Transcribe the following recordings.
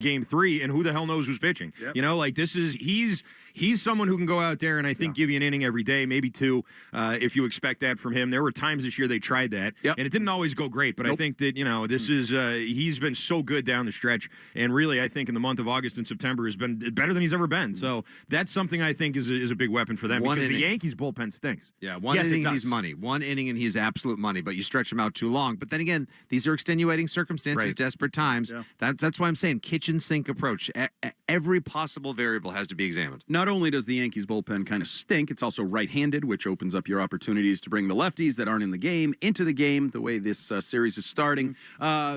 Game 3, and who the hell knows who's pitching? Yep. You know, like he's someone who can go out there and I think give you an inning every day, maybe two, if you expect that from him. There were times this year they tried that, and it didn't always go great. But I think that this is he's been so good down the stretch, and really I think in the month of August and September has been better than he's ever been. So that's something I think is a big weapon for them because the Yankees bullpen stinks. Yeah, one inning and he's money. One inning and he's absolute money. But you stretch him out too long. But then again, these are extenuating circumstances, desperate times. Yeah. That's why I'm saying kitchen sink approach. Every possible variable has to be examined. Not only does the Yankees bullpen kind of stink, it's also right-handed, which opens up your opportunities to bring the lefties that aren't in the game into the game the way this series is starting.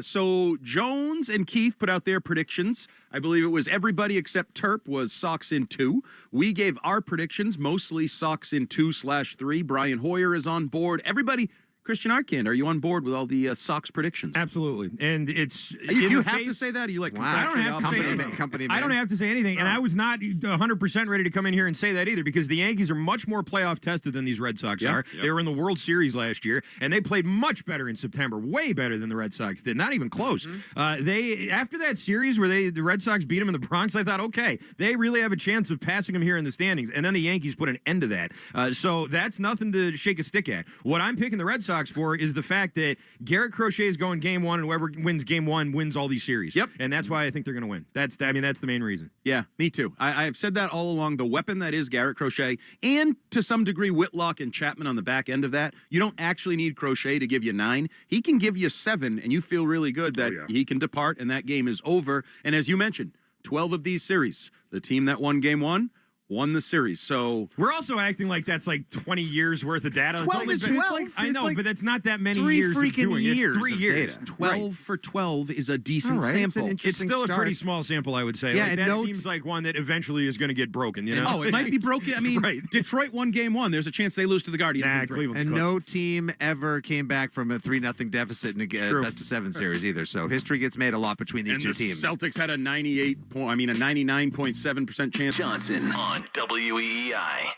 So Jones and Keith put out their predictions. I believe it was everybody except Terp was Sox in 2. We gave our predictions, mostly Sox in 2/3. Brian Hoyer is on board. Everybody... Christian Arcand, are you on board with all the Sox predictions? Absolutely. And it's... You have to say that? Are you like... Wow. I don't have to say anything. I don't have to say anything. And I was not 100% ready to come in here and say that either because the Yankees are much more playoff tested than these Red Sox are. Yep. They were in the World Series last year, and they played much better in September, way better than the Red Sox did. Not even close. After that series where the Red Sox beat them in the Bronx, I thought, okay, they really have a chance of passing them here in the standings. And then the Yankees put an end to that. So that's nothing to shake a stick at. What I'm picking the Red Sox for is the fact that Garrett Crochet is going Game 1, and whoever wins Game 1 wins all these series. Yep. And that's why I think they're going to win. That's the main reason. Yeah, me too. I have said that all along. The weapon that is Garrett Crochet, and to some degree Whitlock and Chapman on the back end of that, you don't actually need Crochet to give you 9. He can give you 7, and you feel really good that he can depart, and that game is over. And as you mentioned, 12 of these series, the team that won Game 1 won the series. So we're also acting like that's like 20 years worth of data. 12 is 12. I know, but that's not that many 3 years freaking of doing years. It's 3 years. Data. 12 for 12 is a decent sample. It's still a pretty small sample, I would say. Yeah, like, and that seems like one that eventually is going to get broken. You know? Oh, it might be broken. I mean, Detroit won Game 1. There's a chance they lose to the Guardians. And no team ever came back from a 3-0 deficit in a best-of-7 series either. So history gets made a lot between these two teams. Celtics had a 99.7% chance. Johnson on WEEI.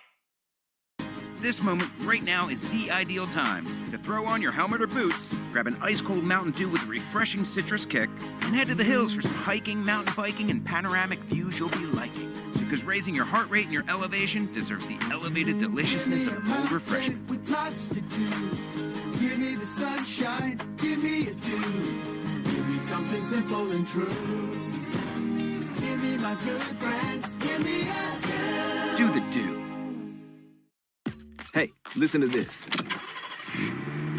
This moment right now is the ideal time to throw on your helmet or boots, grab an ice-cold Mountain Dew with a refreshing citrus kick, and head to the hills for some hiking, mountain biking, and panoramic views you'll be liking. Because raising your heart rate and your elevation deserves the elevated deliciousness of a cold refreshment. With lots to do. Give me the sunshine, give me a dew. Give me something simple and true. Give me my good friends, give me a dew. Do the dew. Hey, listen to this.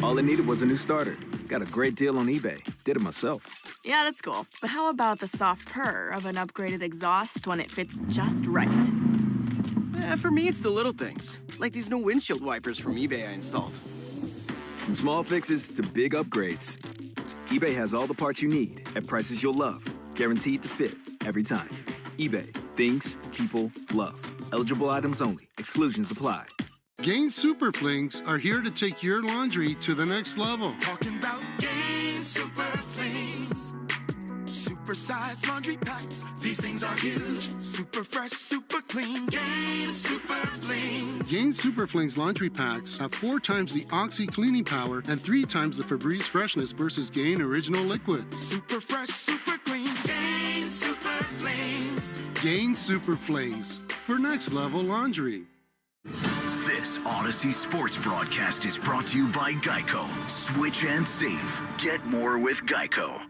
All I needed was a new starter. Got a great deal on eBay. Did it myself. Yeah, that's cool. But how about the soft purr of an upgraded exhaust when it fits just right? For me, it's the little things, like these new windshield wipers from eBay I installed. From small fixes to big upgrades, eBay has all the parts you need at prices you'll love. Guaranteed to fit every time. eBay. Things people love. Eligible items only. Exclusions apply. Gain Super Flings are here to take your laundry to the next level. Talking about Gain Super Flings. Super-sized laundry packs. These things are huge. Super fresh, super clean. Gain Super Flings. Gain Super Flings laundry packs have 4 times the Oxy cleaning power and 3 times the Febreze freshness versus Gain Original Liquid. Super fresh, super clean. Gain Super Flings. Gain Super Flings for next level laundry. This Odyssey Sports broadcast is brought to you by Geico. Switch and save. Get more with Geico.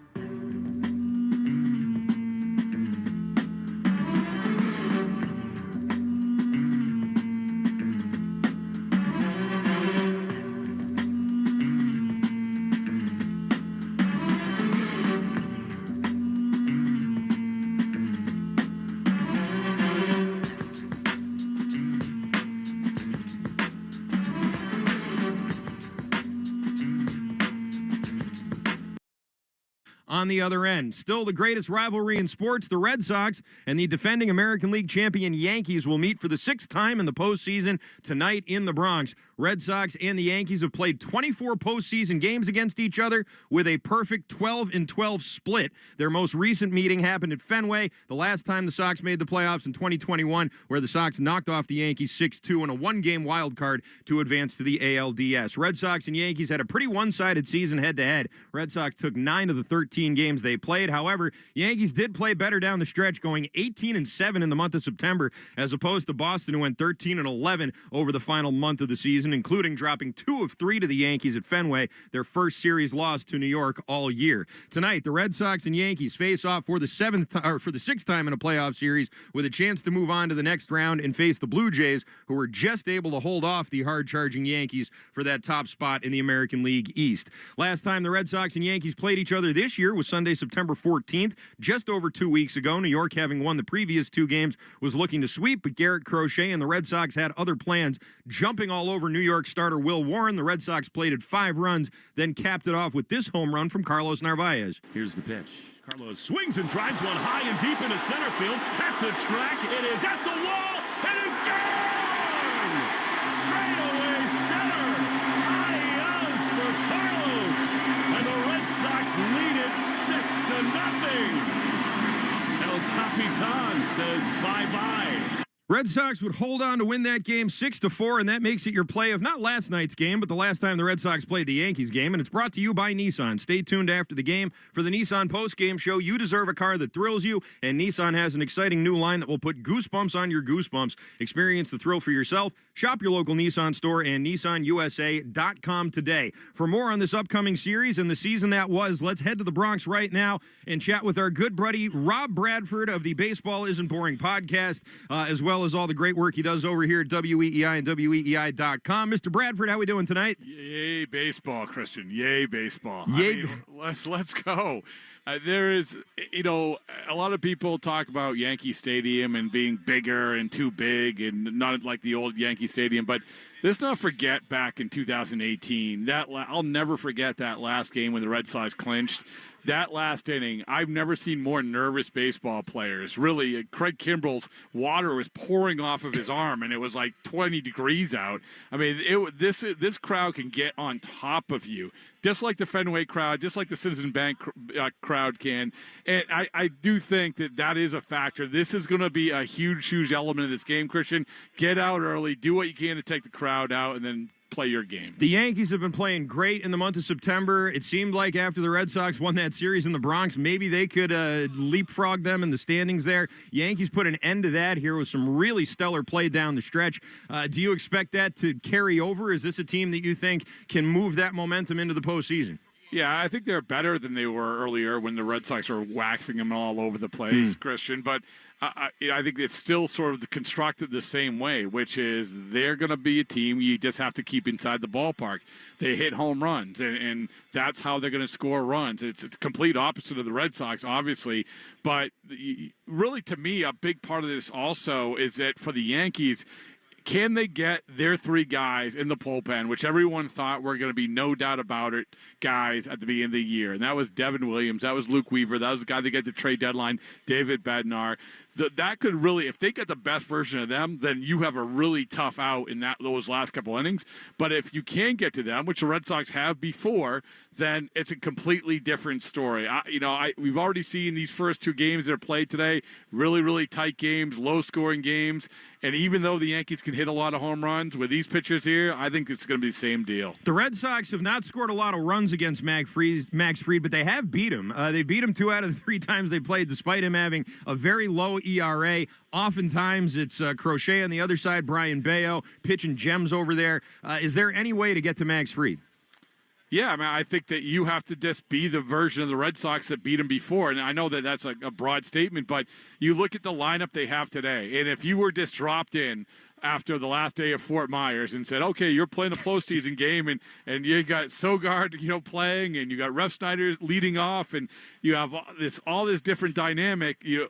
On the other end, still the greatest rivalry in sports, the Red Sox and the defending American League champion Yankees will meet for the 6th time in the postseason tonight in the Bronx. Red Sox and the Yankees have played 24 postseason games against each other with a perfect 12-12 split. Their most recent meeting happened at Fenway, the last time the Sox made the playoffs in 2021, where the Sox knocked off the Yankees 6-2 in a one-game wild card to advance to the ALDS. Red Sox and Yankees had a pretty one-sided season head-to-head. Red Sox took 9 of the 13 games they played. However, Yankees did play better down the stretch, going 18-7 in the month of September, as opposed to Boston, who went 13-11 over the final month of the season, including dropping 2 of 3 to the Yankees at Fenway, their first series loss to New York all year. Tonight, the Red Sox and Yankees face off for the 6th time in a playoff series, with a chance to move on to the next round and face the Blue Jays, who were just able to hold off the hard-charging Yankees for that top spot in the American League East. Last time the Red Sox and Yankees played each other this year was Sunday, September 14th, just over 2 weeks ago. New York, having won the previous 2 games, was looking to sweep, but Garrett Crochet and the Red Sox had other plans, jumping all over New York starter Will Warren. The Red Sox plated 5 runs, then capped it off with this home run from Carlos Narvaez. Here's the pitch. Carlos swings and drives one high and deep into center field. At the track, it is at the wall. It is gone! Straight away center. Ayaz for Carlos. And the Red Sox lead it 6-0. El Capitan says bye-bye. Red Sox would hold on to win that game 6-4, and that makes it your play of not last night's game, but the last time the Red Sox played the Yankees game, and it's brought to you by Nissan. Stay tuned after the game for the Nissan Postgame Show. You deserve a car that thrills you, and Nissan has an exciting new line that will put goosebumps on your goosebumps. Experience the thrill for yourself. Shop your local Nissan store and NissanUSA.com today. For more on this upcoming series and the season that was, let's head to the Bronx right now and chat with our good buddy Rob Bradford of the Baseball Isn't Boring podcast, as well as all the great work he does over here at WEEI and WEEI.com. Mr. Bradford, how we doing tonight? Yay, baseball, Christian. Yay, baseball. Yay. Let's go. There is, a lot of people talk about Yankee Stadium and being bigger and too big and not like the old Yankee Stadium, but let's not forget back in 2018, I'll never forget that last game when the Red Sox clinched. That last inning, I've never seen more nervous baseball players. Really, Craig Kimbrell's water was pouring off of his arm, and it was like 20 degrees out. I mean, this crowd can get on top of you, just like the Fenway crowd, just like the Citizen Bank crowd can. And I do think that is a factor. This is going to be a huge element of this game, Christian. Get out early, do what you can to take the crowd out, and then play your game. The Yankees have been playing great in the month of September. It seemed like after the Red Sox won that series in the Bronx, maybe they could leapfrog them in the standings there. Yankees put an end to that here with some really stellar play down the stretch. Do you expect that to carry over? Is this a team that you think can move that momentum into the postseason? Yeah, I think they're better than they were earlier when the Red Sox were waxing them all over the place, Christian. But I think it's still sort of constructed the same way, which is they're going to be a team you just have to keep inside the ballpark. They hit home runs, and that's how they're going to score runs. It's complete opposite of the Red Sox, obviously. But really, to me, a big part of this also is that for the Yankees, can they get their 3 guys in the bullpen, which everyone thought were going to be no doubt about it, guys at the beginning of the year? And that was Devin Williams. That was Luke Weaver. That was the guy that got the trade deadline, David Bednar. That could really, if they get the best version of them, then you have a really tough out in those last couple innings. But if you can get to them, which the Red Sox have before, then it's a completely different story. We've already seen these first 2 games that are played today, really tight games, low-scoring games. And even though the Yankees can hit a lot of home runs with these pitchers here, I think it's going to be the same deal. The Red Sox have not scored a lot of runs against Max Fried, but they have beat him. They beat him 2 out of the 3 times they played, despite him having a very low ERA. Oftentimes, it's Crochet on the other side, Brian Bayo, pitching gems over there. Is there any way to get to Max Fried? Yeah, I mean, I think that you have to just be the version of the Red Sox that beat them before. And I know that that's a broad statement, but you look at the lineup they have today, and if you were just dropped in after the last day of Fort Myers and said, okay, you're playing a postseason game, and you got Sogard, playing, and you got Ref Snyder leading off, and you have all this different dynamic, you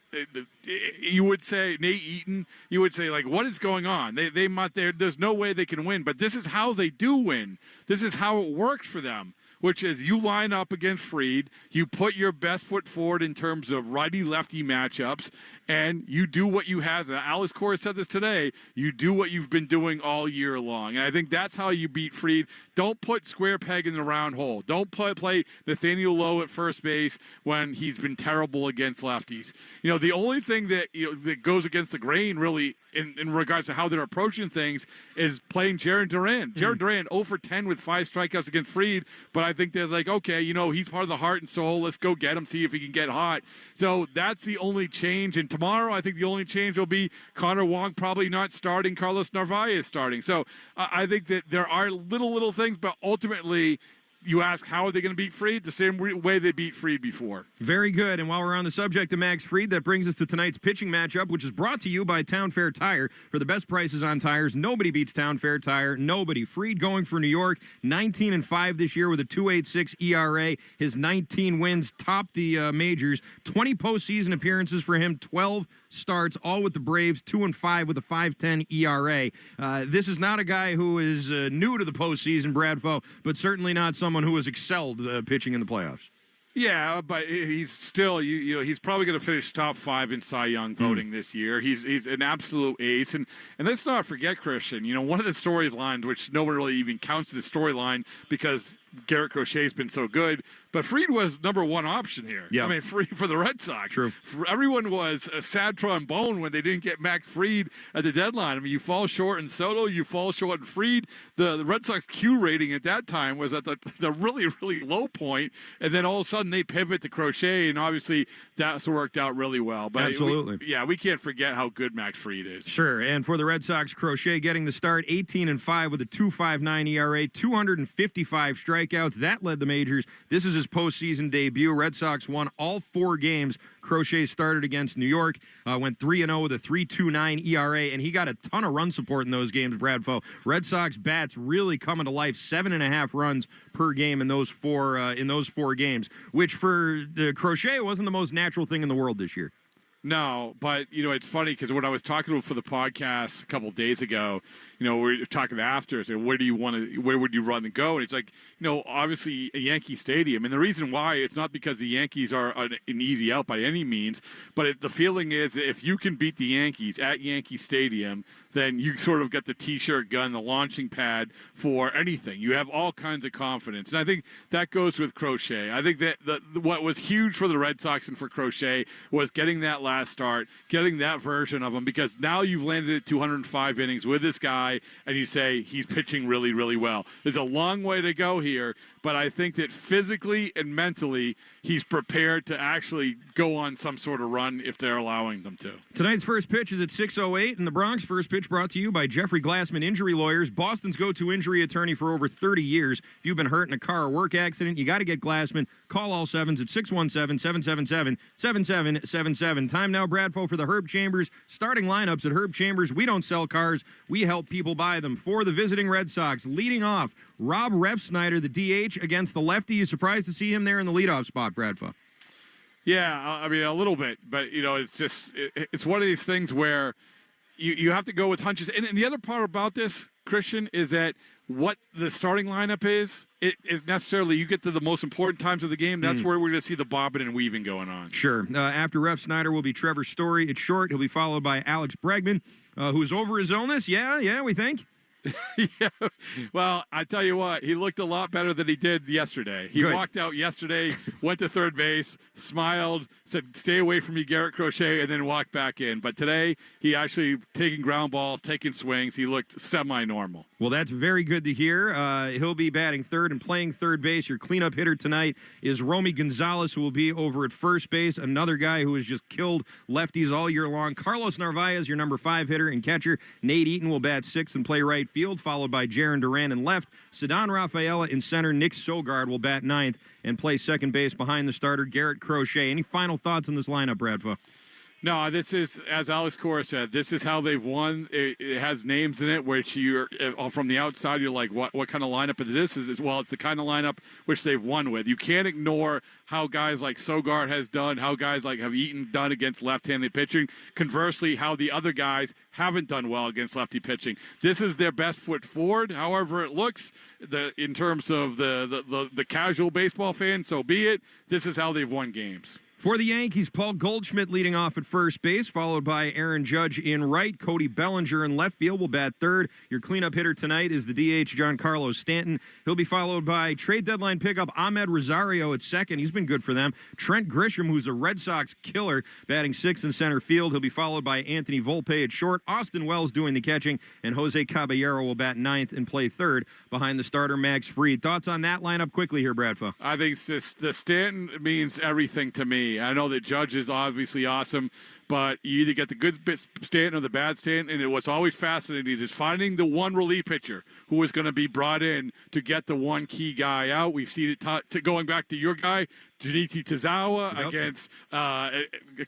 would say, Nate Eaton, you would say, like, what is going on? There's no way they can win, but this is how they do win. This is how it works for them, which is you line up against Fried, you put your best foot forward in terms of righty-lefty matchups, and you do what you have. Alex Kora said this today. You do what you've been doing all year long. And I think that's how you beat Fried. Don't put square peg in the round hole. Don't play Nathaniel Lowe at first base when he's been terrible against lefties. The only thing that that goes against the grain really in regards to how they're approaching things is playing Jaron Duran. Jaron Duran 0 for 10 with 5 strikeouts against Fried, but I think they're like, okay, he's part of the heart and soul. Let's go get him, see if he can get hot. So that's the only change. And tomorrow, I think the only change will be Connor Wong probably not starting, Carlos Narvaez starting. So I think that there are little things, but ultimately, you ask, how are they going to beat Fried? The same way they beat Fried before. Very good. And while we're on the subject of Max Fried, that brings us to tonight's pitching matchup, which is brought to you by Town Fair Tire. For the best prices on tires, nobody beats Town Fair Tire. Nobody. Fried going for New York, 19-5 this year with a 2.86 ERA. His 19 wins top the majors. 20 postseason appearances for him, 12 starts, all with the Braves, 2-5 with a 5.10 ERA. This is not a guy who is new to the postseason, Bradford, but certainly not someone who has excelled pitching in the playoffs. Yeah, but he's still, he's probably going to finish top 5 in Cy Young voting this year. He's an absolute ace. And let's not forget, Christian, one of the storylines, which no one really even counts the storyline because Garrett Crochet's been so good, but Fried was number 1 option here. Yep. I mean, Fried for the Red Sox. True. Everyone was a sad trombone when they didn't get Max Fried at the deadline. I mean, you fall short in Soto, you fall short in Fried. The Red Sox Q rating at that time was at the really, really low point, and then all of a sudden they pivot to Crochet, and obviously that's worked out really well. But absolutely. We can't forget how good Max Fried is. Sure, and for the Red Sox, Crochet getting the start, 18-5 with a 2.59 ERA, 255 strikeouts. That led the majors. This is his postseason debut. Red Sox won all 4 games. Crochet started against New York, went 3-0 with a 3.29 ERA, and he got a ton of run support in those games, Bradford. Red Sox bats really coming to life, 7.5 runs per game in those four games, which for the Crochet wasn't the most natural thing in the world this year. No, but, it's funny because when I was talking to him for the podcast a couple of days ago, we were talking after, so where would you run and go? And it's like, obviously a Yankee Stadium. And the reason why, it's not because the Yankees are an easy out by any means, but the feeling is if you can beat the Yankees at Yankee Stadium, then you sort of get the T-shirt gun, the launching pad for anything. You have all kinds of confidence. And I think that goes with Crochet. I think that what was huge for the Red Sox and for Crochet was getting that last start, getting that version of him, because now you've landed at 205 innings with this guy, and you say he's pitching really, really well. There's a long way to go here, but I think that physically and mentally, he's prepared to actually go on some sort of run if they're allowing them to. Tonight's first pitch is at 6:08 in the Bronx. First pitch brought to you by Jeffrey Glassman Injury Lawyers, Boston's go-to injury attorney for over 30 years. If you've been hurt in a car or work accident, you got to get Glassman. Call all sevens at 617-777-7777. Time now, Bradford, for the Herb Chambers starting lineups at Herb Chambers. We don't sell cars. We help people buy them. For the visiting Red Sox, leading off, Rob Refsnyder, the DH, against the lefty. You surprised to see him there in the leadoff spot, Bradford? Yeah, I mean, a little bit. But, it's just it's one of these things where you have to go with hunches. And the other part about this, Christian, is that what the starting lineup is necessarily you get to the most important times of the game. That's where we're going to see the bobbing and weaving going on. Sure. After Refsnyder will be Trevor Story. It's short. He'll be followed by Alex Bregman, who's over his illness. Yeah, we think. Yeah. Well, I tell you what, he looked a lot better than he did yesterday. He walked out yesterday, went to third base, smiled, said, "Stay away from me, Garrett Crochet," and then walked back in. But today, he actually taking ground balls, taking swings. He looked semi-normal. Well, that's very good to hear. He'll be batting third and playing third base. Your cleanup hitter tonight is Romy Gonzalez, who will be over at first base, another guy who has just killed lefties all year long. Carlos Narvaez, your number 5 hitter and catcher. Nate Eaton will bat 6th and play right field, followed by Jaron Duran in left. Cedon Rafaela in center. Nick Sogard will bat 9th and play second base behind the starter, Garrett Crochet. Any final thoughts on this lineup, Bradford? No, this is, as Alex Kora said, this is how they've won. It has names in it, which you're from the outside, you're like, what kind of lineup is this? Well, it's the kind of lineup which they've won with. You can't ignore how guys like Sogard has done, how guys like have Eaton done against left-handed pitching. Conversely, how the other guys haven't done well against lefty pitching. This is their best foot forward. However it looks, in terms of the casual baseball fan, so be it. This is how they've won games. For the Yankees, Paul Goldschmidt leading off at first base, followed by Aaron Judge in right. Cody Bellinger in left field will bat third. Your cleanup hitter tonight is the DH Giancarlo Stanton. He'll be followed by trade deadline pickup Ahmed Rosario at second. He's been good for them. Trent Grisham, who's a Red Sox killer, batting sixth in center field. He'll be followed by Anthony Volpe at short. Austin Wells doing the catching, and Jose Caballero will bat ninth and play third behind the starter Max Fried. Thoughts on that lineup quickly here, Bradford? I think the Stanton means everything to me. I know that Judge is obviously awesome, but you either get the good Stanton or the bad Stanton, and what's always fascinating is finding the one relief pitcher who is going to be brought in to get the one key guy out. We've seen it going back to your guy, Junichi Tozawa, against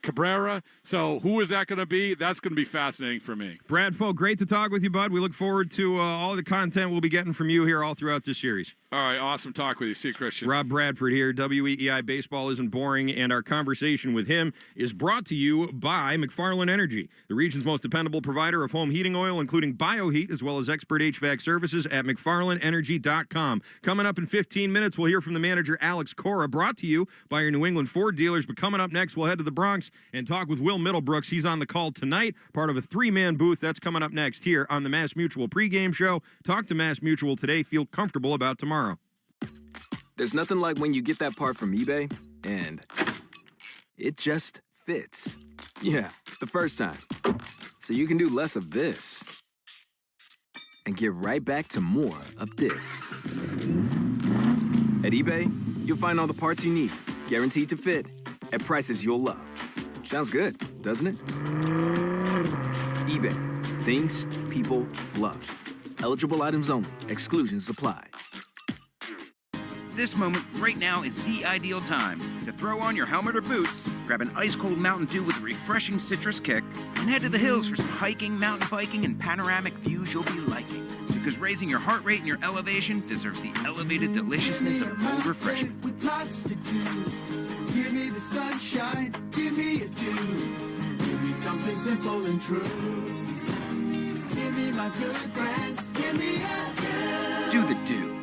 Cabrera. So who is that going to be? That's going to be fascinating for me. Bradford, great to talk with you, bud. We look forward to all the content we'll be getting from you here all throughout this series. All right, awesome talk with you. See you, Christian. Rob Bradford here. WEEI Baseball Isn't Boring, and our conversation with him is brought to you by McFarland Energy, the region's most dependable provider of home heating oil, including BioHeat, as well as expert HVAC services at McFarlandEnergy.com. Coming up in 15 minutes, we'll hear from the manager, Alex Kora, brought to you by your New England Ford dealers. But coming up next, we'll head to the Bronx and talk with Will Middlebrooks. He's on the call tonight, part of a three-man booth. That's coming up next here on the Mass Mutual pregame show. Talk to Mass Mutual today. Feel comfortable about tomorrow. There's nothing like when you get that part from eBay and it just fits. Yeah, the first time. So you can do less of this and get right back to more of this. At eBay, you'll find all the parts you need, guaranteed to fit, at prices you'll love. Sounds good, doesn't it? eBay, things people love. Eligible items only. Exclusions apply. This moment right now is the ideal time to throw on your helmet or boots, grab an ice-cold Mountain Dew with a refreshing citrus kick, and head to the hills for some hiking, mountain biking, and panoramic views you'll be liking. Because raising your heart rate and your elevation deserves the elevated deliciousness of cold refreshment. With lots to do. Give me the sunshine, give me a dew. Give me something simple and true. Give me my good friends, give me a dew. Do the dew.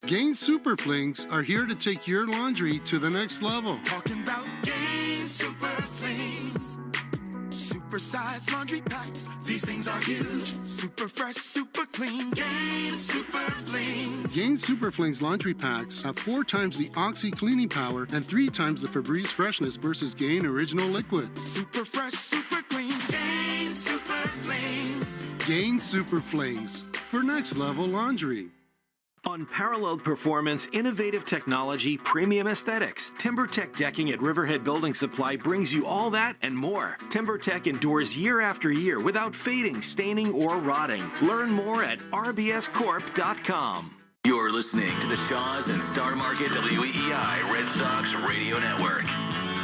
Gain Super Flings are here to take your laundry to the next level. Talking about Gain Super Flings. Super-sized laundry packs. These things are huge. Super fresh, super clean. Gain Super Flings. Gain Super Flings laundry packs have 4 times the Oxy cleaning power and 3 times the Febreze freshness versus Gain Original Liquid. Super fresh, super clean. Gain Super Flings. Gain Super Flings for next level laundry. Unparalleled performance, innovative technology, premium aesthetics. TimberTech Decking at Riverhead Building Supply brings you all that and more. TimberTech endures year after year without fading, staining, or rotting. Learn more at rbscorp.com. You're listening to the Shaws and Star Market WEEI Red Sox Radio Network.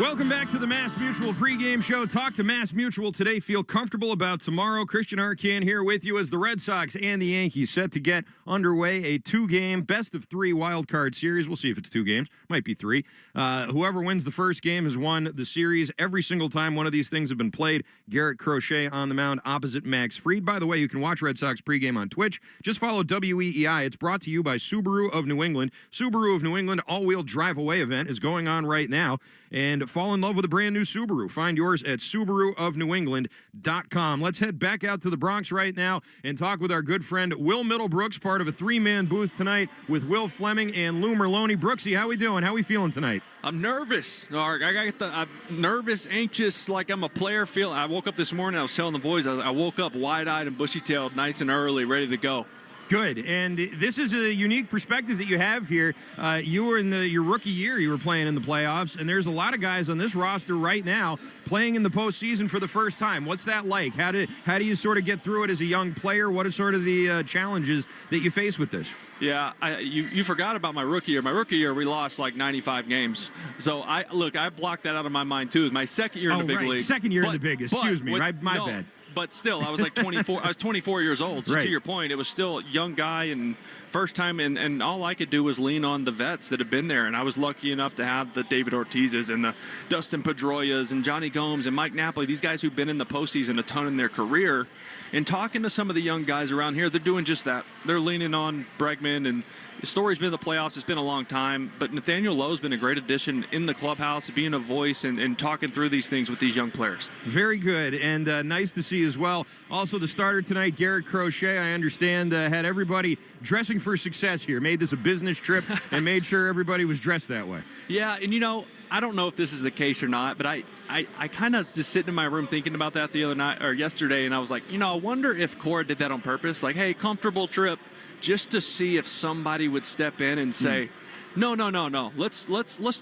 Welcome back to the Mass Mutual pregame show. Talk to Mass Mutual today. Feel comfortable about tomorrow. Christian Arcand here with you as the Red Sox and the Yankees set to get underway a 2-game best-of-3 wild card series. We'll see if it's 2 games. Might be 3. Whoever wins the first game has won the series every single time one of these things have been played. Garrett Crochet on the mound opposite Max Fried. By the way, you can watch Red Sox pregame on Twitch. Just follow WEEI. It's brought to you by Subaru of New England. Subaru of New England all-wheel drive-away event is going on right now. And fall in love with a brand new Subaru. Find yours at SubaruofNewEngland.com. Let's head back out to the Bronx right now and talk with our good friend Will Middlebrooks, part of a 3-man booth tonight with Will Fleming and Lou Merlone. Brooksy, how we doing? How we feeling tonight? I'm nervous. I'm nervous, anxious, like I'm a player. I woke up this morning, I was telling the boys, I woke up wide-eyed and bushy-tailed, nice and early, ready to go. Good, and this is a unique perspective that you have here. You were in your rookie year, you were playing in the playoffs, and there's a lot of guys on this roster right now playing in the postseason for the first time. What's that like? How do you sort of get through it as a young player? What are sort of the challenges that you face with this? Yeah, you forgot about my rookie year. My rookie year, we lost like 95 games. So I blocked that out of my mind too. It was my second year in the big league. Second year in the big. Excuse me, my bad. But still, I was like 24. I was 24 years old. So right. To your point, it was still a young guy and first time, and all I could do was lean on the vets that have been there. And I was lucky enough to have the David Ortizes and the Dustin Pedroias and Johnny Gomes and Mike Napoli, these guys who've been in the postseason a ton in their career. And talking to some of the young guys around here, they're doing just that. They're leaning on Bregman and The story's been in the playoffs. It's been a long time, but Nathaniel Lowe's been a great addition in the clubhouse, being a voice and talking through these things with these young players. Very good, and nice to see as well. Also, the starter tonight, Garrett Crochet, I understand, had everybody dressing for success here. Made this a business trip and made sure everybody was dressed that way. Yeah, and I don't know if this is the case or not, but I kind of just sitting in my room thinking about that the other night or yesterday, and I was like, I wonder if Kora did that on purpose. Like, hey, comfortable trip, just to see if somebody would step in and say, no. Let's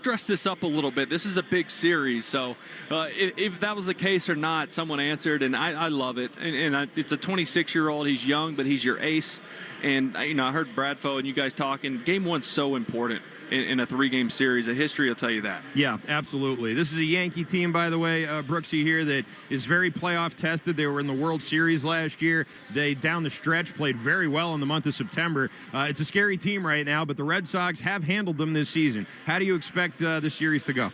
dress this up a little bit. This is a big series. So if that was the case or not, someone answered, and I love it. And it's a 26-year-old. He's young, but he's your ace. And, I heard Bradford and you guys talking. Game 1's so important in a 3-game series. A history will tell you that. Yeah, absolutely. This is a Yankee team, by the way, Brooksy here, that is very playoff tested. They were in the World Series last year. They, down the stretch, played very well in the month of September. It's a scary team right now, but the Red Sox have handled them this season. How do you expect this series to go?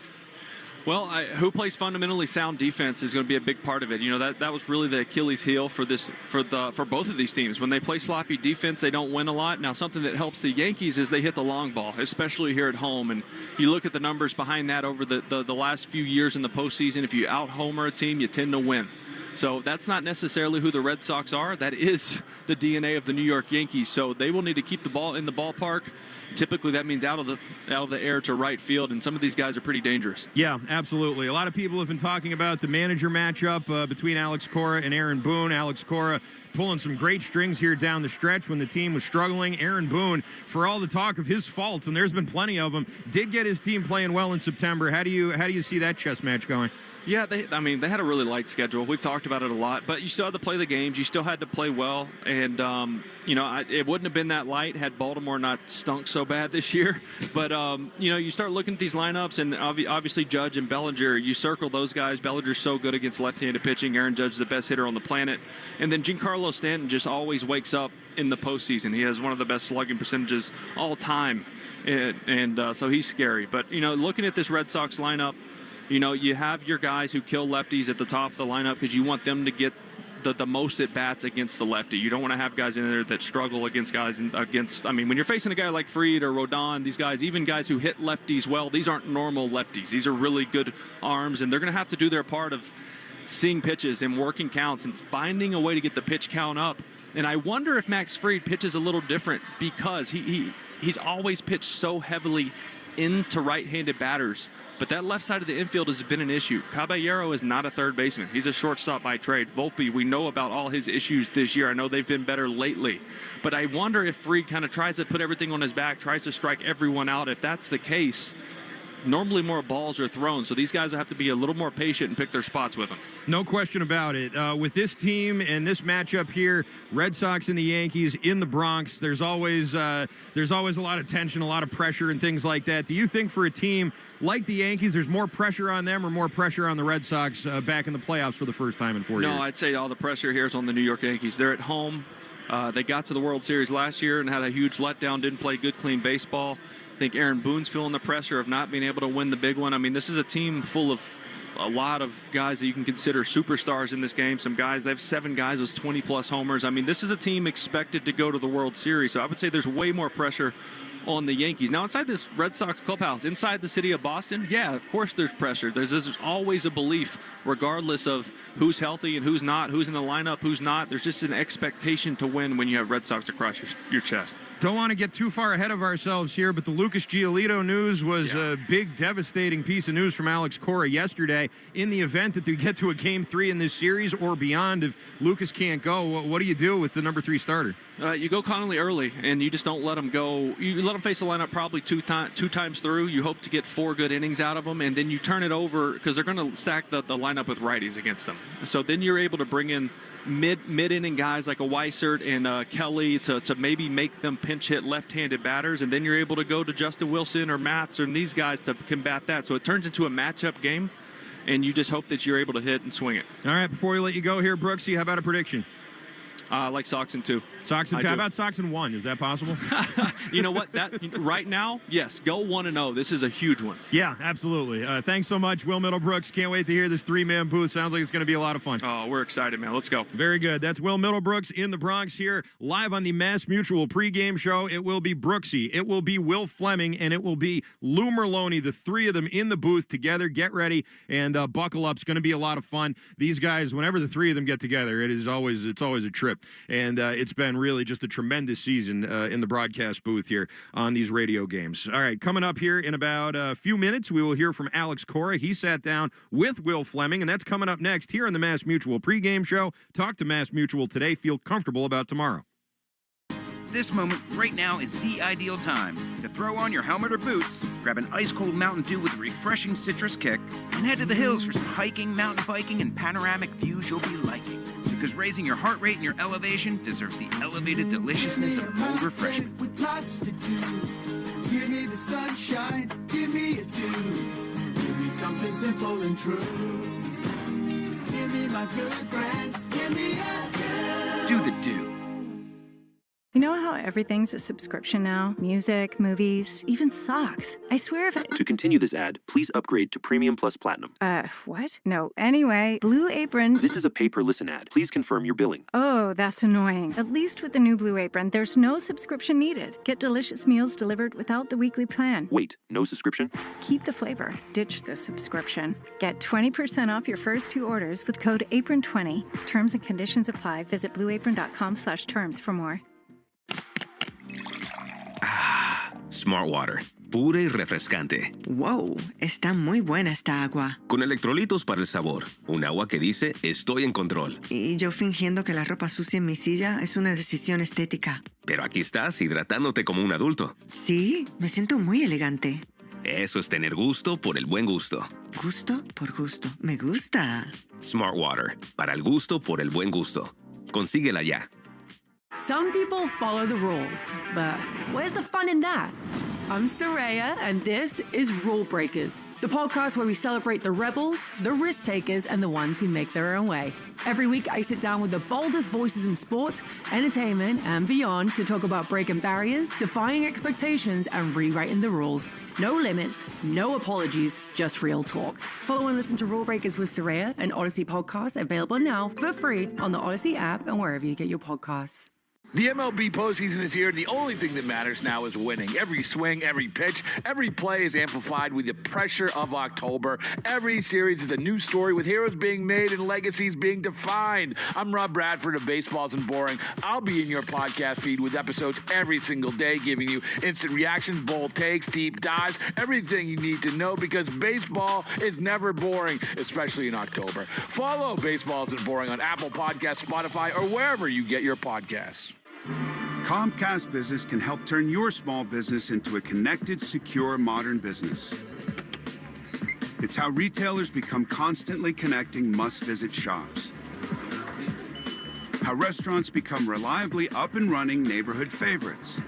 Well, who plays fundamentally sound defense is going to be a big part of it. That was really the Achilles heel for both of these teams. When they play sloppy defense, they don't win a lot. Now, something that helps the Yankees is they hit the long ball, especially here at home. And you look at the numbers behind that over the last few years in the postseason. If you out-homer a team, you tend to win. So that's not necessarily who the Red Sox are. That is the DNA of the New York Yankees. So they will need to keep the ball in the ballpark. Typically, that means out of the air to right field, and some of these guys are pretty dangerous. Yeah, absolutely. A lot of people have been talking about the manager matchup between Alex Kora and Aaron Boone. Alex Kora pulling some great strings here down the stretch when the team was struggling. Aaron Boone, for all the talk of his faults, and there's been plenty of them, did get his team playing well in September. How do you see that chess match going? Yeah, they had a really light schedule. We've talked about it a lot, but you still had to play the games. You still had to play well, and it wouldn't have been that light had Baltimore not stunk so bad this year. But you start looking at these lineups, and obviously Judge and Bellinger. You circle those guys. Bellinger's so good against left-handed pitching. Aaron Judge is the best hitter on the planet, and then Giancarlo Stanton just always wakes up in the postseason. He has one of the best slugging percentages all time, and so he's scary. But looking at this Red Sox lineup. You have your guys who kill lefties at the top of the lineup because you want them to get the most at-bats against the lefty. You don't want to have guys in there that struggle against guys when you're facing a guy like Fried or Rodon, these guys, even guys who hit lefties well, these aren't normal lefties. These are really good arms, and they're going to have to do their part of seeing pitches and working counts and finding a way to get the pitch count up. And I wonder if Max Fried pitches a little different because he's always pitched so heavily into right-handed batters. But that left side of the infield has been an issue. Caballero is not a third baseman. He's a shortstop by trade. Volpe, we know about all his issues this year. I know they've been better lately. But I wonder if Fried kind of tries to put everything on his back, tries to strike everyone out. If that's the case, normally more balls are thrown. So these guys will have to be a little more patient and pick their spots with them. No question about it. With this team and this matchup here, Red Sox and the Yankees in the Bronx, there's always a lot of tension, a lot of pressure and things like that. Do you think for a team like the Yankees, there's more pressure on them or more pressure on the Red Sox back in the playoffs for the first time in 4 years? No, I'd say all the pressure here is on the New York Yankees. They're at home. They got to the World Series last year and had a huge letdown, didn't play good, clean baseball. I think Aaron Boone's feeling the pressure of not being able to win the big one. I mean, this is a team full of a lot of guys that you can consider superstars in this game. Some guys, they have 7 guys with 20-plus homers. I mean, this is a team expected to go to the World Series. So I would say there's way more pressure on the Yankees. Now, inside this Red Sox clubhouse, inside the city of Boston, yeah, of course there's pressure. There's always a belief, regardless of who's healthy and who's not, who's in the lineup, who's not. There's just an expectation to win when you have Red Sox across your chest. Don't want to get too far ahead of ourselves here, but the Lucas Giolito news was a big, devastating piece of news from Alex Kora yesterday. In the event that they get to a Game 3 in this series or beyond, if Lucas can't go, what do you do with the number 3 starter? You go Connolly early, and you just don't let him go. You let him face the lineup probably two times through. You hope to get 4 good innings out of him, and then you turn it over because they're going to stack the lineup with righties against them. So then you're able to bring in mid-inning guys like a Weissert and Kelly to maybe make them pinch hit left-handed batters, and then you're able to go to Justin Wilson or Matz or these guys to combat that. So it turns into a matchup game, and you just hope that you're able to hit and swing it. All right, before we let you go here, Brooksy, how about a prediction? I like Sox in 2. Sox in 2. How about Sox in 1? Is that possible? You know what? Right now, yes, go 1-0. This is a huge one. Yeah, absolutely. Thanks so much, Will Middlebrooks. Can't wait to hear this 3-man booth. Sounds like it's going to be a lot of fun. Oh, we're excited, man. Let's go. Very good. That's Will Middlebrooks in the Bronx here, live on the Mass Mutual pregame show. It will be Brooksy, it will be Will Fleming, and it will be Lou Merlone, the three of them in the booth together. Get ready and buckle up. It's going to be a lot of fun. These guys, whenever the three of them get together, it's always a trip. And it's been really just a tremendous season in the broadcast booth here on these radio games. All right, coming up here in about a few minutes, we will hear from Alex Kora. He sat down with Will Fleming, and that's coming up next here on the Mass Mutual pregame show. Talk to Mass Mutual today. Feel comfortable about tomorrow. This moment right now is the ideal time to throw on your helmet or boots, grab an ice-cold Mountain Dew with a refreshing citrus kick, and head to the hills for some hiking, mountain biking, and panoramic views you'll be liking. Because raising your heart rate and your elevation deserves the elevated deliciousness of cold refreshment. With lots to do. Give me the sunshine, give me a dew. Give me something simple and true. Give me my good friends, give me a dew. Do the dew. You know how everything's a subscription now? Music, movies, even socks. I swear if To continue this ad, please upgrade to Premium Plus Platinum. What? No. Anyway, Blue Apron... This is a pay-per-listen ad. Please confirm your billing. Oh, that's annoying. At least with the new Blue Apron, there's no subscription needed. Get delicious meals delivered without the weekly plan. Wait, no subscription? Keep the flavor. Ditch the subscription. Get 20% off your first 2 orders with code APRON20. Terms and conditions apply. Visit blueapron.com/terms for more. Smart Water, pura y refrescante. Wow, está muy buena esta agua. Con electrolitos para el sabor. Un agua que dice, estoy en control. Y yo fingiendo que la ropa sucia en mi silla es una decisión estética. Pero aquí estás hidratándote como un adulto. Sí, me siento muy elegante. Eso es tener gusto por el buen gusto. Gusto por gusto. Me gusta. Smart Water, para el gusto por el buen gusto. Consíguela ya. Some people follow the rules, but where's the fun in that? I'm Soraya, and this is Rule Breakers, the podcast where we celebrate the rebels, the risk takers, and the ones who make their own way. Every week, I sit down with the boldest voices in sports, entertainment, and beyond to talk about breaking barriers, defying expectations, and rewriting the rules. No limits, no apologies, just real talk. Follow and listen to Rule Breakers with Soraya, an Odyssey podcast available now for free on the Odyssey app and wherever you get your podcasts. The MLB postseason is here, and the only thing that matters now is winning. Every swing, every pitch, every play is amplified with the pressure of October. Every series is a new story with heroes being made and legacies being defined. I'm Rob Bradford of Baseball Isn't Boring. I'll be in your podcast feed with episodes every single day, giving you instant reactions, bold takes, deep dives, everything you need to know, because baseball is never boring, especially in October. Follow Baseball Isn't Boring on Apple Podcasts, Spotify, or wherever you get your podcasts. Comcast Business can help turn your small business into a connected, secure, modern business. It's how retailers become constantly connecting must-visit shops. How restaurants become reliably up and running neighborhood favorites.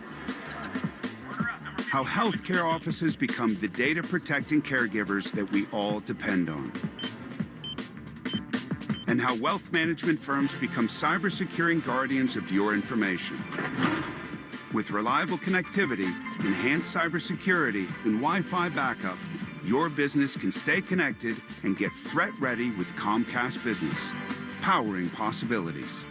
How healthcare offices become the data-protecting caregivers that we all depend on. And how wealth management firms become cyber-securing guardians of your information. With reliable connectivity, enhanced cybersecurity, and Wi-Fi backup, your business can stay connected and get threat-ready with Comcast Business, powering possibilities.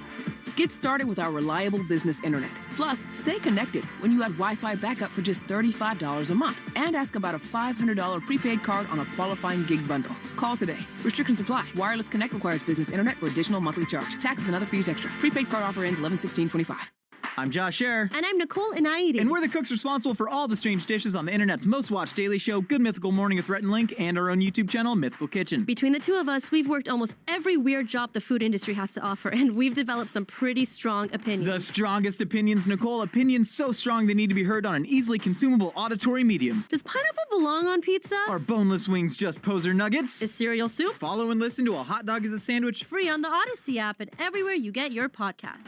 Get started with our reliable business internet. Plus, stay connected when you add Wi-Fi backup for just $35 a month. And ask about a $500 prepaid card on a qualifying gig bundle. Call today. Restrictions apply. Wireless Connect requires business internet for additional monthly charge. Taxes and other fees extra. Prepaid card offer ends 11/16/25. I'm Josh Scherer. And I'm Nicole Inaidi. And we're the cooks responsible for all the strange dishes on the internet's most watched daily show, Good Mythical Morning with Rhett and Link, and our own YouTube channel, Mythical Kitchen. Between the two of us, we've worked almost every weird job the food industry has to offer, and we've developed some pretty strong opinions. The strongest opinions, Nicole. Opinions so strong they need to be heard on an easily consumable auditory medium. Does pineapple belong on pizza? Are boneless wings just poser nuggets? Is cereal soup? Follow and listen to A Hot Dog is a Sandwich. Free on the Odyssey app and everywhere you get your podcasts.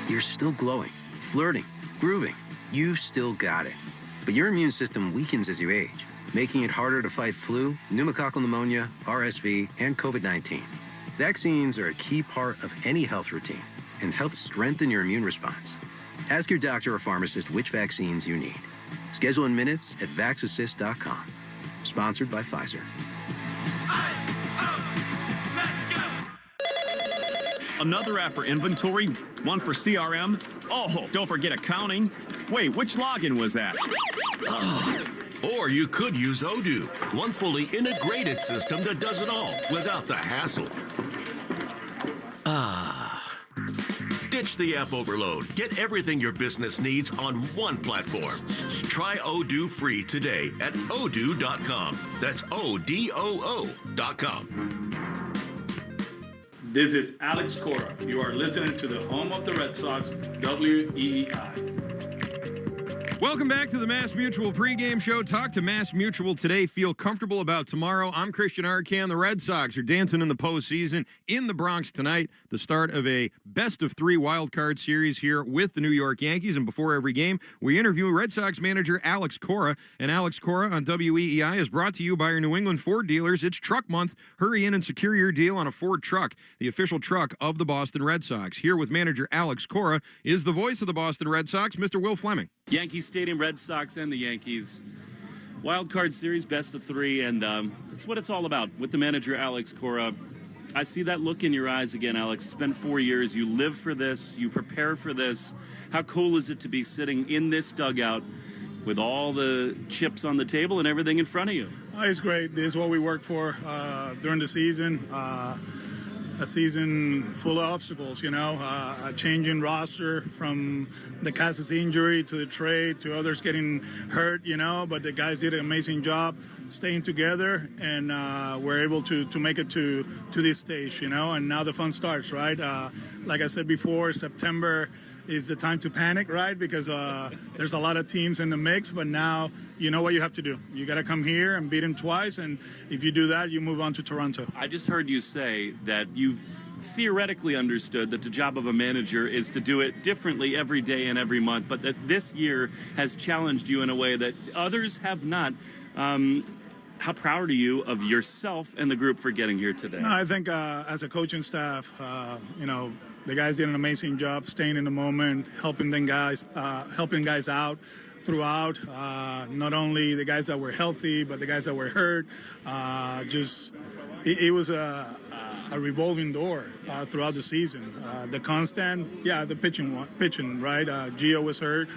You're still glowing, flirting, grooving. You still got it. But your immune system weakens as you age. making it harder to fight flu, pneumococcal pneumonia, RSV, and COVID-19. Vaccines are a key part of any health routine and help strengthen your immune response. Ask your doctor or pharmacist which vaccines you need. Schedule in minutes at vaxassist.com. Sponsored by Pfizer. Another app for inventory, one for CRM. Oh, don't forget accounting. Wait, which login was that? Or you could use Odoo, one fully integrated system that does it all without the hassle. Ditch the app overload. Get everything your business needs on one platform. Try Odoo free today at odoo.com. That's ODOO.com. This is Alex Kora. You are listening to the home of the Red Sox, WEEI. Welcome back to the Mass Mutual pregame show. Talk to Mass Mutual today. Feel comfortable about tomorrow. I'm Christian Arcan. The Red Sox are dancing in the postseason in the Bronx tonight. The start of a best-of-3 wildcard series here with the New York Yankees. And before every game, we interview Red Sox manager Alex Kora. And Alex Kora on WEEI is brought to you by your New England Ford dealers. It's Truck Month. Hurry in and secure your deal on a Ford truck, the official truck of the Boston Red Sox. Here with manager Alex Kora is the voice of the Boston Red Sox, Mr. Will Fleming. Yankee Stadium, Red Sox, and the Yankees. Wild card series, best of 3, and it's what it's all about. With the manager, Alex Kora, I see that look in your eyes again, Alex. It's been 4 years. You live for this. You prepare for this. How cool is it to be sitting in this dugout with all the chips on the table and everything in front of you? It's great. This is what we work for during the season. A season full of obstacles, a changing roster from the Casas injury to the trade to others getting hurt, but the guys did an amazing job staying together, and we're able to make it to this stage, and now the fun starts, right? Like I said before, September is the time to panic, right? Because there's a lot of teams in the mix, but now you know what you have to do. You got to come here and beat them twice, and if you do that, you move on to Toronto. I just heard you say that you've theoretically understood that the job of a manager is to do it differently every day and every month, but that this year has challenged you in a way that others have not. How proud are you of yourself and the group for getting here today? No, I think as a coaching staff, the guys did an amazing job staying in the moment, helping guys out throughout. Not only the guys that were healthy, but the guys that were hurt. It was a revolving door throughout the season. The constant, the pitching, right? Gio was hurt.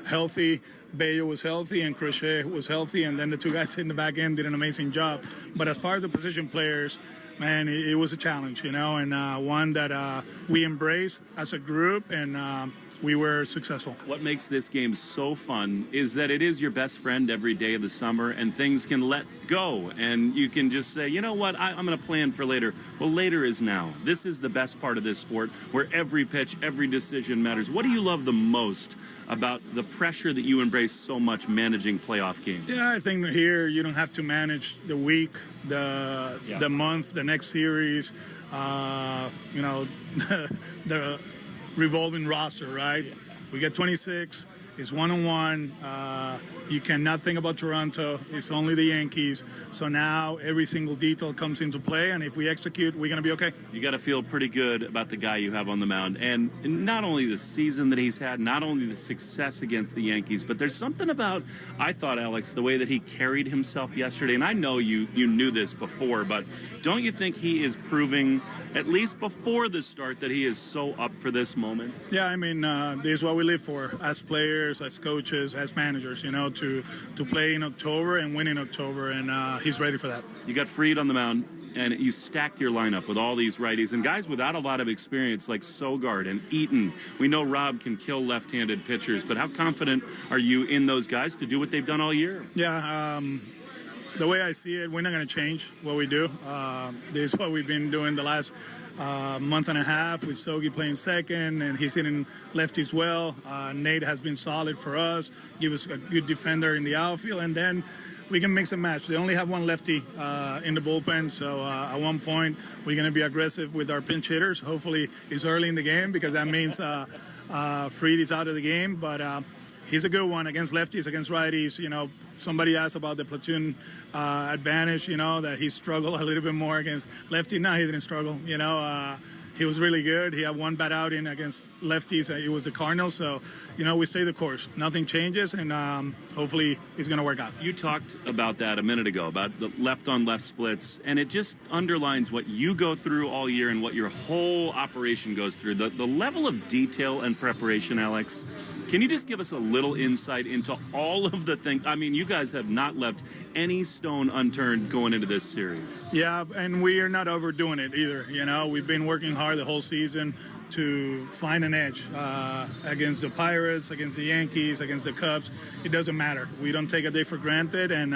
Healthy. Bello was healthy and Crochet was healthy, and then the two guys in the back end did an amazing job. But as far as the position players, man, it was a challenge, and one that we embraced as a group, and we were successful. What makes this game so fun is that it is your best friend every day of the summer, and things can let go, and you can just say, you know what, I'm going to plan for later. Well, later is now. This is the best part of this sport, where every pitch, every decision matters. What do you love the most about the pressure that you embrace so much managing playoff games? Yeah, I think here you don't have to manage the week, the month, the next series, the revolving roster, right? We get 26. It's 1-on-1. You cannot think about Toronto. It's only the Yankees. So now every single detail comes into play, and if we execute, we're going to be okay. You got to feel pretty good about the guy you have on the mound, and not only the season that he's had, not only the success against the Yankees, but there's something about, I thought, Alex, the way that he carried himself yesterday, and I know you knew this before, but don't you think he is proving, at least before the start, that he is so up for this moment? Yeah, this is what we live for as players, as coaches, as managers, to play in October and win in October, and he's ready for that. You got freed on the mound, and you stacked your lineup with all these righties and guys without a lot of experience like Sogard and Eaton. We know Rob can kill left-handed pitchers, but how confident are you in those guys to do what they've done all year? Yeah, the way I see it, we're not going to change what we do. This is what we've been doing the last month and a half, with Sogi playing second, and he's hitting lefties well. Nate has been solid for us, give us a good defender in the outfield, and then we can mix and match. They only have one lefty in the bullpen, so at one point we're going to be aggressive with our pinch hitters. Hopefully it's early in the game, because that means Fried is out of the game, but he's a good one against lefties, against righties. Somebody asked about the platoon advantage, that he struggled a little bit more against lefty. No, he didn't struggle. He was really good. He had one bad outing against lefties. It was the Cardinals. So, we stay the course. Nothing changes, and hopefully it's going to work out. You talked about that a minute ago, about the left-on-left splits, and it just underlines what you go through all year and what your whole operation goes through. The level of detail and preparation, Alex, can you just give us a little insight into all of the things? I mean, you guys have not left any stone unturned going into this series. Yeah, and we are not overdoing it either. We've been working hard the whole season to find an edge against the Pirates, against the Yankees, against the Cubs. It doesn't matter. We don't take a day for granted, and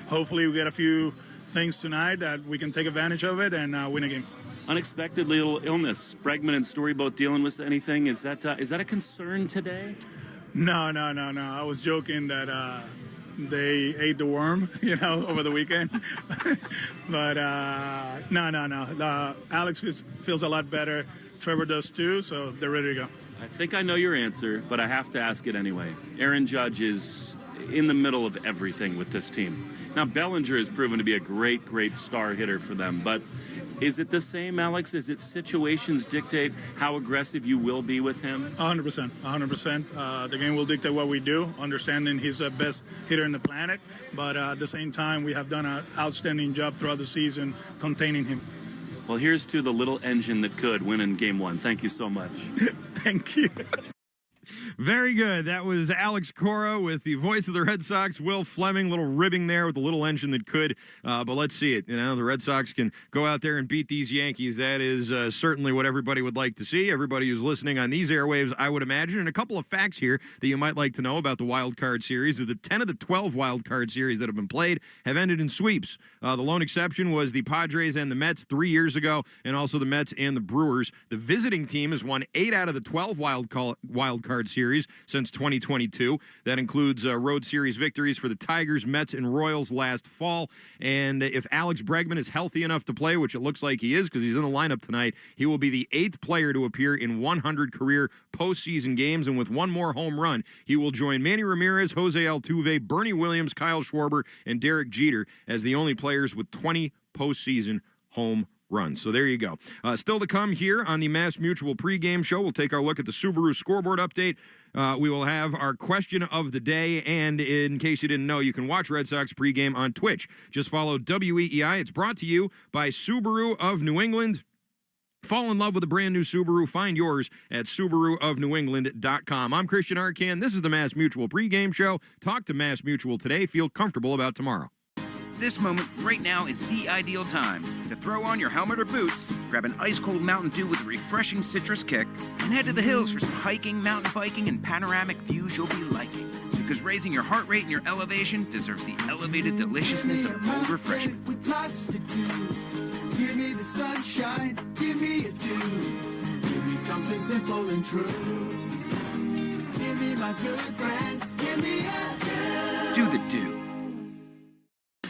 hopefully we get a few things tonight that we can take advantage of it and win a game. Unexpected little illness. Bregman and Story both dealing with anything. Is that a concern today? No. I was joking that they ate the worm, over the weekend. But no. Alex feels a lot better. Trevor does too, so they're ready to go. I think I know your answer, but I have to ask it anyway. Aaron Judge is in the middle of everything with this team. Now, Bellinger has proven to be a great, great star hitter for them, but is it the same, Alex? Is it situations dictate how aggressive you will be with him? 100%. The game will dictate what we do, understanding he's the best hitter in the planet, but at the same time, we have done an outstanding job throughout the season containing him. Well, here's to the little engine that could win in Game 1. Thank you so much. Thank you. Very good. That was Alex Kora with the voice of the Red Sox, Will Fleming, little ribbing there with the little engine that could. But let's see it. The Red Sox can go out there and beat these Yankees. That is certainly what everybody would like to see. Everybody who's listening on these airwaves, I would imagine. And a couple of facts here that you might like to know about the wild card series. The 10 of the 12 wild card series that have been played have ended in sweeps. The lone exception was the Padres and the Mets 3 years ago, and also the Mets and the Brewers. The visiting team has won 8 out of the 12 wild card series since 2022. That includes road series victories for the Tigers, Mets, and Royals last fall. And if Alex Bregman is healthy enough to play, which it looks like he is because he's in the lineup tonight, he will be the 8th player to appear in 100 career postseason games. And with one more home run, he will join Manny Ramirez, Jose Altuve, Bernie Williams, Kyle Schwarber, and Derek Jeter as the only players with 20 postseason home runs. So there you go. Still to come here on the Mass Mutual pregame show, we'll take our look at the Subaru scoreboard update. We will have our question of the day, and in case you didn't know, you can watch Red Sox pregame on Twitch. Just follow WEEI. It's brought to you by Subaru of New England. Fall in love with a brand new Subaru. Find yours at SubaruofNewEngland.com. I'm Christian Arcan. This is the Mass Mutual pregame show. Talk to Mass Mutual today. Feel comfortable about tomorrow. This moment right now is the ideal time to throw on your helmet or boots, grab an ice-cold Mountain Dew with a refreshing citrus kick, and head to the hills for some hiking, mountain biking, and panoramic views you'll be liking. Because raising your heart rate and your elevation deserves the elevated deliciousness of cold refreshment. With lots to do. Give me the sunshine, give me a dew. Give me something simple and true. Give me my good friends, give me a dew. Do the dew.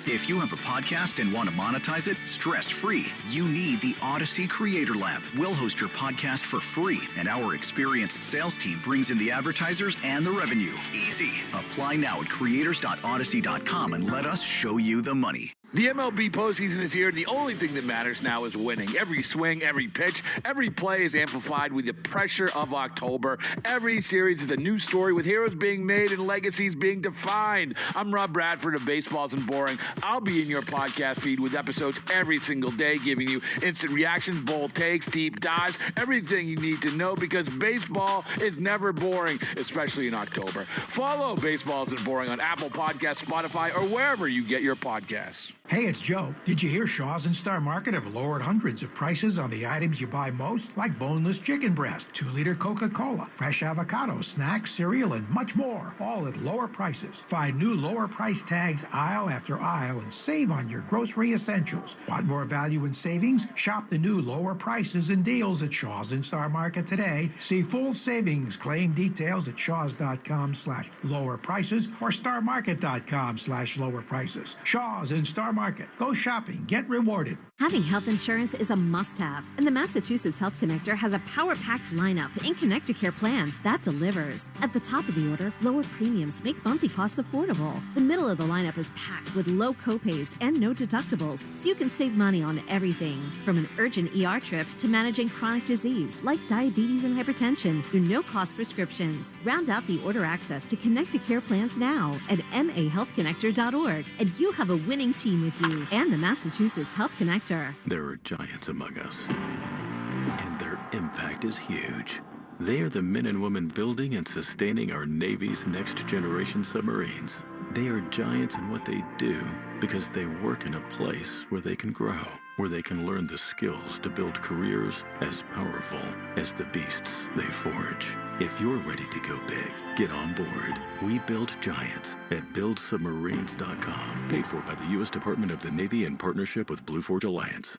If you have a podcast and want to monetize it stress-free, you need the Odyssey Creator Lab. We'll host your podcast for free, and our experienced sales team brings in the advertisers and the revenue. Easy. Apply now at creators.odyssey.com and let us show you the money. The MLB postseason is here, and the only thing that matters now is winning. Every swing, every pitch, every play is amplified with the pressure of October. Every series is a new story with heroes being made and legacies being defined. I'm Rob Bradford of Baseball Isn't Boring. I'll be in your podcast feed with episodes every single day, giving you instant reactions, bold takes, deep dives, everything you need to know, because baseball is never boring, especially in October. Follow Baseball Isn't Boring on Apple Podcasts, Spotify, or wherever you get your podcasts. Hey, it's Joe. Did you hear Shaw's and Star Market have lowered hundreds of prices on the items you buy most, like boneless chicken breast, 2-liter Coca-Cola, fresh avocado, snacks, cereal, and much more, all at lower prices. Find new lower price tags aisle after aisle and save on your grocery essentials. Want more value and savings? Shop the new lower prices and deals at Shaw's and Star Market today. See full savings claim details at shaws.com/lower prices or starmarket.com/lower prices. Shaw's and Star Market. Go shopping, get rewarded. Having health insurance is a must-have, and the Massachusetts Health Connector has a power-packed lineup in Connecticare plans that delivers. At the top of the order, lower premiums make monthly costs affordable. The middle of the lineup is packed with low copays and no deductibles, so you can save money on everything, from an urgent ER trip to managing chronic disease like diabetes and hypertension through no-cost prescriptions. Round out the order access to Connecticare plans now at mahealthconnector.org, and you have a winning team with you and the Massachusetts Health Connector. There are giants among us, and their impact is huge. They are the men and women building and sustaining our Navy's next-generation submarines. They are giants in what they do because they work in a place where they can grow, where they can learn the skills to build careers as powerful as the beasts they forge. If you're ready to go big, get on board. We build giants at buildsubmarines.com. Paid for by the U.S. Department of the Navy in partnership with Blue Forge Alliance.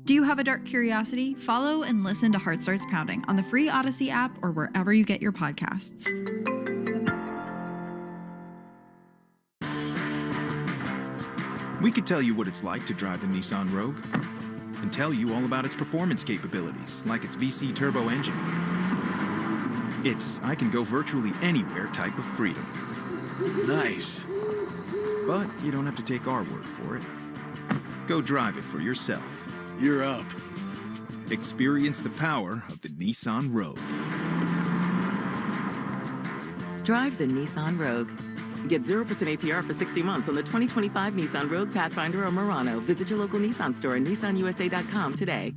Do you have a dark curiosity? Follow and listen to Heart Starts Pounding on the free Odyssey app or wherever you get your podcasts. We could tell you what it's like to drive the Nissan Rogue and tell you all about its performance capabilities, like its VC turbo engine. It's I can go virtually anywhere type of freedom. Nice. But you don't have to take our word for it. Go drive it for yourself. You're up. Experience the power of the Nissan Rogue. Drive the Nissan Rogue. Get 0% APR for 60 months on the 2025 Nissan Rogue, Pathfinder, or Murano. Visit your local Nissan store and nissanusa.com today.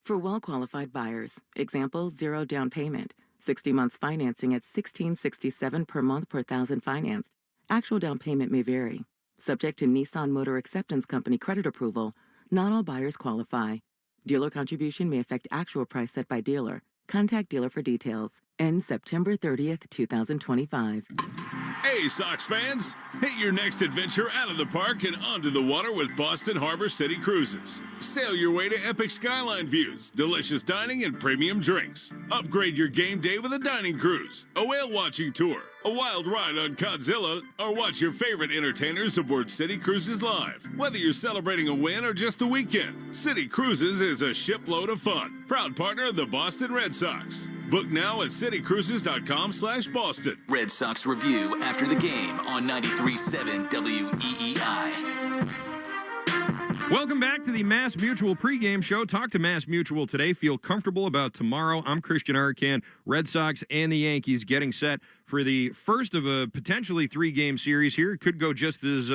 For well-qualified buyers, example, 0 down payment, 60 months financing at $1,667 per month per thousand financed. Actual down payment may vary. Subject to Nissan Motor Acceptance Company credit approval, not all buyers qualify. Dealer contribution may affect actual price set by dealer. Contact dealer for details. Ends September 30th, 2025. Hey, Sox fans! Hit your next adventure out of the park and onto the water with Boston Harbor City Cruises. Sail your way to epic skyline views, delicious dining, and premium drinks. Upgrade your game day with a dining cruise, a whale watching tour, a wild ride on Godzilla, or watch your favorite entertainers aboard City Cruises Live. Whether you're celebrating a win or just a weekend, City Cruises is a shipload of fun. Proud partner of the Boston Red Sox. Book now at citycruises.com/Boston. Red Sox review after the game on 93.7 WEEI. Welcome back to the Mass Mutual pregame show. Talk to Mass Mutual today. Feel comfortable about tomorrow. I'm Christian Arcan. Red Sox and the Yankees getting set for the first of a potentially 3-game series here. It could go just as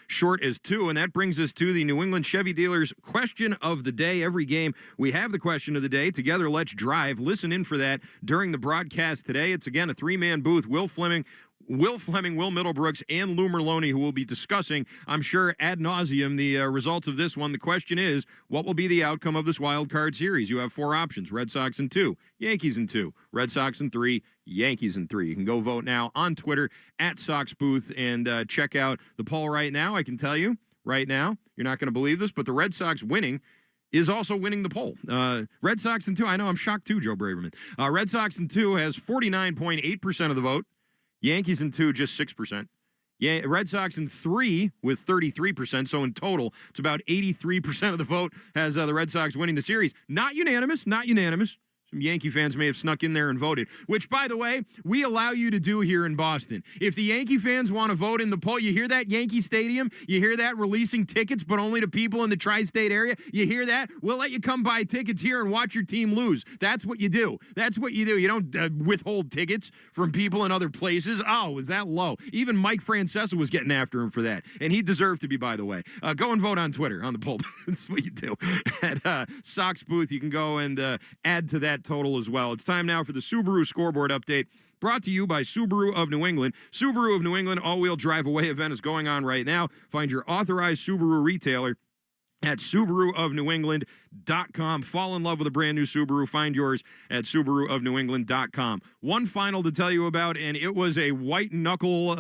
short as 2, and that brings us to the New England Chevy Dealers question of the day. Every game, we have the question of the day. Together, let's drive. Listen in for that during the broadcast today. It's, again, a 3-man booth. Will Fleming, Will Middlebrooks, and Lou Merlone, who will be discussing, I'm sure, ad nauseum, the results of this one. The question is, what will be the outcome of this wild card series? You have 4 options: Red Sox in 2, Yankees in 2, Red Sox in 3, Yankees in 3. You can go vote now on Twitter at SoxBooth and check out the poll right now. I can tell you right now, you're not going to believe this, but the Red Sox winning is also winning the poll. Red Sox in 2, I know, I'm shocked too, Joe Braverman. Red Sox in 2 has 49.8% of the vote. Yankees in 2, just 6%. Red Sox in 3 with 33%. So in total, it's about 83% of the vote has the Red Sox winning the series. Not unanimous. Some Yankee fans may have snuck in there and voted, which, by the way, we allow you to do here in Boston. If the Yankee fans want to vote in the poll, you hear that, Yankee Stadium? You hear that, releasing tickets, but only to people in the tri-state area? You hear that? We'll let you come buy tickets here and watch your team lose. That's what you do. You don't withhold tickets from people in other places. Oh, was that low? Even Mike Francesa was getting after him for that, and he deserved to be, by the way. Go and vote on Twitter, on the poll. That's what you do. At Sox Booth, you can go and add to that total as well. It's time now for the Subaru scoreboard update, brought to you by Subaru of New England. Subaru of New England all-wheel drive away event is going on right now. Find your authorized Subaru retailer at SubaruofNewEngland.com. Fall in love with a brand new Subaru. Find yours at SubaruofNewEngland.com. One final to tell you about, and it was a white-knuckle,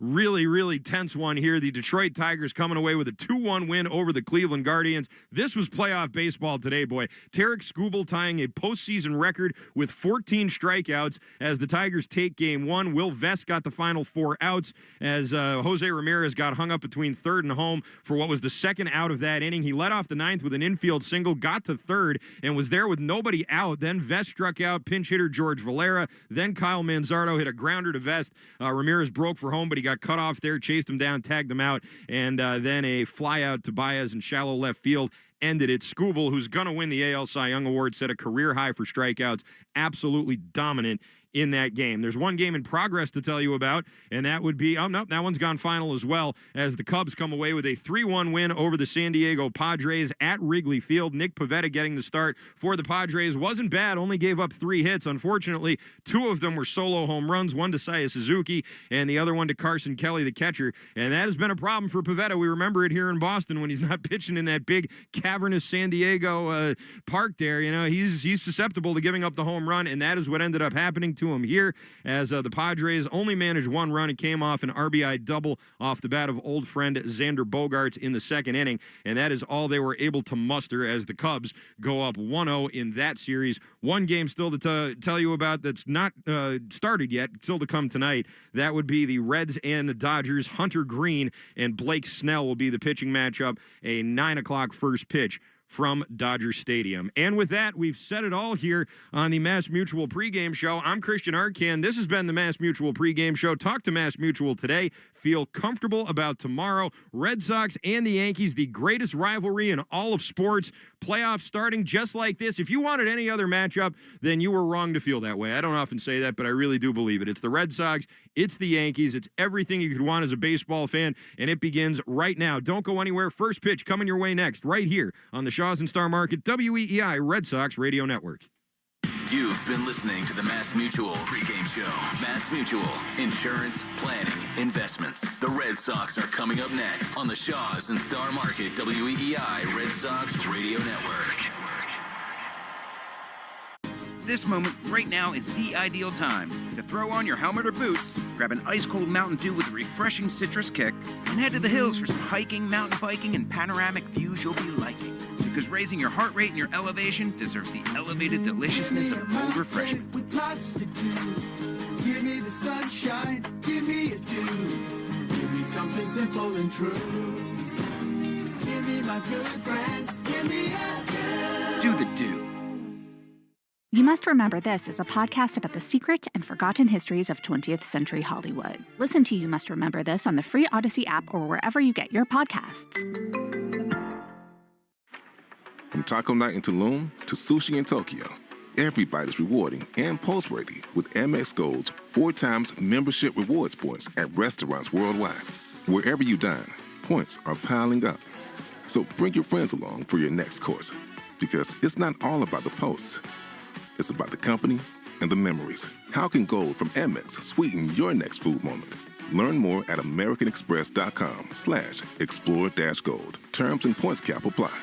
really, really tense one here. The Detroit Tigers coming away with a 2-1 win over the Cleveland Guardians. This was playoff baseball today, boy. Tarek Skubal tying a postseason record with 14 strikeouts as the Tigers take game one. Will Vest got the final 4 outs as Jose Ramirez got hung up between third and home for what was the second out of that inning. He led off the ninth with an infield single, got to third, and was there with nobody out. Then Vest struck out pinch hitter George Valera. Then Kyle Manzardo hit a grounder to Vest. Ramirez broke for home, but he got cut off there, chased him down, tagged him out, and then a fly out to Baez in shallow left field ended it. Skubal, who's going to win the AL Cy Young Award, set a career high for strikeouts. Absolutely dominant in that game. There's one game in progress to tell you about, and that would be, oh, no, that one's gone final as well, as the Cubs come away with a 3-1 win over the San Diego Padres at Wrigley Field. Nick Pivetta getting the start for the Padres. Wasn't bad, only gave up 3 hits. Unfortunately, 2 of them were solo home runs, one to Saya Suzuki and the other one to Carson Kelly, the catcher, and that has been a problem for Pivetta. We remember it here in Boston when he's not pitching in that big, cavernous San Diego park there. You know, he's susceptible to giving up the home run, and that is what ended up happening to him here as the Padres only managed 1 run. It came off an RBI double off the bat of old friend Xander Bogaerts in the second inning, and that is all they were able to muster as the Cubs go up 1-0 in that series. One game still to tell you about that's not started yet, still to come tonight. That would be the Reds and the Dodgers. Hunter Green and Blake Snell will be the pitching matchup, a 9 o'clock first pitch from Dodger Stadium. And with that, we've said it all here on the Mass Mutual pregame show. I'm Christian Arcan. This has been the Mass Mutual pregame show. Talk to Mass Mutual today. Feel comfortable about tomorrow. Red Sox and the Yankees, the greatest rivalry in all of sports. Playoffs starting just like this. If you wanted any other matchup, then you were wrong to feel that way. I don't often say that, but I really do believe it. It's the Red Sox. It's the Yankees. It's everything you could want as a baseball fan, and it begins right now. Don't go anywhere. First pitch coming your way next, right here on the Shaws and Star Market WEEI Red Sox Radio Network. You've been listening to the Mass Mutual pregame show. Mass Mutual, insurance, planning, investments. The Red Sox are coming up next on the Shaws and Star Market WEEI Red Sox Radio Network. This moment right now is the ideal time to throw on your helmet or boots, grab an ice-cold Mountain Dew with a refreshing citrus kick, and head to the hills for some hiking, mountain biking, and panoramic views you'll be liking. Because raising your heart rate and your elevation deserves the elevated deliciousness of cold refreshment. With lots to do. Give me the sunshine, give me a dew. Give me something simple and true. Give me my good friends, give me a dew. Do the dew. You Must Remember This is a podcast about the secret and forgotten histories of 20th century Hollywood. Listen to You Must Remember This on the free Odyssey app or wherever you get your podcasts. From taco night in Tulum to sushi in Tokyo, every bite is rewarding and post-worthy with Amex Gold's 4 times membership rewards points at restaurants worldwide. Wherever you dine, points are piling up. So bring your friends along for your next course, because it's not all about the posts. It's about the company and the memories. How can gold from Amex sweeten your next food moment? Learn more at americanexpress.com/explore-gold. Terms and points cap apply.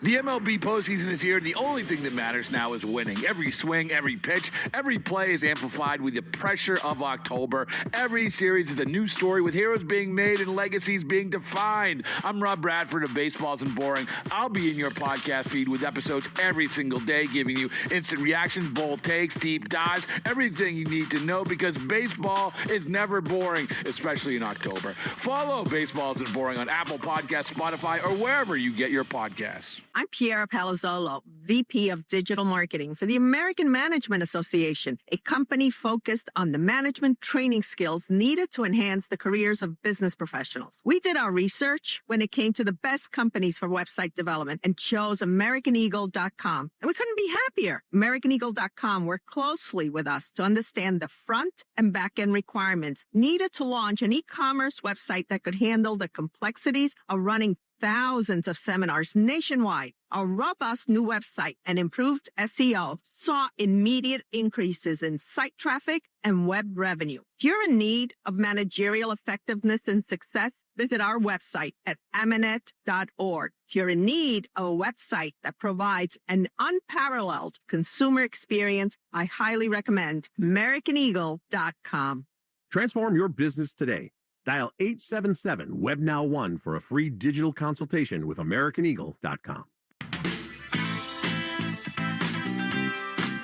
The MLB postseason is here, and the only thing that matters now is winning. Every swing, every pitch, every play is amplified with the pressure of October. Every series is a new story with heroes being made and legacies being defined. I'm Rob Bradford of Baseball Isn't Boring. I'll be in your podcast feed with episodes every single day, giving you instant reactions, bold takes, deep dives, everything you need to know, because baseball is never boring, especially in October. Follow Baseball Isn't Boring on Apple Podcasts, Spotify, or wherever you get your podcasts. I'm Piera Palazzolo, VP of Digital Marketing for the American Management Association, a company focused on the management training skills needed to enhance the careers of business professionals. We did our research when it came to the best companies for website development and chose AmericanEagle.com. And we couldn't be happier. AmericanEagle.com worked closely with us to understand the front and back end requirements needed to launch an e-commerce website that could handle the complexities of running thousands of seminars nationwide. Our robust new website and improved SEO saw immediate increases in site traffic and web revenue. If you're in need of managerial effectiveness and success, visit our website at amanet.org. If you're in need of a website that provides an unparalleled consumer experience, I highly recommend AmericanEagle.com. Transform your business today. Dial 877-WebNow1 for a free digital consultation with AmericanEagle.com.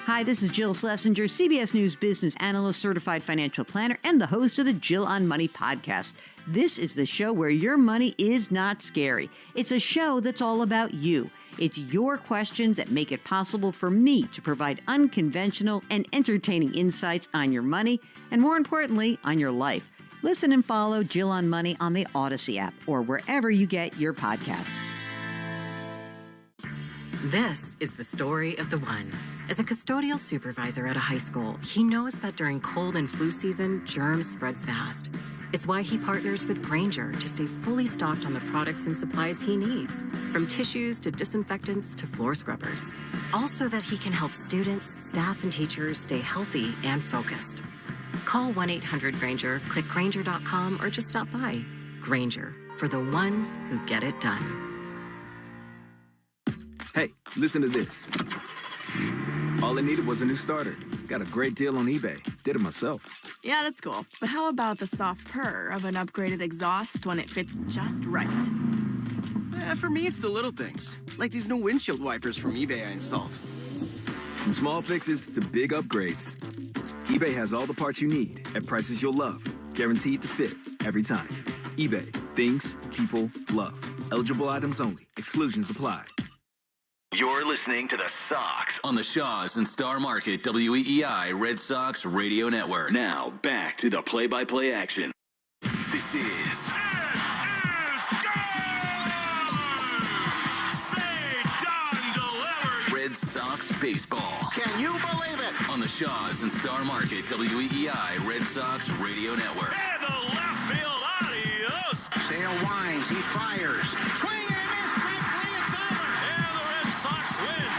Hi, this is Jill Schlesinger, CBS News business analyst, certified financial planner, and the host of the Jill on Money podcast. This is the show where your money is not scary. It's a show that's all about you. It's your questions that make it possible for me to provide unconventional and entertaining insights on your money, and more importantly, on your life. Listen and follow Jill on Money on the Odyssey app or wherever you get your podcasts. This is the story of the one. As a custodial supervisor at a high school, he knows that during cold and flu season, germs spread fast. It's why he partners with Grainger to stay fully stocked on the products and supplies he needs, from tissues to disinfectants to floor scrubbers. All so that he can help students, staff, and teachers stay healthy and focused. Call 1-800-GRAINGER, click Grainger.com, or just stop by. Grainger, for the ones who get it done. Hey, listen to this. All I needed was a new starter. Got a great deal on eBay. Did it myself. Yeah, that's cool. But how about the soft purr of an upgraded exhaust when it fits just right? For me, it's the little things, like these new windshield wipers from eBay I installed. From small fixes to big upgrades, eBay has all the parts you need at prices you'll love. Guaranteed to fit every time. eBay. Things people love. Eligible items only. Exclusions apply. You're listening to the Sox on the Shaws and Star Market WEEI Red Sox Radio Network. Now, back to the play-by-play action. This is... Red Sox Baseball. Can you believe it? On the Shaws and Star Market WEEI Red Sox Radio Network. And the left field, adios. Sale winds, he fires. Swing and a miss, strike three, it's over. And the Red Sox win.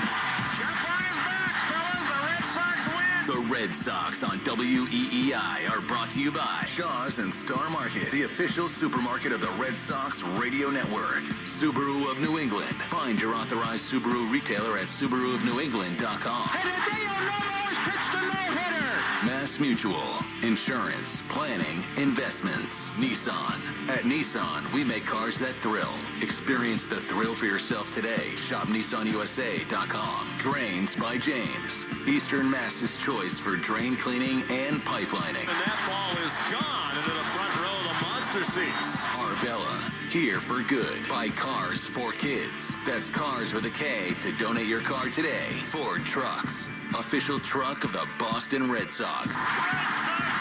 Jump on his back, fellas, the Red Sox win. The Red Sox on WEEI are brought to you by Shaws and Star Market, the official supermarket of the Red Sox Radio Network. Subaru of New England. Find your authorized Subaru retailer at SubaruofNewEngland.com. And today on Nomo's pitched a no-hitter. Mass Mutual. Insurance, planning, investments. Nissan. At Nissan, we make cars that thrill. Experience the thrill for yourself today. Shop NissanUSA.com. Drains by James. Eastern Mass's choice for drain cleaning and pipelining. And that ball is gone into the front row of the monster seats. Arbella. Here for good. Buy cars for kids. That's cars with a K to donate your car today. Ford Trucks. Official truck of the Boston Red Sox. Red Sox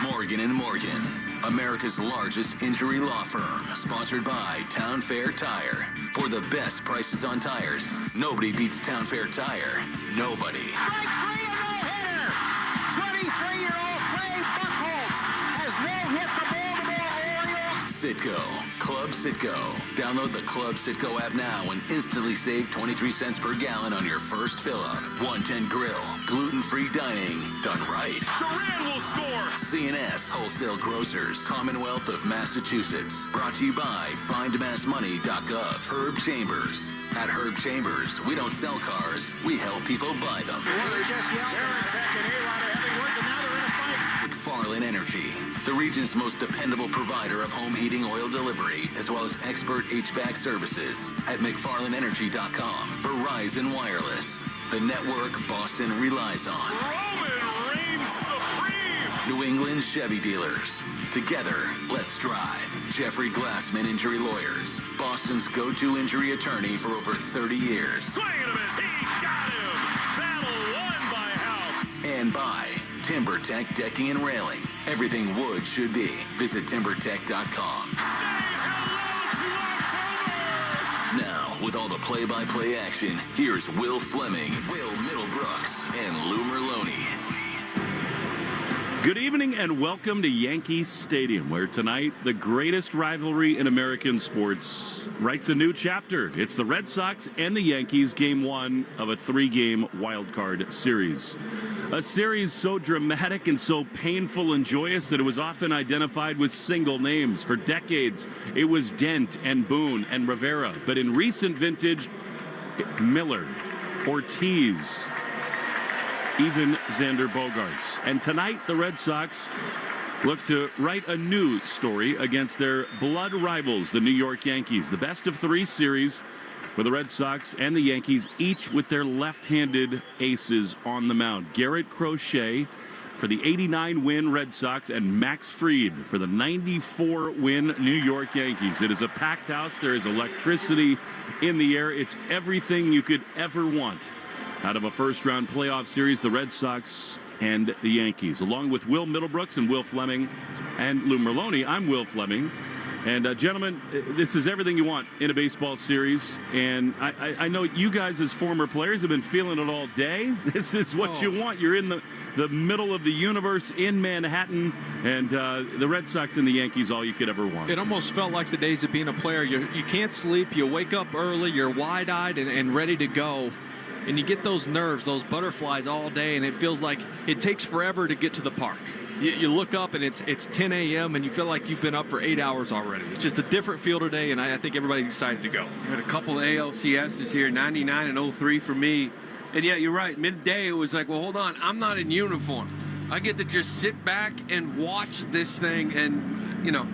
win again! Morgan & Morgan. America's largest injury law firm. Sponsored by Town Fair Tire. For the best prices on tires, nobody beats Town Fair Tire. Nobody. Strike three, a no-hitter. 23-year-old Trey Buchholz has no-hit the Baltimore Orioles. Citgo. Club Citgo. Download the Club Citgo app now and instantly save 23 cents per gallon on your first fill-up. 110 Grill. Gluten-free dining. Done right. Duran will score. CNS Wholesale Grocers. Commonwealth of Massachusetts. Brought to you by FindMassMoney.gov. Herb Chambers. At Herb Chambers, we don't sell cars. We help people buy them. They just yelled. They're attacking A-Rod or Heavyweights, and now they're in a fight. McFarland Energy, the region's most dependable provider of home heating oil delivery, as well as expert HVAC services at McFarlandEnergy.com. Verizon Wireless, the network Boston relies on. Roman reigns supreme. New England Chevy dealers. Together, let's drive. Jeffrey Glassman Injury Lawyers, Boston's go-to injury attorney for over 30 years. Swing and a miss, he got him. Battle won by House. And by TimberTech Decking and Railing. Everything wood should be. Visit TimberTech.com. Now, with all the play-by-play action, here's Will Fleming, Will Middlebrooks, and Lou Merlone. Good evening and welcome to Yankee Stadium, where tonight the greatest rivalry in American sports writes a new chapter. It's the Red Sox and the Yankees, game one of a 3-game wildcard series. A series so dramatic and so painful and joyous that it was often identified with single names. For decades, it was Dent and Boone and Rivera. But in recent vintage, Miller, Ortiz, even Xander Bogaerts. And tonight, the Red Sox look to write a new story against their blood rivals, the New York Yankees. The best-of-3 series for the Red Sox and the Yankees, each with their left-handed aces on the mound. Garrett Crochet for the 89-win Red Sox and Max Fried for the 94-win New York Yankees. It is a packed house. There is electricity in the air. It's everything you could ever want out of a first-round playoff series, the Red Sox and the Yankees. Along with Will Middlebrooks and Will Fleming and Lou Merlone, I'm Will Fleming. And, gentlemen, this is everything you want in a baseball series. And I know you guys as former players have been feeling it all day. This is what you want. You're in the middle of the universe in Manhattan. And the Red Sox and the Yankees, all you could ever want. It almost felt like the days of being a player. You can't sleep. You wake up early. You're wide-eyed and ready to go. And you get those nerves, those butterflies all day, and it feels like it takes forever to get to the park. You look up, and it's 10 a.m., and you feel like you've been up for 8 hours already. It's just a different feel today, and I think everybody's excited to go. We had a couple of ALCSs here, 99 and 03 for me. And, yeah, you're right. Midday, it was like, well, hold on. I'm not in uniform. I get to just sit back and watch this thing, and, you know,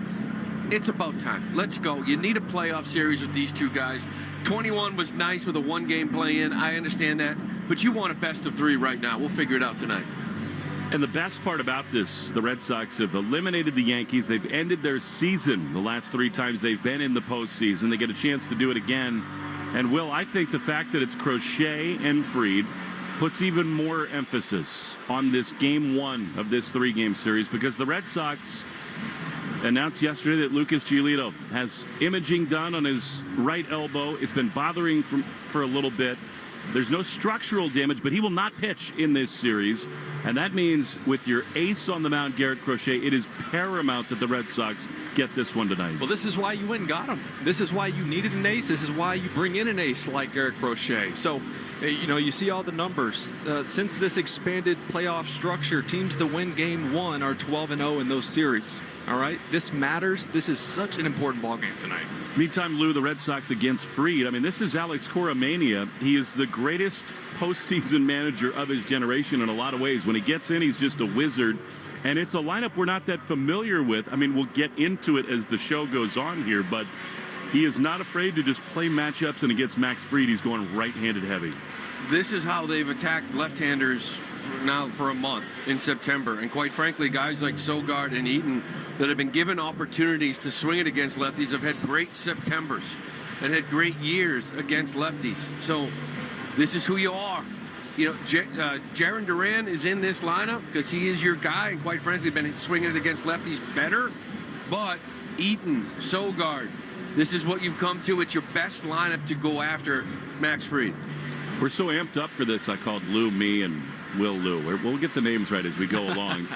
it's about time. Let's go. You need a playoff series with these two guys. 21 was nice with a one-game play-in. I understand that. But you want a best-of-3 right now. We'll figure it out tonight. And the best part about this, the Red Sox have eliminated the Yankees. They've ended their season the last 3 times they've been in the postseason. They get a chance to do it again. And, Will, I think the fact that it's Crochet and Fried puts even more emphasis on this game one of this 3-game series, because the Red Sox announced yesterday that Lucas Giolito has imaging done on his right elbow. It's been bothering for a little bit. There's no structural damage, but he will not pitch in this series. And that means with your ace on the mound, Garrett Crochet, it is paramount that the Red Sox get this one tonight. Well, this is why you went and got him. This is why you needed an ace. This is why you bring in an ace like Garrett Crochet. So, you know, you see all the numbers. Since this expanded playoff structure, teams to win game one are 12-0 in those series. All right, this matters. This is such an important ballgame tonight. Meantime, Lou, the Red Sox against Fried. I mean, this is Alex Cora mania. He is the greatest postseason manager of his generation in a lot of ways. When he gets in, he's just a wizard. And it's a lineup we're not that familiar with. I mean, we'll get into it as the show goes on here, but he is not afraid to just play matchups, and against Max Fried, he's going right-handed heavy. This is how they've attacked left-handers now for a month in September. And quite frankly, guys like Sogard and Eaton that have been given opportunities to swing it against lefties have had great Septembers and had great years against lefties. So this is who you are. You know, Jarren Duran is in this lineup because he is your guy, and quite frankly, been swinging it against lefties better. But Eaton, Sogard, this is what you've come to. It's your best lineup to go after Max Fried. We're so amped up for this, I called Lou, me, and Will Lou. We'll get the names right as we go along.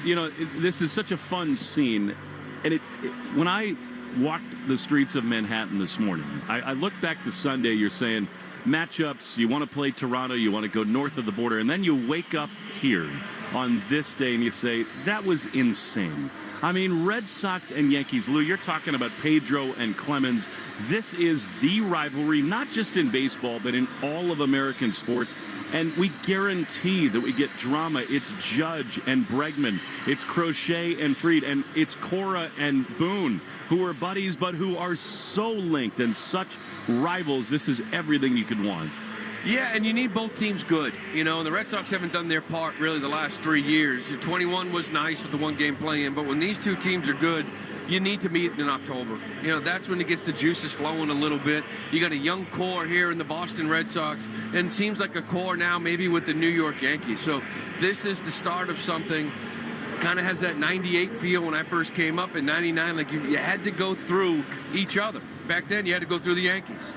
You know, this is such a fun scene. And when I walked the streets of Manhattan this morning, I looked back to Sunday. You're saying matchups, you want to play Toronto, you want to go north of the border, and then you wake up here on this day and you say, that was insane. I mean, Red Sox and Yankees. Lou, you're talking about Pedro and Clemens. This is the rivalry, not just in baseball, but in all of American sports. And we guarantee that we get drama. It's Judge and Bregman. It's Crochet and Fried. And it's Kora and Boone, who are buddies, but who are so linked and such rivals. This is everything you could want. Yeah, and you need both teams good. You know, and the Red Sox haven't done their part really the last 3 years. 21 was nice with the one-game play-in, but when these two teams are good, you need to meet in October. You know, that's when it gets the juices flowing a little bit. You got a young core here in the Boston Red Sox, and it seems like a core now maybe with the New York Yankees. So this is the start of something. Kind of has that 98 feel when I first came up in 99, like you had to go through each other. Back then, you had to go through the Yankees.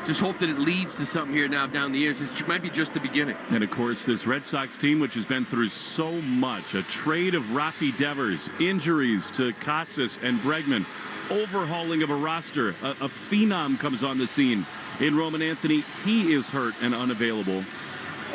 just hope that it leads to something here now down the years. It might be just the beginning. And, of course, this Red Sox team, which has been through so much, a trade of Rafi Devers, injuries to Casas and Bregman, overhauling of a roster, a phenom comes on the scene in Roman Anthony. He is hurt and unavailable.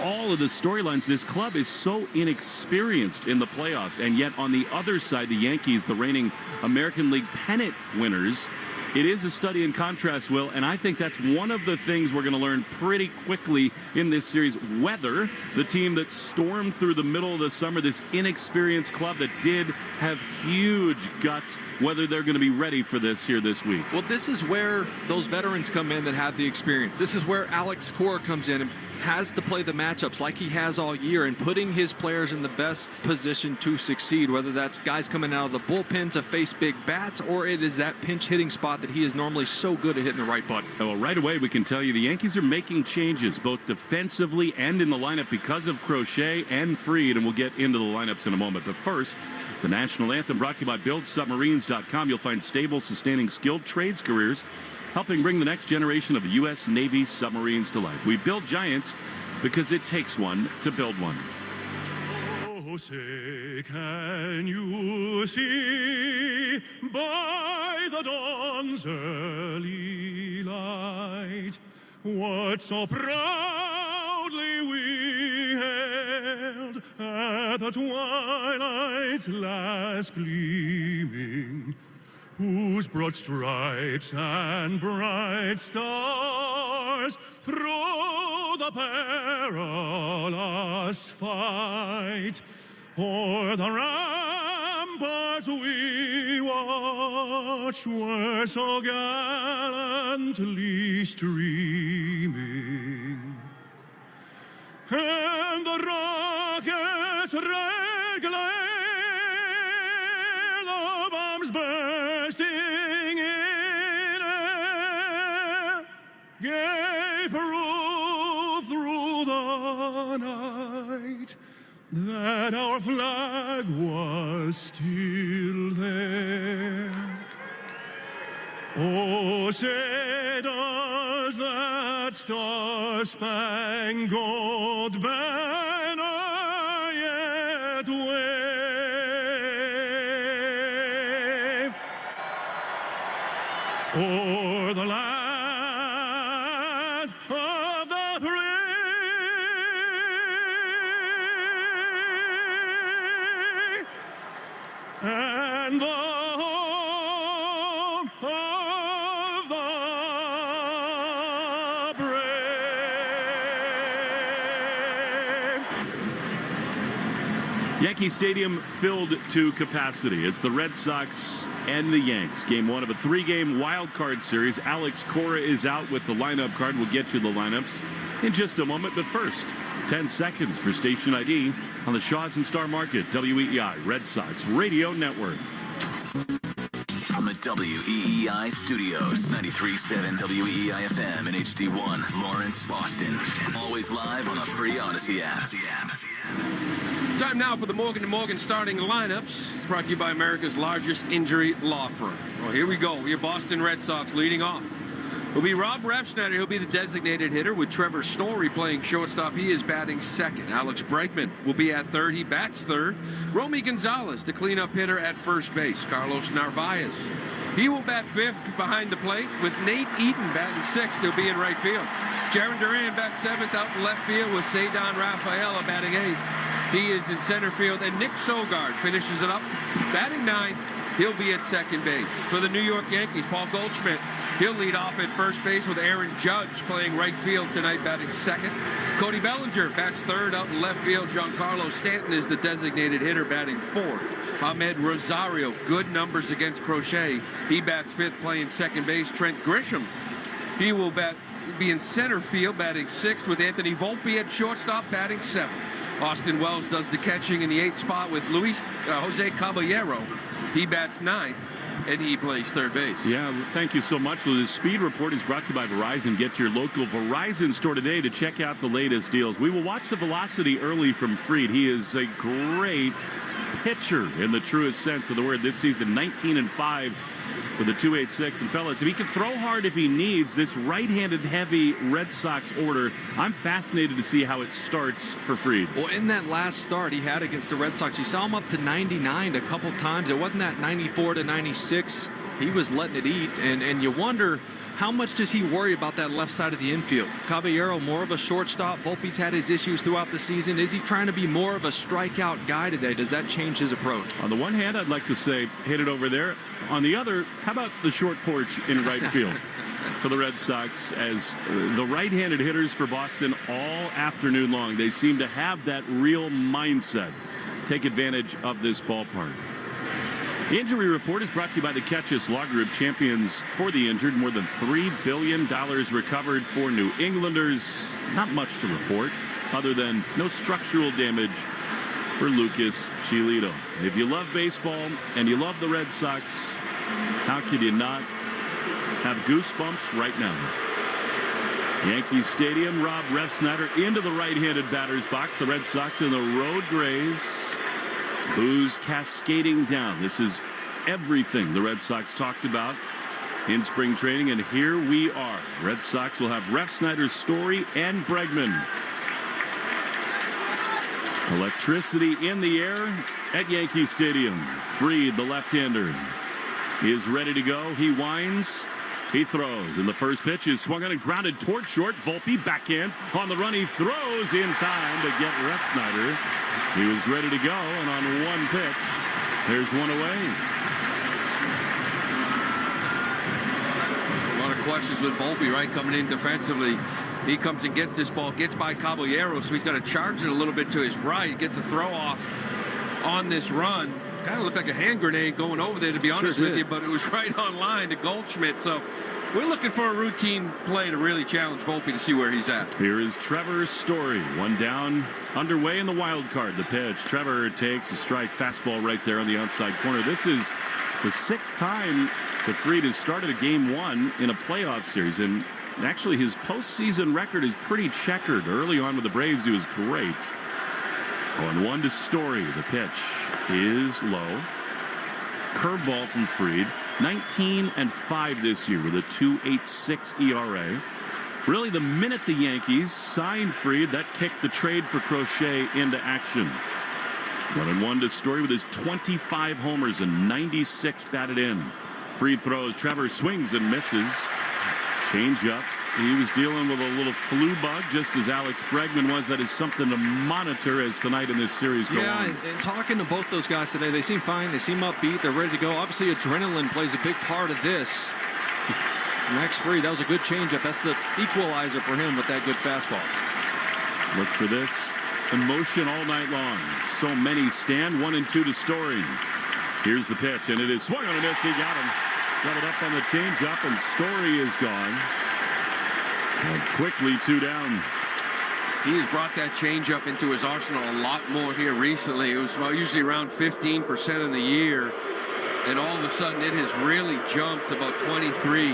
All of the storylines, this club is so inexperienced in the playoffs, and yet on the other side, the Yankees, the reigning American League pennant winners. It is a study in contrast, Will, and I think that's one of the things we're going to learn pretty quickly in this series, whether the team that stormed through the middle of the summer, this inexperienced club that did have huge guts, whether they're going to be ready for this here this week. Well, this is where those veterans come in that have the experience. This is where Alex Kora comes in and has to play the matchups like he has all year and putting his players in the best position to succeed, whether that's guys coming out of the bullpen to face big bats or it is that pinch hitting spot that he is normally so good at hitting the right button. Well, right away we can tell you the Yankees are making changes both defensively and in the lineup because of Crochet and Fried, and we'll get into the lineups in a moment. But first, the national anthem brought to you by BuildSubmarines.com. You'll find stable, sustaining, skilled trades careers helping bring the next generation of U.S. Navy submarines to life. We build giants because it takes one to build one. Oh, say, can you see by the dawn's early light what so proudly we hailed at the twilight's last gleaming, whose broad stripes and bright stars through the perilous fight o'er the ramparts we watched were so gallantly streaming, and the rockets' red glare, the bombs bursting in air, gave proof through the night that our flag was still there. Oh, say does that star-spangled banner yet wave o'er the land of the free and the home of the brave. Yankee Stadium filled to capacity. It's the Red Sox and the Yanks. Game one of a three-game wild card series. Alex Kora is out with the lineup card. We'll get you the lineups in just a moment. But first, 10 seconds for station ID on the Shaws and Star Market, WEEI Red Sox Radio Network. From the WEEI studios, 93.7 WEEI FM and HD1, Lawrence, Boston. Always live on the free Odyssey app. Time now for the Morgan & Morgan starting lineups. It's brought to you by America's largest injury law firm. Well, here we go. Your Boston Red Sox leading off. Will be Rob Refsnyder. He'll be the designated hitter with Trevor Story playing shortstop. He is batting second. Alex Bregman will be at third. He bats third. Romy Gonzalez, the cleanup hitter at first base. Carlos Narvaez, he will bat fifth behind the plate with Nate Eaton batting sixth. He'll be in right field. Jaron Duran bats seventh out in left field with Cedon Rafaela batting eighth. He is in center field, and Nick Sogard finishes it up, batting ninth. He'll be at second base. For the New York Yankees, Paul Goldschmidt, he'll lead off at first base with Aaron Judge playing right field tonight, batting second. Cody Bellinger bats third out in left field. Giancarlo Stanton is the designated hitter, batting fourth. Ahmed Rosario, good numbers against Crochet. He bats fifth, playing second base. Trent Grisham, he will be in center field, batting sixth, with Anthony Volpe at shortstop, batting seventh. Austin Wells does the catching in the eighth spot with Jose Caballero. He bats ninth, and he plays third base. Yeah, thank you so much. The Speed Report is brought to you by Verizon. Get to your local Verizon store today to check out the latest deals. We will watch the velocity early from Fried. He is a great pitcher in the truest sense of the word this season. 19-5 with a 2.86. And fellas, if he can throw hard if he needs, this right-handed heavy Red Sox order, I'm fascinated to see how it starts for Fried. Well, in that last start he had against the Red Sox, you saw him up to 99 a couple times. It wasn't that 94 to 96. He was letting it eat, and you wonder, how much does he worry about that left side of the infield? Caballero, more of a shortstop. Volpe's had his issues throughout the season. Is he trying to be more of a strikeout guy today? Does that change his approach? On the one hand, I'd like to say, hit it over there. On the other, how about the short porch in right field for the Red Sox, as the right-handed hitters for Boston all afternoon long, they seem to have that real mindset. Take advantage of this ballpark. The injury report is brought to you by the Ketchus Law Group, champions for the injured. More than $3 billion recovered for New Englanders. Not much to report other than no structural damage for Lucas Giolito. If you love baseball and you love the Red Sox, how could you not have goosebumps right now? Yankee Stadium, Rob Refsnyder into the right-handed batter's box. The Red Sox in the road grays. Boos cascading down. This is everything the Red Sox talked about in spring training, and here we are. Red Sox will have Refsnyder's Story and Bregman. Electricity in the air at Yankee Stadium. Fried, the left-hander, is ready to go. He winds. He throws, and the first pitch is swung on and grounded toward short. Volpe backhands on the run. He throws in time to get Refsnyder. He was ready to go, and on one pitch, there's one away. A lot of questions with Volpe, right, coming in defensively. He comes and gets this ball, gets by Caballero, so he's got to charge it a little bit to his right. Gets a throw off on this run. Kind of looked like a hand grenade going over there, to be honest with you, but it was right on line to Goldschmidt. So we're looking for a routine play to really challenge Volpe to see where he's at. Here is Trevor's Story. One down, underway in the wild card. The pitch. Trevor takes a strike. Fastball right there on the outside corner. This is the 6th time that Fried has started a game 1 in a playoff series. And actually, his postseason record is pretty checkered. Early on with the Braves, he was great. 0-1 to Story. The pitch is low. Curveball from Fried. 19-5 this year with a 2.86 ERA. Really, the minute the Yankees signed Fried, that kicked the trade for Crochet into action. 1-1 to Story with his 25 homers and 96 batted in. Fried throws. Trevor swings and misses. Change up. He was dealing with a little flu bug, just as Alex Bregman was. That is something to monitor as tonight in this series go on. And talking to both those guys today, they seem fine. They seem upbeat. They're ready to go. Obviously, adrenaline plays a big part of this. Max Fried, that was a good changeup. That's the equalizer for him with that good fastball. Look for this emotion all night long. So many stand. 1-2 to Story. Here's the pitch, and it is swung on a miss. He got him. Got it up on the changeup, and Story is gone. And quickly 2 down. He has brought that changeup into his arsenal a lot more here recently. It was usually around 15% in the year, and all of a sudden it has really jumped about 23.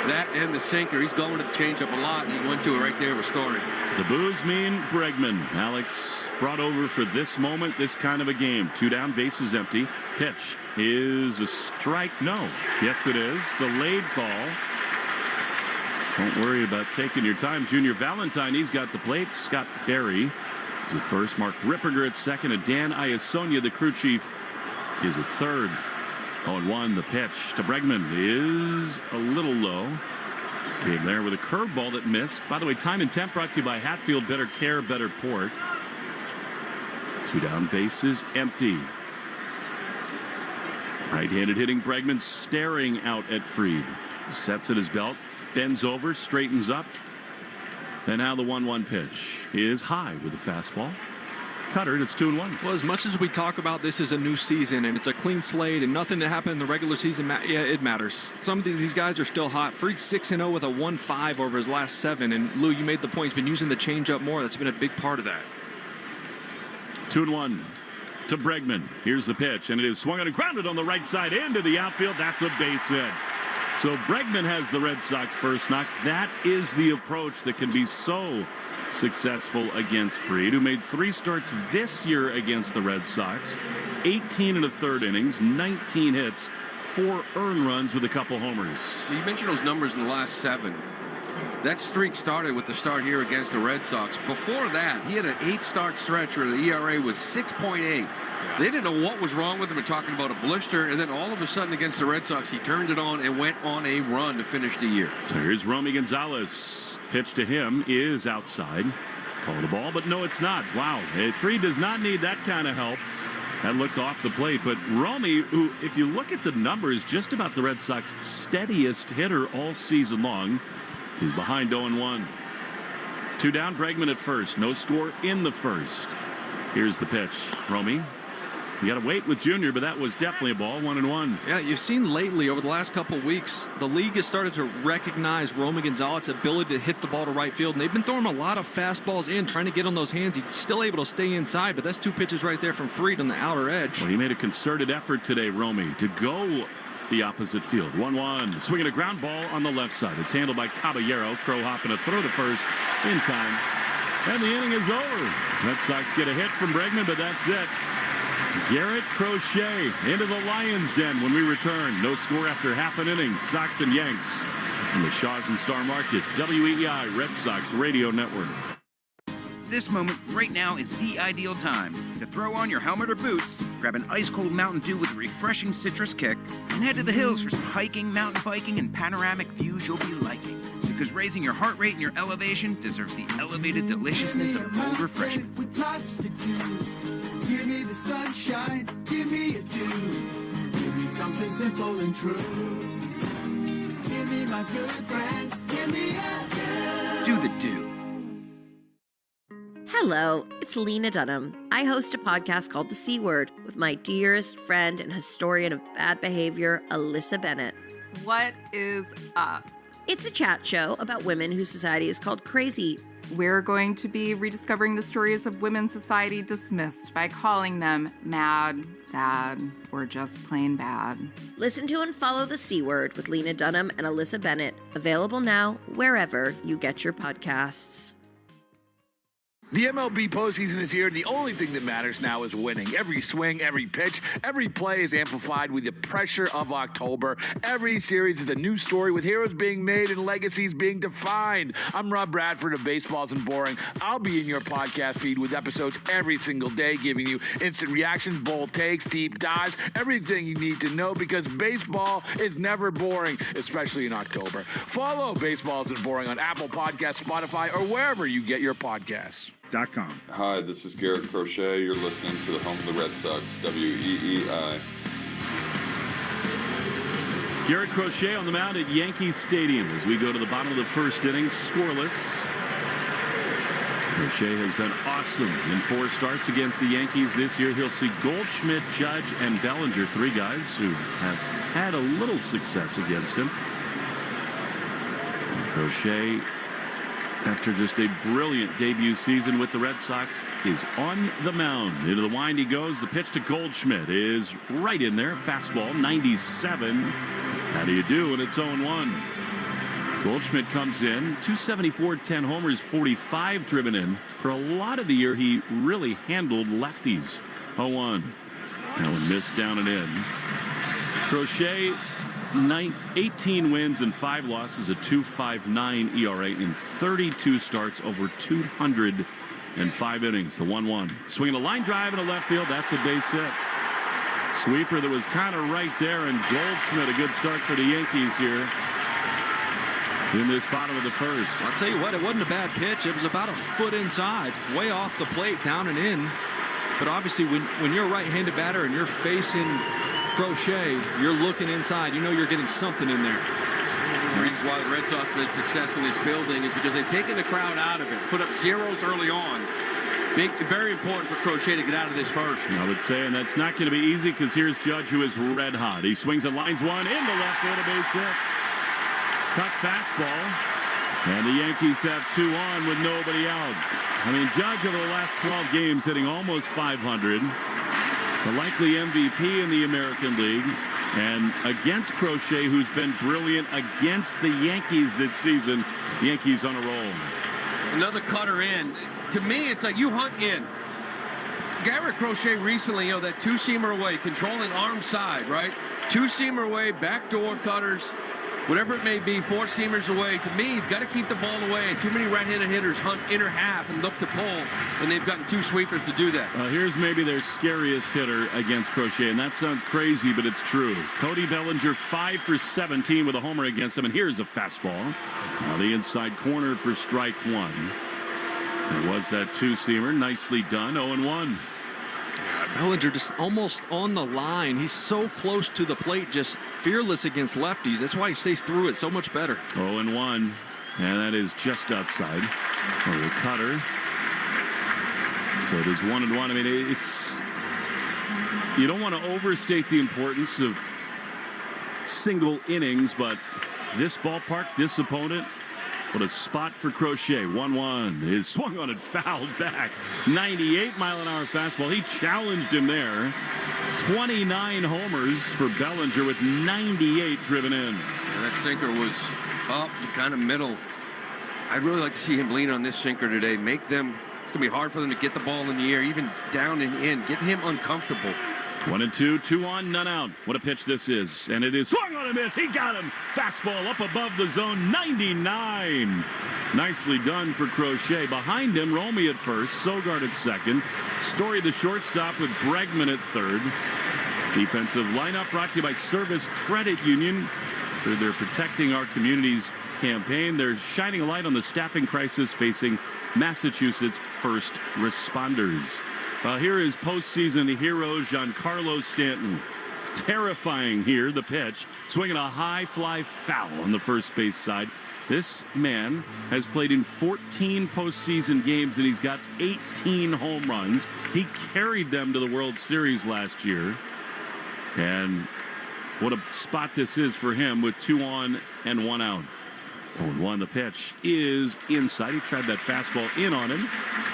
That and the sinker. He's going to the changeup a lot, and he went to it right there with Story. The boos mean Bregman. Alex brought over for this moment, this kind of a game. 2 down, bases empty. Pitch is a strike. No. Yes, it is. Delayed call. Don't worry about taking your time. Junior Valentine, he's got the plate. Scott Berry is at first. Mark Ripperger at second. And Dan Iasonia, the crew chief, is at third. 0-1. The pitch to Bregman is a little low. Came there with a curveball that missed. By the way, time and temp brought to you by Hatfield. Better care, better port. 2 down, bases empty. Right-handed hitting Bregman staring out at Fried. Sets at his belt. Bends over, straightens up. And now the 1-1 pitch is high with a fastball. Cutter, it's 2-1. Well, as much as we talk about this is a new season and it's a clean slate and nothing that happened in the regular season, yeah, it matters. Some of these guys are still hot. Fried's 6-0 with a 1.5 over his last 7. And Lou, you made the point. He's been using the changeup more. That's been a big part of that. 2-1 to Bregman. Here's the pitch, and it is swung on and grounded on the right side into the outfield. That's a base hit. So Bregman has the Red Sox first knock. That is the approach that can be so successful against Fried, who made 3 starts this year against the Red Sox. 18 1/3 innings, 19 hits, 4 earned runs with a couple homers. You mentioned those numbers in the last 7. That streak started with the start here against the Red Sox. Before that, he had an 8-start stretch where the ERA was 6.8. They didn't know what was wrong with him. We're talking about a blister, and then all of a sudden against the Red Sox, he turned it on and went on a run to finish the year. So here's Romy Gonzalez. Pitch to him is outside. Call the ball, but no, it's not. Wow, Fried does not need that kind of help. That looked off the plate, but Romy, who, if you look at the numbers, just about the Red Sox steadiest hitter all season long, he's behind 0-1. 2 down, Bregman at first. No score in the first. Here's the pitch. Romy, you got to wait with Junior, but that was definitely a ball. 1-1. Yeah, you've seen lately over the last couple of weeks, the league has started to recognize Romy Gonzalez's ability to hit the ball to right field, and they've been throwing a lot of fastballs in, trying to get on those hands. He's still able to stay inside, but that's 2 pitches right there from Fried on the outer edge. Well, he made a concerted effort today, Romy, to go the opposite field. 1-1. Swinging a ground ball on the left side. It's handled by Caballero. Crow hopping a throw to first in time. And the inning is over. Red Sox get a hit from Bregman, but that's it. Garrett Crochet into the Lions' den when we return. No score after half an inning. Sox and Yanks from the Shaws and Star Market. WEEI Red Sox Radio Network. This moment right now is the ideal time to throw on your helmet or boots, grab an ice-cold Mountain Dew with a refreshing citrus kick, and head to the hills for some hiking, mountain biking, and panoramic views you'll be liking. Because raising your heart rate and your elevation deserves the elevated deliciousness of cold refreshment. With lots to do. Give me the sunshine, give me a dew. Give me something simple and true. Give me my good friends, give me a dew. Do the dew. Hello, it's Lena Dunham. I host a podcast called The C Word with my dearest friend and historian of bad behavior, Alyssa Bennett. What is up? It's a chat show about women whose society is called crazy. We're going to be rediscovering the stories of women's society dismissed by calling them mad, sad, or just plain bad. Listen to and follow The C Word with Lena Dunham and Alyssa Bennett. Available now wherever you get your podcasts. The MLB postseason is here, and the only thing that matters now is winning. Every swing, every pitch, every play is amplified with the pressure of October. Every series is a new story with heroes being made and legacies being defined. I'm Rob Bradford of Baseball Isn't Boring. I'll be in your podcast feed with episodes every single day, giving you instant reactions, bold takes, deep dives, everything you need to know, because baseball is never boring, especially in October. Follow Baseball Isn't Boring on Apple Podcasts, Spotify, or wherever you get your podcasts. Hi, this is Garrett Crochet. You're listening to the home of the Red Sox, WEEI. Garrett Crochet on the mound at Yankees Stadium as we go to the bottom of the first inning, scoreless. Crochet has been awesome in 4 starts against the Yankees this year. He'll see Goldschmidt, Judge, and Bellinger, 3 guys who have had a little success against him. And Crochet, after just a brilliant debut season with the Red Sox, is on the mound. Into the wind he goes. The pitch to Goldschmidt is right in there. Fastball, 97. How do you do when it's 0-1? Goldschmidt comes in, 274, 10 homers, 45 driven in. For a lot of the year, he really handled lefties. 0-1. That one missed down and in. Crochet, 18 wins and 5 losses, a 2.59 ERA in 32 starts over 205 innings. The 1-1. Swinging a line drive in a left field. That's a base hit. Sweeper that was kind of right there, and Goldschmidt, a good start for the Yankees here in this bottom of the first. I'll tell you what, it wasn't a bad pitch. It was about a foot inside, way off the plate, down and in. But obviously, when you're a right-handed batter and you're facing Crochet, you're looking inside. You know you're getting something in there. The reason why the Red Sox have been successful in this building is because they've taken the crowd out of it, put up zeros early on. Very important for Crochet to get out of this first. I would say, and that's not going to be easy, because here's Judge, who is red hot. He swings and lines one into left field, a base hit. Cut fastball, and the Yankees have 2 on with nobody out. I mean, Judge over the last 12 games hitting almost 500. The likely MVP in the American League. And against Crochet, who's been brilliant against the Yankees this season. Yankees on a roll. Another cutter in. To me, it's like you hunt in. Garrett Crochet recently, that two-seamer away, controlling arm side, right? Two-seamer away, backdoor cutters, whatever it may be, four-seamers away. To me, he's got to keep the ball away. Too many right-handed hitters hunt inner half and look to pull, and they've gotten two sweepers to do that. Here's maybe their scariest hitter against Crochet, and that sounds crazy, but it's true. Cody Bellinger, 5 for 17 with a homer against him, and here's a fastball. Now the inside corner for strike one. It was that two-seamer, nicely done, 0-1. Bellinger just almost on the line. He's so close to the plate, just fearless against lefties. That's why he stays through it so much better. 0-1, and that is just outside. The cutter. So it is 1-1. I mean, it's, you don't want to overstate the importance of single innings, but this ballpark, this opponent, what a spot for Crochet. 1-1 is swung on and fouled back. 98-mile-an-hour fastball. He challenged him there. 29 homers for Bellinger with 98 driven in. Yeah, that sinker was up, kind of middle. I'd really like to see him lean on this sinker today. Make them, it's going to be hard for them to get the ball in the air, even down and in. Get him uncomfortable. 1-2, 2 on, none out. What a pitch this is. And it is swung on a miss. He got him. Fastball up above the zone. 99. Nicely done for Crochet. Behind him, Romy at first. Sogard at second. Story the shortstop with Bregman at third. Defensive lineup brought to you by Service Credit Union. So they're protecting our community's campaign. They're shining a light on the staffing crisis facing Massachusetts first responders. Here is postseason hero Giancarlo Stanton. Terrifying here, the pitch. Swinging a high fly foul on the first base side. This man has played in 14 postseason games, and he's got 18 home runs. He carried them to the World Series last year. And what a spot this is for him with 2 on and 1 out. 0-1, the pitch is inside. He tried that fastball in on him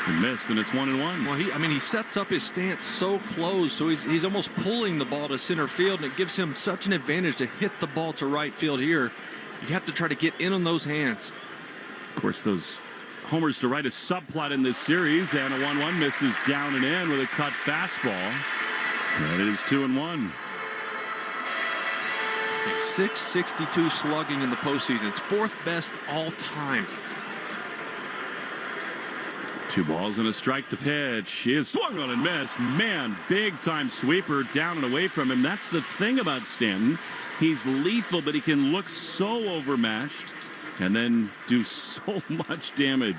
and missed, and it's 1-1. Well, he sets up his stance so close, so he's almost pulling the ball to center field, and it gives him such an advantage to hit the ball to right field here. You have to try to get in on those hands. Of course, those homers to right a subplot in this series, and a 1-1 misses down and in with a cut fastball. And it is 2-1. 662 slugging in the postseason. It's 4th best all time. 2 balls and a strike. The pitch is swung on and missed. Man, big time sweeper down and away from him. That's the thing about Stanton. He's lethal, but he can look so overmatched and then do so much damage.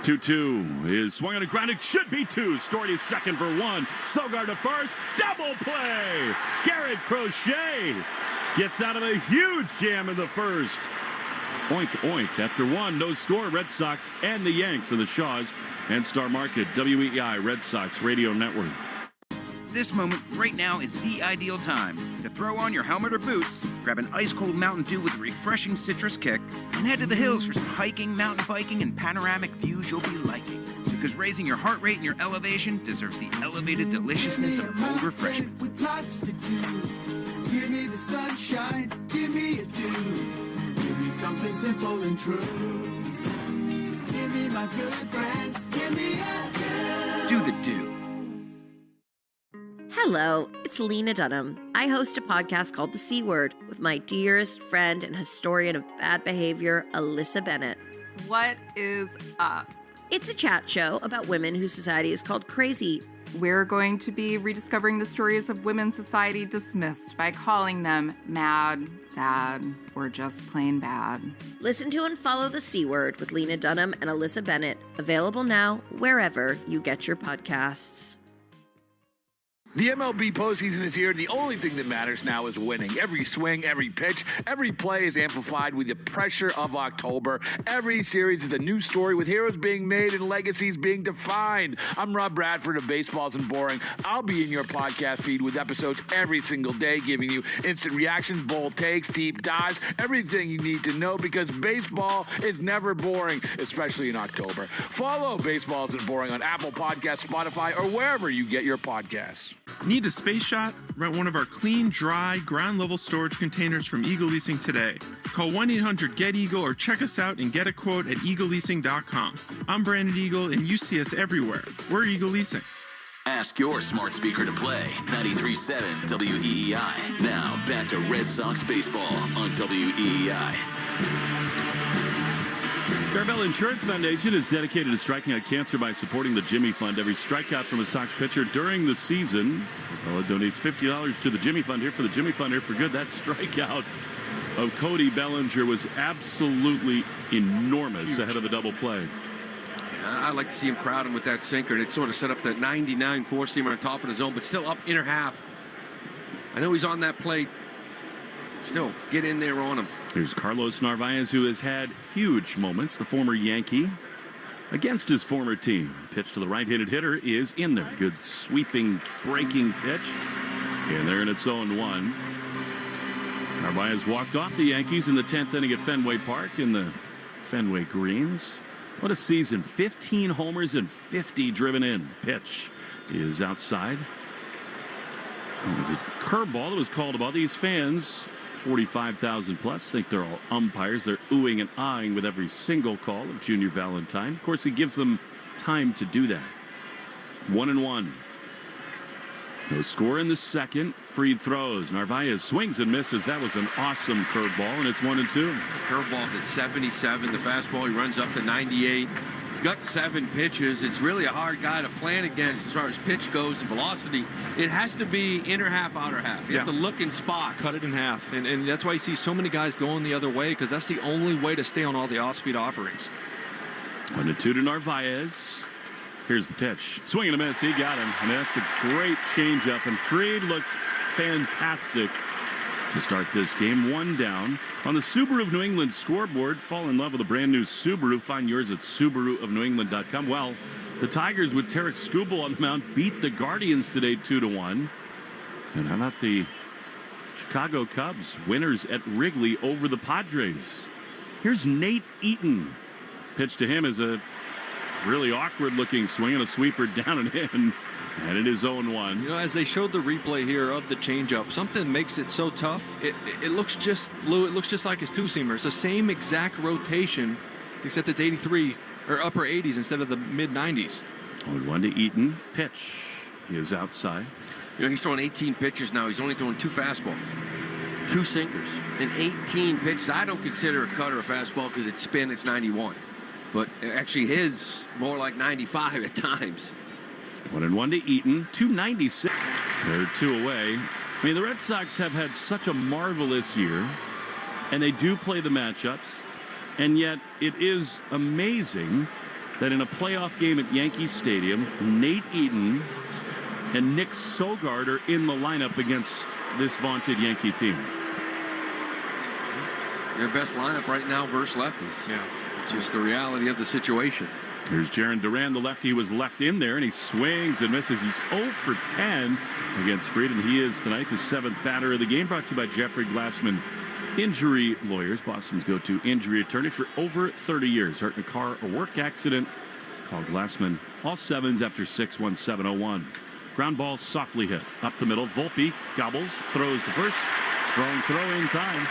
2-2 is swung on a ground. It should be 2. Story is second for 1. Sogard to first. Double play. Garrett Crochet gets out of a huge jam in the first. Oink, oink. After 1, no score. Red Sox and the Yanks in the Shaws and Star Market. WEEI Red Sox Radio Network. This moment right now is the ideal time to throw on your helmet or boots, grab an ice-cold Mountain Dew with a refreshing citrus kick, and head to the hills for some hiking, mountain biking, and panoramic views you'll be liking. Because raising your heart rate and your elevation deserves the elevated deliciousness of cold refreshment. With lots to do. Give me the sunshine, give me a dew. Give me something simple and true. Give me my good friends, give me a dew. Do the dew. Hello, it's Lena Dunham. I host a podcast called The C Word with my dearest friend and historian of bad behavior, Alyssa Bennett. What is up? It's a chat show about women whose society is called crazy. We're going to be rediscovering the stories of women society dismissed by calling them mad, sad, or just plain bad. Listen to and follow The C Word with Lena Dunham and Alyssa Bennett. Available now wherever you get your podcasts. The MLB postseason is here, and the only thing that matters now is winning. Every swing, every pitch, every play is amplified with the pressure of October. Every series is a new story with heroes being made and legacies being defined. I'm Rob Bradford of Baseball Isn't Boring. I'll be in your podcast feed with episodes every single day, giving you instant reactions, bold takes, deep dives, everything you need to know, because baseball is never boring, especially in October. Follow Baseball Isn't Boring on Apple Podcasts, Spotify, or wherever you get your podcasts. Need a space shot? Rent one of our clean, dry, ground-level storage containers from Eagle Leasing today. Call 1-800-GET-EAGLE or check us out and get a quote at eagleleasing.com. I'm Brandon Eagle, and you see us everywhere. We're Eagle Leasing. Ask your smart speaker to play 93.7 WEEI. Now, back to Red Sox baseball on WEEI. Carvel Insurance Foundation is dedicated to striking out cancer by supporting the Jimmy Fund. Every strikeout from a Sox pitcher during the season, it donates $50 to the Jimmy Fund. Here for the Jimmy Fund, here for good. That strikeout of Cody Bellinger was absolutely enormous. Huge. Ahead of the double play. I'd like to see him crowd him with that sinker, and it sort of set up that 99 four-seamer on top of the zone, but still up inner half. I know he's on that plate. Still, get in there on him. Here's Carlos Narvaez, who has had huge moments. The former Yankee against his former team. Pitch to the right-handed hitter is in there. Good sweeping, breaking pitch. In there, and it's 0-1. Narvaez walked off the Yankees in the 10th inning at Fenway Park in the Fenway Greens. What a season. 15 homers and 50 driven in. Pitch is outside. It was a curveball that was called about. These fans, 45,000 plus, think they're all umpires. They're oohing and eyeing with every single call of Junior Valentine. Of course, he gives them time to do that. 1-1. No score in the second. Free throws. Narvaez swings and misses. That was an awesome curveball, and it's 1-2. Curveball's at 77. The fastball, he runs up to 98. He's got 7 pitches. It's really a hard guy to plan against as far as pitch goes and velocity. It has to be inner half, outer half. You have to look in spots. Cut it in half. And that's why you see so many guys going the other way, because that's the only way to stay on all the off-speed offerings. 1-2 to Narvaez. Here's the pitch. Swing and a miss. He got him. And that's a great changeup. And Fried looks fantastic to start this game. 1 down. On the Subaru of New England scoreboard, fall in love with a brand new Subaru. Find yours at SubaruofNewEngland.com. Well, the Tigers with Tarek Skubal on the mound beat the Guardians today 2-1. And how about the Chicago Cubs, winners at Wrigley over the Padres? Here's Nate Eaton. Pitch to him is a really awkward looking swing and a sweeper down and in. And it is 0-1. You know, as they showed the replay here of the changeup, something makes it so tough. It looks just, Lou, it looks just like his two-seamer. It's the same exact rotation, except it's 83 or upper 80s instead of the mid 90s. 0-1 to Eaton. Pitch. He is outside. You know, he's throwing 18 pitches now. He's only throwing 2 fastballs, 2 sinkers, and 18 pitches. I don't consider a cutter a fastball because it's spin. It's 91, but actually his more like 95 at times. 1-1 to Eaton. 296. They're 2 away. I mean, the Red Sox have had such a marvelous year, and they do play the matchups, and yet it is amazing that in a playoff game at Yankee Stadium, Nate Eaton and Nick Sogard are in the lineup against this vaunted Yankee team. Their best lineup right now versus lefties. Yeah, it's just the reality of the situation. Here's Jaron Duran, the lefty who was left in there, and he swings and misses. He's 0 for 10 against Fried, and he is tonight the 7th batter of the game, brought to you by Jeffrey Glassman Injury Lawyers, Boston's go-to injury attorney for over 30 years. Hurt in a car or work accident, call Glassman. All 7s after 6-1-7-0-1. Ground ball softly hit up the middle. Volpe gobbles, throws to first. Strong throw in time.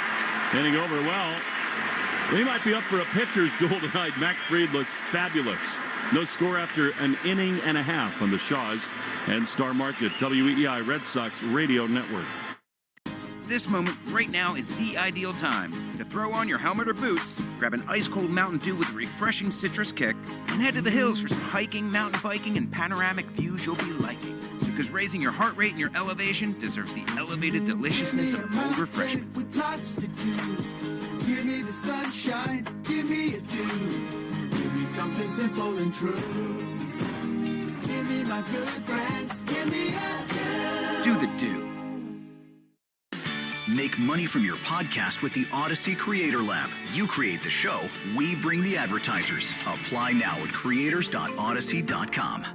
Hitting over well. They might be up for a pitcher's duel tonight. Max Fried looks fabulous. No score after an inning and a half on the Shaws and Star Market WEEI Red Sox Radio Network. This moment right now is the ideal time to throw on your helmet or boots, grab an ice-cold Mountain Dew with a refreshing citrus kick, and head to the hills for some hiking, mountain biking, and panoramic views you'll be liking. Because raising your heart rate and your elevation deserves the elevated deliciousness of cold refreshment. With lots to do. Give me the sunshine, give me a dew. Give me something simple and true. Give me my good friends, give me a dew. Do the dew. Make money from your podcast with the Odyssey Creator Lab. You create the show, we bring the advertisers. Apply now at creators.odyssey.com.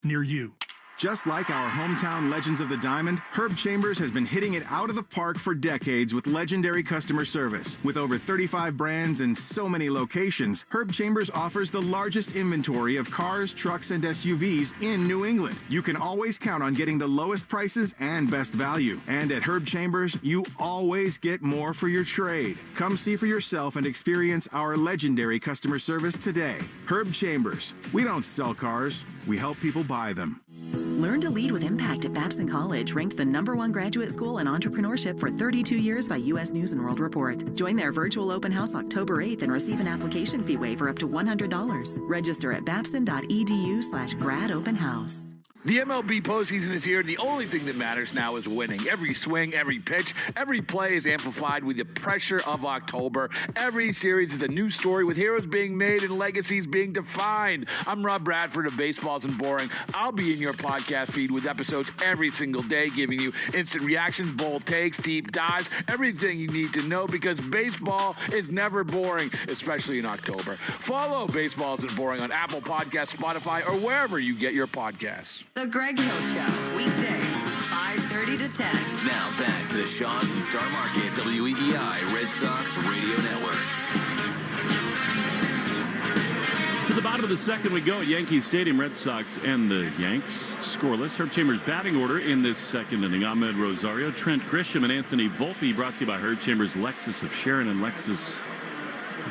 Near you. Just like our hometown legends of the diamond, Herb Chambers has been hitting it out of the park for decades with legendary customer service. With over 35 brands and so many locations, Herb Chambers offers the largest inventory of cars, trucks, and SUVs in New England. You can always count on getting the lowest prices and best value. And at Herb Chambers, you always get more for your trade. Come see for yourself and experience our legendary customer service today. Herb Chambers. We don't sell cars, we help people buy them. Learn to lead with impact at Babson College, ranked the #1 graduate school in entrepreneurship for 32 years by U.S. News & World Report. Join their virtual open house October 8th and receive an application fee waiver up to $100. Register at babson.edu/gradopenhouse. The MLB postseason is here, and the only thing that matters now is winning. Every swing, every pitch, every play is amplified with the pressure of October. Every series is a new story with heroes being made and legacies being defined. I'm Rob Bradford of Baseball Isn't Boring. I'll be in your podcast feed with episodes every single day, giving you instant reactions, bold takes, deep dives, everything you need to know, because baseball is never boring, especially in October. Follow Baseball Isn't Boring on Apple Podcasts, Spotify, or wherever you get your podcasts. The Greg Hill Show, weekdays, 5:30 to 10. Now back to the Shaws and Star Market WEEI Red Sox Radio Network. To the bottom of the second we go at Yankee Stadium. Red Sox and the Yanks scoreless. Herb Chambers batting order in this second inning. Ahmed Rosario, Trent Grisham, and Anthony Volpe, brought to you by Herb Chambers, Lexus of Sharon, and Lexus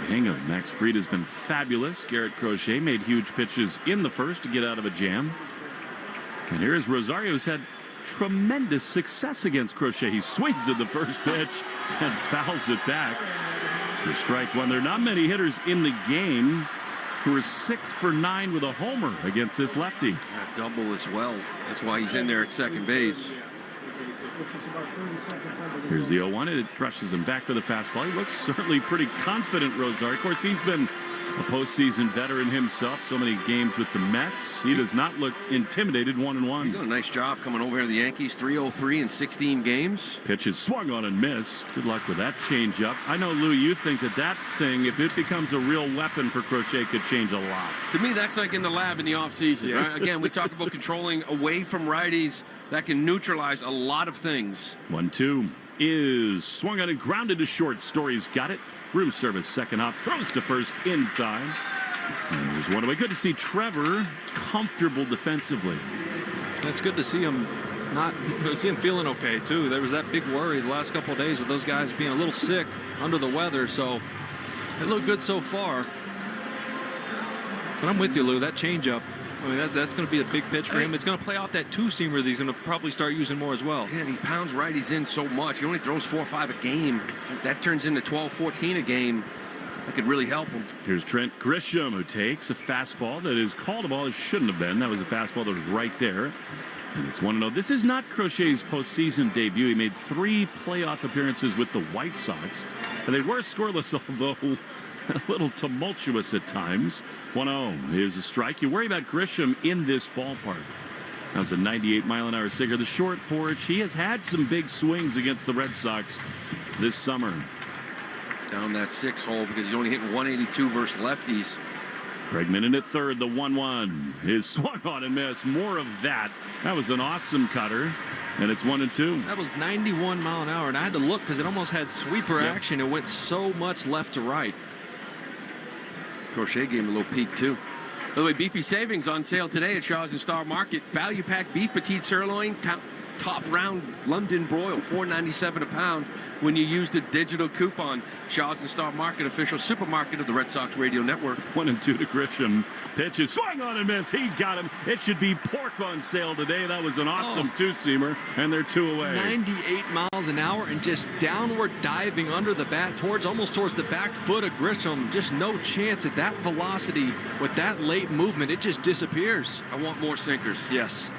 hang of Max Fried has been fabulous. Garrett Crochet made huge pitches in the first to get out of a jam. And here's Rosario, who's had tremendous success against Crochet. He swings at the first pitch and fouls it back for strike one. There are not many hitters in the game who are 6 for 9 with a homer against this lefty. A double as well. That's why he's in there at second base. Here's the 0-1, and it brushes him back with a fastball. He looks certainly pretty confident, Rosario. Of course, he's been a postseason veteran himself, so many games with the Mets. He does not look intimidated. 1-1. He's done a nice job coming over here to the Yankees. 303 in 16 games. Pitch is swung on and missed. Good luck with that changeup. I know, Lou, you think that thing, if it becomes a real weapon for Crochet, could change a lot. To me, that's like in the lab in the offseason. Yeah. Right? Again, we talk about controlling away from righties. That can neutralize a lot of things. 1-2 is swung on and grounded to short. Story's got it. Room service, second hop, throws to first in time. And there's one away. Good to see Trevor comfortable defensively. It's good to see him feeling okay too. There was that big worry the last couple of days with those guys being a little sick, under the weather. So it looked good so far. But I'm with you, Lou. That changeup, I mean, that's going to be a big pitch for him. It's going to play out that two-seamer that he's going to probably start using more as well. Yeah, and he pounds righties in so much. He only throws 4 or 5 a game. That turns into 12, 14 a game. That could really help him. Here's Trent Grisham, who takes a fastball that is called a ball. It shouldn't have been. That was a fastball that was right there. And it's 1-0. This is not Crochet's postseason debut. He made 3 playoff appearances with the White Sox. And they were scoreless, although a little tumultuous at times. 1-0 is a strike. You worry about Grisham in this ballpark. That was a 98-mile-an-hour sinker. The short porch. He has had some big swings against the Red Sox this summer. Down that 6 hole because he's only hitting 182 versus lefties. Bregman in at third. The 1-1 is swung on and missed. More of that. That was an awesome cutter. And it's 1-2. That was 91 mile an hour. And I had to look because it almost had sweeper action. It went so much left to right. Crochet gave him a little peek, too. By the way, beefy savings on sale today at Shaws and Star Market. Value pack beef petite sirloin, top round London broil, $4.97 a pound when you use the digital coupon. Shaws and Star Market, official supermarket of the Red Sox Radio Network. 1-2 to Grisham. Pitch is swung on and missed. He got him. It should be pork on sale today. That was an awesome two-seamer, and they're 2 away. 98 miles an hour and just downward diving under the bat almost towards the back foot of Grisham. Just no chance at that velocity with that late movement. It just disappears. I want more sinkers. Yes.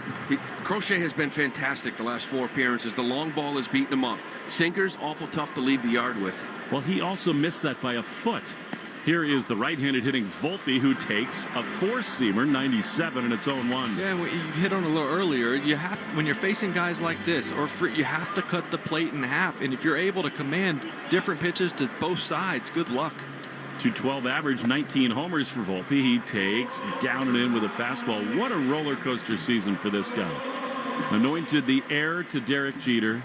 Crochet has been fantastic the last 4 appearances. The long ball has beaten him up. Sinkers, awful tough to leave the yard with. Well, he also missed that by a foot. Here is the right-handed hitting Volpe, who takes a 4-seamer, 97, and it's 0-1. Yeah, you hit on a little earlier. You have, when you're facing guys like this, you have to cut the plate in half. And if you're able to command different pitches to both sides, good luck. 212 average, 19 homers for Volpe. He takes down and in with a fastball. What a roller coaster season for this guy. Anointed the heir to Derek Jeter.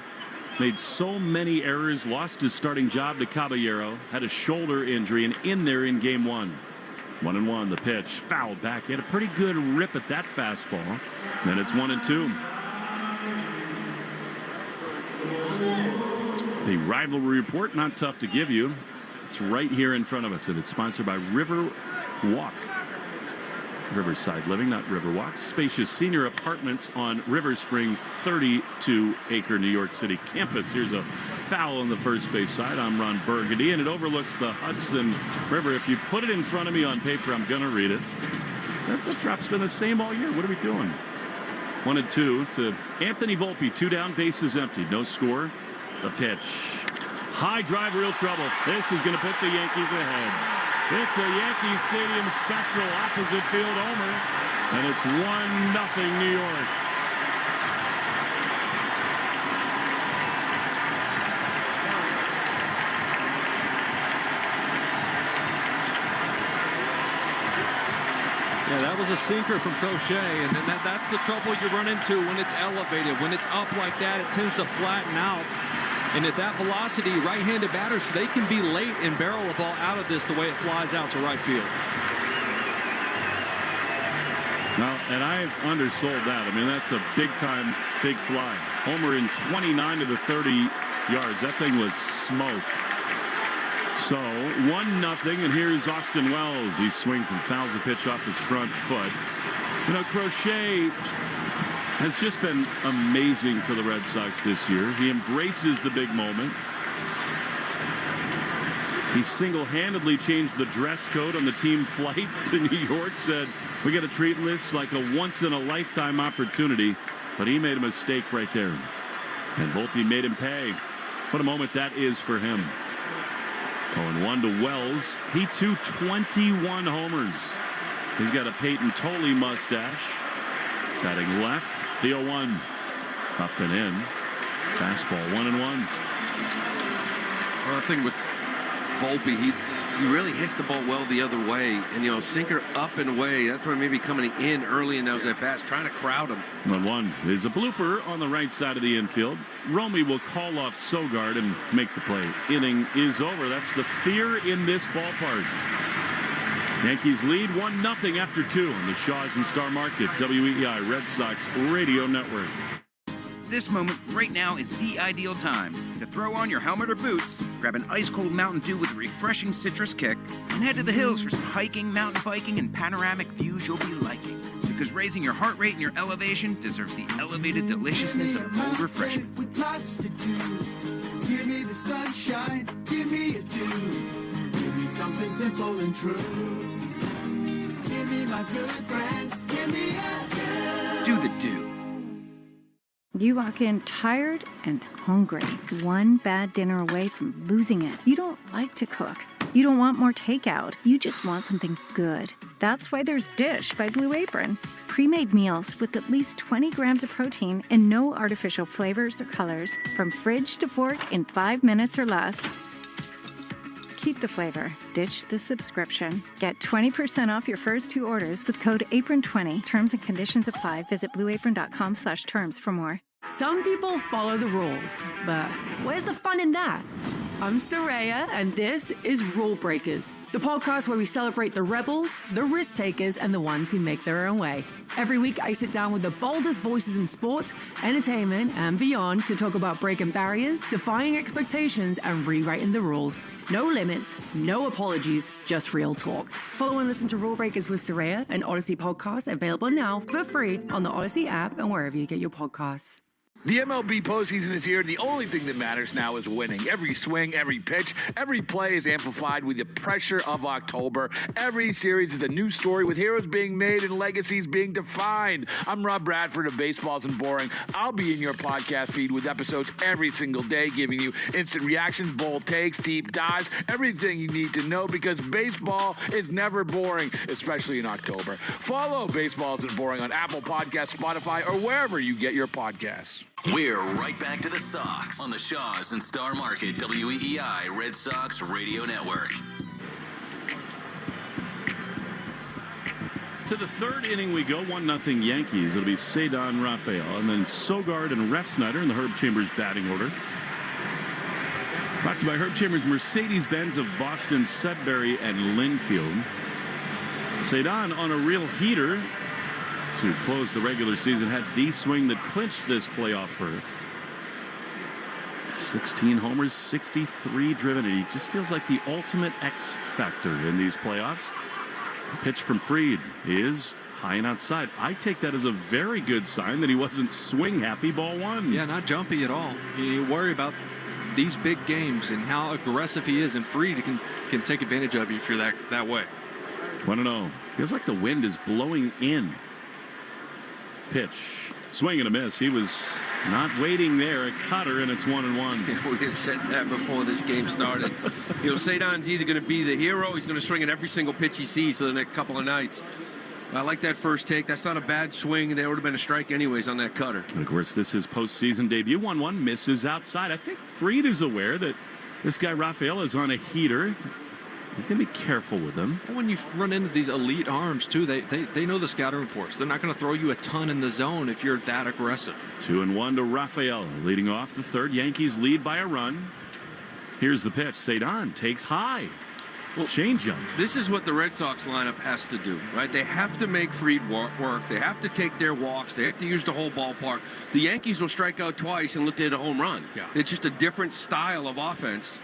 Made so many errors, lost his starting job to Caballero, had a shoulder injury, and in there in game 1. 1-1, the pitch, fouled back. He had a pretty good rip at that fastball. Then it's 1-2. The rivalry report, not tough to give you. It's right here in front of us, and it's sponsored by River Walk. Riverside Living, not Riverwalk. Spacious senior apartments on River Springs' 32-acre New York City campus. Here's a foul on the first base side. I'm Ron Burgundy, and it overlooks the Hudson River. If you put it in front of me on paper, I'm going to read it. That drop's been the same all year. What are we doing? 1-2 to Anthony Volpe. 2 down, bases empty. No score. The pitch. High drive, real trouble. This is going to put the Yankees ahead. It's a Yankee Stadium special opposite field homer, and it's 1-0 New York. Yeah, that was a sinker from Crochet, and then that's the trouble you run into when it's elevated. When it's up like that, it tends to flatten out. And at that velocity, right-handed batters, they can be late and barrel a ball out of this the way it flies out to right field. Well, and I undersold that. I mean, that's a big-time, big fly. Homer in 29 to the 30 yards. That thing was smoke. So 1-0, and here's Austin Wells. He swings and fouls a pitch off his front foot. You know, Crochet has just been amazing for the Red Sox this year. He embraces the big moment. He single-handedly changed the dress code on the team flight to New York, said, we got to treat this like a once-in-a-lifetime opportunity. But he made a mistake right there. And Volpe made him pay. What a moment that is for him. 0-1 to Wells. He too 21 homers. He's got a Peyton Tolley mustache. Batting left. The 0-1. Up and in. Fastball 1-1. Well, the thing with Volpe, he really hits the ball well the other way. And, you know, sinker up and away. That's why maybe coming in early in those at-bats, trying to crowd him. 1-1 is a blooper on the right side of the infield. Romy will call off Sogard and make the play. Inning is over. That's the fear in this ballpark. Yankees lead 1-0 after 2 on the Shaws and Star Market WEEI Red Sox Radio Network. This moment right now is the ideal time to throw on your helmet or boots, grab an ice-cold Mountain Dew with a refreshing citrus kick, and head to the hills for some hiking, mountain biking, and panoramic views you'll be liking. Because raising your heart rate and your elevation deserves the elevated deliciousness of cold refreshment. With lots to do. Give me the sunshine, give me a dew. Give me something simple and true. Give me my good friends, give me a dew. Do the dew. You walk in tired and hungry, one bad dinner away from losing it. You don't like to cook. You don't want more takeout. You just want something good. That's why there's Dish by Blue Apron. Pre-made meals with at least 20 grams of protein and no artificial flavors or colors. From fridge to fork in 5 minutes or less. Keep the flavor. Ditch the subscription. Get 20% off your first 2 orders with code APRON20. Terms and conditions apply. Visit blueapron.com/terms for more. Some people follow the rules, but where's the fun in that? I'm Saraya, and this is Rule Breakers, the podcast where we celebrate the rebels, the risk takers, and the ones who make their own way. Every week, I sit down with the boldest voices in sports, entertainment, and beyond to talk about breaking barriers, defying expectations, and rewriting the rules. No limits, no apologies, just real talk. Follow and listen to Rule Breakers with Saraya, an Odyssey podcast available now for free on the Odyssey app and wherever you get your podcasts. The MLB postseason is here, and the only thing that matters now is winning. Every swing, every pitch, every play is amplified with the pressure of October. Every series is a new story with heroes being made and legacies being defined. I'm Rob Bradford of Baseball Isn't Boring. I'll be in your podcast feed with episodes every single day, giving you instant reactions, bold takes, deep dives, everything you need to know, because baseball is never boring, especially in October. Follow Baseball Isn't Boring on Apple Podcasts, Spotify, or wherever you get your podcasts. We're right back to the Sox on the Shaws and Star Market WEEI Red Sox Radio Network. To the third inning we go, 1-0 Yankees. It'll be Cedon Rafael, and then Sogard and Refsnyder in the Herb Chambers batting order. Brought to you by Herb Chambers Mercedes-Benz of Boston, Sudbury, and Linfield. Cedon on a real heater to close the regular season, had the swing that clinched this playoff berth. 16 homers, 63 driven, and he just feels like the ultimate X factor in these playoffs. Pitch from Fried is high and outside. I take that as a very good sign that he wasn't swing happy. Ball 1. Yeah, not jumpy at all. You worry about these big games and how aggressive he is, and Fried can take advantage of you if you're that way. 1-0. Feels like the wind is blowing in. Pitch. Swing and a miss. He was not waiting there. A cutter, and it's 1-1. Yeah, we had said that before this game started. Cedon's either going to be the hero, he's going to swing at every single pitch he sees for the next couple of nights. I like that first take. That's not a bad swing. There would have been a strike anyways on that cutter. And of course, this is postseason debut. 1-1 misses outside. I think Fried is aware that this guy Rafael is on a heater. He's going to be careful with him. When you run into these elite arms, too, they know the scouting reports. They're not going to throw you a ton in the zone if you're that aggressive. 2-1 to Rafael. Leading off the third. Yankees lead by a run. Here's the pitch. Cedon takes high. Change up. This is what the Red Sox lineup has to do, right? They have to make Fried work. They have to take their walks. They have to use the whole ballpark. The Yankees will strike out twice and look at a home run. Yeah. It's just a different style of offense.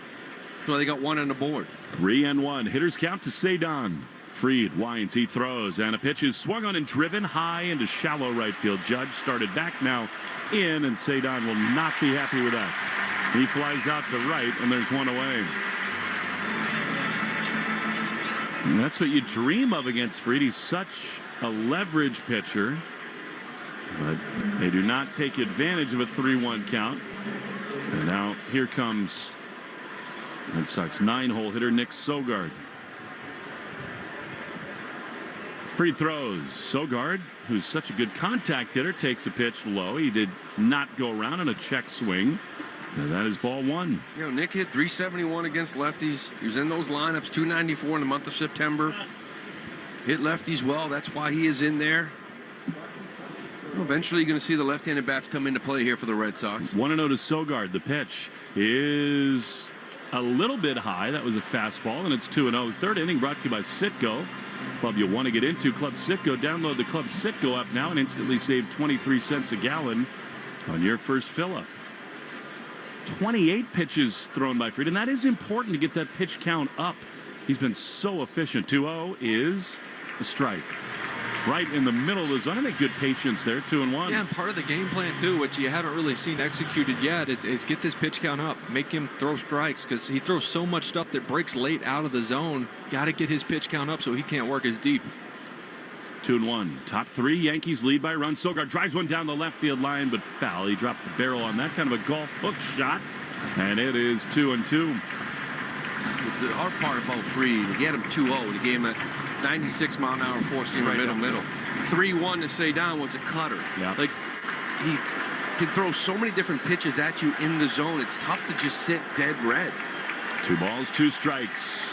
That's why they got 1 on the board. 3-1. Hitters count to Cedon. Fried winds, he throws, and a pitch is swung on and driven high into shallow right field. Judge started back, now in, and Cedon will not be happy with that. He flies out to right, and there's one away. And that's what you dream of against Fried. He's such a leverage pitcher. But they do not take advantage of a 3-1 count. And now here comes Red Sox 9-hole hitter Nick Sogard. Fried throws. Sogard, who's such a good contact hitter, takes a pitch low. He did not go around on a check swing. And that is ball 1. Nick hit .371 against lefties. He was in those lineups, .294 in the month of September. Hit lefties well. That's why he is in there. Eventually, you're going to see the left-handed bats come into play here for the Red Sox. 1-0 to Sogard. The pitch is a little bit high. That was a fastball, and it's 2-0. Third inning brought to you by Citgo. Club you'll want to get into, Club Citgo. Download the Club Citgo app now and instantly save 23 cents a gallon on your first fill-up. 28 pitches thrown by Fried, and that is important to get that pitch count up. He's been so efficient. 2-0 is a strike. Right in the middle of the zone. I think good patience there. 2-1. Yeah, and part of the game plan, too, which you haven't really seen executed yet, is get this pitch count up. Make him throw strikes, because he throws so much stuff that breaks late out of the zone. Got to get his pitch count up so he can't work as deep. 2-1. Top 3. Yankees lead by a run. Sogard drives one down the left field line, but foul. He dropped the barrel on that kind of a golf hook shot, and it is 2-2. The hard part about Fried, he had him 2-0. He gave him a 96-mile-an-hour four-seamer right middle. 3-1 to Cedon was a cutter. Yeah. Like, he can throw so many different pitches at you in the zone. It's tough to just sit dead red. 2 balls, 2 strikes.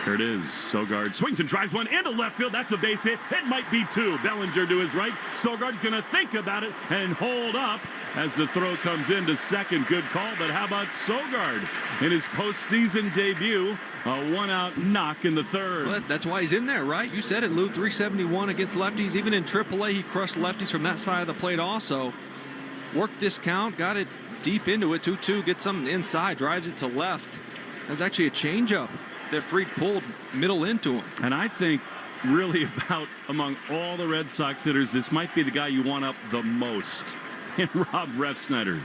Here it is. Sogard swings and drives one into left field. That's a base hit. It might be 2. Bellinger to his right. Sogard's going to think about it and hold up as the throw comes into second. Good call, but how about Sogard in his postseason debut? A one-out knock in the third. Well, that's why he's in there, right? You said it, Lou. 371 against lefties. Even in AAA, he crushed lefties from that side of the plate also. Worked this count, got it deep into it. 2-2, gets something inside, drives it to left. That's actually a changeup that Fried pulled middle into him. And I think really about among all the Red Sox hitters, this might be the guy you want up the most in Rob Refsnyder.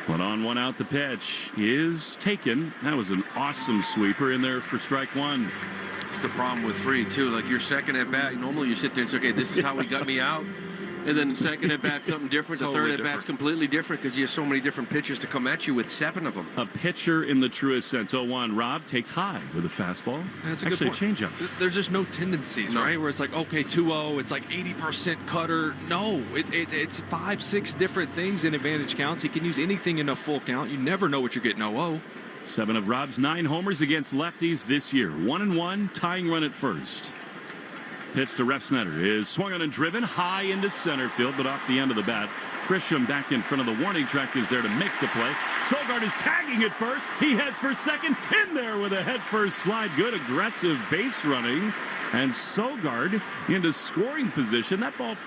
1 on, 1 out. The pitch is taken. That was an awesome sweeper in there for strike 1. It's the problem with Fried, too. Like, your second at bat, normally you sit there and say, okay, this is how he got me out. And then the second at bat, something different. The third at bat's completely different because he has so many different pitchers to come at you with 7 of them. A pitcher in the truest sense. 0-1. Rob takes high with a fastball. That's actually a changeup. There's just no tendencies, right? Where it's like, okay, 2-0, it's like 80% cutter. No, it's 5-6 different things in advantage counts. He can use anything in a full count. You never know what you're getting 0-0. 7 of Rob's 9 homers against lefties this year. 1-1, tying run at first. Pitch to Refsnyder is swung on and driven high into center field, but off the end of the bat. Grisham back in front of the warning track is there to make the play. Sogard is tagging it first. He heads for second. In there with a head-first slide. Good aggressive base running. And Sogard into scoring position. That ball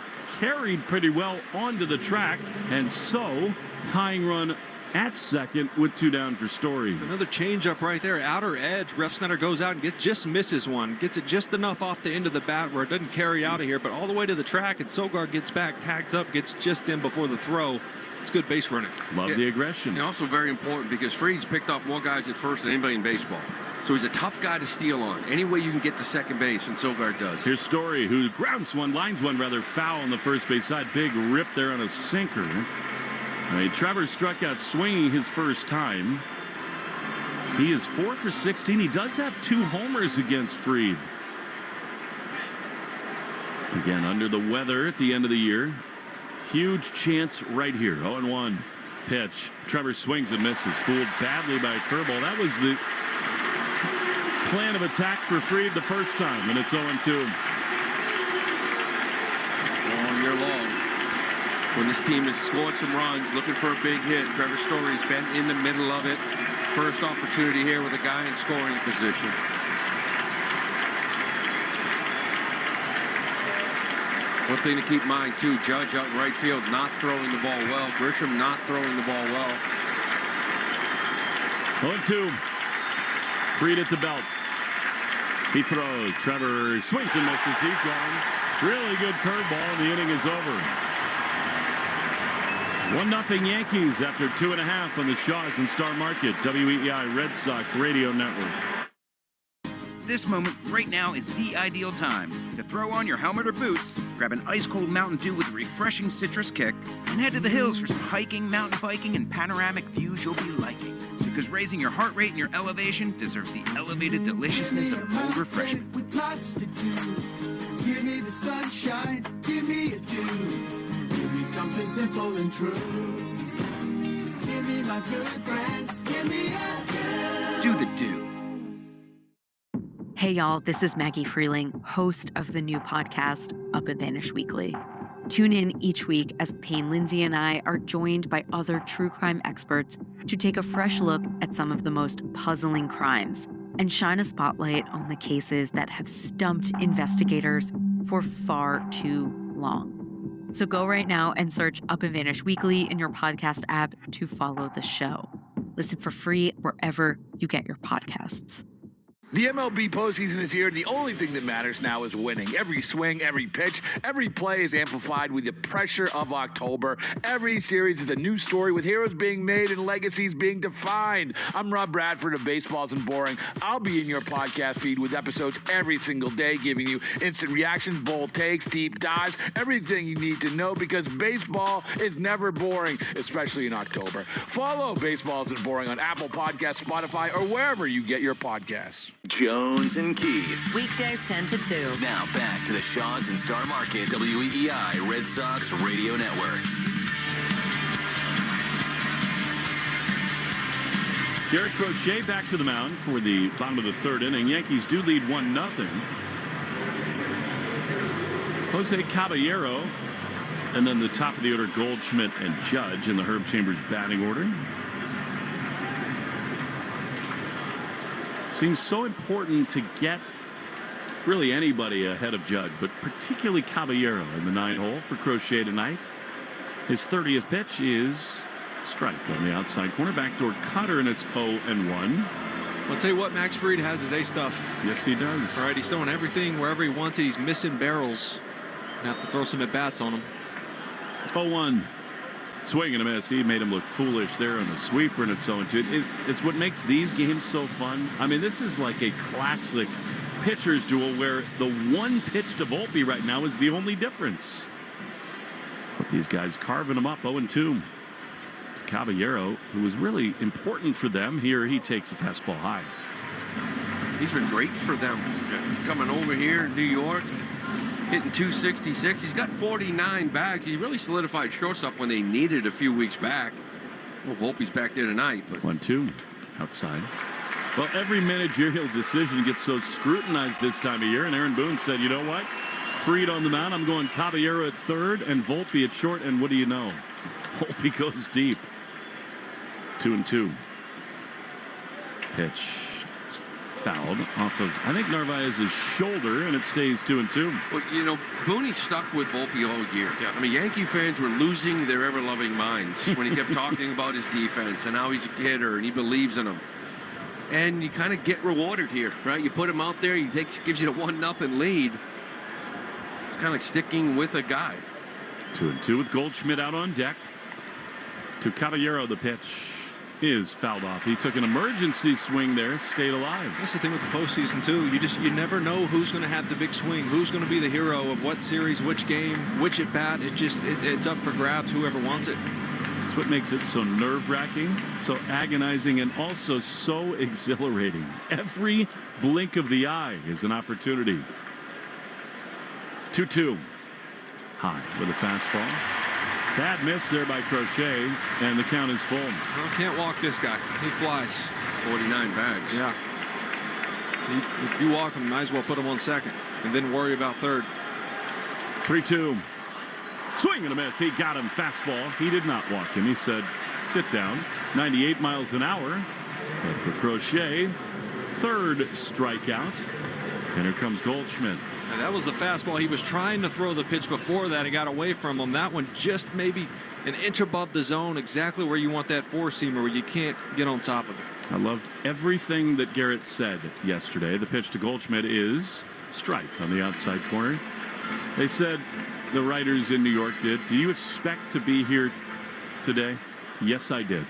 carried pretty well onto the track. And so tying run at second with 2 down for Story. Another changeup right there, outer edge. Refsnyder goes out and just misses one. Gets it just enough off the end of the bat where it doesn't carry out of here, but all the way to the track, and Sogard gets back, tags up, gets just in before the throw. It's good base running. Love the aggression. And also very important because Fried's picked off more guys at first than anybody in baseball. So he's a tough guy to steal on. Any way you can get to second base, and Sogard does. Here's Story, who lines one rather foul on the first base side. Big rip there on a sinker. Trevor struck out swinging his first time. He is 4 for 16. He does have 2 homers against Fried. Again, under the weather at the end of the year. Huge chance right here. 0-1 pitch. Trevor swings and misses. Fooled badly by a curveball. That was the plan of attack for Fried the first time, and it's 0-2. All year long. When this team has scored some runs, looking for a big hit, Trevor Story's been in the middle of it. First opportunity here with a guy in scoring position. One thing to keep in mind, too, Judge out in right field not throwing the ball well. Grisham not throwing the ball well. 0-2. Fried at the belt. He throws. Trevor swings and misses. He's gone. Really good curveball, and the inning is over. 1-0 Yankees after 2.5 on the Shaws and Star Market. WEEI Red Sox Radio Network. This moment right now is the ideal time to throw on your helmet or boots, grab an ice-cold Mountain Dew with a refreshing citrus kick, and head to the hills for some hiking, mountain biking, and panoramic views you'll be liking. Because raising your heart rate and your elevation deserves the elevated deliciousness of cold refreshment. With lots to do. Give me the sunshine, give me a dew. Give me something simple and true. Give me my good friends, give me a dew. Do the dew. Hey y'all, this is Maggie Freeling, host of the new podcast, Up and Vanish Weekly. Tune in each week as Payne Lindsay and I are joined by other true crime experts to take a fresh look at some of the most puzzling crimes and shine a spotlight on the cases that have stumped investigators for far too long. So go right now and search Up and Vanish Weekly in your podcast app to follow the show. Listen for free wherever you get your podcasts. The MLB postseason is here, and the only thing that matters now is winning. Every swing, every pitch, every play is amplified with the pressure of October. Every series is a new story with heroes being made and legacies being defined. I'm Rob Bradford of Baseball Isn't Boring. I'll be in your podcast feed with episodes every single day, giving you instant reactions, bold takes, deep dives, everything you need to know, because baseball is never boring, especially in October. Follow Baseball Isn't Boring on Apple Podcasts, Spotify, or wherever you get your podcasts. Jones and Keith. Weekdays 10 to 2. Now back to the Shaws and Star Market WEEI Red Sox Radio Network. Garrett Crochet back to the mound for the bottom of the 3rd inning. Yankees do lead 1-0. Jose Caballero, and then the top of the order, Goldschmidt and Judge in the Herb Chambers batting order. Seems so important to get really anybody ahead of Judge, but particularly Caballero in the 9-hole for Crochet tonight. His 30th pitch is strike on the outside corner, backdoor cutter, and it's 0-1. I'll tell you what, Max Fried has his A stuff. Yes, he does. All right, he's throwing everything wherever he wants it. He's missing barrels. Gonna have to throw some at-bats on him. 0-1. Swing and a miss. He made him look foolish there on the sweeper, and it's 0-2. It's what makes these games so fun. I mean, this is like a classic pitcher's duel where the one pitch to Volpe right now is the only difference. But these guys carving them up 0-2. To Caballero, who was really important for them. Here he takes a fastball high. He's been great for them. Coming over here in New York, hitting 266. He's got 49 bags. He really solidified shortstop when they needed a few weeks back. Well, Volpe's back there tonight. But 1-2 outside. Well, every managerial decision gets so scrutinized this time of year, and Aaron Boone said, you know what? Fried on the mound. I'm going Caballero at 3rd and Volpe at short, and what do you know? Volpe goes deep. 2-2. Pitch fouled off of, I think, Narvaez's shoulder, and it stays 2-2. Well, you know, Booney stuck with Volpe all year. Yeah. I mean, Yankee fans were losing their ever-loving minds when he kept talking about his defense and how he's a hitter and he believes in him. And you kind of get rewarded here, right? You put him out there, he gives you the 1-0 lead. It's kind of like sticking with a guy. 2-2 with Goldschmidt out on deck. To Caballero, the pitch is fouled off. He took an emergency swing there, stayed alive. That's the thing with the postseason too. You never know who's going to have the big swing, who's going to be the hero of what series, which game, which at bat. It's up for grabs, whoever wants it. That's what makes it so nerve-wracking, so agonizing, and also so exhilarating. Every blink of the eye is an opportunity. 2-2. High with a fastball. Bad miss there by Crochet, and the count is full. Well, can't walk this guy. He flies. 49 bags. Yeah. If you walk him, might as well put him on second and then worry about third. 3-2. Swing and a miss. He got him fastball. He did not walk him. He said, sit down. 98 miles an hour. But for Crochet, third strikeout. And here comes Goldschmidt. And that was the fastball. He was trying to throw the pitch before that. It got away from him. That one just maybe an inch above the zone, exactly where you want that four-seamer, where you can't get on top of it. I loved everything that Garrett said yesterday. The pitch to Goldschmidt is strike on the outside corner. They said, the writers in New York did, do you expect to be here today? Yes, I did.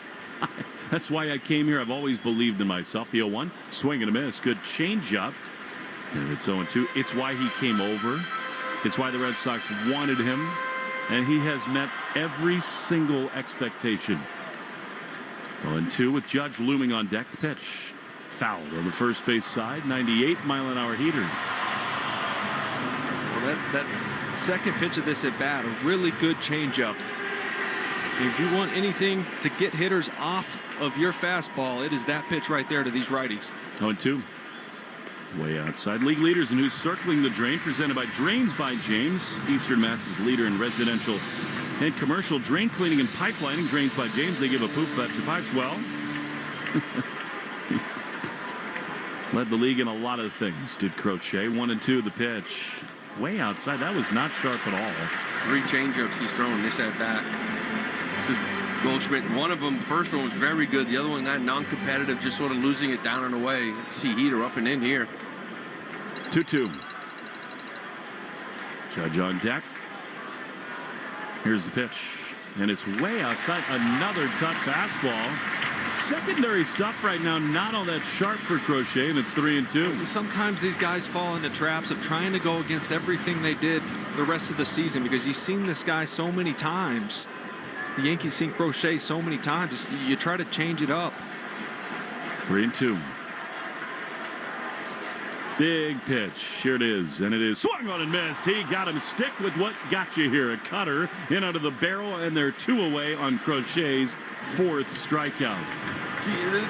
That's why I came here. I've always believed in myself. The 0-1, swing and a miss. Good changeup. And it's 0-2. It's why he came over. It's why the Red Sox wanted him. And he has met every single expectation. 0-2 with Judge looming on deck. The pitch fouled on the first base side. 98-mile-an-hour heater. Well, that second pitch of this at bat, a really good changeup. If you want anything to get hitters off of your fastball, it is that pitch right there to these righties. 0-2. Way outside. League leaders and who's circling the drain, presented by Drains by James, Eastern Mass's leader in residential and commercial drain cleaning and pipelining. Drains by James. They give a poop about your pipes. Well, led the league in a lot of things, did Crochet. 1-2 the pitch. Way outside. That was not sharp at all. 3 changeups he's thrown this at bat. Goldschmidt, one of them, the first one was very good. The other one, that non-competitive, just sort of losing it down and away. Let's see heater up and in here. 2-2. Judge on deck. Here's the pitch. And it's way outside. Another cut fastball. Secondary stuff right now, not all that sharp for Crochet, and it's 3-2. Sometimes these guys fall into traps of trying to go against everything they did the rest of the season, because you've seen this guy so many times. The Yankees seen Crochet so many times. You try to change it up. 3-2. Big pitch. Here it is. And it is swung on and missed. He got him. Stick with what got you here. A cutter in under the barrel, and they're 2 away on Crochet's 4th strikeout.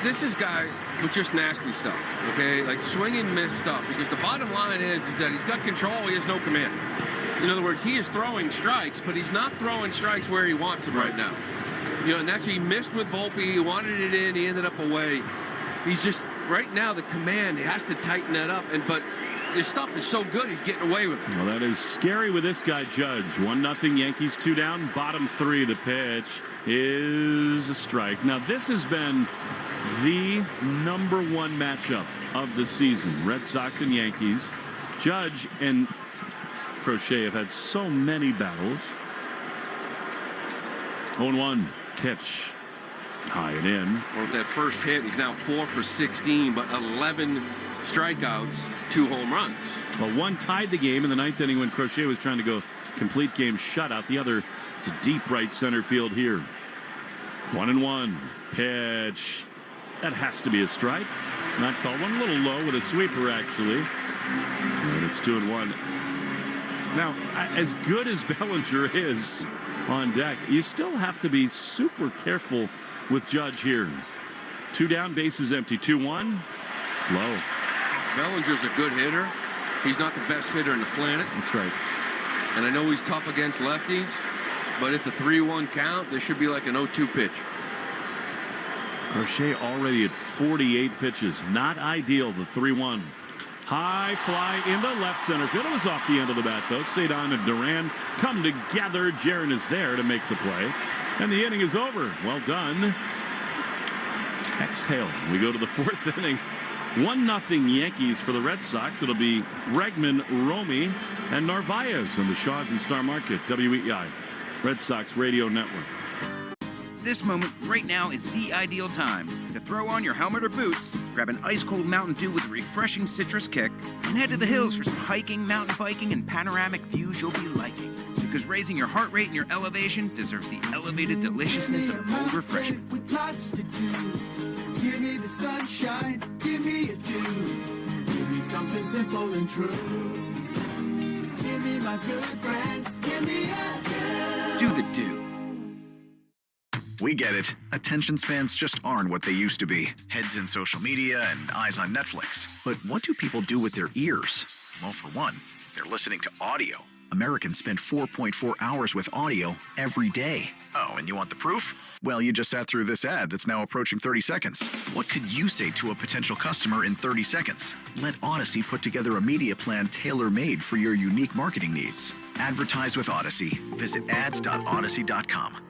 This is guy with just nasty stuff, okay? Like swing and miss stuff, because the bottom line is that he's got control. He has no command. In other words, he is throwing strikes, but he's not throwing strikes where he wants them right now. You know, and that's, he missed with Volpe. He wanted it in. He ended up away. He's just, right now, the command, he has to tighten that up. But his stuff is so good, he's getting away with it. Well, that is scary with this guy, Judge. 1-0 Yankees, 2 down. Bottom 3, the pitch is a strike. Now, this has been the #1 matchup of the season. Red Sox and Yankees. Judge and Crochet have had so many battles. 0-1 pitch. High and in. Well, with that first hit, he's now 4 for 16, but 11 strikeouts, 2 home runs. Well, one tied the game in the 9th inning when Crochet was trying to go complete game shutout. The other to deep right center field here. 1-1 pitch. That has to be a strike. Not called. One a little low with a sweeper, actually. And it's 2-1. Now, as good as Bellinger is on deck, you still have to be super careful with Judge here. 2 down, bases empty. 2-1. Low. Bellinger's a good hitter. He's not the best hitter in the planet. That's right. And I know he's tough against lefties, but it's a 3-1 count. This should be like an 0-2 pitch. Crochet already at 48 pitches. Not ideal, the 3-1. High fly into left center field. It was off the end of the bat, though. Cedon and Duran come together. Jaron is there to make the play. And the inning is over. Well done. Exhale. We go to the fourth inning. 1-0 Yankees for the Red Sox. It'll be Bregman, Romy, and Narvaez on the Shaws and Star Market. WEEI, Red Sox Radio Network. This moment right now is the ideal time to throw on your helmet or boots, grab an ice-cold Mountain Dew with a refreshing citrus kick, and head to the hills for some hiking, mountain biking, and panoramic views you'll be liking. Because raising your heart rate and your elevation deserves the elevated deliciousness of cold refreshment. With lots to do. Give me the sunshine, give me a dew. Give me something simple and true. Give me my good friends, give me a dew. Do the dew. We get it. Attention spans just aren't what they used to be. Heads in social media and eyes on Netflix. But what do people do with their ears? Well, for one, they're listening to audio. Americans spend 4.4 hours with audio every day. Oh, and you want the proof? Well, you just sat through this ad that's now approaching 30 seconds. What could you say to a potential customer in 30 seconds? Let Odyssey put together a media plan tailor-made for your unique marketing needs. Advertise with Odyssey. Visit ads.odyssey.com.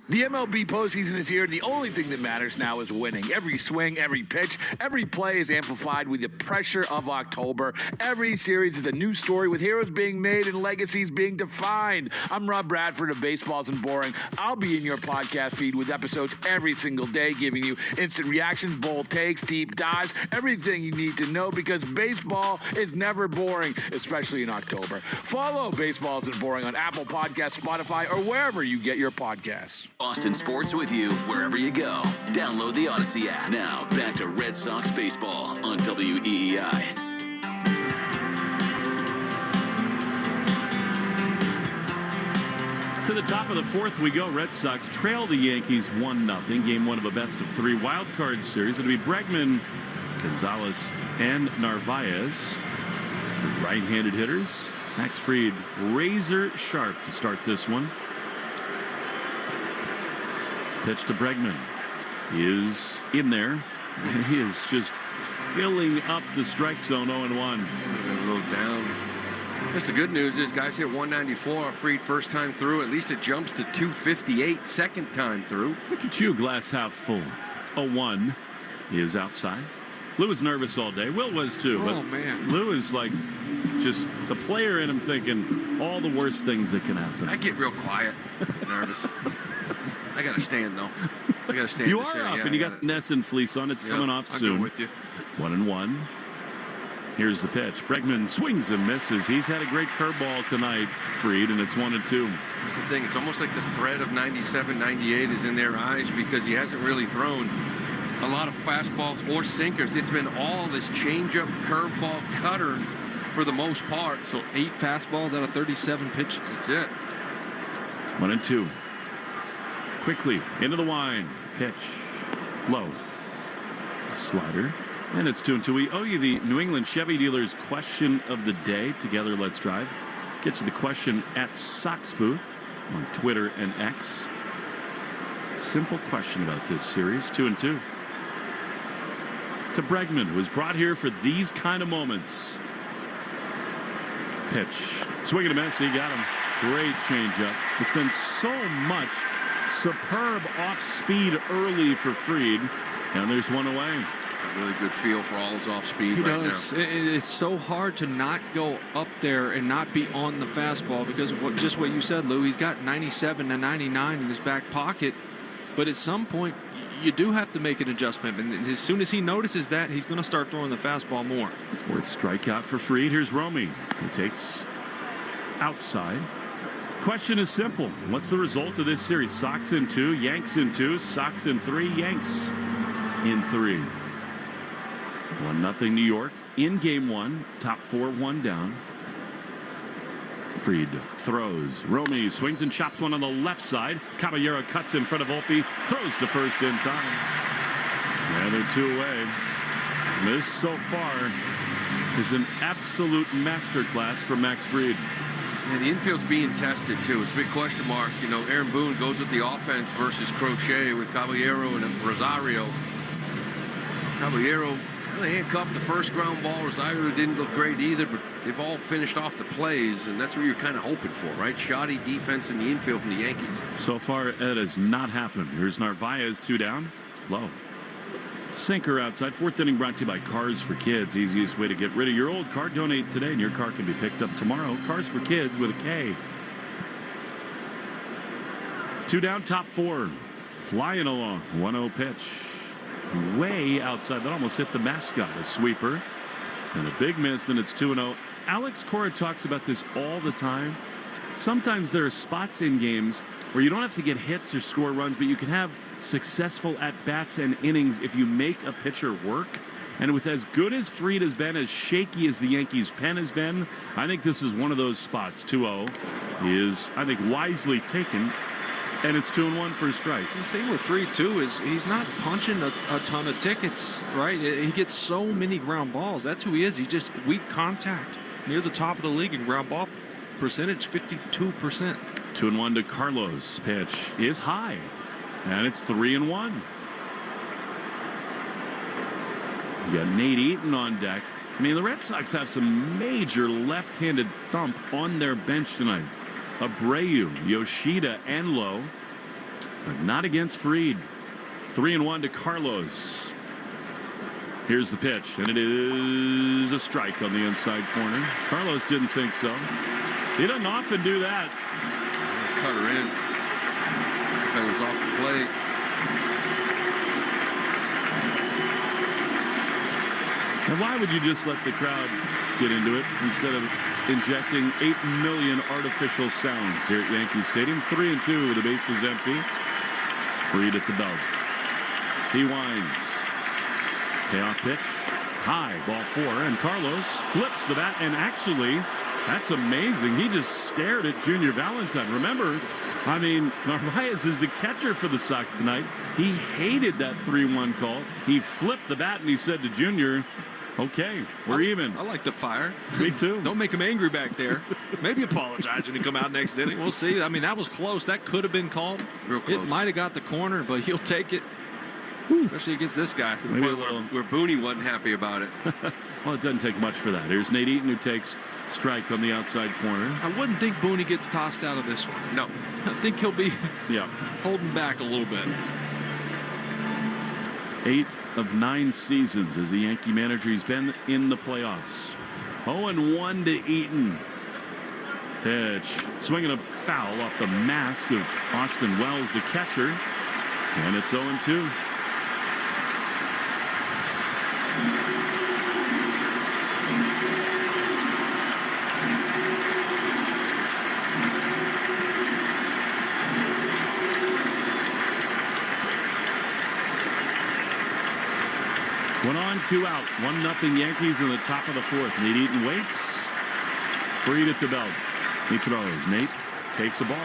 The MLB postseason is here, and the only thing that matters now is winning. Every swing, every pitch, every play is amplified with the pressure of October. Every series is a new story with heroes being made and legacies being defined. I'm Rob Bradford of Baseball Isn't Boring. I'll be in your podcast feed with episodes every single day, giving you instant reactions, bold takes, deep dives, everything you need to know, because baseball is never boring, especially in October. Follow Baseball Isn't Boring on Apple Podcasts, Spotify, or wherever you get your podcasts. Boston sports with you wherever you go. Download the Odyssey app. Now, back to Red Sox baseball on WEEI. To the top of the fourth we go. Red Sox trail the Yankees 1-0. Game one of a best-of-3 wild card series. It'll be Bregman, Gonzalez, and Narvaez. Right-handed hitters. Max Fried razor sharp to start this one. Pitch to Bregman. He is in there, and he is just filling up the strike zone. 0-1. A little down. Guess the good news is guys hit 194 Fried first time through. At least it jumps to 258 second time through. Look at you, glass half full. 0-1 is outside. Lou was nervous all day. Will was too. Oh, man. Lou is like just the player in him thinking all the worst things that can happen. I get real quiet, nervous. I got to stand, though. I got to stand. You are up, and you got Nesson fleece on. It's coming off soon. I'll go with you. 1-1. Here's the pitch. Bregman swings and misses. He's had a great curveball tonight, Fried, and it's 1-2. That's the thing. It's almost like the thread of 97, 98 is in their eyes, because he hasn't really thrown a lot of fastballs or sinkers. It's been all this changeup, curveball, cutter for the most part. So 8 fastballs out of 37 pitches. That's it. 1-2. Quickly into the wind. Pitch. Low. Slider. And it's 2-2. We owe you the New England Chevy Dealers question of the day. Together, let's drive. Get you the question at Sox Booth on Twitter and X. Simple question about this series. 2-2. To Bregman, who was brought here for these kind of moments. Pitch. Swing and a miss. He got him. Great changeup. It's been so much superb off-speed early for Fried, and there's one away. A really good feel for all his off-speed right now. It's so hard to not go up there and not be on the fastball, because of just what you said, Lou. He's got 97 to 99 in his back pocket, but at some point you do have to make an adjustment, and as soon as he notices that, he's going to start throwing the fastball more. Fourth strikeout for Fried. Here's Romy, who takes outside. Question is simple. What's the result of this series? Sox in 2, Yanks in 2, Sox in 3, Yanks in 3. 1-0 New York in game 1. Top 4, 1 down. Fried throws. Romy swings and chops one on the left side. Caballero cuts in front of Volpe. Throws to first in time. Yeah, they're 2 away. This so far is an absolute masterclass for Max Fried. Yeah, the infield's being tested, too. It's a big question mark. You know, Aaron Boone goes with the offense versus Crochet with Caballero and Rosario. Caballero kind of handcuffed the first ground ball. Rosario didn't look great either, but they've all finished off the plays, and that's what you're kind of hoping for, right? Shoddy defense in the infield from the Yankees. So far, it has not happened. Here's Narvaez, 2 down, low. Sinker outside. 4th inning brought to you by Cars for Kids. Easiest way to get rid of your old car. Donate today and your car can be picked up tomorrow. Cars for Kids with a K. 2 down, top 4. Flying along. 1-0 pitch. Way outside. That almost hit the mascot. A sweeper. And a big miss. Then it's 2-0. Alex Kora talks about this all the time. Sometimes there are spots in games where you don't have to get hits or score runs, but you can have successful at-bats and innings if you make a pitcher work. And with as good as Fried has been, as shaky as the Yankees' pen has been, I think this is one of those spots. 2-0 is, I think, wisely taken, and it's 2-1 for a strike. The thing with Fried, too, is he's not punching a ton of tickets, right? He gets so many ground balls. That's who he is. He's just weak contact. Near the top of the league in ground ball percentage, 52%. 2-1 to Carlos. Pitch is high. And it's 3-1. You got Nate Eaton on deck. I mean, the Red Sox have some major left-handed thump on their bench tonight. Abreu, Yoshida, and Lowe. But not against Fried. 3-1 to Carlos. Here's the pitch, and it is a strike on the inside corner. Carlos didn't think so. He doesn't often do that. Cut her in. That was off the plate. And why would you just let the crowd get into it instead of injecting 8 million artificial sounds here at Yankee Stadium? 3-2 with the bases empty. Fried at the belt. He winds. Payoff pitch. High, ball 4, and Carlos flips the bat, and actually, that's amazing. He just stared at Junior Valentine. Remember, I mean, Narvaez is the catcher for the Sox tonight. He hated that 3-1 call. He flipped the bat and he said to Junior, okay, we're even. I like the fire. Me too. Don't make him angry back there. Maybe apologize when you come out next inning. We'll see. I mean, that was close. That could have been called. Real close. It might have got the corner, but he'll take it. Especially against this guy. Maybe where Booney wasn't happy about it. Well, it doesn't take much for that. Here's Nate Eaton, who takes strike on the outside corner. I wouldn't think Booney gets tossed out of this one. No. I think he'll be holding back a little bit. 8 of 9 seasons as the Yankee manager. He's been in the playoffs. 0-1 to Eaton. Pitch. Swinging a foul off the mask of Austin Wells, the catcher. And it's 0-2. One on, 2 out. 1-0 Yankees in the top of the 4th. Nate Eaton waits. Fried at the belt. He throws. Nate takes a ball.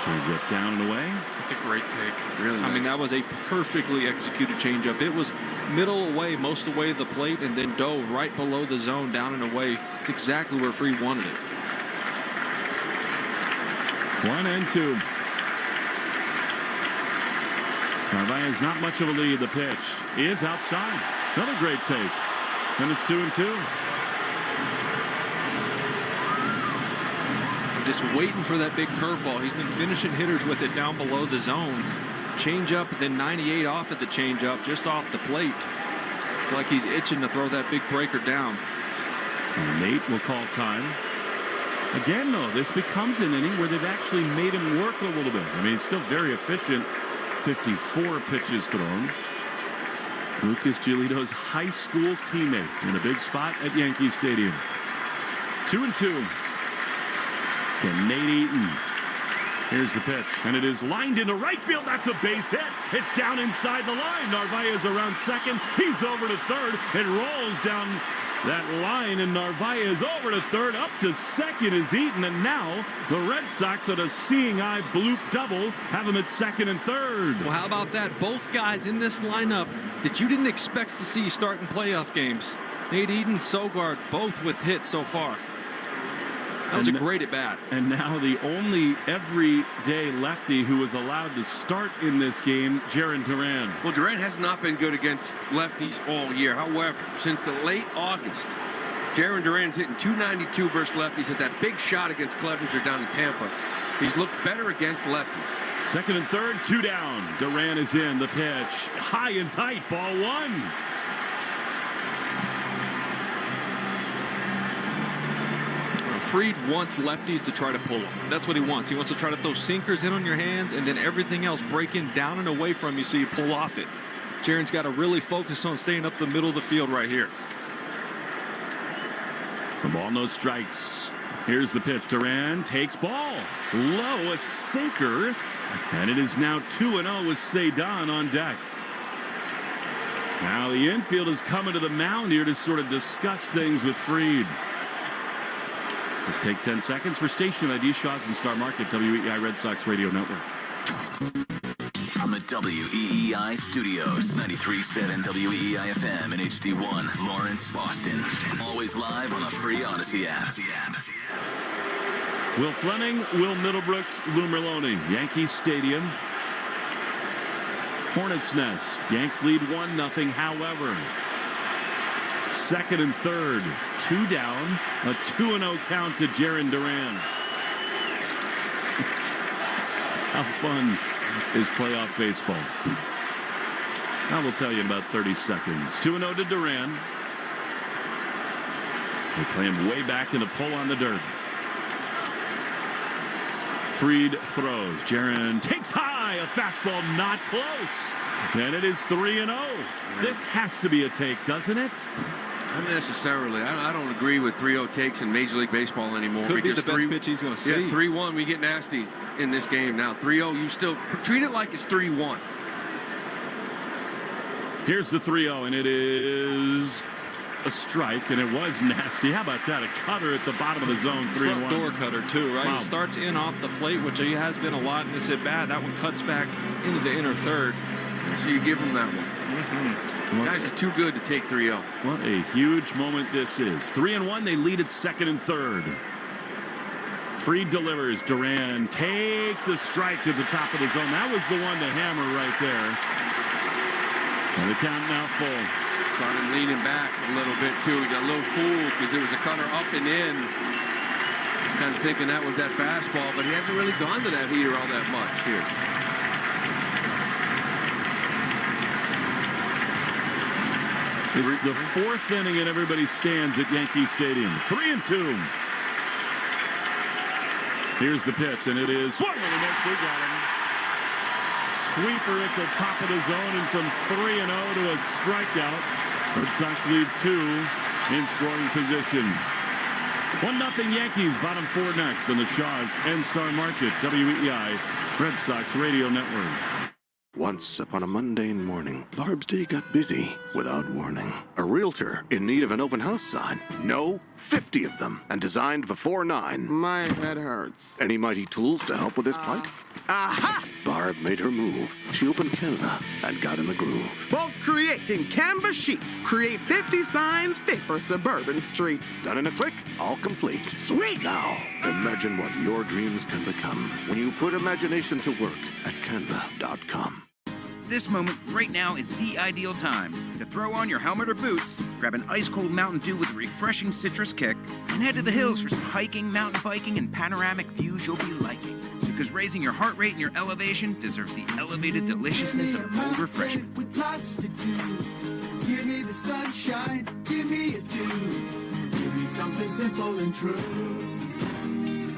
Changeup down and away. It's a great take. Really nice. I mean, that was a perfectly executed changeup. It was middle away, most of the way to the plate, and then dove right below the zone, down and away. It's exactly where Fried wanted it. 1-2. Narvaez not much of a lead. The pitch is outside. Another great take. And it's 2-2. Just waiting for that big curveball. He's been finishing hitters with it down below the zone. Change-up, then 98 off at the change-up, just off the plate. I feel like he's itching to throw that big breaker down. And Nate will call time. Again, though, this becomes an inning where they've actually made him work a little bit. I mean, he's still very efficient. 54 pitches thrown. Lucas Giolito's high school teammate in a big spot at Yankee Stadium. 2-2. To Nate Eaton. Here's the pitch, and it is lined into right field. That's a base hit. It's down inside the line. Narvaez around second. He's over to third and rolls down that line, and Narvaez over to third. Up to second is Eaton, and now the Red Sox at a seeing eye bloop double have him at second and third. Well, how about that? Both guys in this lineup that you didn't expect to see start in playoff games. Nate Eaton, Sogard, both with hits so far. That was a great at-bat. And now the only everyday lefty who was allowed to start in this game, Jarren Duran. Well, Duran has not been good against lefties all year. However, since the late August, Jarren Duran's hitting .292 versus lefties. Hit that big shot against Clevenger down in Tampa. He's looked better against lefties. Second and third, 2 down. Duran is in. The pitch, high and tight, ball 1. Fried wants lefties to try to pull him. That's what he wants. He wants to try to throw sinkers in on your hands and then everything else breaking down and away from you so you pull off it. Jarren's got to really focus on staying up the middle of the field right here. The ball, no strikes. Here's the pitch. Duran takes ball. Low, a sinker. And it is now 2-0 with Cedon on deck. Now the infield is coming to the mound here to sort of discuss things with Fried. Let's take 10 seconds for station ID, Shaw's and Star Market, WEEI Red Sox Radio Network. From the WEEI studios, 93.7 WEEI FM and HD1, Lawrence, Boston. Always live on the free Odyssey app. Will Fleming, Will Middlebrooks, Lou Merlone, Yankee Stadium. Hornets Nest. Yanks lead 1-0. However, second and third, 2 down, a 2-0 count to Jarren Duran. How fun is playoff baseball? I will tell you in about 30 seconds. 2-0 to Duran. They play him way back in the pull on the dirt. Fried throws. Jarren takes high. A fastball not close. And it is 3-0. This has to be a take, doesn't it? Not necessarily. I don't agree with 3-0 takes in Major League Baseball anymore. Could be the best pitch he's going to see. Yeah, 3-1, we get nasty in this game now. 3-0, you still treat it like it's 3-1. Here's the 3-0, and it is a strike, and it was nasty. How about that? A cutter at the bottom of the zone, 3-1. Front door cutter, too, right? Wow. He starts in off the plate, which he has been a lot in this at-bat. That one cuts back into the inner third. So you give him that one. Guys are too good to take 3-0. What a huge moment this is. 3-1, they lead at second and third. Fried delivers. Duran takes a strike at the top of the zone. That was the one to hammer right there. And the count now full. Caught him leaning back a little bit, too. He got a little fooled because it was a cutter up and in. He's kind of thinking that was that fastball, but he hasn't really gone to that heater all that much here. It's the fourth inning and everybody stands at Yankee Stadium. 3-2. Here's the pitch, and it is swung on the next. We got him. Sweeper at the top of the zone, and from 3-0 to a strikeout. Red Sox lead 2 in scoring position. 1-0 Yankees, bottom 4 next on the Shaw's and Star Market, WEEI Red Sox Radio Network. Once upon a mundane morning, Barb's day got busy without warning. A realtor in need of an open house sign. No, 50 of them, and designed before 9. My head hurts. Any mighty tools to help with this plight? Aha! Barb made her move. She opened Canva and got in the groove. Bulk creating Canva sheets. Create 50 signs fit for suburban streets. Done in a click, all complete. Sweet! Now, imagine what your dreams can become when you put imagination to work at canva.com. This moment right now is the ideal time to throw on your helmet or boots, grab an ice-cold Mountain Dew with a refreshing citrus kick, and head to the hills for some hiking, mountain biking, and panoramic views you'll be liking. Because raising your heart rate and your elevation deserves the elevated deliciousness of cold refreshment. With lots to do, give me the sunshine, give me a dew, give me something simple and true.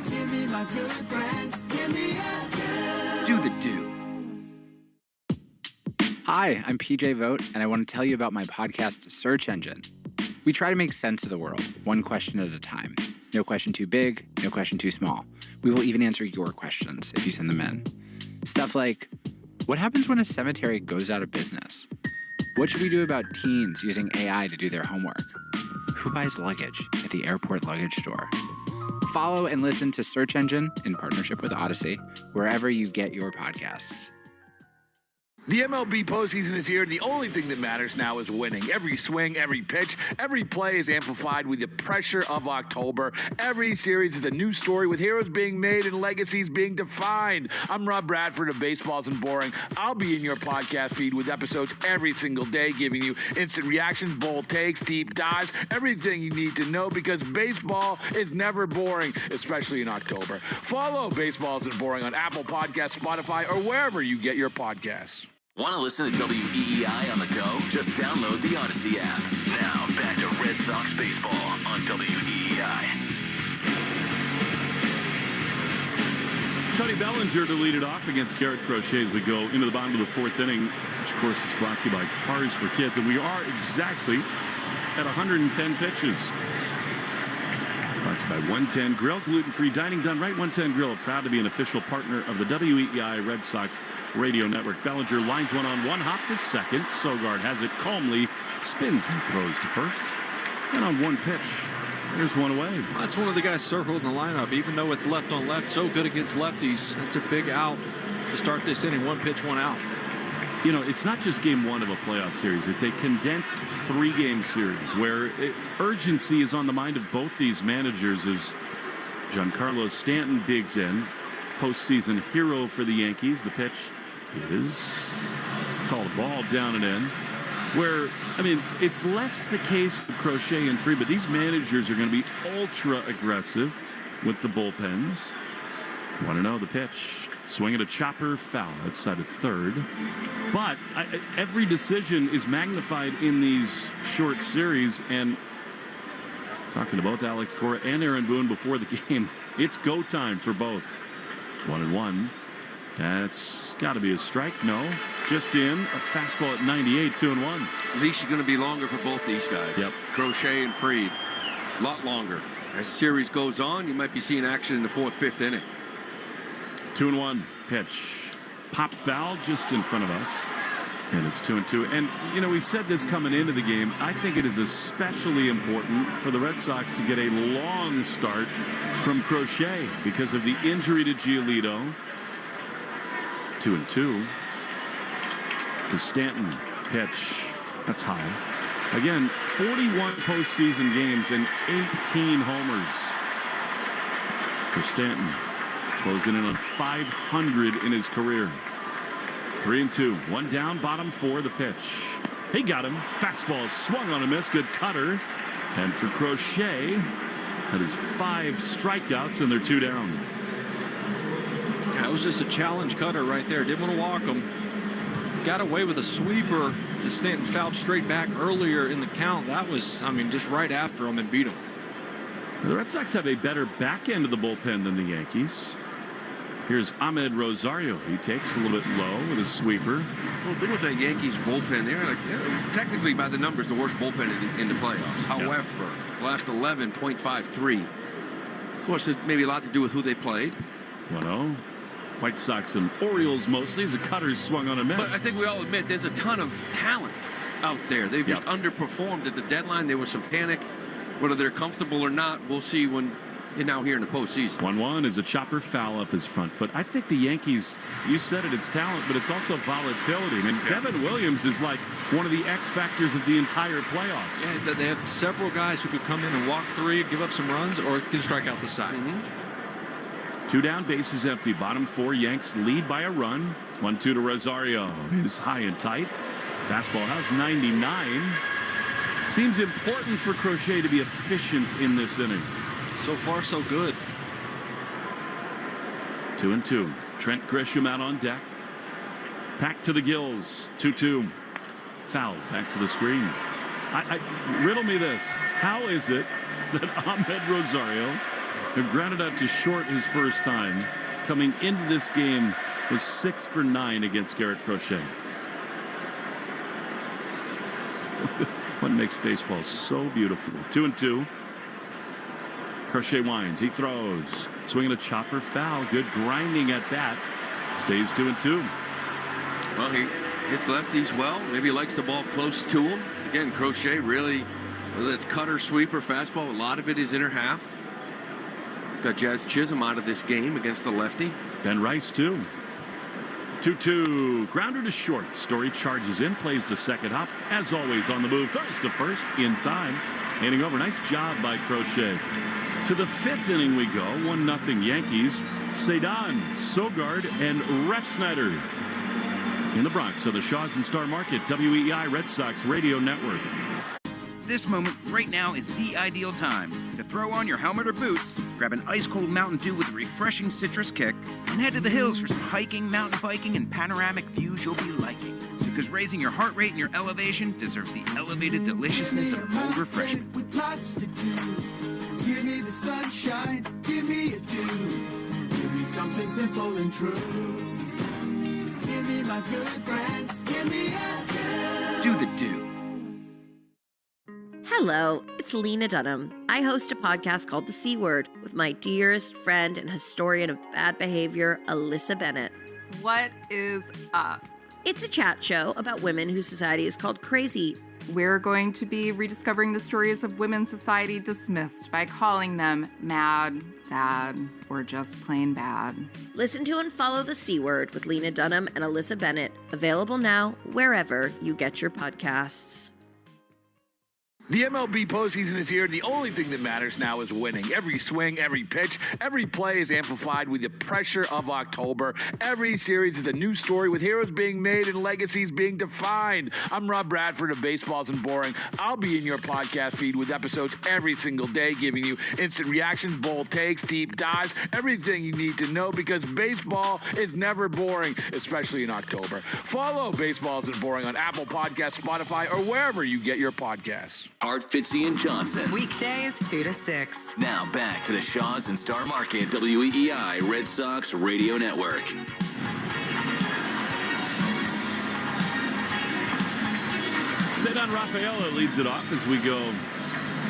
Give me my good friends, give me a dew. Do the dew. Hi, I'm PJ Vogt, and I want to tell you about my podcast, Search Engine. We try to make sense of the world, one question at a time. No question too big, no question too small. We will even answer your questions if you send them in. Stuff like, what happens when a cemetery goes out of business? What should we do about teens using AI to do their homework? Who buys luggage at the airport luggage store? Follow and listen to Search Engine in partnership with Odyssey, wherever you get your podcasts. The MLB postseason is here, and the only thing that matters now is winning. Every swing, every pitch, every play is amplified with the pressure of October. Every series is a new story with heroes being made and legacies being defined. I'm Rob Bradford of Baseball Isn't Boring. I'll be in your podcast feed with episodes every single day, giving you instant reactions, bold takes, deep dives, everything you need to know, because baseball is never boring, especially in October. Follow Baseball Isn't Boring on Apple Podcasts, Spotify, or wherever you get your podcasts. Want to listen to WEEI on the go? Just download the Odyssey app. Now, back to Red Sox baseball on WEEI. Tony Bellinger to lead it off against Garrett Crochet as we go into the bottom of the fourth inning, which, of course, is brought to you by Cars for Kids. And we are exactly at 110 pitches. Brought to you by 110 Grill, gluten-free dining done right. 110 Grill, proud to be an official partner of the WEEI Red Sox Radio Network. Bellinger lines one on one, hop to second. Sogard has it calmly, spins and throws to first. And on one pitch, there's one away. Well, that's one of the guys circled in the lineup, even though it's left on left. So good against lefties. That's a big out to start this inning. One pitch, one out. You know, it's not just game one of a playoff series. It's a condensed three-game series where urgency is on the mind of both these managers as Giancarlo Stanton digs in. Postseason hero for the Yankees. The pitch is called a ball down and in. Where, I mean, it's less the case for Crochet and Free, but these managers are going to be ultra aggressive with the bullpens. Want to know the pitch? Swing at a chopper, foul outside of third. But every decision is magnified in these short series. And talking to both Alex Kora and Aaron Boone before the game, it's go time for both. 1-1. That's got to be a strike. No, just in. A fastball at 98, 2-1. Leash is going to be longer for both these guys. Yep. Crochet and Fried. A lot longer. As the series goes on, you might be seeing action in the fourth, fifth inning. 2-1 pitch. Pop foul just in front of us. And it's 2-2. And, you know, we said this coming into the game. I think it is especially important for the Red Sox to get a long start from Crochet because of the injury to Giolito. 2-2. To Stanton. Pitch. That's high. Again, 41 postseason games and 18 homers for Stanton. Closing in on 500 in his career. 3-2. One down, bottom four, the pitch. He got him. Fastball swung on a miss. Good cutter. And for Crochet, that is 5 strikeouts, and they're 2 down. That was just a challenge cutter right there. Didn't want to walk him. Got away with a sweeper that Stanton fouled straight back earlier in the count. That was, I mean, just right after him and beat him. The Red Sox have a better back end of the bullpen than the Yankees. Here's Ahmed Rosario. He takes a little bit low with a sweeper. Well, the thing with that Yankees bullpen, they're technically by the numbers the worst bullpen in the playoffs. However, last 11.53. Of course, there's maybe a lot to do with who they played. 1-0. White Sox and Orioles mostly as the cutters swung on a miss. But I think we all admit there's a ton of talent out there. They've just underperformed at the deadline. There was some panic. Whether they're comfortable or not, we'll see when you're now here in the postseason. 1-1 is a chopper foul off his front foot. I think the Yankees, you said it, it's talent, but it's also volatility. And Kevin Williams is like one of the X factors of the entire playoffs. Yeah, they have several guys who could come in and walk three, give up some runs, or can strike out the side. 2 down, bases empty. Bottom four, Yanks lead by a run. 1-2 to Rosario. He's high and tight. Fastball has 99. Seems important for Crochet to be efficient in this inning. So far, so good. 2-2. Trent Grisham out on deck. Packed to the gills. 2-2. Foul back to the screen. Riddle me this. How is it that Ahmed Rosario, who grounded out to short his first time, coming into this game was 6 for 9 against Garrett Crochet? What makes baseball so beautiful? 2-2. Crochet winds. He throws. Swinging a chopper foul. Good grinding at that. Stays 2-2. Well, he hits lefties well. Maybe he likes the ball close to him. Again, Crochet really, whether it's cutter, sweeper, fastball, a lot of it is inner half. He's got Jazz Chisholm out of this game against the lefty. Ben Rice, too. 2-2. Grounder to short. Story charges in, plays the second hop. As always, on the move. Throws to first in time. Handing over. Nice job by Crochet. To the fifth inning we go. 1-0 Yankees. Sedan, Sogard, and Refsnyder in the Bronx of the Shaws and Star Market, WEEI Red Sox Radio Network. This moment right now is the ideal time to throw on your helmet or boots, grab an ice-cold Mountain Dew with a refreshing citrus kick, and head to the hills for some hiking, mountain biking, and panoramic views you'll be liking. Because raising your heart rate and your elevation deserves the elevated deliciousness of cold refreshment. With lots to do. Give me the sunshine, give me a dew. Give me something simple and true. Give me my good friends, give me a dew. Do the dew. Hello, it's Lena Dunham. I host a podcast called The C Word with my dearest friend and historian of bad behavior, Alyssa Bennett. What is up? It's a chat show about women whose society is called crazy. We're going to be rediscovering the stories of women's society dismissed by calling them mad, sad, or just plain bad. Listen to and follow The C Word with Lena Dunham and Alyssa Bennett. Available now wherever you get your podcasts. The MLB postseason is here, and the only thing that matters now is winning. Every swing, every pitch, every play is amplified with the pressure of October. Every series is a new story with heroes being made and legacies being defined. I'm Rob Bradford of Baseball Isn't Boring. I'll be in your podcast feed with episodes every single day, giving you instant reactions, bold takes, deep dives, everything you need to know, because baseball is never boring, especially in October. Follow Baseball Isn't Boring on Apple Podcasts, Spotify, or wherever you get your podcasts. Art, Fitzy, and Johnson. Weekdays 2 to 6. Now back to the Shaws and Star Market, WEEI Red Sox Radio Network. Sedan Rafaela leads it off as we go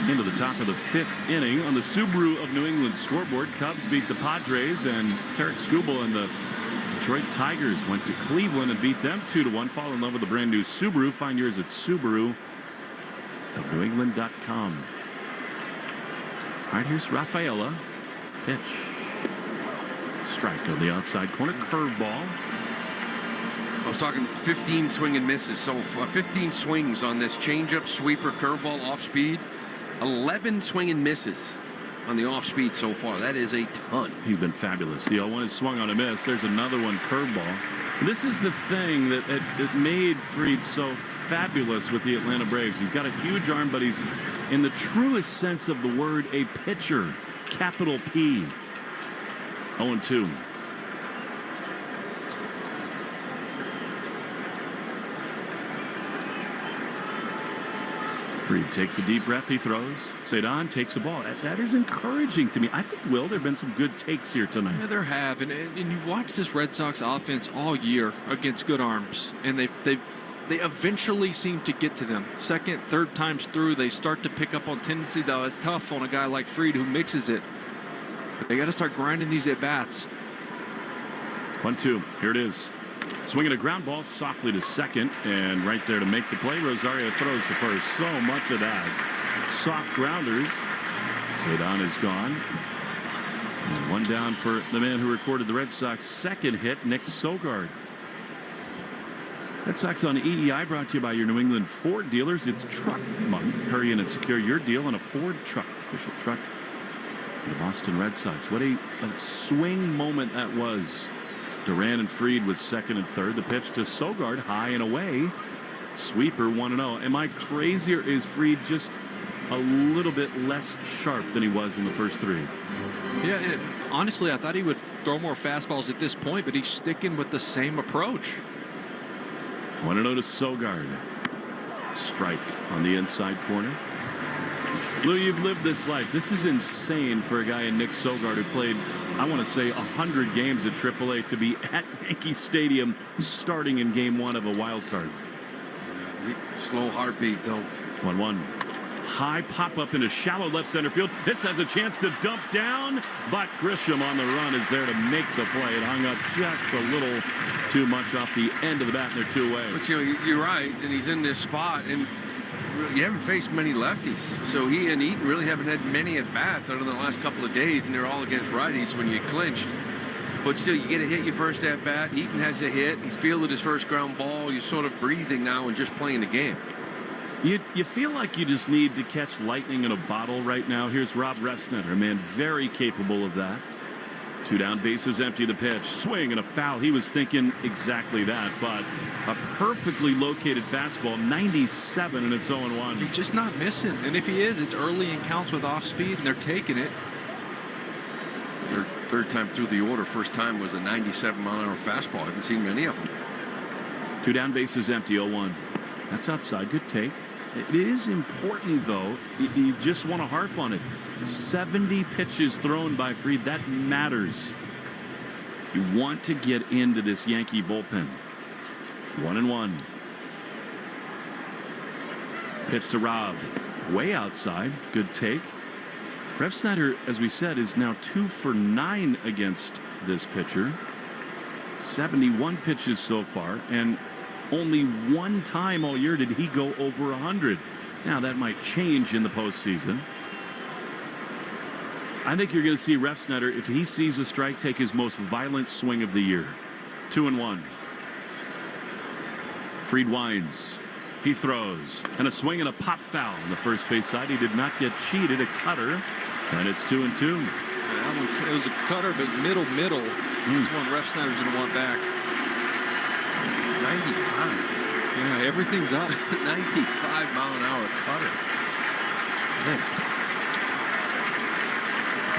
into the top of the fifth inning. On the Subaru of New England scoreboard, Cubs beat the Padres, and Tarek Skubal and the Detroit Tigers went to Cleveland and beat them 2-1. Fall in love with the brand new Subaru. Find yours at Subaru. NewEngland.com. All right, here's Rafaela. Pitch. Strike on the outside corner. Curveball. I was talking 15 swing and misses. So 15 swings on this changeup, sweeper, curveball, off speed. 11 swing and misses on the off speed so far. That is a ton. He's been fabulous. The 0-1 is swung on a miss. There's another one, curveball. This is the thing that made Fried so fabulous with the Atlanta Braves. He's got a huge arm, but he's, in the truest sense of the word, a pitcher. Capital P. 0-2. Fried takes a deep breath. He throws. Sedan takes the ball. That is encouraging to me. I think, Will, there have been some good takes here tonight. Yeah, there have. And you've watched this Red Sox offense all year against good arms. And they eventually seem to get to them. Second, third times through, they start to pick up on tendencies. Though it's tough on a guy like Fried who mixes it. But they got to start grinding these at-bats. 1-2. Here it is. Swinging a ground ball softly to second, and right there to make the play, Rosario throws to first. So much of that. Soft grounders. Sedan is gone. And one down for the man who recorded the Red Sox second hit, Nick Sogard. Red Sox on EEI brought to you by your New England Ford dealers. It's truck month. Hurry in and secure your deal on a Ford truck. Official truck. The Boston Red Sox. What a swing moment that was. Duran and Fried was second and third. The pitch to Sogard, high and away. Sweeper 1-0. Am I crazy, or is Fried just a little bit less sharp than he was in the first three? Yeah, honestly, I thought he would throw more fastballs at this point, but he's sticking with the same approach. 1-0 to Sogard. Strike on the inside corner. Lou, you've lived this life. This is insane for a guy in Nick Sogard who played, I want to say, 100 games at AAA to be at Yankee Stadium starting in game one of a wild card. Slow heartbeat, though. 1-1. High pop-up into shallow left center field. This has a chance to dump down, but Grisham on the run is there to make the play. It hung up just a little too much off the end of the bat, and they're two away. But, you're right, and he's in this spot, and you haven't faced many lefties. So he and Eaton really haven't had many at-bats out of the last couple of days, and they're all against righties when you clinched. But still, you get a hit your first at bat. Eaton has a hit. He's fielded his first ground ball. You're sort of breathing now and just playing the game. You feel like you just need to catch lightning in a bottle right now. Here's Rob Refsnyder, a man very capable of that. 2 down, bases empty, the pitch. Swing and a foul. He was thinking exactly that, but a perfectly located fastball, 97, and it's 0-1. He's just not missing. And if he is, it's early in counts with off speed, and they're taking it. Their third time through the order. First time was a 97-mile-an-hour fastball. I haven't seen many of them. 2 down, bases empty, 0-1. That's outside. Good take. It is important, though. You just want to harp on it. 70 pitches thrown by Fried. That matters. You want to get into this Yankee bullpen. 1-1. Pitch to Rob. Way outside. Good take. Refsnyder, as we said, is now 2 for 9 against this pitcher. 71 pitches so far, and only one time all year did he go over 100. Now that might change in the postseason. I think you're going to see Refsnyder, if he sees a strike, take his most violent swing of the year. 2-1. Fried winds. He throws. And a swing and a pop foul on the first base side. He did not get cheated. A cutter. And it's 2-2. Yeah, it was a cutter, but middle. That's one Refsnyder's going to want back. It's 95. Yeah, everything's up. 95-mile-an-hour cutter. Man.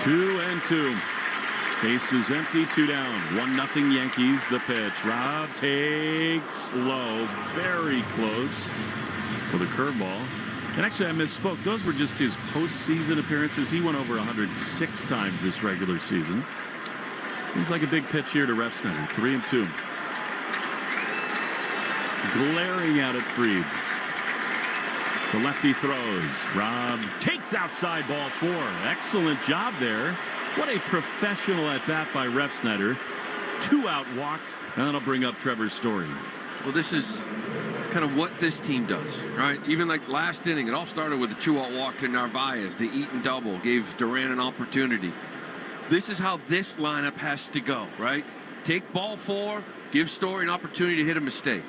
2-2. Bases empty, 2 down. 1-0 Yankees. The pitch. Rob takes low. Very close with a curveball. And actually, I misspoke. Those were just his postseason appearances. He went over 106 times this regular season. Seems like a big pitch here to Refsnyder. 3-2. Glaring out at Fried. The lefty throws. Rob takes outside, ball 4. Excellent job there. What a professional at bat by Refsnyder. 2-out walk, and that'll bring up Trevor's Story. Well, this is kind of what this team does, right? Even like last inning, it all started with a 2-out walk to Narvaez. The Eaton double gave Duran an opportunity. This is how this lineup has to go, right? Take ball 4, give Story an opportunity to hit a mistake.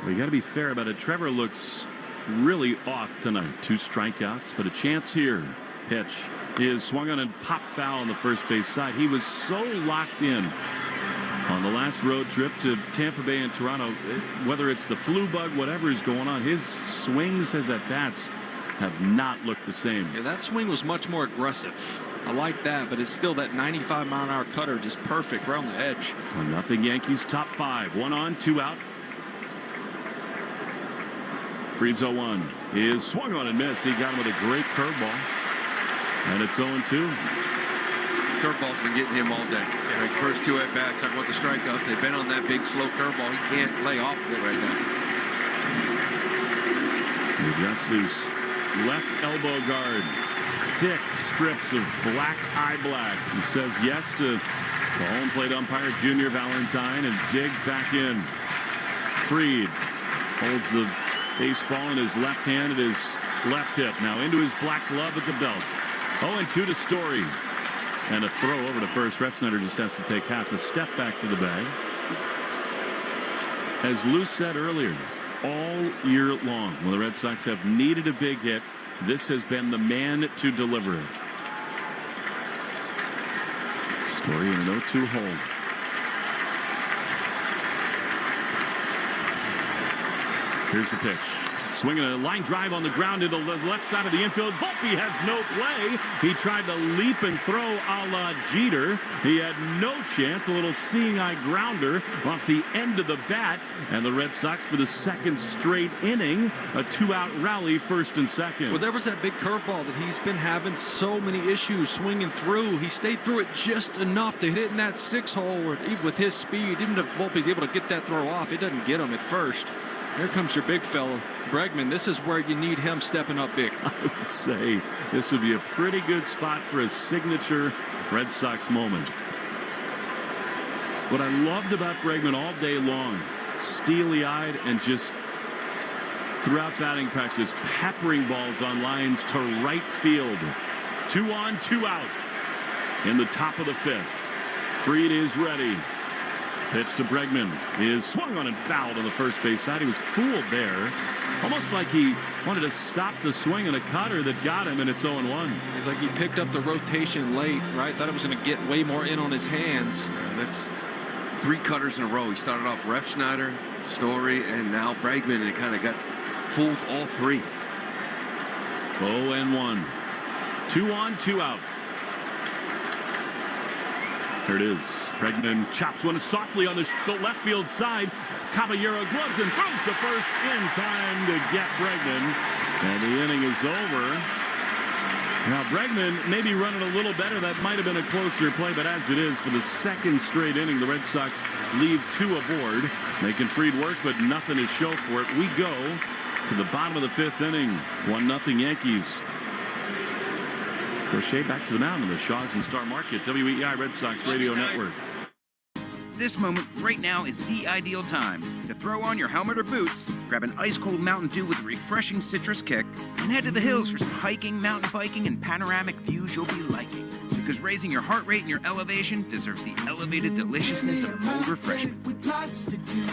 Well, you got to be fair about it. Trevor looks really off tonight. 2 strikeouts, but a chance here. Pitch is swung on and pop foul on the first base side. He was so locked in on the last road trip to Tampa Bay and Toronto. Whether it's the flu bug, whatever is going on, his swings as at bats have not looked the same. Yeah, that swing was much more aggressive. I like that, but it's still that 95-mile-an-hour cutter, just perfect right on the edge. 1-0 Yankees, top 5. 1 on, 2 out. Fried's 0-1 is swung on and missed. He got him with a great curveball. And it's 0-2. Curveball's been getting him all day. Like first 2 at bats, talking about the strikeouts. They've been on that big slow curveball. He can't lay off of it right now. He adjusts his left elbow guard. Thick strips of black eye black. He says yes to the home plate umpire, Junior Valentine, and digs back in. Fried holds the baseball in his left hand at his left hip. Now into his black glove at the belt. 0-2 to Story. And a throw over to first. Refsnyder just has to take half a step back to the bag. As Lou said earlier, all year long, when the Red Sox have needed a big hit, this has been the man to deliver it. Story in an 0-2 hold. Here's the pitch. Swinging a line drive on the ground into the left side of the infield. Volpe has no play. He tried to leap and throw a la Jeter. He had no chance. A little seeing eye grounder off the end of the bat. And the Red Sox, for the second straight inning, a 2-out rally, first and second. Well, there was that big curveball that he's been having so many issues swinging through. He stayed through it just enough to hit it in that 6-hole with his speed. Even if Volpe's able to get that throw off, it doesn't get him at first. Here comes your big fella. Bregman, this is where you need him stepping up big. I would say this would be a pretty good spot for a signature Red Sox moment. What I loved about Bregman all day long, steely-eyed and just throughout batting practice, peppering balls on lines to right field. 2 on, 2 out in the top of the 5th. Fried is ready. Pitch to Bregman is swung on and fouled on the first base side. He was fooled there. Almost like he wanted to stop the swing and a cutter that got him, and it's 0-1. It's like he picked up the rotation late, right? Thought it was going to get way more in on his hands. Yeah, that's 3 cutters in a row. He started off Refsnyder, Story, and now Bregman, and he kind of got fooled all 3. 0-1. 2 on, 2 out. There it is. Bregman chops one softly on the left field side. Caballero gloves and throws to first in time to get Bregman. And the inning is over. Now Bregman maybe running a little better. That might have been a closer play, but as it is, for the second straight inning, the Red Sox leave 2 aboard. Making Fried work, but nothing to show for it. We go to the bottom of the 5th inning. 1-0 Yankees. Crochet back to the mound on the Shaws and Star Market, WEEI Red Sox Radio Network. This moment right now is the ideal time to throw on your helmet or boots, grab an ice-cold Mountain Dew with a refreshing citrus kick, and head to the hills for some hiking, mountain biking, and panoramic views you'll be liking. Because raising your heart rate and your elevation deserves the elevated deliciousness of cold refreshment. With lots to do.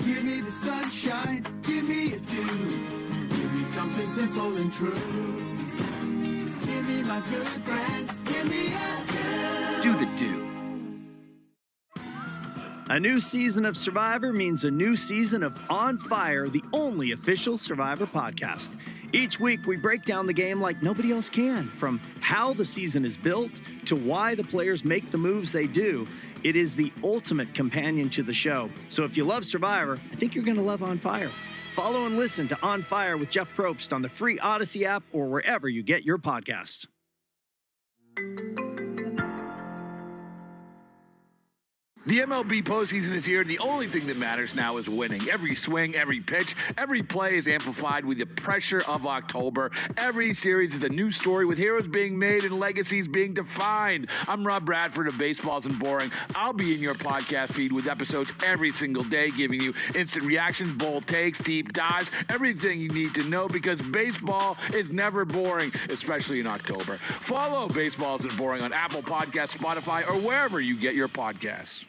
Give me the sunshine, give me a dew. Give me something simple and true. Give me my good friends, give me a dew. Do the dew. A new season of Survivor means a new season of On Fire, the only official Survivor podcast. Each week, we break down the game like nobody else can, from how the season is built to why the players make the moves they do. It is the ultimate companion to the show. So if you love Survivor, I think you're going to love On Fire. Follow and listen to On Fire with Jeff Probst on the free Odyssey app or wherever you get your podcasts. The MLB postseason is here, and the only thing that matters now is winning. Every swing, every pitch, every play is amplified with the pressure of October. Every series is a new story with heroes being made and legacies being defined. I'm Rob Bradford of Baseball Isn't Boring. I'll be in your podcast feed with episodes every single day, giving you instant reactions, bold takes, deep dives, everything you need to know, because baseball is never boring, especially in October. Follow Baseball Isn't Boring on Apple Podcasts, Spotify, or wherever you get your podcasts.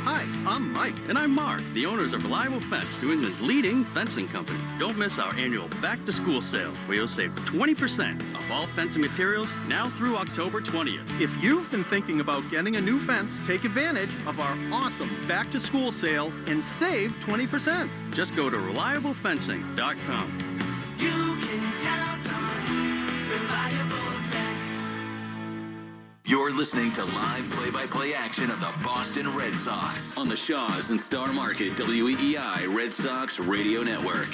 Hi, I'm Mike. And I'm Mark, the owners of Reliable Fence, New England's leading fencing company. Don't miss our annual back-to-school sale, where you'll save 20% of all fencing materials now through October 20th. If you've been thinking about getting a new fence, take advantage of our awesome back-to-school sale and save 20%. Just go to ReliableFencing.com. You can count on Reliable Fence. You're listening to live play-by-play action of the Boston Red Sox on the Shaws and Star Market WEEI Red Sox Radio Network.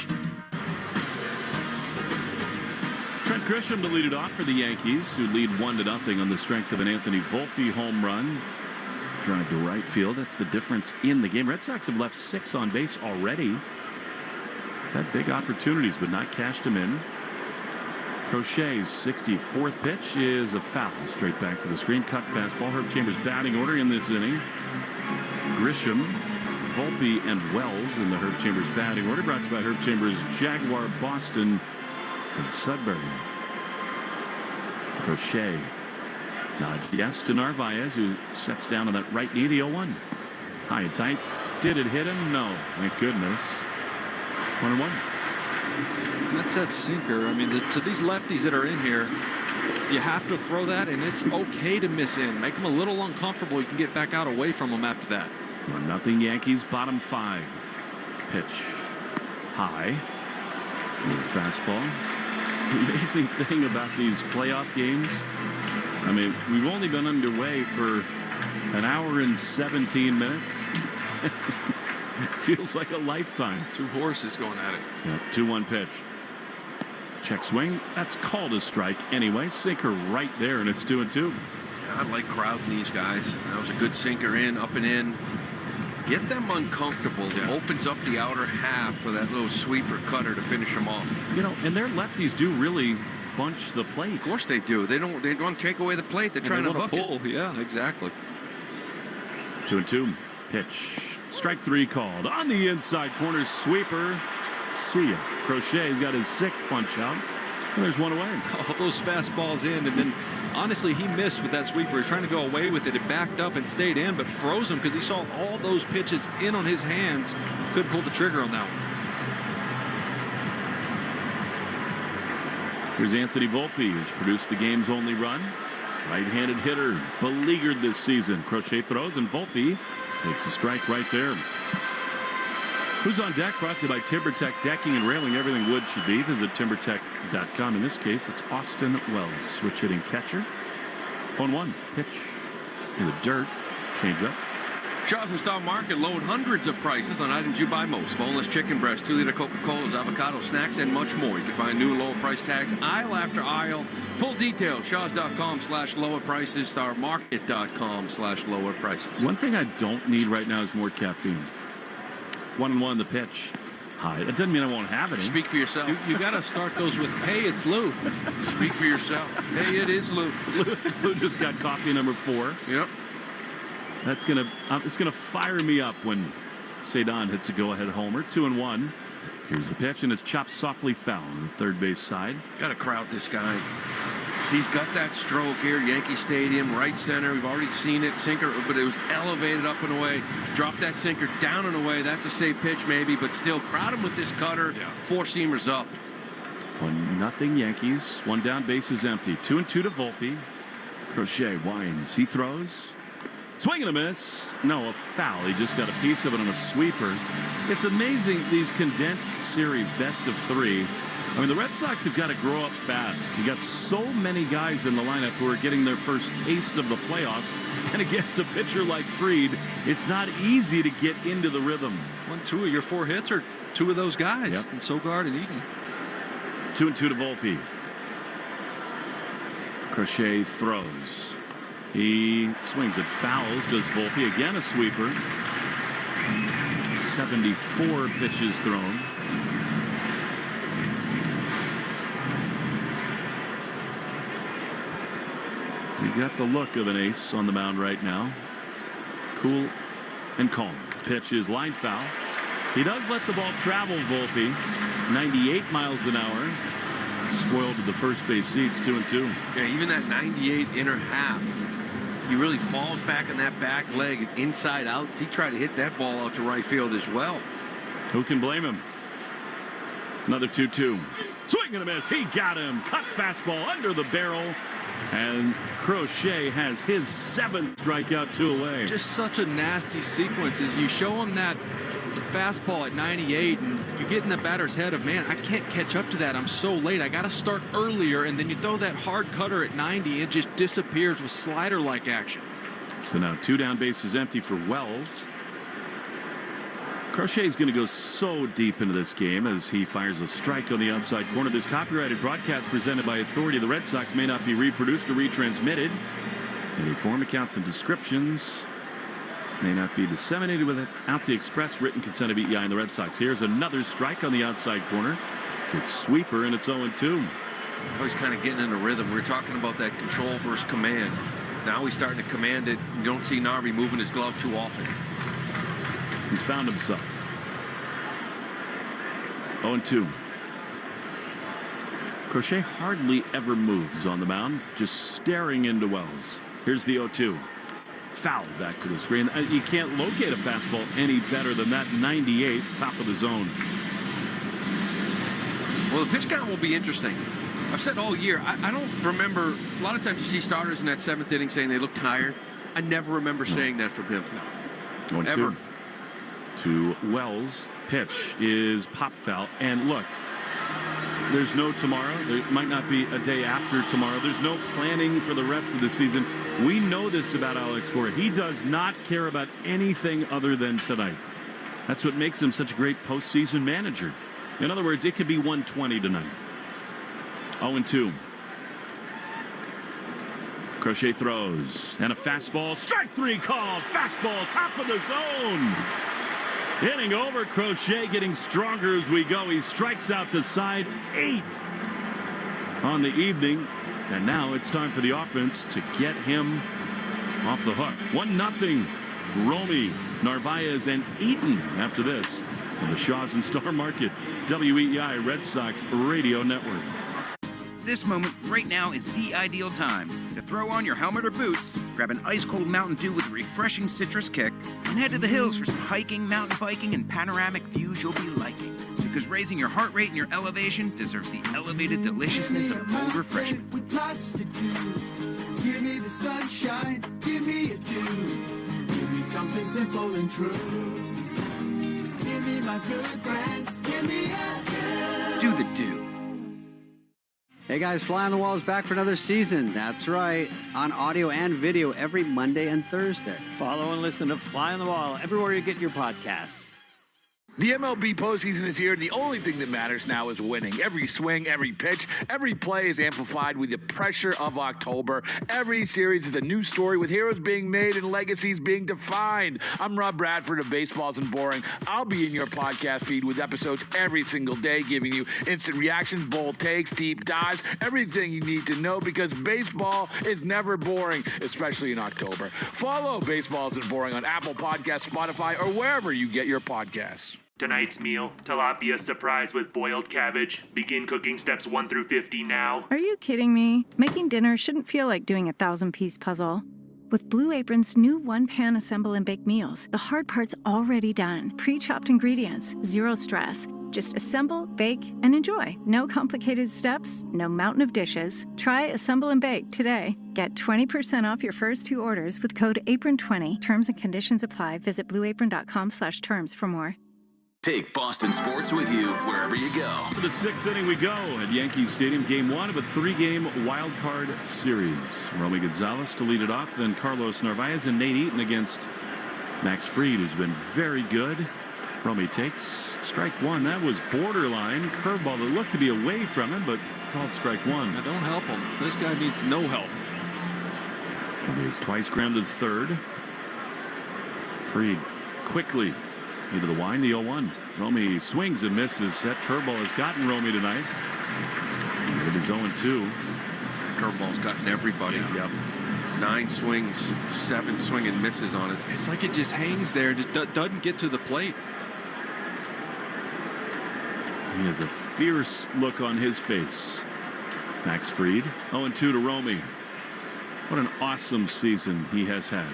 Trent Grisham to lead it off for the Yankees, who lead 1-0 on the strength of an Anthony Volpe home run. Drive to right field. That's the difference in the game. Red Sox have left 6 on base already. They've had big opportunities, but not cashed them in. Crochet's 64th pitch is a foul. Straight back to the screen. Cut fastball. Herb Chambers batting order in this inning. Grisham, Volpe, and Wells in the Herb Chambers batting order. Brought to you by Herb Chambers, Jaguar, Boston, and Sudbury. Crochet nods yes to Narvaez, who sets down on that right knee, the 0-1. High and tight. Did it hit him? No. Thank goodness. 1-1. That's that sinker. I mean, to these lefties that are in here, you have to throw that, and it's okay to miss in. Make them a little uncomfortable. You can get back out away from them after that. 1-0 Yankees, bottom 5. Pitch. High. Little fastball. The amazing thing about these playoff games, I mean, we've only been underway for an hour and 17 minutes. Feels like a lifetime. 2 horses going at it. Yeah, 2-1 pitch. Check swing. That's called a strike anyway. Sinker right there, and it's 2-2. Yeah, I like crowding these guys. That was a good sinker in, up and in. Get them uncomfortable. It opens up the outer half for that little sweeper cutter to finish them off. You know, and their lefties do really bunch the plate. Of course they do. They don't want to take away the plate. They're trying to hook pull. it. Yeah, exactly. 2-2. Pitch. Strike 3 called. On the inside corner, sweeper. See ya. Crochet's got his 6th punch out. And there's one away. All those fastballs in, and then honestly, he missed with that sweeper. He's trying to go away with it. It backed up and stayed in, but froze him because he saw all those pitches in on his hands. Couldn't pull the trigger on that one. Here's Anthony Volpe, who's produced the game's only run. Right-handed hitter, beleaguered this season. Crochet throws, and Volpe takes a strike right there. Who's on Deck? Brought to you by TimberTech Decking and Railing. Everything wood should be. Visit TimberTech.com. In this case, it's Austin Wells, switch hitting catcher. 0-1 pitch in the dirt. Change up. Shaw's and Star Market load hundreds of prices on items you buy most. Boneless chicken breast, 2-liter Coca-Colas, avocado snacks, and much more. You can find new lower price tags aisle after aisle. Full details, shaws.com/lower prices, starmarket.com/lower prices. One thing I don't need right now is more caffeine. 1-1 the pitch. High. That doesn't mean I won't have it. Speak for yourself. You got to start those with, hey, it's Lou. Speak for yourself. Hey, it is Lou. Lou just got coffee number 4. Yep. That's it's gonna fire me up when Cedon hits a go-ahead homer. 2-1. Here's the pitch, and it's chopped softly foul on the third base side. Got to crowd this guy. He's got that stroke here, Yankee Stadium, right center. We've already seen it, sinker, but it was elevated up and away. Drop that sinker down and away. That's a safe pitch maybe, but still crowd him with this cutter. Yeah. 4-seamers up. 1-0 Yankees. One down, base is empty. 2-2 to Volpe. Crochet winds. He throws. Swing and a miss. No, a foul. He just got a piece of it on a sweeper. It's amazing, these condensed series, best of 3. I mean, the Red Sox have got to grow up fast. You got so many guys in the lineup who are getting their first taste of the playoffs, and against a pitcher like Fried, it's not easy to get into the rhythm. 2 of your 4 hits are 2 of those guys, yep. And Sogard and Eden. 2-2 to Volpe. Crochet throws. He swings at fouls. Does Volpe again a sweeper? 74 pitches thrown. You got the look of an ace on the mound right now. Cool and calm. Pitch is line foul. He does let the ball travel, Volpe. 98 miles an hour. Spoiled to the first base seats, 2-2. Yeah, even that 98 inner half. He really falls back on that back leg inside out. He tried to hit that ball out to right field as well. Who can blame him? Another 2-2. Swing and a miss. He got him. Cut fastball under the barrel. And Crochet has his 7th strikeout, 2 away. Just such a nasty sequence as you show him that fastball at 98 and you get in the batter's head of, man, I can't catch up to that. I'm so late. I got to start earlier. And then you throw that hard cutter at 90. It just disappears with slider-like action. So now 2 down, bases empty for Wells. Crochet is going to go so deep into this game as he fires a strike on the outside corner. This copyrighted broadcast presented by authority of the Red Sox may not be reproduced or retransmitted. Any form, accounts, and descriptions may not be disseminated without the express written consent of EEI and the Red Sox. Here's another strike on the outside corner. It's sweeper, and it's 0-2. He's kind of getting in a rhythm. We were talking about that control versus command. Now he's starting to command it. You don't see Narvi moving his glove too often. He's found himself. 0-2. Crochet hardly ever moves on the mound, just staring into Wells. Here's the 0-2. Foul back to the screen. You can't locate a fastball any better than that 98, top of the zone. Well, the pitch count will be interesting. I've said all year, I don't remember, a lot of times you see starters in that 7th inning saying they look tired. I never remember saying that from him. No. Ever. To Wells. Pitch is pop foul. And look, there's no tomorrow. There might not be a day after tomorrow. There's no planning for the rest of the season. We know this about Alex Kora. He does not care about anything other than tonight. That's what makes him such a great postseason manager. In other words, it could be 120 tonight. 0-2. Crochet throws. And a fastball. Strike 3 called. Fastball, top of the zone. Inning over. Crochet getting stronger as we go. He strikes out the side. 8 on the evening. And now it's time for the offense to get him off the hook. 1-0. Romy, Narvaez, and Eaton after this on the Shaws and Star Market WEEI Red Sox Radio Network. this moment right now is the ideal time to throw on your helmet or boots, grab an ice-cold Mountain Dew with a refreshing citrus kick, and head to the hills for some hiking, mountain biking, and panoramic views you'll be liking. Because raising your heart rate and your elevation deserves the elevated deliciousness of cold refreshment. With lots to do. Give me the sunshine, give me a dew. Give me something simple and true. Give me my good friends, give me a dew. Do the dew. Hey guys, Fly on the Wall is back for another season. That's right, on audio and video every Monday and Thursday. Follow and listen to Fly on the Wall everywhere you get your podcasts. The MLB postseason is here, and the only thing that matters now is winning. Every swing, every pitch, every play is amplified with the pressure of October. Every series is a new story with heroes being made and legacies being defined. I'm Rob Bradford of Baseball Isn't Boring. I'll be in your podcast feed with episodes every single day, giving you instant reactions, bold takes, deep dives, everything you need to know, because baseball is never boring, especially in October. Follow Baseball Isn't Boring on Apple Podcasts, Spotify, or wherever you get your podcasts. Tonight's meal, tilapia surprise with boiled cabbage. Begin cooking steps 1 through 50 now. Are you kidding me? Making dinner shouldn't feel like doing a 1,000-piece puzzle. With Blue Apron's new one-pan assemble and bake meals, the hard part's already done. Pre-chopped ingredients, zero stress. Just assemble, bake, and enjoy. No complicated steps, no mountain of dishes. Try Assemble and Bake today. Get 20% off your first 2 orders with code APRON20. Terms and conditions apply. Visit blueapron.com/terms for more. Take Boston sports with you wherever you go. To the 6th inning we go at Yankees Stadium, game 1 of a 3-game wild card series. Romy Gonzalez to lead it off, then Carlos Narvaez and Nate Eaton against Max Fried, who's been very good. Romy takes strike 1. That was borderline curveball that looked to be away from him, but called strike 1. Now don't help him. This guy needs no help. He's twice grounded third. Fried quickly into the wind, the 0-1. Romy swings and misses. That curveball has gotten Romy tonight. It is 0-2. Curveball's gotten everybody. Yep. 9 swings, 7 swing and misses on it. It's like it just hangs there, just doesn't get to the plate. He has a fierce look on his face. Max Fried, 0-2 to Romy. What an awesome season he has had.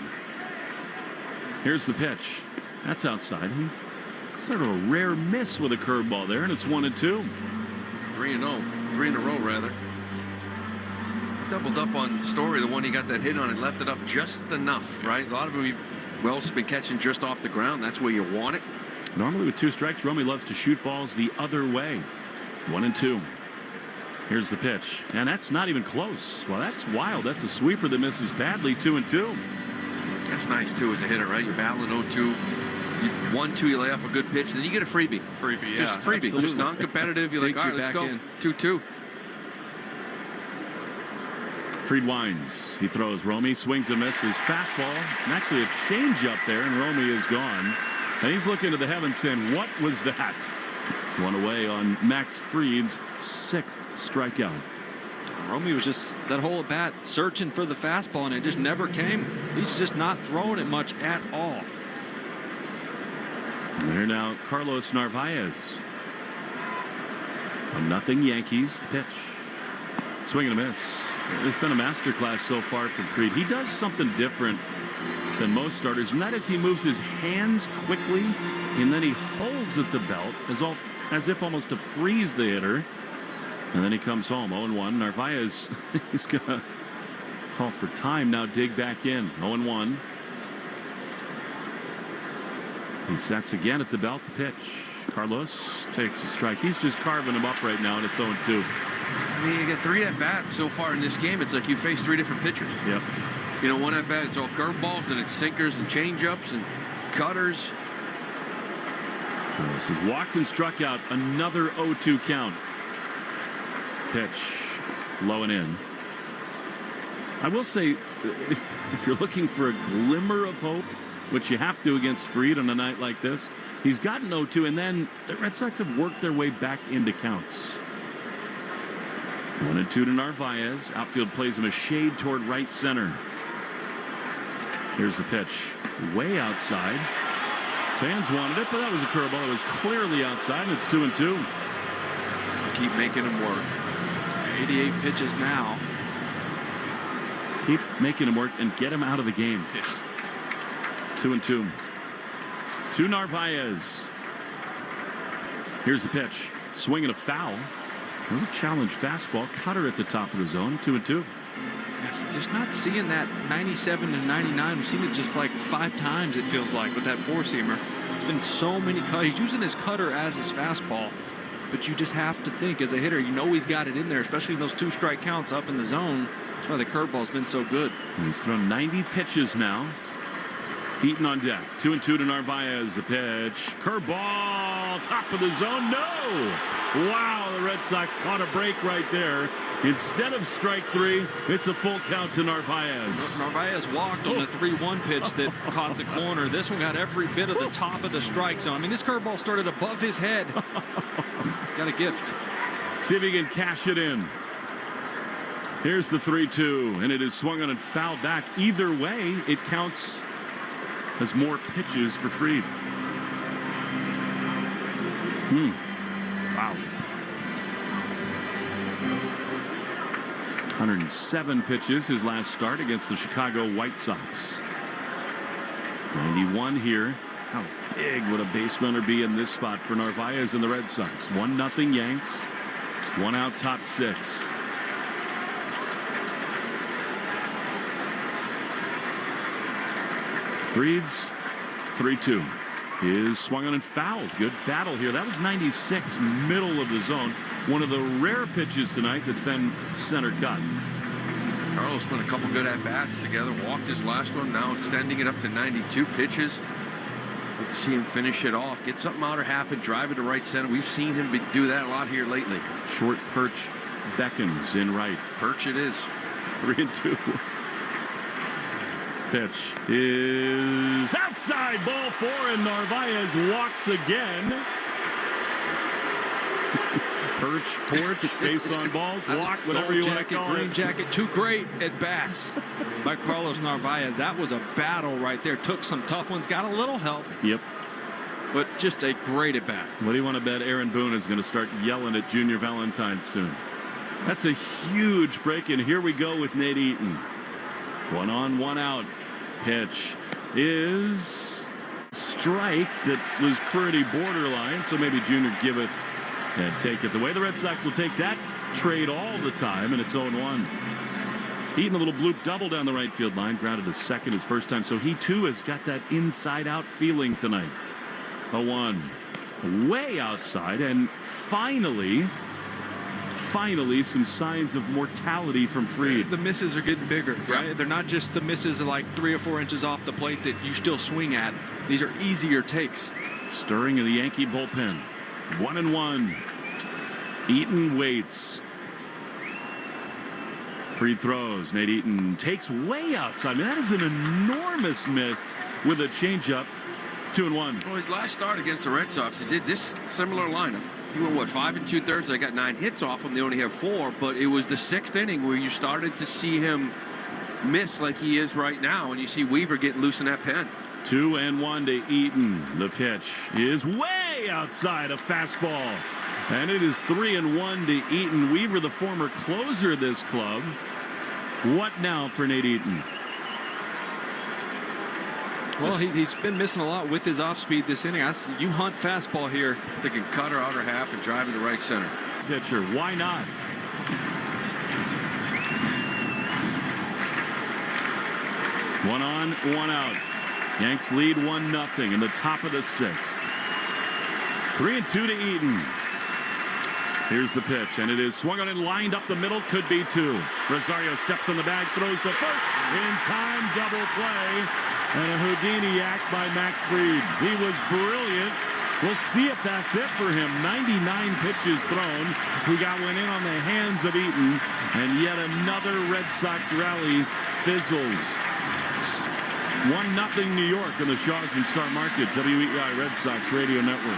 Here's the pitch. That's outside. Sort of a rare miss with a curveball there, and it's 1-2. 3-0. 3 in a row, rather. Doubled up on Story, the one he got that hit on, and left it up just enough, right? A lot of them, Wells has been catching just off the ground. That's where you want it. Normally with 2 strikes, Romy loves to shoot balls the other way. 1-2. Here's the pitch, and that's not even close. Well, that's wild. That's a sweeper that misses badly. 2-2. That's nice, too, as a hitter, right? You're battling 0-2. 1-2, you lay off a good pitch, then you get a freebie. Freebie, yeah. Just freebie. Absolutely. Just non-competitive. You're like, all right, let's go. 2-2. Fried winds. He throws. Romy swings and misses. Fastball. And actually a changeup there, and Romy is gone. And he's looking to the heavens saying, what was that? One away on Max Fried's 6th strikeout. Romy was just that whole at bat searching for the fastball, and it just never came. He's just not throwing it much at all. And here now, Carlos Narvaez. 1-0 Yankees. The pitch. Swing and a miss. It's been a masterclass so far from Fried. He does something different than most starters, and that is he moves his hands quickly, and then he holds at the belt as if almost to freeze the hitter. And then he comes home. 0-1. Narvaez is going to call for time now. Dig back in. 0-1. He sets again at the belt. The pitch. Carlos takes a strike. He's just carving him up right now, and it's 0-2. I mean, you get 3 at-bats so far in this game. It's like you face 3 different pitchers. Yep. You know, 1 at-bat, it's all curveballs, and it's sinkers and changeups and cutters. This is walked and struck out. Another 0-2 count. Pitch low and in. I will say, if you're looking for a glimmer of hope, which you have to against Fried on a night like this, he's gotten 0-2, and then the Red Sox have worked their way back into counts. 1-2 to Narvaez. Outfield plays him a shade toward right center. Here's the pitch. Way outside. Fans wanted it, but that was a curveball. It was clearly outside, and it's 2-2. To keep making him work. 88 pitches now. Keep making him work and get him out of the game. Yeah. 2-2. To Narvaez. Here's the pitch. Swing and a foul. It was a challenge fastball. Cutter at the top of the zone. 2-2. Yes, just not seeing that 97 and 99. We've seen it just like 5 times, it feels like, with that four-seamer. It's been so many cuts. He's using his cutter as his fastball. But you just have to think, as a hitter, you know he's got it in there, especially in those 2 strike counts up in the zone. That's why the curveball's been so good. And he's thrown 90 pitches now. Eaton on deck. 2-2 to Narvaez. The pitch. Curveball. Top of the zone. No. Wow. The Red Sox caught a break right there. Instead of strike 3, it's a full count to Narvaez. Narvaez walked on the 3-1 pitch that caught the corner. This one got every bit of the top of the strike zone. I mean, this curveball started above his head. Got a gift. See if he can cash it in. Here's the 3-2, and it is swung on and fouled back. Either way, it counts as more pitches for Fried. Wow. 107 pitches his last start against the Chicago White Sox. 91 here. How big would a base runner be in this spot for Narvaez and the Red Sox? 1-0 Yanks. 1 out, top 6. Fried's 3-2 is swung on and fouled. Good battle here. That was 96, middle of the zone. One of the rare pitches tonight that's been center cut. Carlos put a couple good at-bats together. Walked his last one. Now extending it up to 92 pitches. Good to see him finish it off. Get something outer half and drive it to right center. We've seen him do that a lot here lately. Short perch beckons in right. Perch it is. 3-2. Pitch is outside, ball 4, and Narvaez walks again. Perch, porch, base on balls, walk, whatever you want to call it. Green jacket, 2 great at bats by Carlos Narvaez. That was a battle right there. Took some tough ones, got a little help. Yep. But just a great at bat. What do you want to bet Aaron Boone is going to start yelling at Junior Valentine soon? That's a huge break, and here we go with Nate Eaton. 1 on, 1 out. Pitch is strike that was pretty borderline, so maybe Junior giveth and take it. The way the Red Sox will take that trade all the time, and it's 0-1. Eaton a little bloop double down the right field line, grounded to second his first time, so he too has got that inside out feeling tonight. 0-1 way outside, and finally some signs of mortality from Fried. The misses are getting bigger, right? Yeah. They're not just the misses of like 3 or 4 inches off the plate that you still swing at. These are easier takes. Stirring in the Yankee bullpen. 1-1. Eaton waits. Fried throws. Nate Eaton takes way outside. I mean, that is an enormous miss with a changeup. 2-1. Well, his last start against the Red Sox, he did this similar lineup. He went, what, 5 2/3? They got 9 hits off him. They only have 4, but it was the 6th inning where you started to see him miss like he is right now, and you see Weaver getting loose in that pen. 2-1 to Eaton. The pitch is way outside, a fastball. And it is 3-1 to Eaton. Weaver, the former closer of this club. What now for Nate Eaton? Well, he's been missing a lot with his off-speed this inning. You hunt fastball here. Thinking cutter outer half and driving to right center. Pitcher, why not? One on, 1 out. Yanks lead 1-0 in the top of the 6th. 3-2 to Eaton. Here's the pitch, and it is swung on and lined up the middle. Could be 2. Rosario steps on the bag, throws to first. In time, double play. And a Houdini yak by Max Fried. He was brilliant. We'll see if that's it for him. 99 pitches thrown. We got one in on the hands of Eaton. And yet another Red Sox rally fizzles. 1-0 New York in the Shaws and Star Market. WEI Red Sox Radio Network.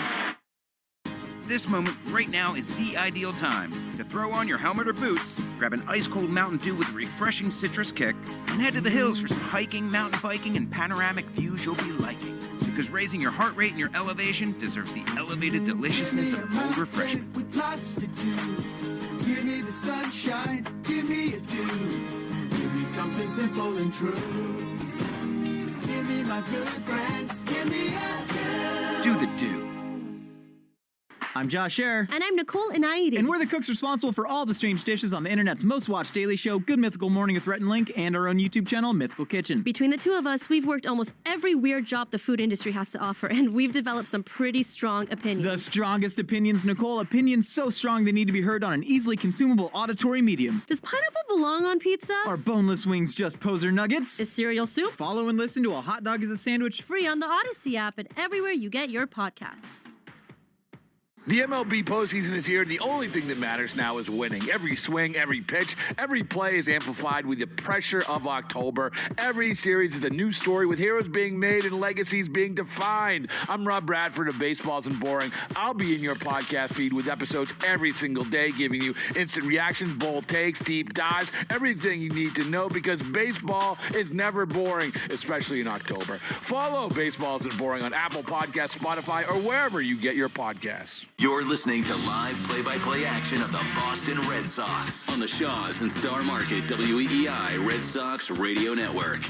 This moment right now is the ideal time to throw on your helmet or boots, grab an ice-cold Mountain Dew with a refreshing citrus kick, and head to the hills for some hiking, mountain biking, and panoramic views you'll be liking. Because raising your heart rate and your elevation deserves the elevated deliciousness of cold refreshment. With lots to do. Give me the sunshine, give me a dew. Give me something simple and true. Give me my good friends, give me a Do the do. I'm Josh Scherer. And I'm Nicole Inaidi. And we're the cooks responsible for all the strange dishes on the internet's most watched daily show, Good Mythical Morning with Rhett and Link, and our own YouTube channel, Mythical Kitchen. Between the two of us, we've worked almost every weird job the food industry has to offer, and we've developed some pretty strong opinions. The strongest opinions, Nicole. Opinions so strong they need to be heard on an easily consumable auditory medium. Does pineapple belong on pizza? Are boneless wings just poser nuggets? Is cereal soup? Follow and listen to A Hot Dog is a Sandwich. Free on the Odyssey app and everywhere you get your podcasts. The MLB postseason is here, and the only thing that matters now is winning. Every swing, every pitch, every play is amplified with the pressure of October. Every series is a new story with heroes being made and legacies being defined. I'm Rob Bradford of Baseball Isn't Boring. I'll be in your podcast feed with episodes every single day, giving you instant reactions, bold takes, deep dives, everything you need to know, because baseball is never boring, especially in October. Follow Baseball Isn't Boring on Apple Podcasts, Spotify, or wherever you get your podcasts. You're listening to live play-by-play action of the Boston Red Sox on the Shaws and Star Market WEEI Red Sox Radio Network.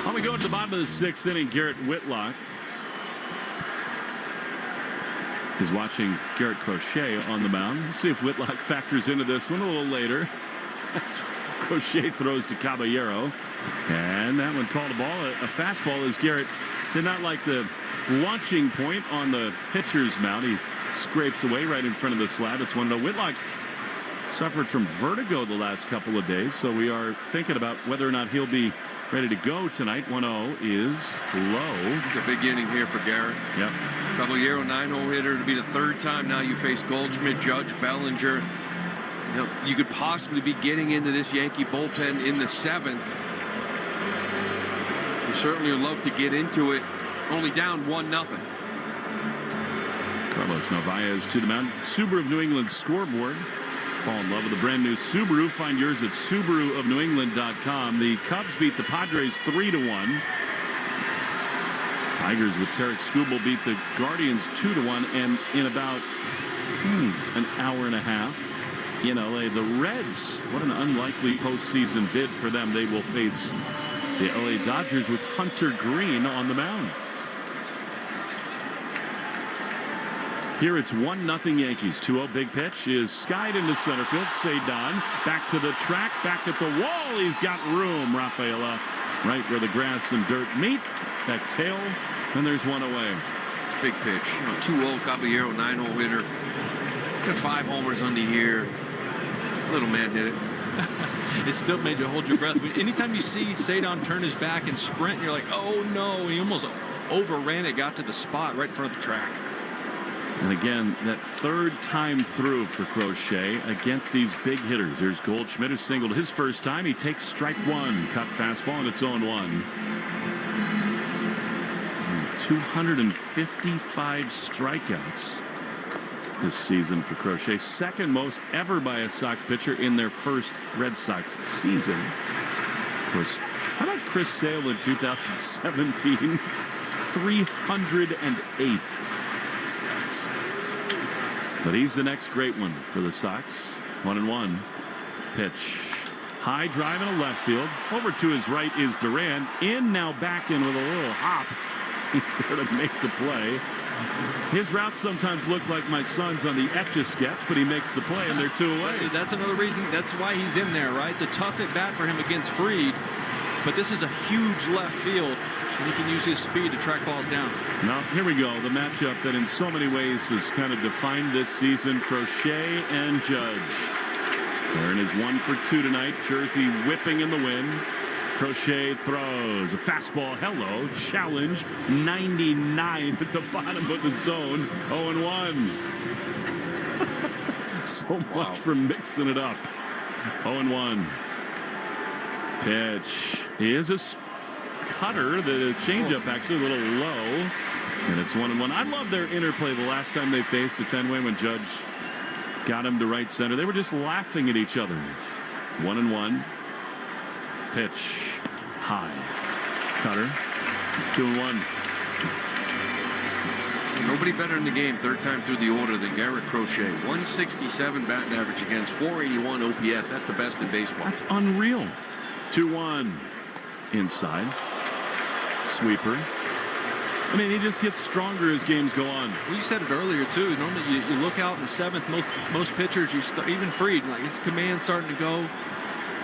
Well, we go to the bottom of the sixth inning. Garrett Whitlock is watching Garrett Crochet on the mound. Let's see if Whitlock factors into this one a little later. Crochet throws to Caballero, and that one called a ball. A fastball, as Garrett did not like the launching point on the pitcher's mound. He scrapes away right in front of the slab. It's 1-0. Whitlock suffered from vertigo the last couple of days, so we are thinking about whether or not he'll be ready to go tonight. 1-0 is low. It's a big inning here for Garrett. Yep. Caballero, 9-0 hitter. To be the third time now you face Goldschmidt, Judge, Bellinger. You know, you could possibly be getting into this Yankee bullpen in the seventh. You certainly would love to get into it. Only down 1-0. Carlos Narvaez to the mound. Subaru of New England scoreboard. Fall in love with a brand new Subaru. Find yours at SubaruofNewEngland.com. The Cubs beat the Padres 3-1. Tigers with Tarek Skubal beat the Guardians 2-1. And in about an hour and a half in LA, the Reds, what an unlikely postseason bid for them. They will face the LA Dodgers with Hunter Green on the mound. Here it's 1-0 Yankees. 2-0 big pitch is skied into center field. Cedon back to the track, back at the wall. He's got room. Rafaela right where the grass and dirt meet. Exhale, and there's one away. It's a big pitch. 2-0 Caballero, 9-0 hitter. Got 5 homers on the year. Little man hit it. It still made you hold your breath. But anytime you see Cedon turn his back and sprint, you're like, oh no. He almost overran it, got to the spot right in front of the track. And again, that third time through for Crochet against these big hitters. There's Goldschmidt, who singled his first time. He takes strike one. Cut fastball, and it's 0-1. 255 strikeouts this season for Crochet. Second most ever by a Sox pitcher in their first Red Sox season. Of course, how about Chris Sale in 2017? 308. But he's the next great one for the Sox. 1-1. Pitch. High drive in a left field. Over to his right is Duran. In now, back in with a little hop. He's there to make the play. His routes sometimes look like my son's on the Etch-a-Sketch, but he makes the play, and they're 2 away. That's another reason. That's why he's in there, right? It's a tough at-bat for him against Fried, but this is a huge left field, and he can use his speed to track balls down. Now, here we go. The matchup that in so many ways has kind of defined this season. Crochet and Judge. Aaron is 1 for 2 tonight. Jersey whipping in the wind. Crochet throws a fastball. Hello. Challenge. 99 at the bottom of the zone. 0-1. So much for mixing it up. 0-1. Pitch is a cutter. The changeup actually a little low. And it's 1-1. I love their interplay the last time they faced at Fenway when Judge got him to right center. They were just laughing at each other. 1-1. Pitch high. Cutter. 2-1. Nobody better in the game, third time through the order, than Garrett Crochet. 167 batting average against, 481 OPS. That's the best in baseball. That's unreal. 2-1. Inside. Sweeper. I mean, he just gets stronger as games go on. Well, you said it earlier, too. Normally, you look out in the seventh, most pitchers, you start, even Fried, like his command's starting to go.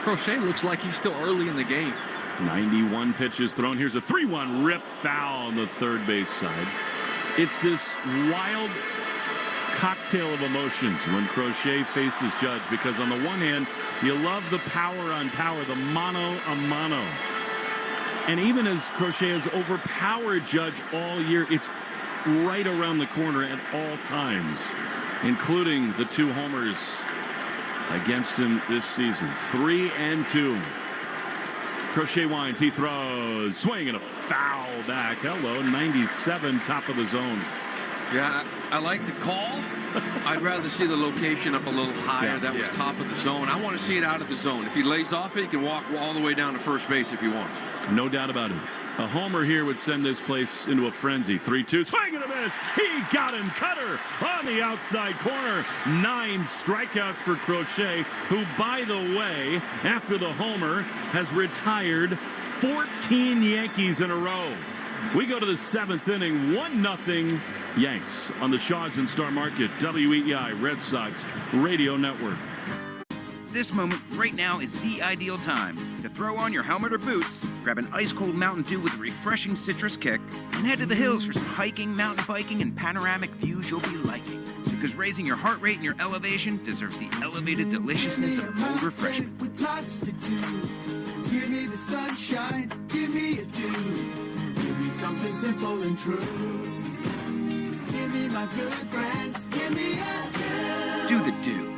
Crochet looks like he's still early in the game. 91 pitches thrown. Here's a 3-1 rip foul on the third base side. It's this wild cocktail of emotions when Crochet faces Judge, because on the one hand, you love the power on power, the mano a mano. And even as Crochet has overpowered Judge all year, it's right around the corner at all times, including the 2 homers against him this season. 3-2. Crochet winds, he throws, swing and a foul back. Hello, 97, top of the zone. Yeah, I like the call. I'd rather see the location up a little higher. That was top of the zone. I want to see it out of the zone. If he lays off it, he can walk all the way down to first base if he wants. No doubt about it. A homer here would send this place into a frenzy. 3-2, swing and a miss. He got him. Cutter on the outside corner. 9 strikeouts for Crochet, who, by the way, after the homer, has retired 14 Yankees in a row. We go to the 7th inning, 1-0 Yanks on the Shaws and Star Market, WEEI Red Sox Radio Network. This moment right now is the ideal time to throw on your helmet or boots, grab an ice-cold Mountain Dew with a refreshing citrus kick, and head to the hills for some hiking, mountain biking, and panoramic views you'll be liking. Because raising your heart rate and your elevation deserves the elevated deliciousness of cold refreshment. With lots to do. Give me the sunshine, give me a dew. Give me something simple and true. Give me my good friends, give me a dew. Do the dew.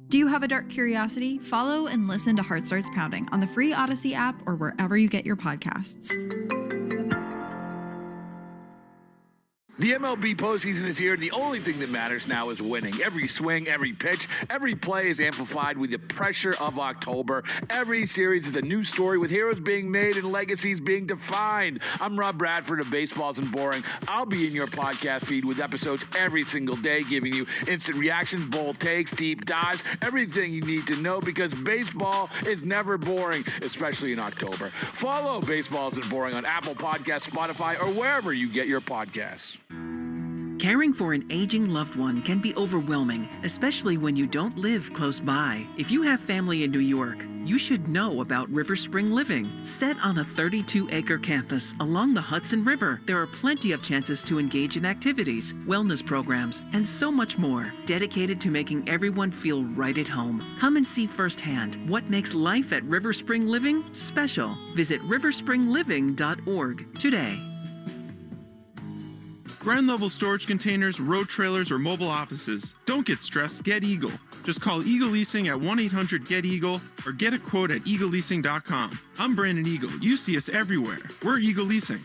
Do you have a dark curiosity? Follow and listen to Heart Starts Pounding on the free Odyssey app or wherever you get your podcasts. The MLB postseason is here, and the only thing that matters now is winning. Every swing, every pitch, every play is amplified with the pressure of October. Every series is a new story with heroes being made and legacies being defined. I'm Rob Bradford of Baseball Isn't Boring. I'll be in your podcast feed with episodes every single day, giving you instant reactions, bold takes, deep dives, everything you need to know, because baseball is never boring, especially in October. Follow Baseball Isn't Boring on Apple Podcasts, Spotify, or wherever you get your podcasts. Caring for an aging loved one can be overwhelming, especially when you don't live close by. If you have family in New York, you should know about River Spring Living. Set on a 32-acre campus along the Hudson River, there are plenty of chances to engage in activities, wellness programs, and so much more, dedicated to making everyone feel right at home. Come and see firsthand what makes life at River Spring Living special. Visit riverspringliving.org today. Ground level storage containers, road trailers, or mobile offices. Don't get stressed, get Eagle. Just call Eagle Leasing at 1-800-GET-EAGLE or get a quote at eagleleasing.com. I'm Brandon Eagle. You see us everywhere. We're Eagle Leasing.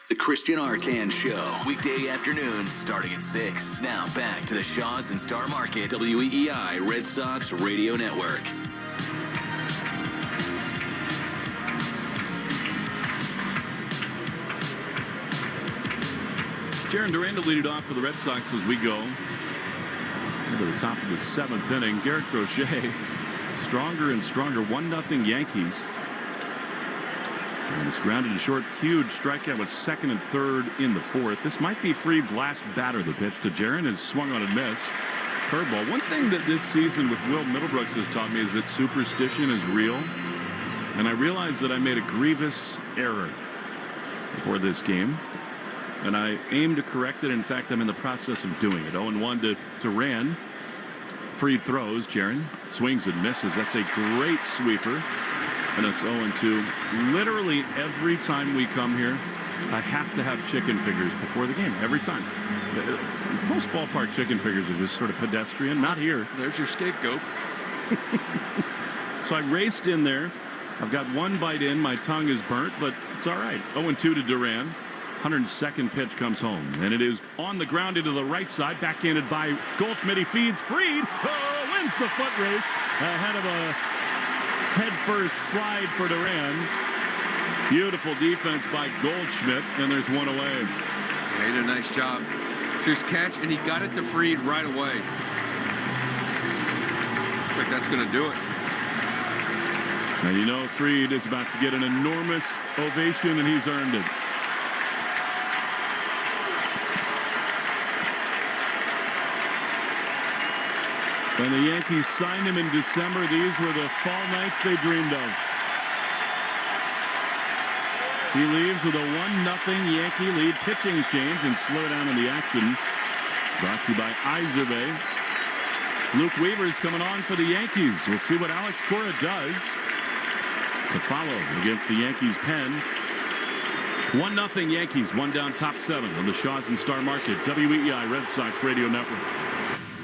The Christian Arcan Show, weekday afternoons starting at 6. Now back to the Shaws and Star Market, WEEI Red Sox Radio Network. Jaron Duran to lead it off for the Red Sox as we go to the top of the 7th inning. Garrett Crochet stronger and stronger. 1-0 Yankees. And it's grounded to short. Huge strikeout with 2nd and 3rd in the 4th. This might be Fried's last batter. The pitch to Jaron is swung on and missed. Curveball. One thing that this season with Will Middlebrooks has taught me is that superstition is real. And I realized that I made a grievous error before this game. And I aim to correct it. In fact, I'm in the process of doing it. 0-1 to Rand. Fried throws. Jaron swings and misses. That's a great sweeper. And it's 0-2. Literally every time we come here, I have to have chicken fingers before the game. Every time. Most ballpark chicken fingers are just sort of pedestrian. Not here. There's your scapegoat. So I raced in there. I've got one bite in. My tongue is burnt, but it's all right. 0-2 to Duran. 102nd pitch comes home, and it is on the ground into the right side, backhanded by Goldschmidt. He feeds Fried, wins the foot race ahead of a head-first slide for Duran. Beautiful defense by Goldschmidt, and there's one away. Yeah, he did a nice job. Just catch, and he got it to Fried right away. Looks like that's going to do it. And you know Fried is about to get an enormous ovation, and he's earned it. When the Yankees signed him in December, these were the fall nights they dreamed of. He leaves with a 1-0 Yankee lead. Pitching change and slow down in the action. Brought to you by Iservay. Luke Weaver's coming on for the Yankees. We'll see what Alex Kora does to follow against the Yankees pen. 1-0 Yankees, one down, top 7 on the Shaws and Star Market, WEEI Red Sox Radio Network.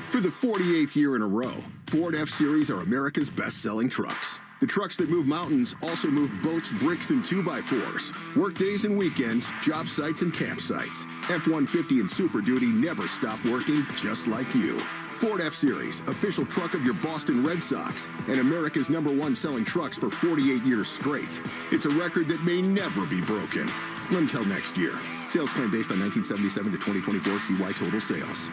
For the 48th year in a row, Ford F-Series are America's best-selling trucks. The trucks that move mountains also move boats, bricks, and 2x4s. Work days and weekends, job sites and campsites. F-150 and Super Duty never stop working, just like you. Ford F-Series, official truck of your Boston Red Sox, and America's #1 selling trucks for 48 years straight. It's a record that may never be broken. Until next year. Sales claim based on 1977 to 2024 CY total sales.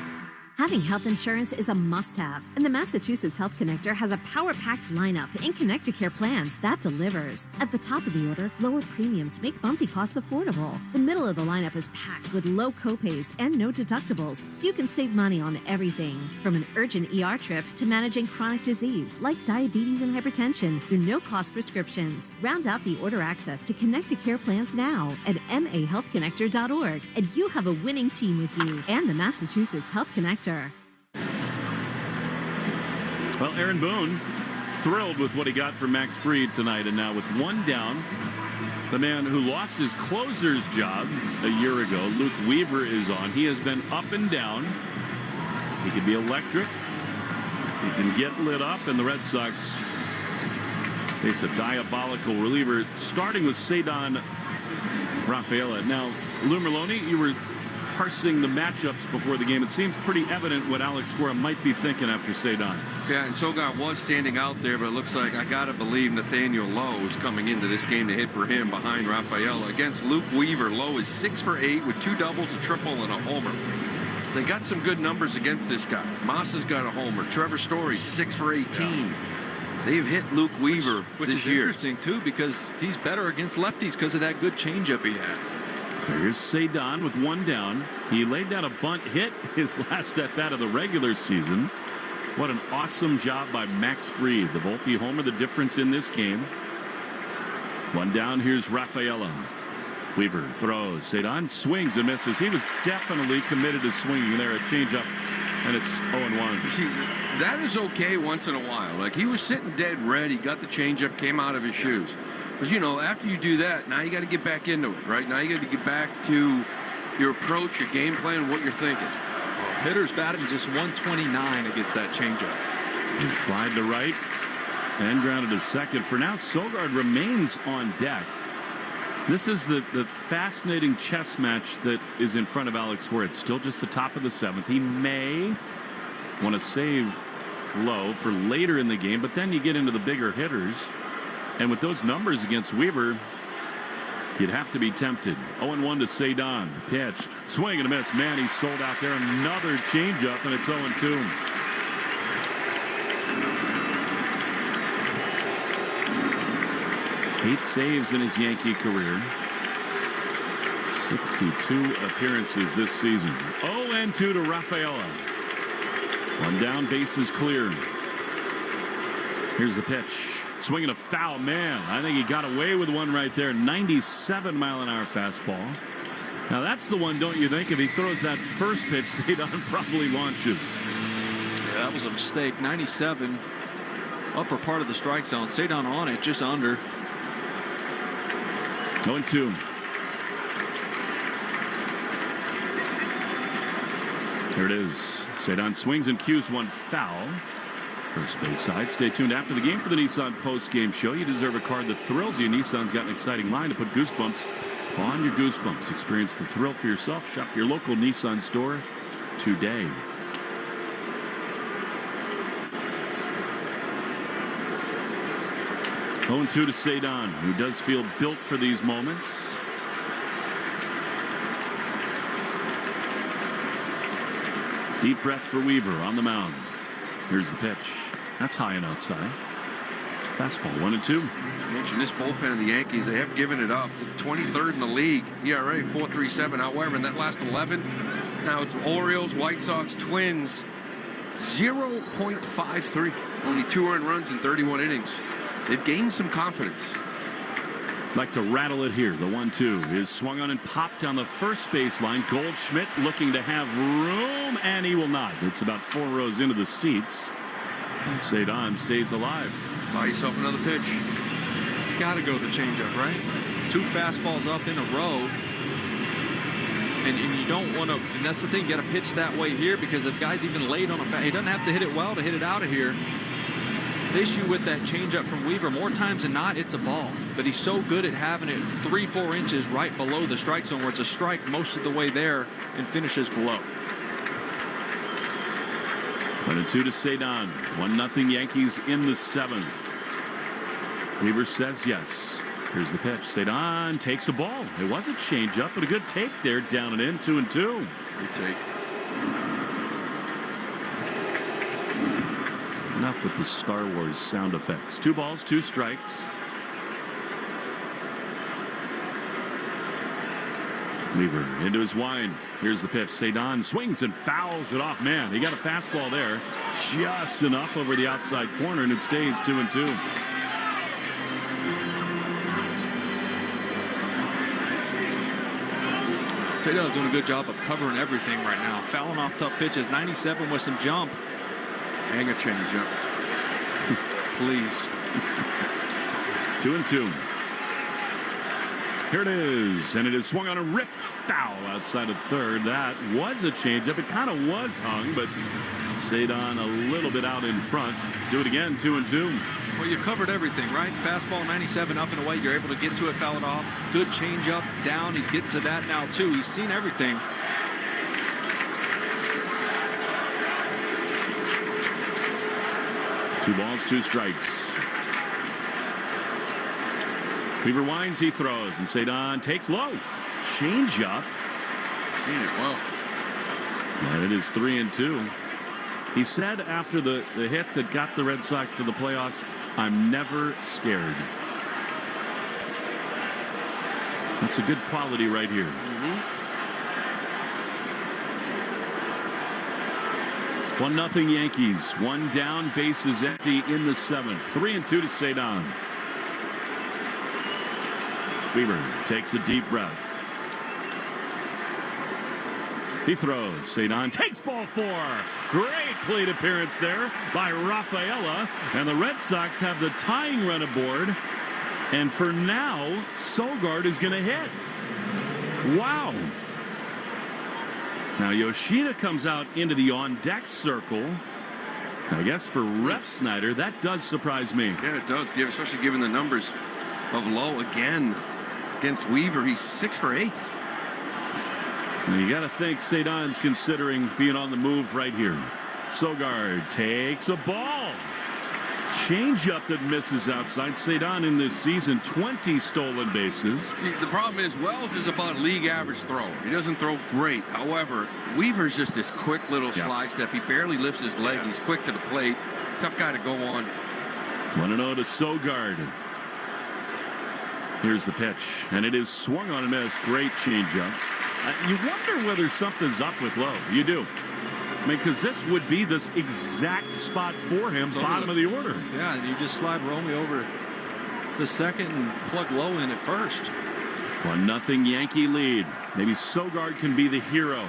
Having health insurance is a must-have, and the Massachusetts Health Connector has a power-packed lineup in Connecticare plans that delivers. At the top of the order, lower premiums make bumpy costs affordable. The middle of the lineup is packed with low copays and no deductibles, so you can save money on everything. From an urgent ER trip to managing chronic disease like diabetes and hypertension through no-cost prescriptions. Round out the order access to Connecticare plans now at mahealthconnector.org, and you have a winning team with you and the Massachusetts Health Connector. Well, Aaron Boone thrilled with what he got from Max Fried tonight, and now with one down, the man who lost his closer's job a year ago, Luke Weaver, is on. He has been up and down. He can be electric. He can get lit up, and the Red Sox face a diabolical reliever, starting with Cedon Rafaela. Now, Lou Merloni, you were parsing the matchups before the game. It seems pretty evident what Alex Kora might be thinking after Cedon. Yeah, and Sogard was standing out there, but it looks like I got to believe Nathaniel Lowe is coming into this game to hit for him behind Rafaela. Against Luke Weaver, Lowe is 6 for 8 with 2 doubles, a triple, and a homer. They got some good numbers against this guy. Masa's got a homer. Trevor Story's 6 for 18. Yeah. They've hit Luke Weaver which this is year. Interesting, too, because he's better against lefties because of that good changeup he has. So here's Cedon with one down. He laid down a bunt hit his last at bat of the regular season. What an awesome job by Max Fried. The Volpe homer, the difference in this game. One down, here's Rafaela. Weaver throws. Cedon swings and misses. He was definitely committed to swinging there, a changeup, and it's 0-1. See, that is okay once in a while. Like, he was sitting dead red. He got the changeup, came out of his shoes. Because, you know, after you do that, now you got to get back into it, right? Now you got to get back to your approach, your game plan, what you're thinking. Well, hitter's batting just 129 against that changeup. He flied to right and grounded to second. For now, Sogard remains on deck. This is the fascinating chess match that is in front of Alex Kora. It's still just the top of the 7th. He may want to save Lowe for later in the game, but then you get into the bigger hitters. And with those numbers against Weaver, you'd have to be tempted. 0-1 to Cedon. Pitch. Swing and a miss. Man, he's sold out there. Another changeup, and it's 0-2. Eight saves in his Yankee career. 62 appearances this season. 0-2 to Rafaela. One down, bases clear. Here's the pitch. Swinging a foul. Man, I think he got away with one right there. 97-mile-an-hour fastball. Now that's the one, don't you think? If he throws that first pitch, Cedon probably launches. Yeah, that was a mistake. 97, upper part of the strike zone. Cedon on it, just under. 0-2. Here it is. Cedon swings and cues one foul. First base side. Stay tuned after the game for the Nissan post-game show. You deserve a card that thrills you. Nissan's got an exciting line to put goosebumps on your goosebumps. Experience the thrill for yourself. Shop your local Nissan store today. 0-2 to Cedon, who does feel built for these moments. Deep breath for Weaver on the mound. Here's the pitch. That's high and outside. Fastball 1-2. You mentioned this bullpen of the Yankees. They have given it up. The 23rd in the league. ERA 4.37. However, in that last 11, now it's Orioles, White Sox, Twins. 0.53. Only 2 earned runs in 31 innings. They've gained some confidence. Like to rattle it here. The 1-2 is swung on and popped down the first baseline. Goldschmidt looking to have room, and he will not. It's about 4 rows into the seats. And Cedon stays alive. Buy yourself another pitch. It's got to go the changeup, right? 2 fastballs up in a row. And you don't want to, and that's the thing, you got to pitch that way here, because if guys even late on a he doesn't have to hit it well to hit it out of here. The issue with that changeup from Weaver, more times than not, it's a ball. But he's so good at having it 3-4 inches right below the strike zone, where it's a strike most of the way there and finishes below. 1-2 to Cedon. 1-0 Yankees in the 7th. Weaver says yes. Here's the pitch. Cedon takes a ball. It was a changeup, but a good take there, down and in. 2-2. Great take. Enough with the Star Wars sound effects. 2 balls, 2 strikes. Weaver into his wind. Here's the pitch. Cedon swings and fouls it off. Man, he got a fastball there. Just enough over the outside corner, and it stays 2-2. Cedon's doing a good job of covering everything right now. Fouling off tough pitches. 97 with some jump. Hang a changeup. Please. 2-2. Here it is, and it is swung on a ripped foul outside of third. That was a changeup. It kind of was hung, but Cedon a little bit out in front. Do it again, 2-2. Well, you covered everything, right? Fastball 97 up and away. You're able to get to it, foul it off. Good changeup down. He's getting to that now too. He's seen everything. Two balls, 2 strikes. Weaver winds, he throws, and Cedon takes low. Changeup. Seen it well. And it is 3-2. He said after the hit that got the Red Sox to the playoffs, "I'm never scared." That's a good quality right here. 1-0 Yankees. 1 down, bases empty in the 7th. 3-2 to Cedon. Weaver takes a deep breath. He throws. Cedon takes ball 4. Great plate appearance there by Rafaela. And the Red Sox have the tying run aboard. And for now, Sogard is going to hit. Wow. Now Yoshida comes out into the on-deck circle. I guess for Ref Snyder, that does surprise me. Yeah, it does, especially given the numbers of Lowe again against Weaver. He's 6 for 8. Now you got to think Cedon's considering being on the move right here. Sogard takes a ball. Changeup that misses outside. Cedon in this season, 20 stolen bases. See, the problem is Wells is about a league average thrower. He doesn't throw great. However, Weaver's just this quick little slide step. He barely lifts his leg. He's quick to the plate. Tough guy to go on. 1-0 to Sogard. Here's the pitch, and it is swung on and missed. Great changeup. You wonder whether something's up with Lowe. You do. I mean, because this would be this exact spot for him, bottom of the order. Yeah, you just slide Romeo over to second and plug Lowe in at first. 1-0 Yankee lead. Maybe Sogard can be the hero.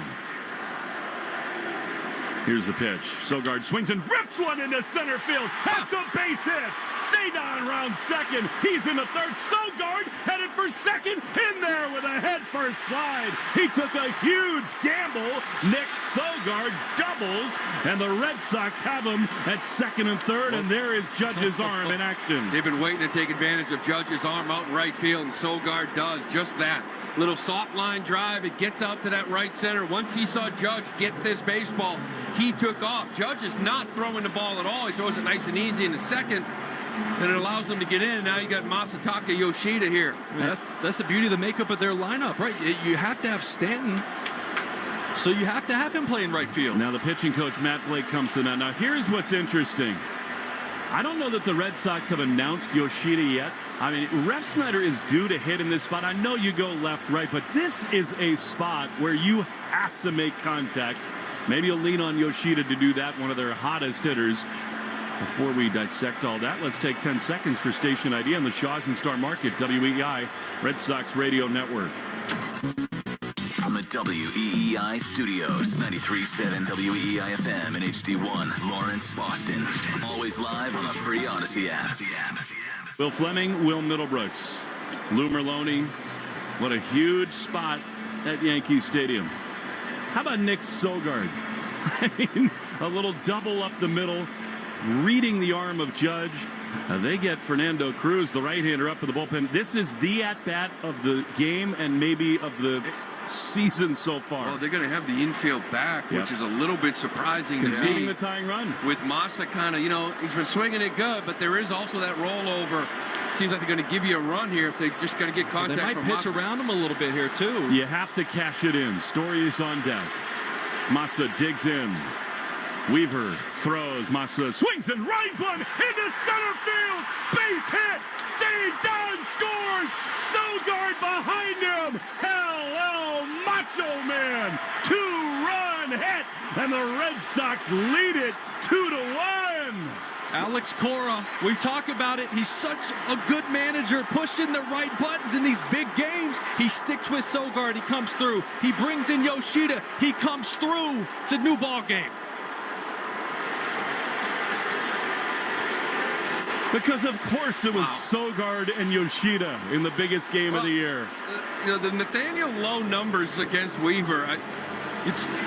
Here's the pitch. Sogard swings and rips one into center field. That's a base hit. Cedon around second. He's in the third. Sogard headed for second. In there with a head-first slide. He took a huge gamble. Nick Sogard doubles, and the Red Sox have him at second and third, and there is Judge's arm in action. They've been waiting to take advantage of Judge's arm out in right field, and Sogard does just that. Little soft line drive. It gets out to that right center. Once he saw Judge get this baseball, he took off. Judge is not throwing the ball at all. He throws it nice and easy in the second. and it allows them to get in. And now you got Masataka Yoshida here. I mean, that's the beauty of the makeup of their lineup, right? You have to have Stanton, so you have to have him playing right field. Now the pitching coach, Matt Blake, comes to the mound. Now here's what's interesting. I don't know that the Red Sox have announced Yoshida yet. I mean, Ref Snyder is due to hit in this spot. I know you go left, right, but this is a spot where you have to make contact. Maybe you'll lean on Yoshida to do that, one of their hottest hitters. Before we dissect all that, let's take 10 seconds for station ID on the Shaws and Star Market, WEEI, Red Sox Radio Network. From the WEEI studios, 93.7 WEEI FM and HD1, Lawrence, Boston. Always live on the free Odyssey app. Will Fleming, Will Middlebrooks, Lou Merlone. What a huge spot at Yankee Stadium. How about Nick Sogard? I mean, a little double up the middle, reading the arm of Judge. They get Fernando Cruz, the right-hander, up to the bullpen. This is the at-bat of the game and maybe of the season so far. Well, they're going to have the infield back, which is a little bit surprising to see. Conceding the tying run. With Massa kind of, he's been swinging it good, but there is also that rollover. Seems like they're going to give you a run here if they just got to get contact from Massa. They might pitch around him a little bit here, too. You have to cash it in. Story is on deck. Massa digs in. Weaver throws. Massa swings and rides one into center field. Base hit. Stay down. Scores. Sogard behind him. Hello, Macho Man. 2-run hit. And the Red Sox lead it 2-1. Alex Kora, we talk about it. He's such a good manager, pushing the right buttons in these big games. He sticks with Sogard. He comes through. He brings in Yoshida. He comes through. It's a new ball game. Because, of course, it was Sogard and Yoshida in the biggest game of the year. The Nathaniel Lowe numbers against Weaver,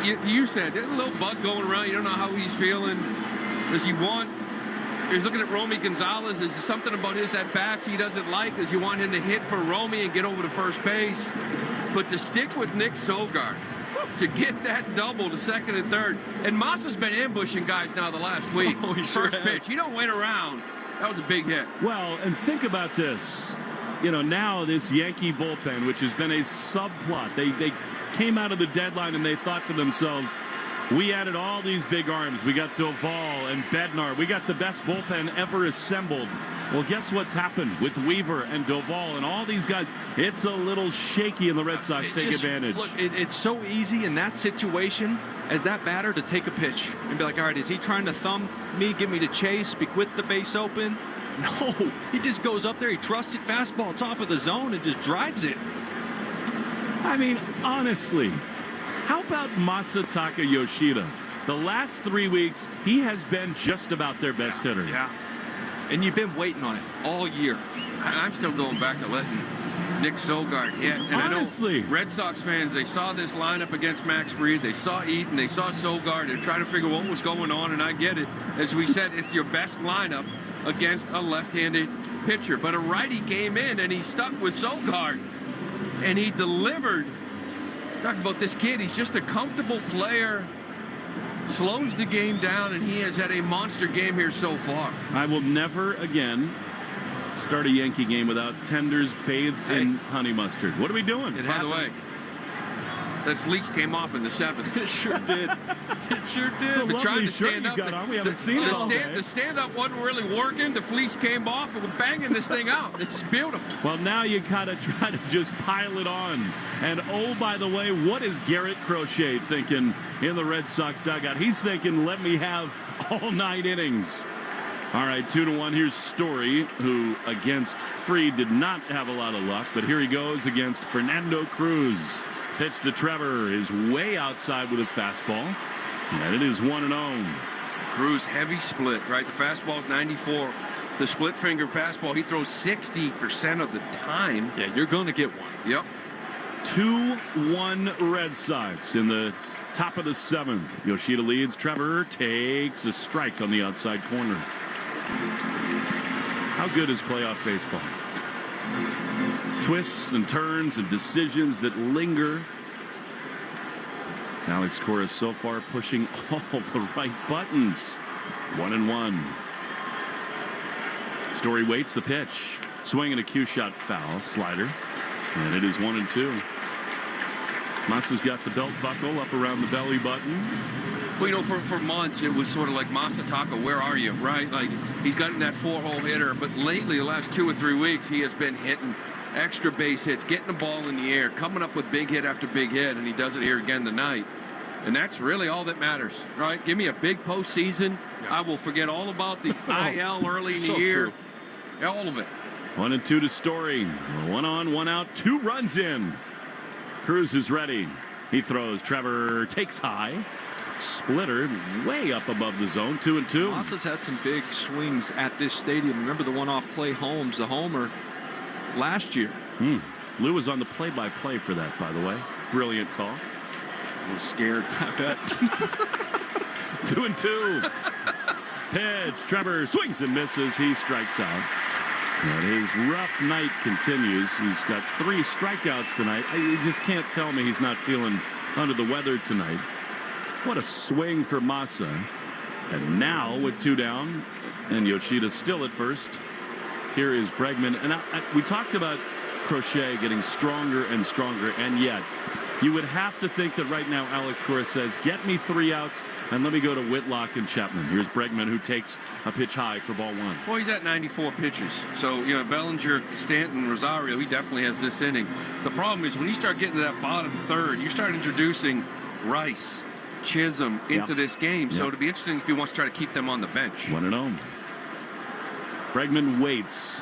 you said, there's a little bug going around. You don't know how he's feeling. Does he want... He's looking at Romy Gonzalez. Is there something about his at-bats he doesn't like? Does he want him to hit for Romy and get over to first base? But to stick with Nick Sogard, to get that double to second and third. And Massa's been ambushing guys now the last week. Oh, he sure first pitch. He don't wait around. That was a big hit. Well, and think about this. Now this Yankee bullpen, which has been a subplot. They came out of the deadline and they thought to themselves, we added all these big arms. We got Duvall and Bednar. We got the best bullpen ever assembled. Well, guess what's happened with Weaver and Duvall and all these guys? It's a little shaky, and the Red Sox take advantage. Look, it's so easy in that situation as that batter to take a pitch and be like, all right, is he trying to thumb me, give me the chase, be with the base open? No, he just goes up there. He trusts it, fastball, top of the zone, and just drives it. I mean, honestly, how about Masataka Yoshida? The last 3 weeks, he has been just about their best hitter. Yeah. And you've been waiting on it all year. I'm still going back to letting Nick Sogard hit. And honestly, I know Red Sox fans, they saw this lineup against Max Fried. They saw Eaton. They saw Sogard. They're trying to figure what was going on, and I get it. As we said, it's your best lineup against a left-handed pitcher. But a righty came in, and he stuck with Sogard, and he delivered. Talk about this kid. He's just a comfortable player. Slows the game down, and he has had a monster game here so far. I will never again start a Yankee game without tenders bathed in honey mustard. What are we doing? By the way, that fleece came off in the 7th. It sure did. It sure did. It's a lovely trying to shirt stand you up. got on. We haven't seen it all day. The stand-up wasn't really working. The fleece came off, and we're banging this thing out. This is beautiful. Well, now you gotta try to just pile it on. And oh, by the way, what is Garrett Crochet thinking in the Red Sox dugout? He's thinking, let me have all 9 innings. All right, 2-1. Here's Story, who against Fried did not have a lot of luck, but here he goes against Fernando Cruz. Pitch to Trevor is way outside with a fastball, and it is 1-0. Cruz heavy split, right? The fastball's 94. The split finger fastball, he throws 60% of the time. Yeah, you're going to get one. Yep. 2-1 Red Sox in the top of the 7th. Yoshida leads. Trevor takes a strike on the outside corner. How good is playoff baseball? Twists and turns and decisions that linger. Alex Kora so far pushing all the right buttons. 1-1. Story waits the pitch. Swinging a cue shot foul. Slider. And it is 1-2. Masa's got the belt buckle up around the belly button. Well, you know, for months, it was sort of like, Masataka, where are you, right? Like, he's gotten that 4-hole hitter, but lately, the last 2 or 3 weeks, he has been hitting extra base hits, getting the ball in the air, coming up with big hit after big hit, and he does it here again tonight. And that's really all that matters, right? Give me a big postseason. Yeah. I will forget all about the IL early in the year. True. All of it. 1-2 to Story. 1 on, 1 out, 2 runs in. Cruz is ready. He throws. Trevor takes high. Splitter way up above the zone. 2-2. Masa's had some big swings at this stadium. Remember the one off Clay Holmes, the homer last year. Lou was on the play-by-play for that, by the way. Brilliant call. I was scared. I bet. 2-2. Pitch. Trevor swings and misses. He strikes out. And his rough night continues. He's got 3 strikeouts tonight. You just can't tell me he's not feeling under the weather tonight. What a swing for Masa. And now with 2 down and Yoshida still at first, here is Bregman. And we talked about Crochet getting stronger and stronger, and yet you would have to think that right now Alex Cora says, get me 3 outs and let me go to Whitlock and Chapman. Here's Bregman, who takes a pitch high for ball 1. Well, he's at 94 pitches. So, you know, Bellinger, Stanton, Rosario, he definitely has this inning. The problem is when you start getting to that bottom third, you start introducing Rice, Chisholm into this game. So it'll be interesting if he wants to try to keep them on the bench. 1-0. Bregman waits.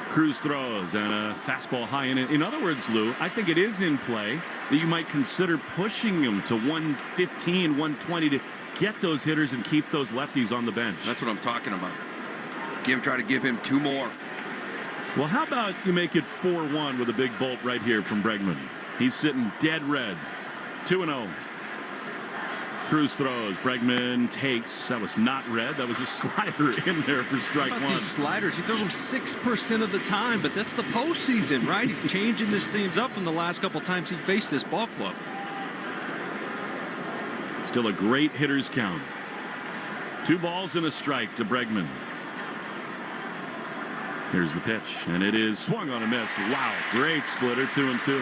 Cruz throws and a fastball high in it. In other words, Lou, I think it is in play that you might consider pushing him to 115, 120 to get those hitters and keep those lefties on the bench. That's what I'm talking about. Try to give him 2 more. Well, how about you make it 4-1 with a big bolt right here from Bregman? He's sitting dead red. 2-0. Cruz throws. Bregman takes. That was not red. That was a slider in there for strike 1. These sliders, he throws them 6% of the time, but that's the postseason, right? He's changing these themes up from the last couple times he faced this ball club. Still a great hitter's count. 2 balls and a strike to Bregman. Here's the pitch, and it is swung on a miss. Wow, great splitter. 2-2.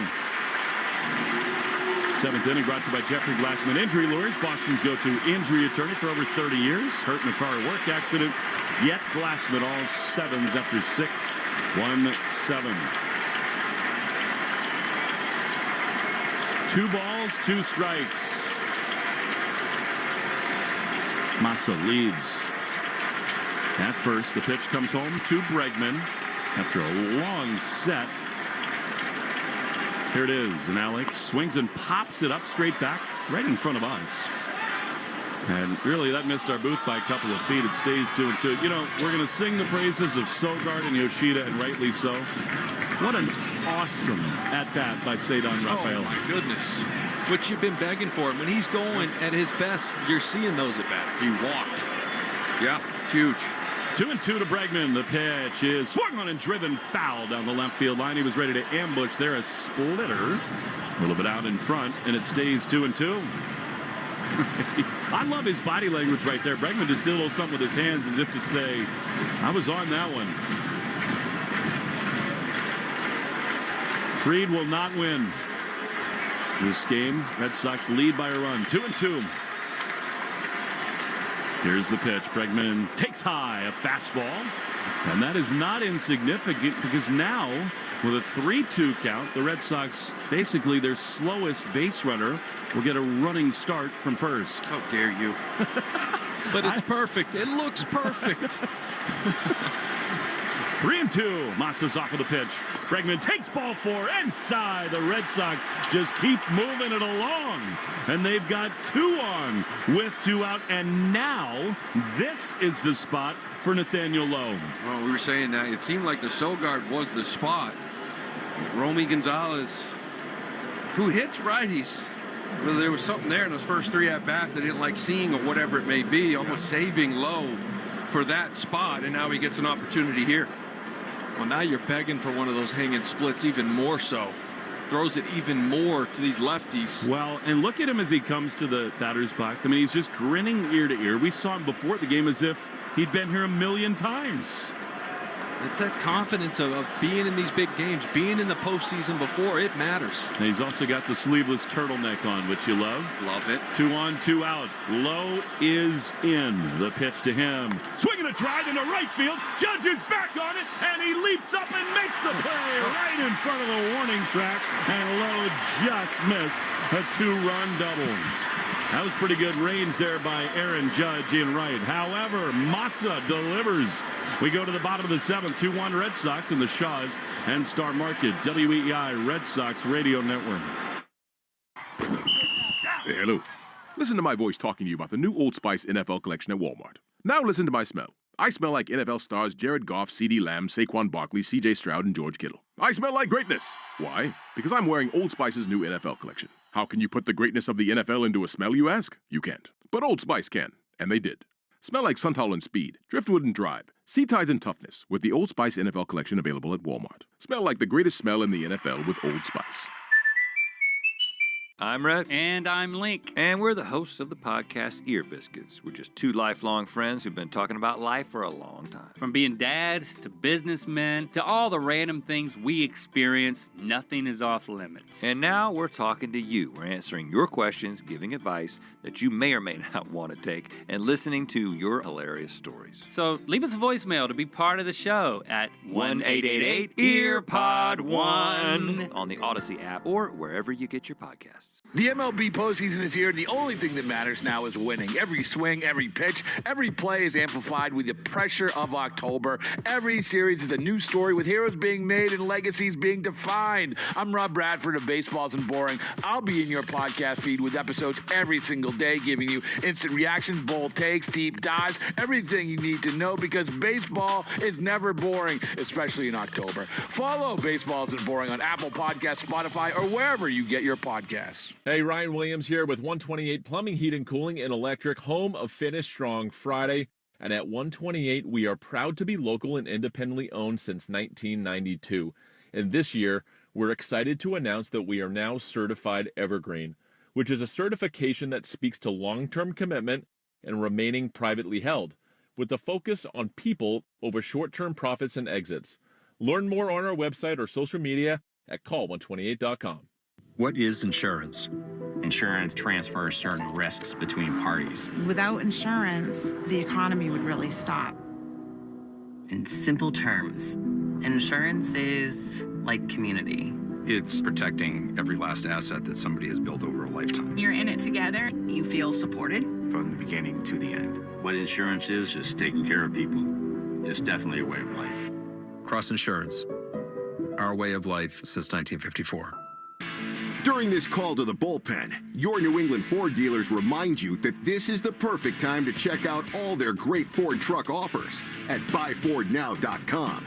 7th inning brought to you by Jeffrey Glassman Injury Lawyers, Boston's go-to injury attorney for over 30 years. Hurt in a car or work accident. Yet Glassman all 7s after 6. 1-7. 2 balls, 2 strikes. Masa leads. At first, the pitch comes home to Bregman after a long set. Here it is, and Alex swings and pops it up straight back right in front of us. And really, that missed our booth by a couple of feet. It stays 2-2. You know, we're going to sing the praises of Sogard and Yoshida, and rightly so. What an awesome at-bat by Cedar Rafael. Oh, my goodness. What you've been begging for. When he's going at his best, you're seeing those at-bats. He walked. Yeah, it's huge. 2-2 to Bregman. The pitch is swung on and driven foul down the left field line. He was ready to ambush there. A splitter. A little bit out in front, and it stays 2-2. I love his body language right there. Bregman just did a little something with his hands as if to say, I was on that one. Fried will not win this game. Red Sox lead by a run. 2-2. Here's the pitch. Bregman takes high, a fastball. And that is not insignificant because now, with a 3-2 count, the Red Sox, basically their slowest base runner, will get a running start from first. How dare you? But it's perfect. It looks perfect. 3-2. Masa's off of the pitch. Bregman takes ball 4 inside. The Red Sox just keep moving it along. And they've got 2 on with 2 out. And now this is the spot for Nathaniel Lowe. Well, we were saying that. It seemed like the Sogard was the spot. Romy Gonzalez, who hits righties. Well, there was something there in those first 3 at-bats I didn't like seeing or whatever it may be, almost saving Lowe for that spot. And now he gets an opportunity here. Well, now you're begging for one of those hanging splits even more so. Throws it even more to these lefties. Well, and look at him as he comes to the batter's box. I mean, he's just grinning ear to ear. We saw him before the game as if he'd been here a million times. It's that confidence of being in these big games, being in the postseason before it matters. And he's also got the sleeveless turtleneck on, which you love. Love it. 2 on, 2 out. Low is in. The pitch to him. Swinging a drive into right field. Judge is back on it, and he leaps up and makes the play right in front of the warning track. And Lowe just missed a 2-run double. That was pretty good range there by Aaron Judge in right. However, Massa delivers. We go to the bottom of the 7th, 2-1 Red Sox in the Shaws and Star Market, WEEI Red Sox Radio Network. Hey, hello. Listen to my voice talking to you about the new Old Spice NFL collection at Walmart. Now listen to my smell. I smell like NFL stars Jared Goff, CeeDee Lamb, Saquon Barkley, CJ Stroud, and George Kittle. I smell like greatness. Why? Because I'm wearing Old Spice's new NFL collection. How can you put the greatness of the NFL into a smell, you ask? You can't. But Old Spice can, and they did. Smell like Suntown and Speed, Driftwood and Drive, Sea Tides and Toughness with the Old Spice NFL collection available at Walmart. Smell like the greatest smell in the NFL with Old Spice. I'm Rhett. And I'm Link. And we're the hosts of the podcast Ear Biscuits. We're just two lifelong friends who've been talking about life for a long time. From being dads to businessmen to all the random things we experience, nothing is off limits. And now we're talking to you. We're answering your questions, giving advice that you may or may not want to take, and listening to your hilarious stories. So leave us a voicemail to be part of the show at 1-888-EARPOD-1 on the Odyssey app or wherever you get your podcasts. The MLB postseason is here, and the only thing that matters now is winning. Every swing, every pitch, every play is amplified with the pressure of October. Every series is a new story with heroes being made and legacies being defined. I'm Rob Bradford of Baseball's and Boring. I'll be in your podcast feed with episodes every single day, giving you instant reactions, bold takes, deep dives, everything you need to know, because baseball is never boring, especially in October. Follow Baseball's and Boring on Apple Podcasts, Spotify, or wherever you get your podcasts. Hey, Ryan Williams here with 128 Plumbing, Heat, and Cooling and Electric, home of Finish Strong Friday. And at 128, we are proud to be local and independently owned since 1992. And this year, we're excited to announce that we are now certified Evergreen, which is a certification that speaks to long-term commitment and remaining privately held, with a focus on people over short-term profits and exits. Learn more on our website or social media at call128.com. What is insurance? Insurance transfers certain risks between parties. Without insurance, the economy would really stop. In simple terms, insurance is like community. It's protecting every last asset that somebody has built over a lifetime. You're in it together. You feel supported. From the beginning to the end. What insurance is just taking care of people. It's definitely a way of life. Cross Insurance. Our way of life since 1954. During this call to the bullpen, your New England Ford dealers remind you that this is the perfect time to check out all their great Ford truck offers at buyfordnow.com.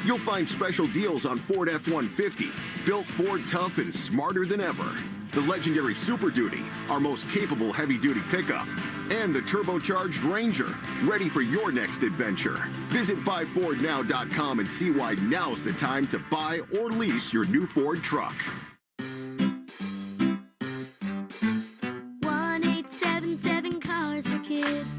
You'll find special deals on Ford F-150, built Ford tough and smarter than ever. The legendary Super Duty, our most capable heavy-duty pickup, and the turbocharged Ranger, ready for your next adventure. Visit buyfordnow.com and see why now's the time to buy or lease your new Ford truck. 1-877 Cars for Kids.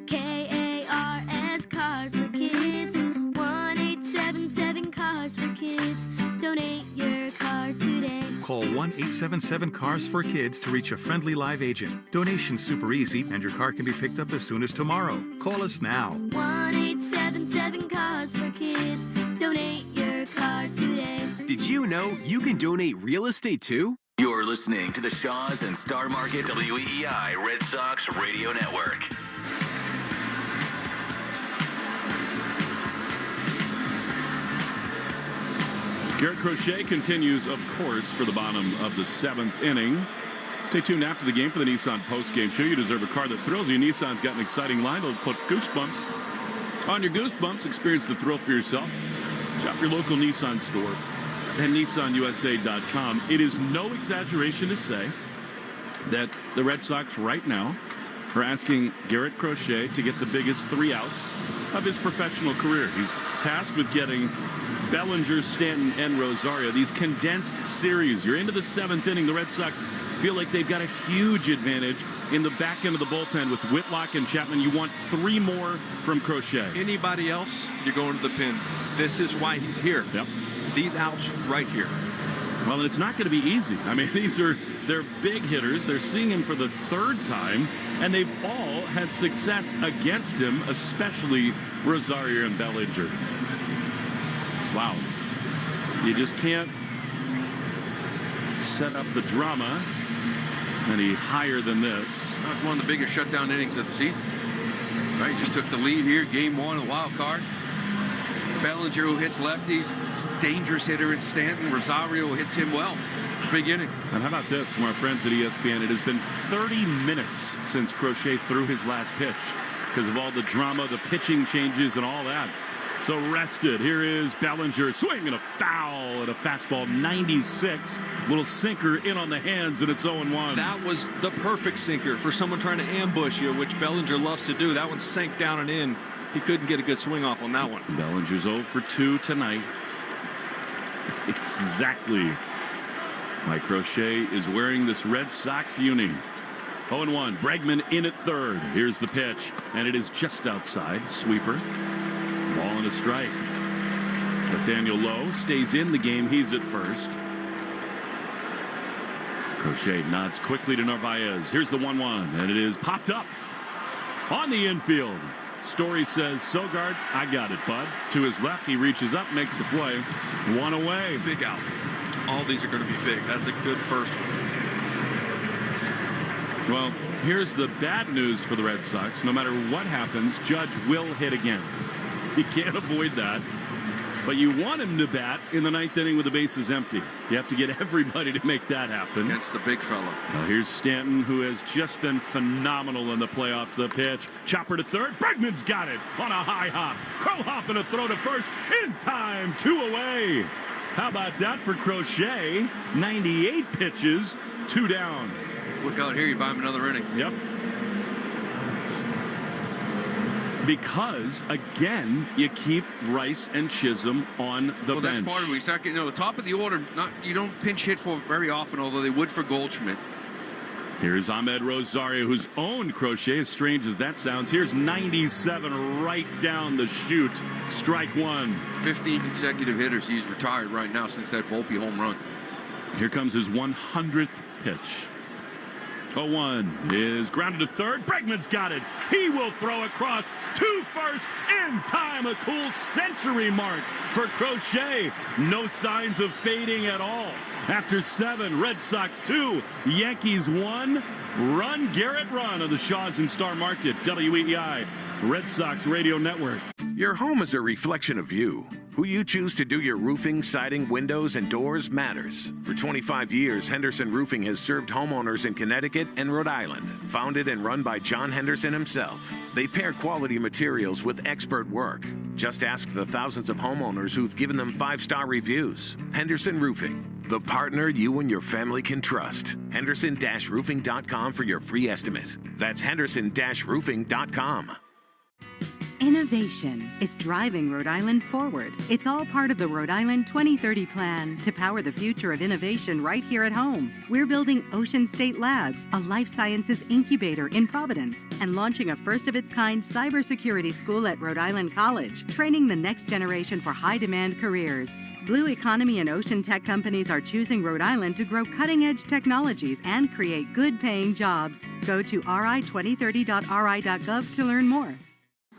K-A-R-S Cars for Kids. 1-877 Cars for Kids. Donate your car today. Call 1-877-CARS for Kids to reach a friendly live agent. Donation's super easy, and your car can be picked up as soon as tomorrow. Call us now. 1-877 Cars for Kids. Donate your car today. Did you know you can donate real estate too? You're listening to the Shaws and Star Market WEEI Red Sox Radio Network. Garrett Crochet continues, of course, for the bottom of the 7th inning. Stay tuned after the game for the Nissan Postgame Show. You deserve a car that thrills you. Nissan's got an exciting line that'll put goosebumps on your goosebumps. Experience the thrill for yourself. Shop your local Nissan store at nissanusa.com. It is no exaggeration to say that the Red Sox right now are asking Garrett Crochet to get the biggest 3 outs of his professional career. He's tasked with getting Bellinger, Stanton, and Rosario. These condensed series. You're into the 7th inning. The Red Sox feel like they've got a huge advantage in the back end of the bullpen with Whitlock and Chapman. You want 3 more from Crochet. Anybody else, you're going to the pin. This is why he's here. Yep. These outs right here. Well, it's not going to be easy. I mean, they're big hitters. They're seeing him for the third time, and they've all had success against him, especially Rosario and Bellinger. Wow. You just can't set up the drama any higher than this. That's one of the biggest shutdown innings of the season. Right, he just took the lead here, game one of the wild card. Bellinger, who hits lefties, dangerous hitter in Stanton. Rosario hits him well. Big inning. And how about this from our friends at ESPN? It has been 30 minutes since Crochet threw his last pitch because of all the drama, the pitching changes, and all that. So rested. Here is Bellinger swinging a foul at a fastball 96. Little sinker in on the hands, and it's 0-1. That was the perfect sinker for someone trying to ambush you, which Bellinger loves to do. That one sank down and in. He couldn't get a good swing off on that one. Bellinger's 0 for 2 tonight. Exactly why Crochet is wearing this Red Sox uni. 0-1. Bregman in at third. Here's the pitch, and it is just outside. Sweeper. Ball and a strike. Nathaniel Lowe stays in the game. He's at first. Crochet nods quickly to Narvaez. Here's the 1-1, and it is popped up on the infield. Story says, Sogard, I got it, bud. To his left, he reaches up, makes the play. One away. Big out. All these are going to be big. That's a good first one. Well, here's the bad news for the Red Sox. No matter what happens, Judge will hit again. You can't avoid that. But you want him to bat in the ninth inning with the bases empty. You have to get everybody to make that happen. Against the big fella. Now here's Stanton, who has just been phenomenal in the playoffs. The pitch. Chopper to third. Bregman's got it on a high hop. Crow hop and a throw to first. In time. 2 away. How about that for Crochet? 98 pitches. 2 down. Look out here. You buy him another inning. Yep. Because, again, you keep Rice and Chisholm on the bench. That's part of it. We start getting, the top of the order, you don't pinch hit for very often, although they would for Goldschmidt. Here's Ahmed Rosario, who's owned Crochet, as strange as that sounds. Here's 97 right down the chute. Strike 1. 15 consecutive hitters. He's retired right now since that Volpe home run. Here comes his 100th pitch. 0-1 is grounded to third. Bregman's got it. He will throw across to first in time. A cool century mark for Crochet. No signs of fading at all. After 7, Red Sox 2, Yankees 1. Run, Garrett, run on the Shaws and Star Market. WEEI, Red Sox Radio Network. Your home is a reflection of you. Who you choose to do your roofing, siding, windows, and doors matters. For 25 years, Henderson Roofing has served homeowners in Connecticut and Rhode Island. Founded and run by John Henderson himself, they pair quality materials with expert work. Just ask the thousands of homeowners who've given them 5-star reviews. Henderson Roofing, the partner you and your family can trust. Henderson-roofing.com for your free estimate. That's Henderson-roofing.com. Innovation is driving Rhode Island forward. It's all part of the Rhode Island 2030 plan to power the future of innovation right here at home. We're building Ocean State Labs, a life sciences incubator in Providence, and launching a first-of-its-kind cybersecurity school at Rhode Island College, training the next generation for high-demand careers. Blue economy and ocean tech companies are choosing Rhode Island to grow cutting-edge technologies and create good-paying jobs. Go to ri2030.ri.gov to learn more.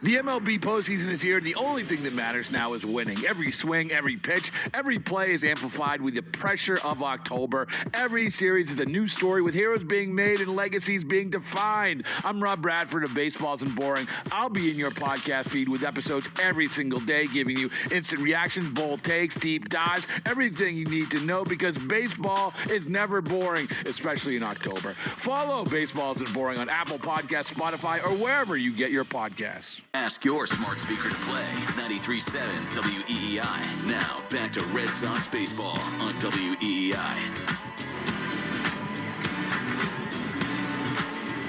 The MLB postseason is here, and the only thing that matters now is winning. Every swing, every pitch, every play is amplified with the pressure of October. Every series is a new story with heroes being made and legacies being defined. I'm Rob Bradford of Baseball Isn't Boring. I'll be in your podcast feed with episodes every single day, giving you instant reactions, bold takes, deep dives, everything you need to know, because baseball is never boring, especially in October. Follow Baseball Isn't Boring on Apple Podcasts, Spotify, or wherever you get your podcasts. Ask your smart speaker to play. 93.7 WEEI. Now, back to Red Sox baseball on WEEI.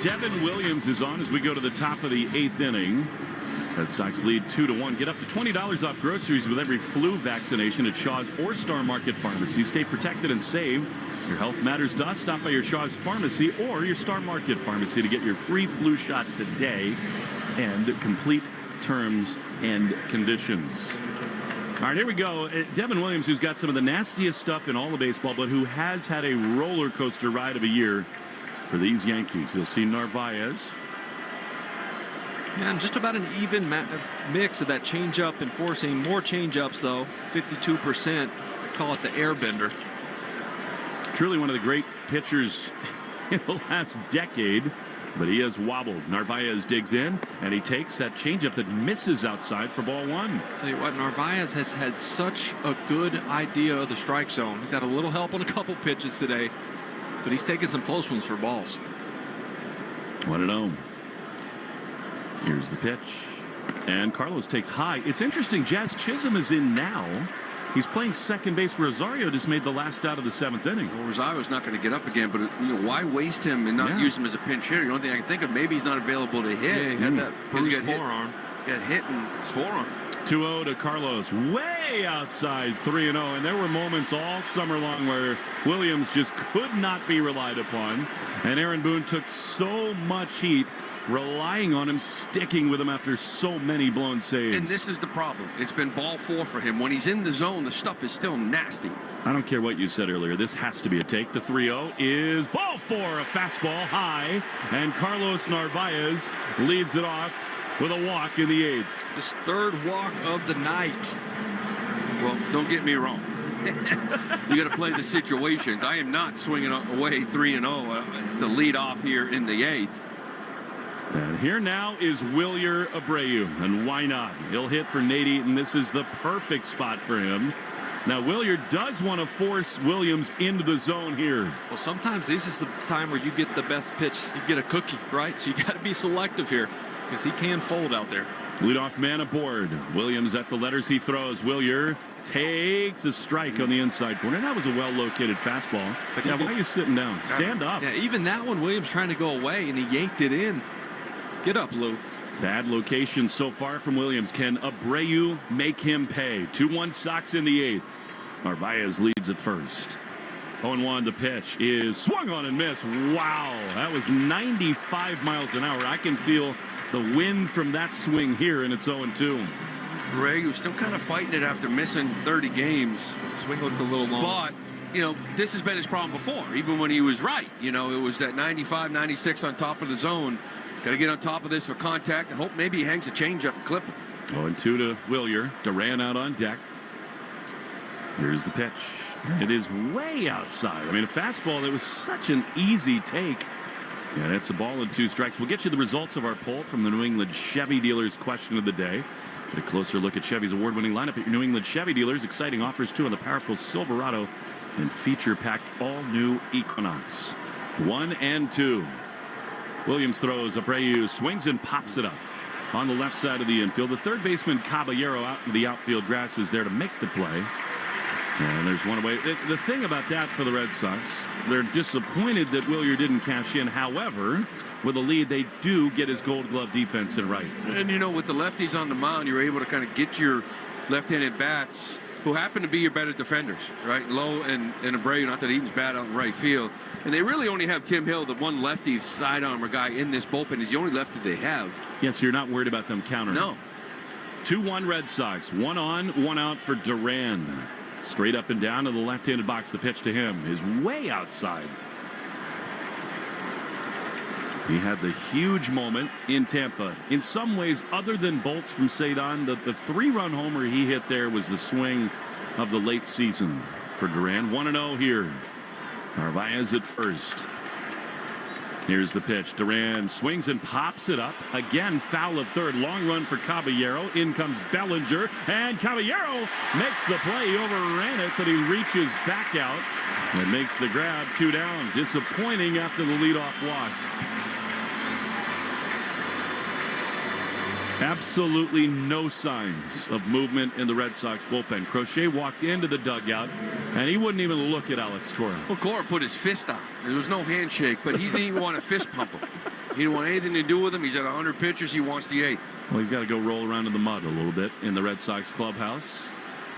Devin Williams is on as we go to the top of the 8th inning. Red Sox lead 2-1. Get up to $20 off groceries with every flu vaccination at Shaw's or Star Market Pharmacy. Stay protected and save. Your health matters to us. Stop by your Shaw's Pharmacy or your Star Market Pharmacy to get your free flu shot today. And complete terms and conditions. All right, here we go. Devin Williams, who's got some of the nastiest stuff in all of baseball, but who has had a roller coaster ride of a year for these Yankees. You'll see Narvaez. Yeah, and just about an even mix of that changeup and forcing more changeups, though. 52%. They call it the airbender. Truly one of the great pitchers in the last decade, but he has wobbled. Narvaez digs in, and he takes that changeup that misses outside for ball one. Tell you what, Narvaez has had such a good idea of the strike zone. He's had a little help on a couple pitches today, but he's taking some close ones for balls. 1-0. Here's the pitch. And Carlos takes high. It's interesting, Jazz Chisholm is in now. He's playing second base. Rosario just made the last out of the 7th inning. Well, Rosario's not going to get up again, but why waste him and not use him as a pinch hitter? The only thing I can think of, maybe he's not available to hit. Yeah, he had that bruised forearm. Got hit in his forearm. 2-0 to Carlos, way outside, 3-0. And there were moments all summer long where Williams just could not be relied upon. And Aaron Boone took so much heat, relying on him, sticking with him after so many blown saves. And this is the problem. It's been ball 4 for him. When he's in the zone, the stuff is still nasty. I don't care what you said earlier. This has to be a take. The 3-0 is ball 4, a fastball high. And Carlos Narvaez leads it off with a walk in the 8th. His 3rd walk of the night. Well, don't get me wrong. You got to play the situations. I am not swinging away 3-0 to lead off here in the 8th. And here now is Wilyer Abreu, and why not? He'll hit for Nate Eaton. This is the perfect spot for him. Now, Wilyer does want to force Williams into the zone here. Well, sometimes this is the time where you get the best pitch. You get a cookie, right? So you got to be selective here because he can fold out there. Leadoff man aboard. Williams at the letters he throws. Wilyer takes a strike on the inside corner. That was a well-located fastball. But yeah, why are you sitting down? Stand up. Yeah, even that one, Williams trying to go away, and he yanked it in. Get up, Lou. Bad location so far from Williams. Can Abreu make him pay? 2-1 Sox in the 8th. Narvaez leads at first. 0-1, the pitch is swung on and missed. Wow, that was 95 miles an hour. I can feel the wind from that swing here, and it's 0-2. Abreu still kind of fighting it after missing 30 games. Swing looked a little long. But, this has been his problem before, even when he was right. It was that 95, 96 on top of the zone. Got to get on top of this for contact and hope maybe he hangs a changeup and clip him. 0-2 to Wilyer. Duran out on deck. Here's the pitch. It is way outside. I mean, a fastball that was such an easy take. And it's a ball and 2 strikes. We'll get you the results of our poll from the New England Chevy Dealers question of the day. Get a closer look at Chevy's award-winning lineup at your New England Chevy Dealers. Exciting offers, too, on the powerful Silverado and feature-packed all-new Equinox. 1-2. Williams throws. Abreu swings and pops it up on the left side of the infield. The third baseman Caballero out in the outfield grass is there to make the play. And there's one away. The thing about that for the Red Sox, they're disappointed that Wilyer didn't cash in. However, with a lead, they do get his Gold Glove defense in right. And, with the lefties on the mound, you're able to kind of get your left-handed bats who happen to be your better defenders, right? Lowe and Abreu, not that Eaton's bad out in right field. And they really only have Tim Hill, the one lefty sidearmer guy in this bullpen. Is the only lefty they have. Yes, you're not worried about them countering. No. 2-1 Red Sox. 1 on, 1 out for Duran. Straight up and down to the left-handed box. The pitch to him is way outside. He had the huge moment in Tampa. In some ways, other than bolts from Cedon, the 3-run homer he hit there was the swing of the late season for Duran. 1-0 here. Narvaez at first. Here's the pitch. Duran swings and pops it up. Again, foul of third. Long run for Caballero. In comes Bellinger. And Caballero makes the play. He overran it, but he reaches back out and makes the grab. 2 down. Disappointing after the leadoff walk. Absolutely no signs of movement in the Red Sox bullpen. Crochet walked into the dugout, and he wouldn't even look at Alex Cora. Well, Cora put his fist out. There was no handshake, but he didn't even want to fist pump him. He didn't want anything to do with him. He's at 100 pitches. He wants the 8th. Well, he's got to go roll around in the mud a little bit in the Red Sox clubhouse.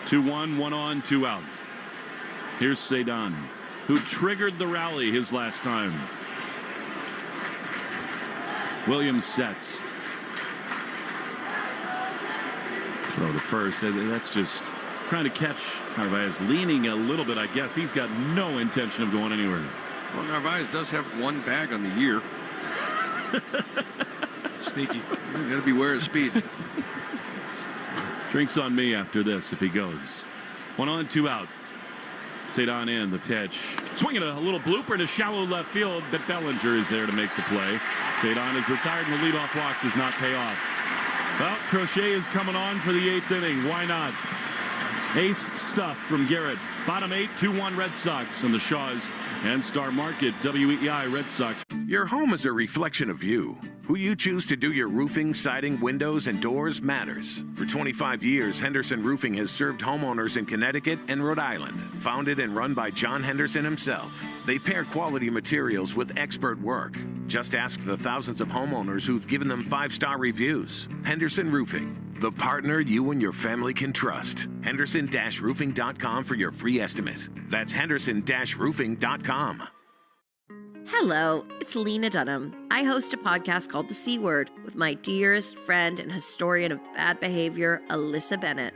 2-1, 1 on, 2 out. Here's Cedon, who triggered the rally his last time. Williams sets. Throw to first. That's just trying to catch Narvaez, leaning a little bit, I guess. He's got no intention of going anywhere. Well, Narvaez does have one bag on the year. Sneaky. You got to beware of speed. Drinks on me after this if he goes. 1 on, 2 out. Cedon in the pitch. Swinging a little blooper in a shallow left field, but Bellinger is there to make the play. Cedon is retired and the leadoff walk does not pay off. Well, Crochet is coming on for the 8th inning. Why not? Ace stuff from Garrett. Bottom 8, 2-1 Red Sox on the Shaws and Star Market, WEEI Red Sox. Your home is a reflection of you. Who you choose to do your roofing, siding, windows, and doors matters. For 25 years, Henderson Roofing has served homeowners in Connecticut and Rhode Island. Founded and run by John Henderson himself, they pair quality materials with expert work. Just ask the thousands of homeowners who've given them 5-star reviews. Henderson Roofing, the partner you and your family can trust. Henderson-roofing.com for your free estimate. That's Henderson-roofing.com. Hello, it's Lena Dunham. I host a podcast called The C Word with my dearest friend and historian of bad behavior, Alyssa Bennett.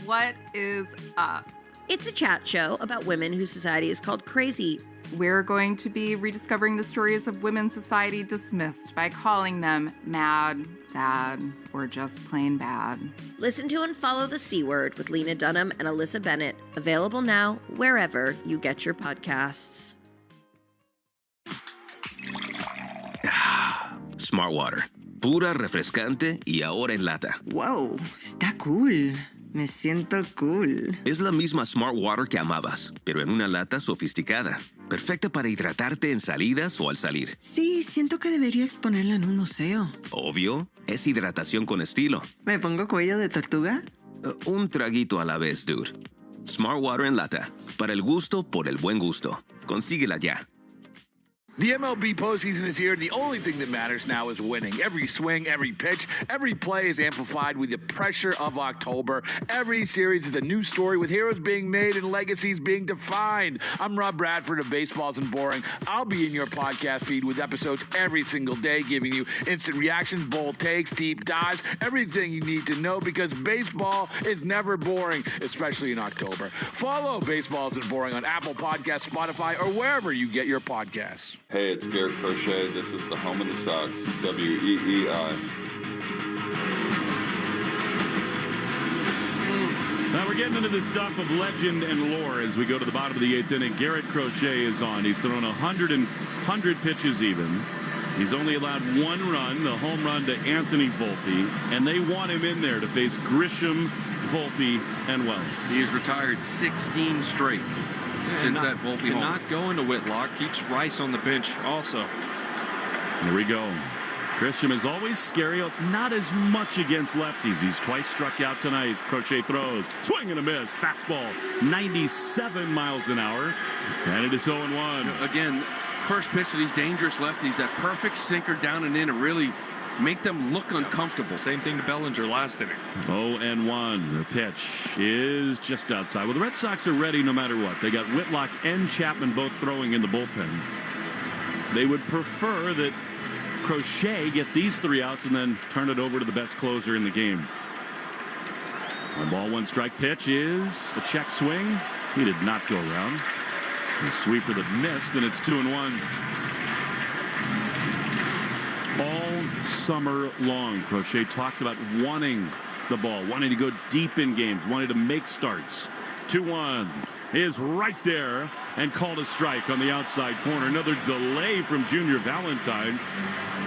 What is up? It's a chat show about women whose society is called crazy. We're going to be rediscovering the stories of women society dismissed by calling them mad, sad, or just plain bad. Listen to and follow The C Word with Lena Dunham and Alyssa Bennett. Available now wherever you get your podcasts. Smart Water. Pura, refrescante y ahora en lata. Wow, está cool. Me siento cool. Es la misma Smart Water que amabas, pero en una lata sofisticada. Perfecta para hidratarte en salidas o al salir. Sí, siento que debería exponerla en un museo. Obvio, es hidratación con estilo. ¿Me pongo cuello de tortuga? Un traguito a la vez, dude. Smart Water en lata. Para el gusto, por el buen gusto. Consíguela ya. The MLB postseason is here, and the only thing that matters now is winning. Every swing, every pitch, every play is amplified with the pressure of October. Every series is a new story with heroes being made and legacies being defined. I'm Rob Bradford of Baseball Isn't Boring. I'll be in your podcast feed with episodes every single day, giving you instant reactions, bold takes, deep dives, everything you need to know, because baseball is never boring, especially in October. Follow Baseball Isn't Boring on Apple Podcasts, Spotify, or wherever you get your podcasts. Hey, it's Garrett Crochet. This is the home of the Sox, WEEI. Now we're getting into the stuff of legend and lore as we go to the bottom of the 8th inning. Garrett Crochet is on. He's thrown 100 pitches even. He's only allowed 1 run, the home run to Anthony Volpe, and they want him in there to face Grisham, Volpe, and Wells. He has retired 16 straight. Since that Volpe home. Not going to Whitlock. Keeps Rice on the bench also. Here we go. Grisham is always scary. Not as much against lefties. He's twice struck out tonight. Crochet throws. Swing and a miss. Fastball. 97 miles an hour. And it is 0-1. Again, first pitch to these dangerous lefties. That perfect sinker down and in. It really make them look uncomfortable. Same thing to Bellinger last inning. 0-1. The pitch is just outside. Well, the Red Sox are ready no matter what. They got Whitlock and Chapman both throwing in the bullpen. They would prefer that Crochet get these 3 outs and then turn it over to the best closer in the game. A ball, 1 strike pitch is a check swing. He did not go around. The sweeper that missed, and it's 2-1. All summer long, Crochet talked about wanting the ball, wanting to go deep in games, wanting to make starts. 2-1 is right there and called a strike on the outside corner. Another delay from Junior Valentine,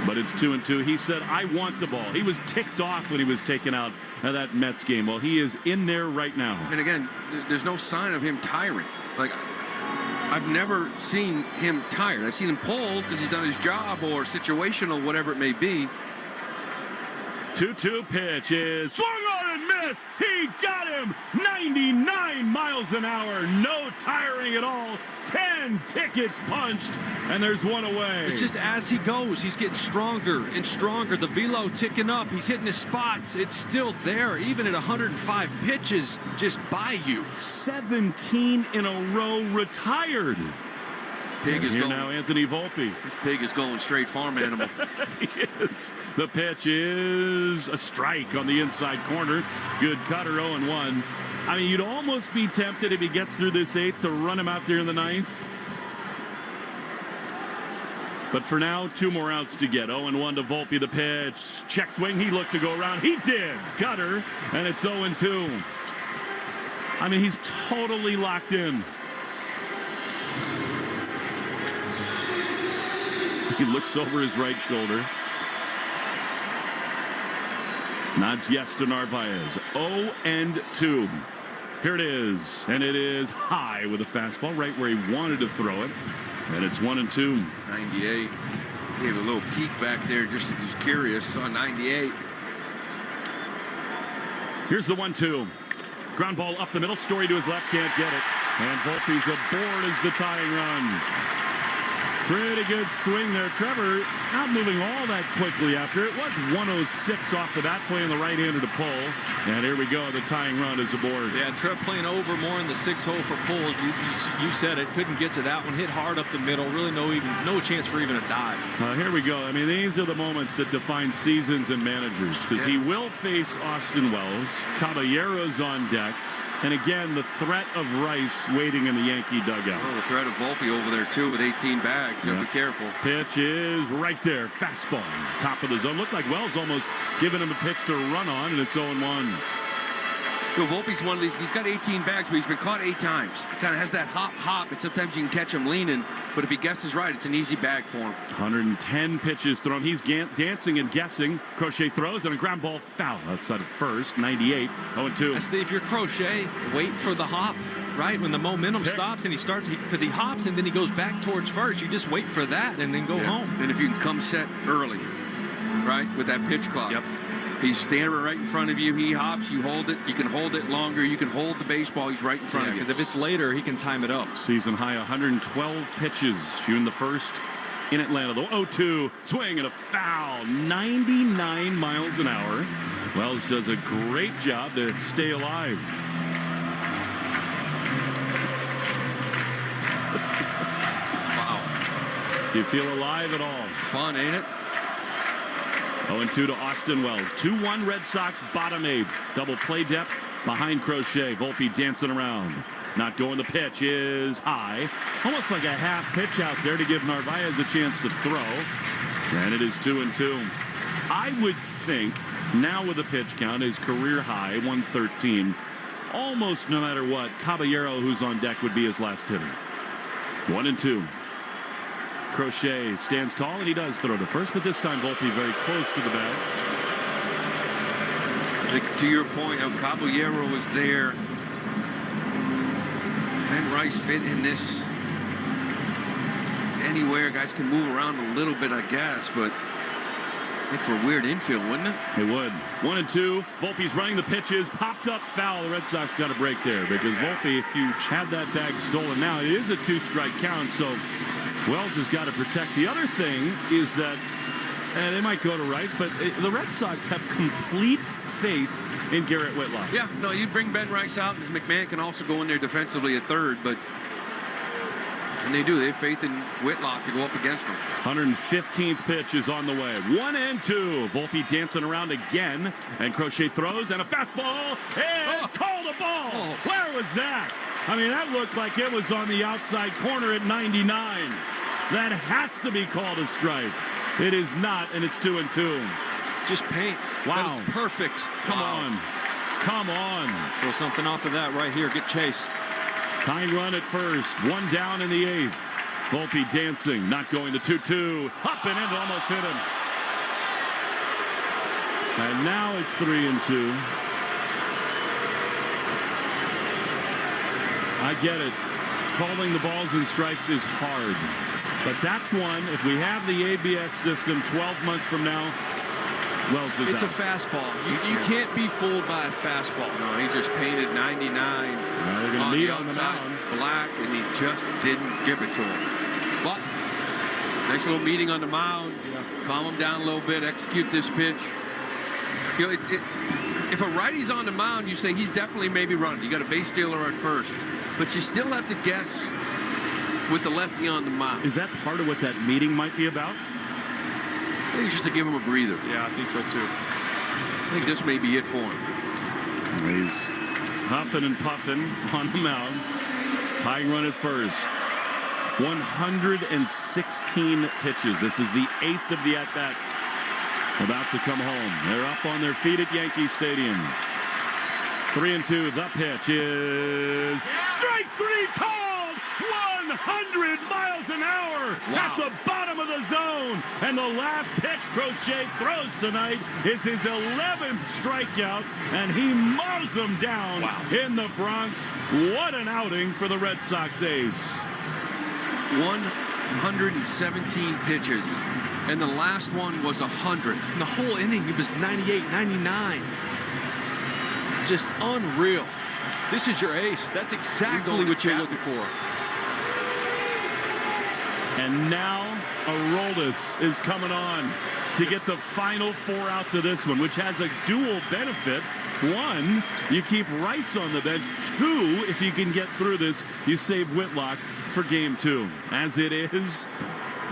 but it's 2-2. He said, I want the ball. He was ticked off when he was taken out of that Mets game. Well, he is in there right now. And again, there's no sign of him tiring. Like, I've never seen him tired. I've seen him pulled because he's done his job or situational, whatever it may be. 2-2 pitch is swung on and missed. He got him. 99 miles an hour. No tiring at all. 10 tickets punched, and there's 1 away. It's just as he goes, he's getting stronger and stronger. The velo ticking up. He's hitting his spots. It's still there, even at 105 pitches, just by you. 17 in a row retired. Pig is going. Now Anthony Volpe. This pig is going straight farm animal. He is. The pitch is a strike on the inside corner. Good cutter, 0-1. I mean, you'd almost be tempted if he gets through this 8th to run him out there in the 9th. But for now, 2 more outs to get. 0-1 to Volpe, the pitch. Check swing, he looked to go around. He did. Cutter, and it's 0-2. I mean, he's totally locked in. He looks over his right shoulder. Nods yes to Narvaez. 0-2. Here it is. And it is high with a fastball right where he wanted to throw it. And it's 1-2. 98. Gave a little peek back there, just curious. Saw 98. Here's the 1-2. Ground ball up the middle. Story to his left, can't get it. And Volpe's aboard as the tying run. Pretty good swing there. Trevor not moving all that quickly after. It was 106 off the bat, playing the right-hander to pull. And here we go. The tying run is aboard. Yeah, Trev playing over more in the 6 hole for pull. You said it. Couldn't get to that one. Hit hard up the middle. Really no chance for even a dive. Here we go. I mean, these are the moments that define seasons and managers, because he will face Austin Wells. Caballero's on deck. And again, the threat of Rice waiting in the Yankee dugout. Oh, the threat of Volpe over there, too, with 18 bags. You have to be careful. Pitch is right there. Fastball. Top of the zone. Looked like Wells almost giving him a pitch to run on, and it's 0-1. Volpe's one of these. He's got 18 bags, but he's been caught 8 times. He kind of has that hop, and sometimes you can catch him leaning. But if he guesses right, it's an easy bag for him. 110 pitches thrown. He's dancing and guessing. Crochet throws, and a ground ball foul outside of first. 98. 0-2. If you're Crochet, wait for the hop. Right when the momentum stops and he starts, because he hops and then he goes back towards first. You just wait for that and then go home. And if you can come set early, right, with that pitch clock. Yep. He's standing right in front of you. He hops. You hold it. You can hold it longer. You can hold the baseball. He's right in front of you. Because if it's later, he can time it up. Season high 112 pitches. June the 1st in Atlanta. The 0-2 swing and a foul. 99 miles an hour. Wells does a great job to stay alive. Wow. Do you feel alive at all? Fun, ain't it? 0-2 to Austin Wells. 2-1 Red Sox, bottom 8th. Double play depth behind Crochet. Volpe dancing around. Not going. The pitch is high. Almost like a half pitch out there to give Narvaez a chance to throw. And it is 2-2. I would think now with the pitch count, his career high, 113. Almost no matter what, Caballero, who's on deck, would be his last hitter. 1-2. Crochet stands tall, and he does throw to first, but this time Volpe very close to the bag. To your point, Caballero was there. And Rice fit in this anywhere. Guys can move around a little bit, I guess, but I think for a weird infield, wouldn't it? It would. 1-2. Volpe's running the pitches. Popped up foul. The Red Sox got a break there because Volpe had that bag stolen. Now it is a 2-strike count, so Wells has got to protect. The other thing is that, and they might go to Rice, but the Red Sox have complete faith in Garrett Whitlock. Yeah, no, you bring Ben Rice out because McMahon can also go in there defensively at third, but and they do. They have faith in Whitlock to go up against him. 115th pitch is on the way. 1-2. Volpe dancing around again, and Crochet throws, and a fastball is called a ball. Oh. Where was that? I mean, that looked like it was on the outside corner at 99. That has to be called a strike. It is not, and it's 2-2. Just paint. Wow. That is perfect. Come on. Come on. Throw something off of that right here. Get Chase. Tying run at first. 1 down in the 8th. Volpe dancing. Not going to 2-2. Up and in. Almost hit him. And now it's 3-2. I get it. Calling the balls and strikes is hard. But that's one. If we have the ABS system 12 months from now, Wells is It's out. a fastball. You can't be fooled by a fastball. No, he just painted 99 they're gonna on meet the on the outside mound. black, and he just didn't give it to him. But nice little meeting on the mound. Calm him down a little bit. Execute this pitch. You know, if a righty's on the mound, you say he's definitely maybe running. You got a base stealer at first, but you still have to guess with the lefty on the mound. Is that part of what that meeting might be about? I think just to give him a breather. Yeah, I think so too. I think this may be it for him. He's huffing and puffing on the mound. Tying run at first. 116 pitches. This is the 8th of the at-bat. About to come home. They're up on their feet at Yankee Stadium. 3-2. The pitch is strike 3 called. 100 miles an hour at the bottom of the zone. And the last pitch Crochet throws tonight is his 11th strikeout, and he mows them down in the Bronx. What an outing for the Red Sox ace. 117 pitches, and the last one was 100. And the whole inning, it was 98, 99. Just unreal. This is your ace. That's exactly what you're looking for. And now Aroldis is coming on to get the final 4 outs of this one, which has a dual benefit. 1, you keep Rice on the bench. 2, if you can get through this, you save Whitlock for game 2. As it is,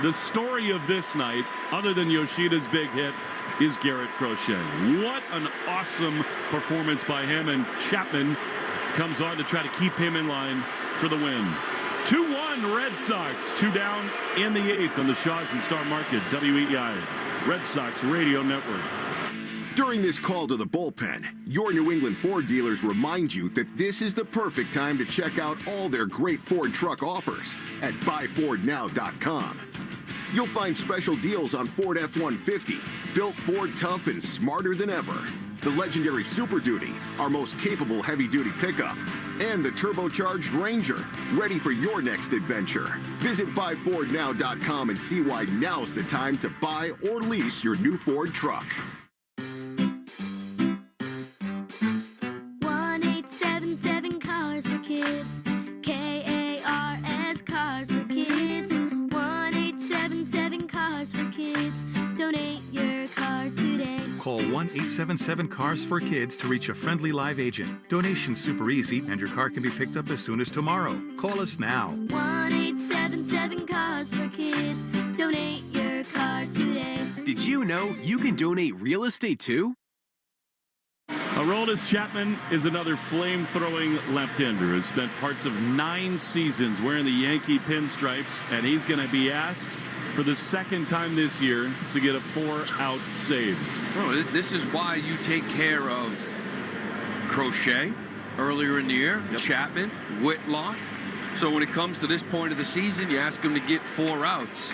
the story of this night, other than Yoshida's big hit, is Garrett Crochet. What an awesome performance by him, and Chapman comes on to try to keep him in line for the win. 2-1 Red Sox, 2 down in the 8th on the Shaws and Star Market, WEEI, Red Sox Radio Network. During this call to the bullpen, your New England Ford dealers remind you that this is the perfect time to check out all their great Ford truck offers at buyfordnow.com. You'll find special deals on Ford F-150, built Ford tough and smarter than ever. The legendary Super Duty, our most capable heavy-duty pickup, and the turbocharged Ranger, ready for your next adventure. Visit buyfordnow.com and see why now's the time to buy or lease your new Ford truck. 1-877 Cars for Kids. K-A-R-S Cars for Kids. 1-877 Cars for Kids. Donate your car today. Call 1-877-CARS for Kids to reach a friendly live agent. Donation's super easy, and your car can be picked up as soon as tomorrow. Call us now. 1-877 Cars for Kids. Donate your car today. Did you know you can donate real estate too? Aroldis Chapman is another flame-throwing left-hander who spent parts of 9 seasons wearing the Yankee pinstripes, and he's going to be asked for the 2nd time this year to get a 4-out save. Well, this is why you take care of Crochet earlier in the year, Chapman, Whitlock. So when it comes to this point of the season, you ask him to get 4 outs.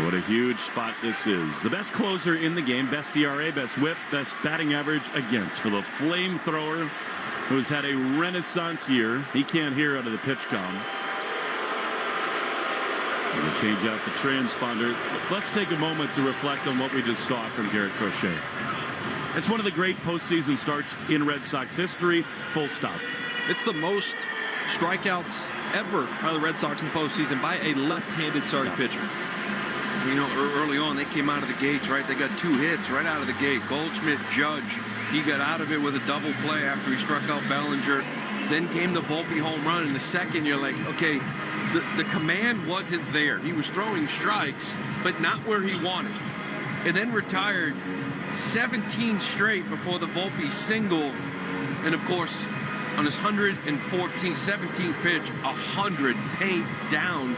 What a huge spot this is. The best closer in the game, best ERA, best whip, best batting average against for the flamethrower who's had a renaissance year. He can't hear out of the pitch column. Going to change out the transponder. Let's take a moment to reflect on what we just saw from Garrett Crochet. It's one of the great postseason starts in Red Sox history, full stop. It's the most strikeouts ever by the Red Sox in the postseason by a left-handed starting pitcher. You know, early on, they came out of the gates, right? They got 2 hits right out of the gate. Goldschmidt, Judge, he got out of it with a double play after he struck out Bellinger. Then came the Volpe home run. In the second, you're like, okay, the command wasn't there. He was throwing strikes, but not where he wanted. And then retired 17 straight before the Volpe single. And, of course, on his 17th pitch, 100 paint down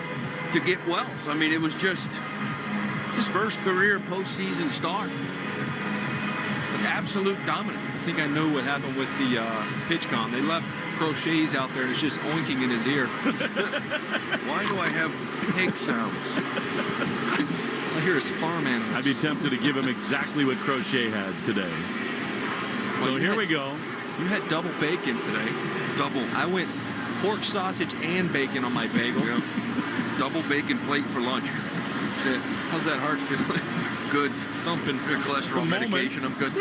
to get Wells. I mean, it was just his first career postseason start. Absolute dominant. I think I know what happened with the pitch com. They left Crochet's out there and it's just oinking in his ear. Why do I have pig sounds? I hear his farm animals. I'd be tempted to give him exactly what Crochet had today. So here we go. You had double bacon today. Double. I went pork sausage and bacon on my bagel. Yep. Double bacon plate for lunch. That's it. How's that heart feeling? Good. Thumping. Your cholesterol medication. I'm good.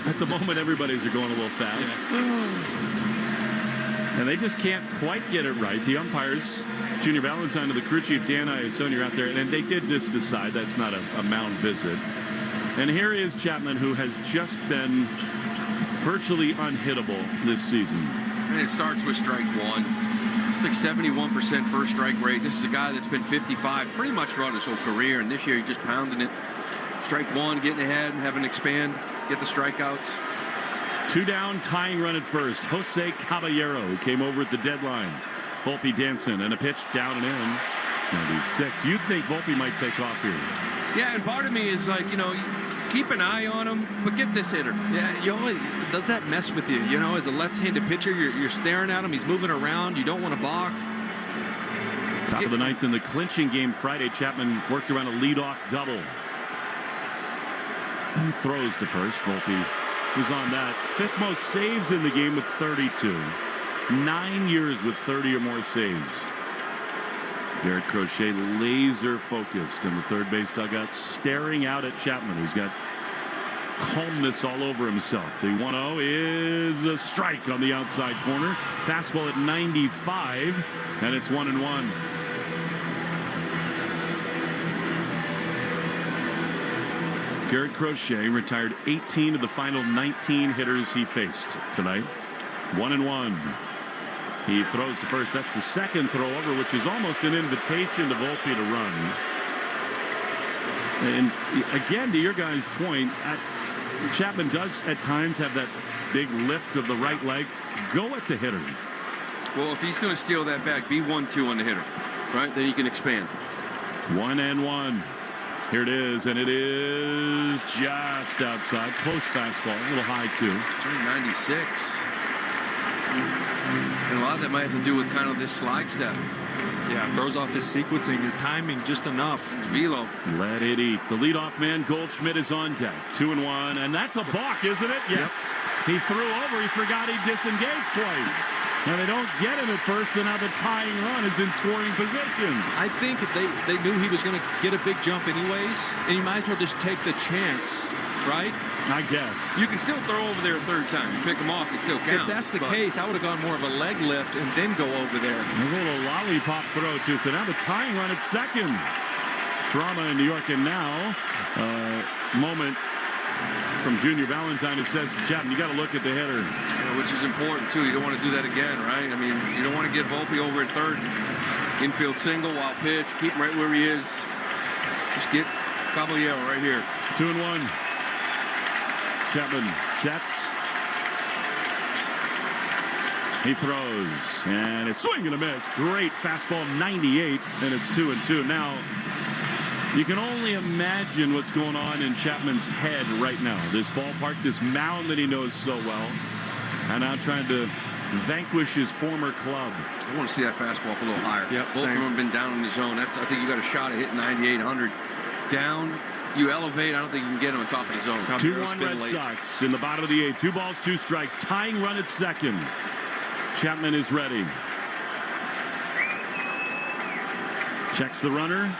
At the moment, everybody's are going a little fast. Yeah. And they just can't quite get it right. The umpires, Junior Valentine and the crew chief, Dan Iasone, are out there, and they did just decide that's not a mound visit. And here is Chapman, who has just been virtually unhittable this season. And it starts with strike 1. It's like 71% first strike rate. This is a guy that's been 55 pretty much throughout his whole career, and this year he's just pounding it. Strike one, getting ahead, having to expand, get the strikeouts. 2 down, tying run at first. Jose Caballero, who came over at the deadline. Volpe dancing, and a pitch down and in. 96. You'd think Volpe might take off here. Yeah, and part of me is like, keep an eye on him, but get this hitter. Yeah, you always, does that mess with you? As a left-handed pitcher, you're staring at him. He's moving around. You don't want to balk. Top of the ninth in the clinching game Friday. Chapman worked around a leadoff double. He throws to first. Volpe was on that. 5th most saves in the game with 32. 9 years with 30 or more saves. Garrett Crochet laser focused in the third base dugout, staring out at Chapman, who's got calmness all over himself. The 1-0 is a strike on the outside corner. Fastball at 95, and it's 1-1. Garrett Crochet retired 18 of the final 19 hitters he faced tonight. 1-1. He throws to first. That's the second throw over, which is almost an invitation to Volpe to run. And again, to your guys' point, Chapman does at times have that big lift of the right leg. Go at the hitter. Well, if he's going to steal that back, be 1-2 on the hitter, right? Then he can expand. 1-1. Here it is, and it is just outside. Close fastball, a little high too. 96. And a lot of that might have to do with kind of this slide step. Yeah, throws off his sequencing, his timing just enough. Velo. Let it eat. The leadoff man, Goldschmidt, is on deck. 2-1, and that's a balk, isn't it? Yes. Yep. He threw over. He forgot he disengaged twice. Now they don't get him at first, so now the tying run is in scoring position. I think they knew he was going to get a big jump anyways, and you might as well just take the chance, right? I guess. You can still throw over there a third time. You pick him off, it still counts. If that's the case, I would have gone more of a leg lift and then go over there. A little lollipop throw, too. So now the tying run at second. Drama in New York, and now moment from Junior Valentine, who says to Chapman, you got to look at the hitter. Yeah, which is important, too. You don't want to do that again, right? I mean, you don't want to get Volpe over at third. Infield single, wild pitch. Keep him right where he is. Just get Caballero right here. 2-1. Chapman sets. He throws, and it's swing and a miss. Great fastball, 98, and it's 2-2. Now, you can only imagine what's going on in Chapman's head right now. This ballpark, this mound that he knows so well, and now trying to vanquish his former club. I want to see that fastball up a little higher. Yep, both of them have been down in the zone. I think you got a shot at hitting 98, 100. Down, you elevate. I don't think you can get him on top of the zone. 2-1 Red Sox in the bottom of the 8th. 2 balls, 2 strikes. Tying run at second. Chapman is ready. Checks the runner.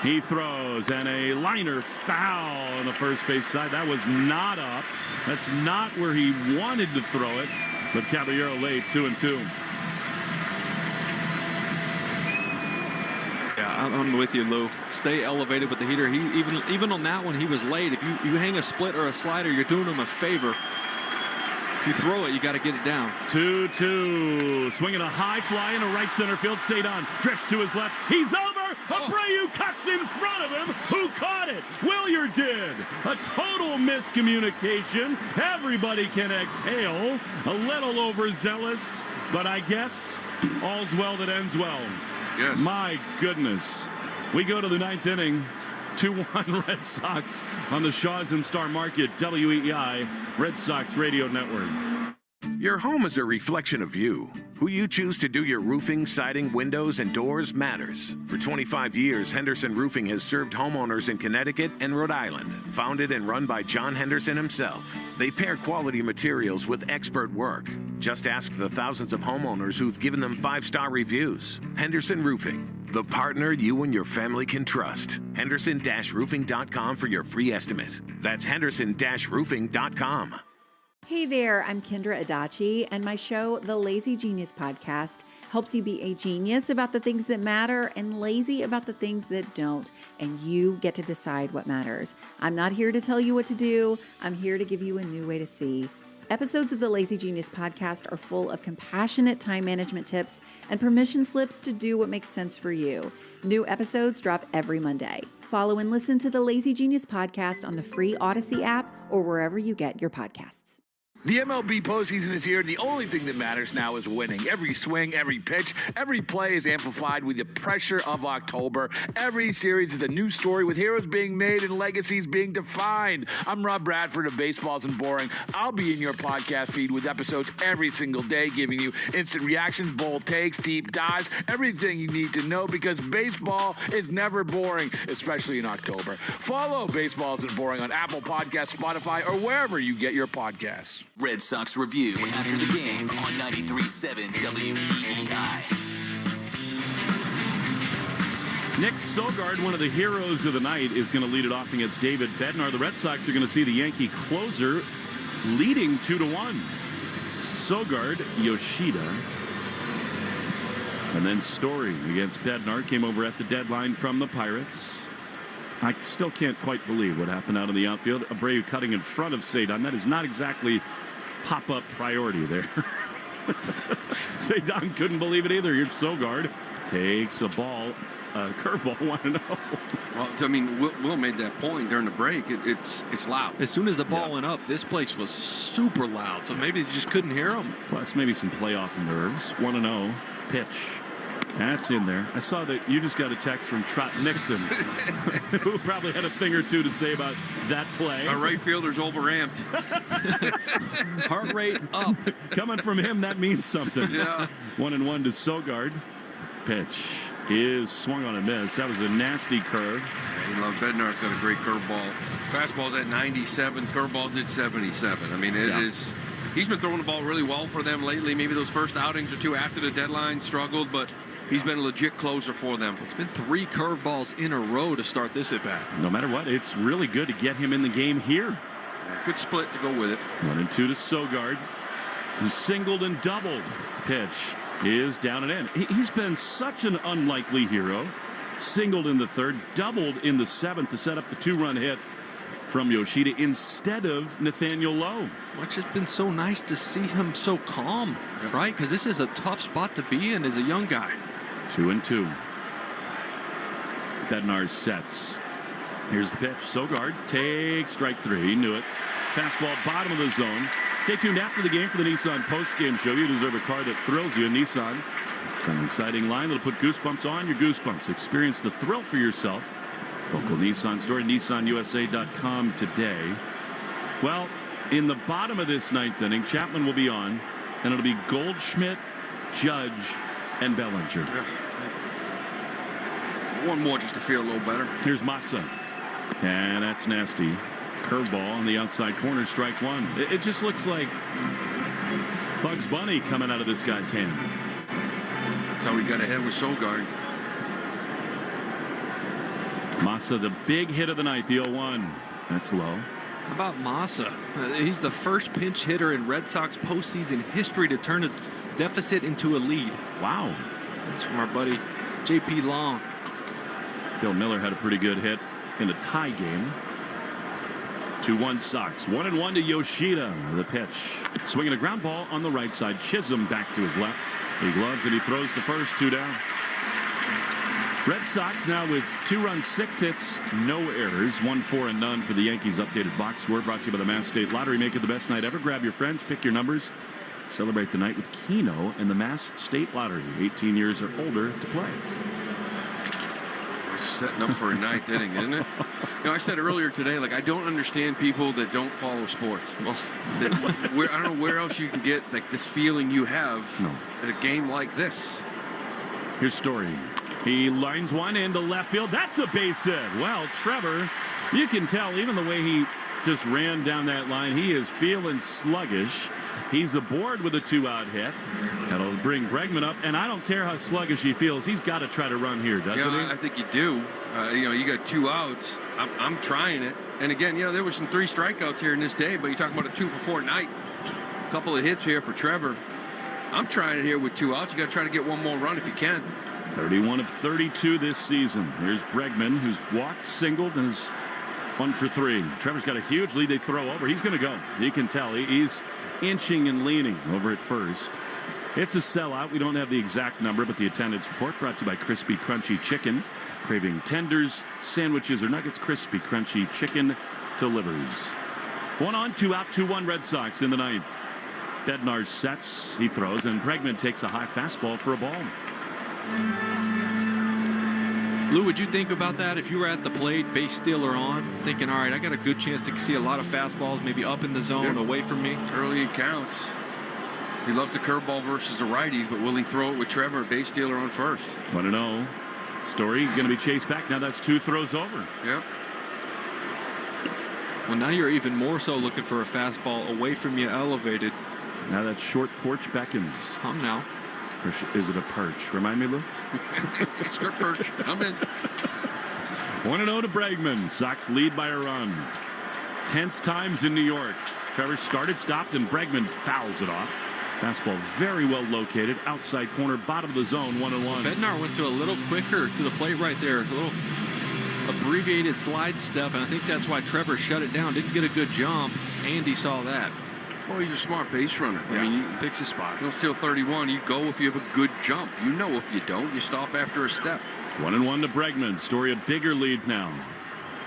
He throws, and a liner foul on the first base side. That was not up. That's not where he wanted to throw it. But Caballero late, 2-2. Yeah, I'm with you, Lou. Stay elevated with the heater. He even on that one, he was late. If you hang a split or a slider, you're doing him a favor. If you throw it, you got to get it down. 2-2. Swinging a high fly into right center field. Cedon drifts to his left. He's over. Abreu cuts in front of him. Who caught it? Williard did. A total miscommunication. Everybody can exhale. A little overzealous, but I guess all's well that ends well. Yes. My goodness. We go to the 9th inning. 2-1 Red Sox on the Shaws and Star Market WEEI Red Sox Radio Network. Your home is a reflection of you. Who you choose to do your roofing, siding, windows, and doors matters. For 25 years, Henderson Roofing has served homeowners in Connecticut and Rhode Island. Founded and run by John Henderson himself, they pair quality materials with expert work. Just ask the thousands of homeowners who've given them 5-star reviews. Henderson Roofing, the partner you and your family can trust. Henderson-roofing.com for your free estimate. That's Henderson-roofing.com. Hey there, I'm Kendra Adachi, and my show, The Lazy Genius Podcast, helps you be a genius about the things that matter and lazy about the things that don't, and you get to decide what matters. I'm not here to tell you what to do. I'm here to give you a new way to see. Episodes of the Lazy Genius podcast are full of compassionate time management tips and permission slips to do what makes sense for you. New episodes drop every Monday. Follow and listen to the Lazy Genius podcast on the free Odyssey app or wherever you get your podcasts. The MLB postseason is here, and the only thing that matters now is winning. Every swing, every pitch, every play is amplified with the pressure of October. Every series is a new story with heroes being made and legacies being defined. I'm Rob Bradford of Baseball Isn't Boring. I'll be in your podcast feed with episodes every single day, giving you instant reactions, bold takes, deep dives, everything you need to know, because baseball is never boring, especially in October. Follow Baseball Isn't Boring on Apple Podcasts, Spotify, or wherever you get your podcasts. Red Sox Review after the game on 93.7 WEEI. Nick Sogard, one of the heroes of the night, is going to lead it off against David Bednar. The Red Sox are going to see the Yankee closer leading 2-1. Sogard, Yoshida, and then Story against Bednar came over at the deadline from the Pirates. I still can't quite believe what happened out in the outfield. Abreu cutting in front of Cedon. That is not exactly pop-up priority there. Cedon couldn't believe it either. Here's Sogard. Takes a ball, curveball, 1-0. Well, I mean, Will made that point during the break. It's loud. As soon as the ball went up, this place was super loud, so maybe they just couldn't hear him. Plus maybe some playoff nerves. 1-0 pitch. That's in there. I saw that you just got a text from Trot Nixon, who probably had a thing or two to say about that play. Our right fielder's overamped. Heart rate up. Coming from him, that means something. Yeah. 1-1 to Sogard. Pitch is swung on a miss. That was a nasty curve. Yeah, you love Bednar's got a great curveball. Fastball's at 97, curveball's at 77. I mean, it is. He's been throwing the ball really well for them lately. Maybe those first outings or two after the deadline struggled, but he's been a legit closer for them. It's been 3 curveballs in a row to start this at bat. No matter what, it's really good to get him in the game here. Yeah, good split to go with it. 1-2 to Sogard, who singled and doubled. Pitch is down and in. He's been such an unlikely hero. Singled in the 3rd, doubled in the 7th to set up the 2-run hit from Yoshida instead of Nathaniel Lowe. Which has been so nice to see him so calm, right? Because this is a tough spot to be in as a young guy. 2-2. Bednar sets. Here's the pitch. Sogard takes strike 3. He knew it. Fastball bottom of the zone. Stay tuned after the game for the Nissan Postgame show. You deserve a car that thrills you. Nissan. An exciting line that'll put goosebumps on your goosebumps. Experience the thrill for yourself. Local Nissan store, nissanusa.com today. Well, in the bottom of this 9th inning, Chapman will be on, and it'll be Goldschmidt, Judge, and Bellinger. One more just to feel a little better. Here's Massa. And that's nasty. Curveball on the outside corner, strike 1. It just looks like Bugs Bunny coming out of this guy's hand. That's how he got ahead with Sogard. Massa, the big hit of the night, the 0-1. That's low. How about Massa? He's the first pinch hitter in Red Sox postseason history to turn a deficit into a lead. Wow. That's from our buddy J.P. Long. Bill Miller had a pretty good hit in a tie game. 2-1 Sox. 1-1 to Yoshida. The pitch. Swinging a ground ball on the right side. Chisholm back to his left. He gloves and he throws to first. 2 down. Red Sox now with 2 runs, 6 hits, no errors, 1-4 and none for the Yankees. Updated box score brought to you by the Mass State Lottery. Make it the best night ever. Grab your friends, pick your numbers, celebrate the night with Keno and the Mass State Lottery. 18 years or older to play. We're setting up for a 9th inning, isn't it? You know, I said earlier today, like, I don't understand people that don't follow sports. Well, I don't know where else you can get like this feeling you have at a game like this. Here's Story. He lines one into left field. That's a base hit. Well, Trevor, you can tell even the way he just ran down that line, he is feeling sluggish. He's aboard with a 2-out hit. That'll bring Bregman up, and I don't care how sluggish he feels. He's got to try to run here, doesn't he? I think you do. You got 2 outs. I'm trying it. And again, there was some 3 strikeouts here in this day, but you're talking about a 2-for-4 night. A couple of hits here for Trevor. I'm trying it here with 2 outs. You got to try to get one more run if you can. 31 of 32 this season. Here's Bregman, who's walked, singled, and has 1 for 3. Trevor's got a huge lead. They throw over. He's going to go. You can tell he's inching and leaning over at first. It's a sellout. We don't have the exact number, but the attendance report brought to you by Crispy Crunchy Chicken. Craving tenders, sandwiches, or nuggets, Crispy Crunchy Chicken delivers. 1 on, 2 out, 2-1 Red Sox in the 9th. Bednar sets, he throws, and Bregman takes a high fastball for a ball. Lou, would you think about that if you were at the plate, base stealer on, thinking, all right, I got a good chance to see a lot of fastballs, maybe up in the zone, away from me? Early it counts. He loves the curveball versus the righties, but will he throw it with Trevor, base stealer on first? 1-0. Story going to be chased back. Now that's 2 throws over. Yep. Well, now you're even more so looking for a fastball away from you, elevated. Now that short porch beckons. Hum now. Or is it a perch? Remind me, Lou. Skirt perch. I'm in. 1-0 to Bregman. Sox lead by a run. Tense times in New York. Trevor started, stopped, and Bregman fouls it off. Fastball very well located. Outside corner, bottom of the zone, 1-1. Bednar went to a little quicker to the plate right there. A little abbreviated slide step, and I think that's why Trevor shut it down. Didn't get a good jump. Andy saw that. Well, he's a smart base runner. Yeah, I mean, he picks his spot. He'll steal 31. You go if you have a good jump. You know if you don't, you stop after a step. 1-1 to Bregman. Story a bigger lead now.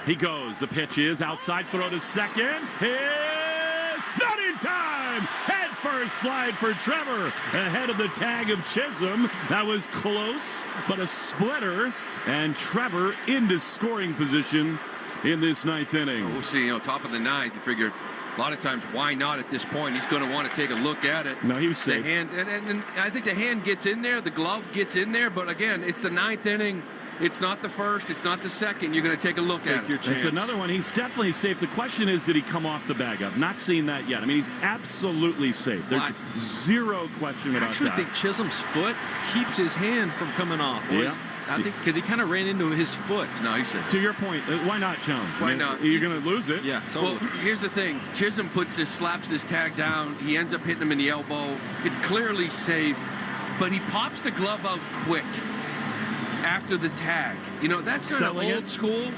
He goes. The pitch is outside. Throw to second. Hit! Not in time! Head first slide for Trevor. Ahead of the tag of Chisholm. That was close, but a splitter. And Trevor into scoring position in this 9th inning. We'll see. Top of the 9th, you figure a lot of times, why not at this point? He's going to want to take a look at it. No, he was safe. The hand, and I think the hand gets in there, the glove gets in there, but again, it's the 9th inning. It's not the first, it's not the second. You're going to take a look at it. It's another one. He's definitely safe. The question is, did he come off the bag up? Not seeing that yet. I mean, he's absolutely safe. There's zero question about that. I actually think Chisholm's foot keeps his hand from coming off. Yeah. I think because he kind of ran into his foot. No, he's safe. To your point, why not challenge? Why not? You're going to lose it. Yeah, totally. Well, here's the thing. Chisholm slaps this tag down. He ends up hitting him in the elbow. It's clearly safe, but he pops the glove out quick after the tag. That's kind of old school.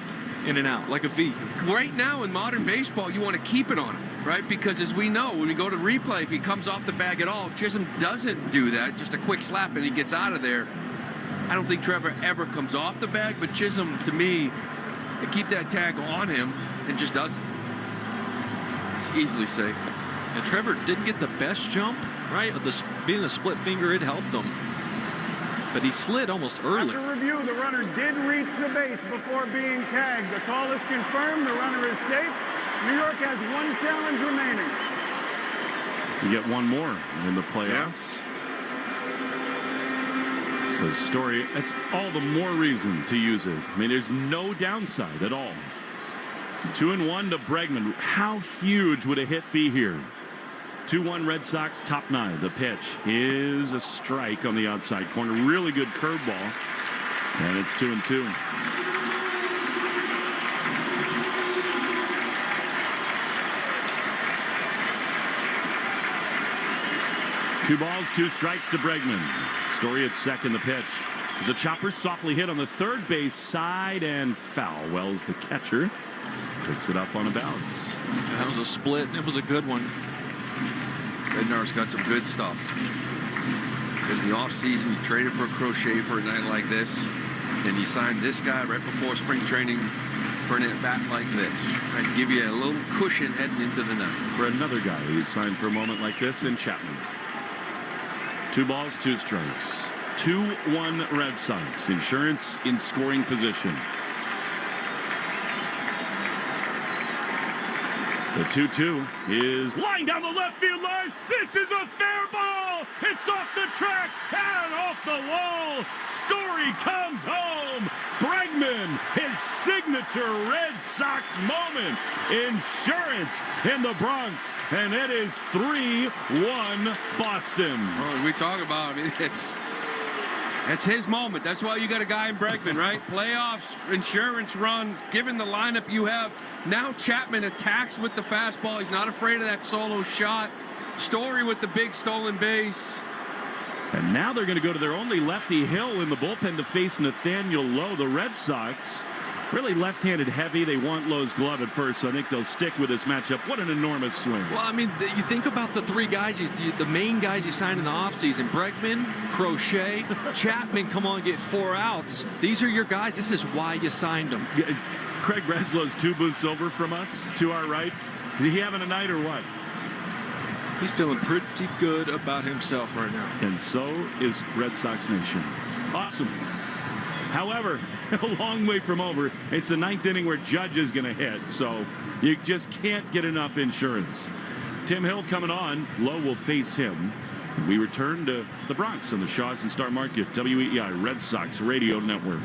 In and out, like a V. Right now in modern baseball, you want to keep it on him, right? Because as we know, when we go to replay, if he comes off the bag at all, Chisholm doesn't do that. Just a quick slap and he gets out of there. I don't think Trevor ever comes off the bag, but Chisholm, to me, they keep that tag on him and just doesn't. It's easily safe. And Trevor didn't get the best jump, right? Being a split finger, it helped him. But he slid almost early. After review, the runner did reach the base before being tagged. The call is confirmed. The runner is safe. New York has 1 challenge remaining. You get one more in the playoffs. Yeah. So Story, that's all the more reason to use it. I mean, there's no downside at all. 2-1 to Bregman. How huge would a hit be here? 2-1 Red Sox, top 9. The pitch is a strike on the outside corner. Really good curveball. And it's 2-2. Two balls, 2 strikes to Bregman. Story at second. The pitch is a chopper softly hit on the third base side and foul. Wells, the catcher, picks it up on a bounce. That was a split. It was a good one. Bednar's got some good stuff. In the offseason, you traded for a Crochet for a night like this. And you signed this guy right before spring training for an at-bat like this. Right, to give you a little cushion heading into the night. For another guy who signed for a moment like this in Chapman. 2 balls, 2 strikes. 2-1 Red Sox. Insurance in scoring position. The 2-2 is lined down the left field line. This is a fair ball. It's off the track and off the wall. Story comes home. Bregman, his signature Red Sox moment. Insurance in the Bronx, and it is 3-1 Boston. Well, we talk about it's his moment. That's why you got a guy in Bregman, right? Playoffs, insurance runs, given the lineup you have. Now Chapman attacks with the fastball. He's not afraid of that solo shot. Story with the big stolen base. And now they're going to go to their only lefty, Hill, in the bullpen to face Nathaniel Lowe. The Red Sox Really left-handed heavy. They want Lowe's glove at first, so I think they'll stick with this matchup. What an enormous swing. Well, I mean, you think about the three guys, the main guys you signed in the offseason. Bregman, Crochet, Chapman come on, get 4 outs. These are your guys. This is why you signed them. Yeah, Craig Breslow's 2 booths over from us, to our right. Is he having a night or what? He's feeling pretty good about himself right now. And so is Red Sox Nation. Awesome. However, a long way from over. It's the 9th inning where Judge is going to hit, so you just can't get enough insurance. Tim Hill coming on. Lowe will face him. We return to the Bronx on the Shaws and Star Market, WEEI Red Sox Radio Network.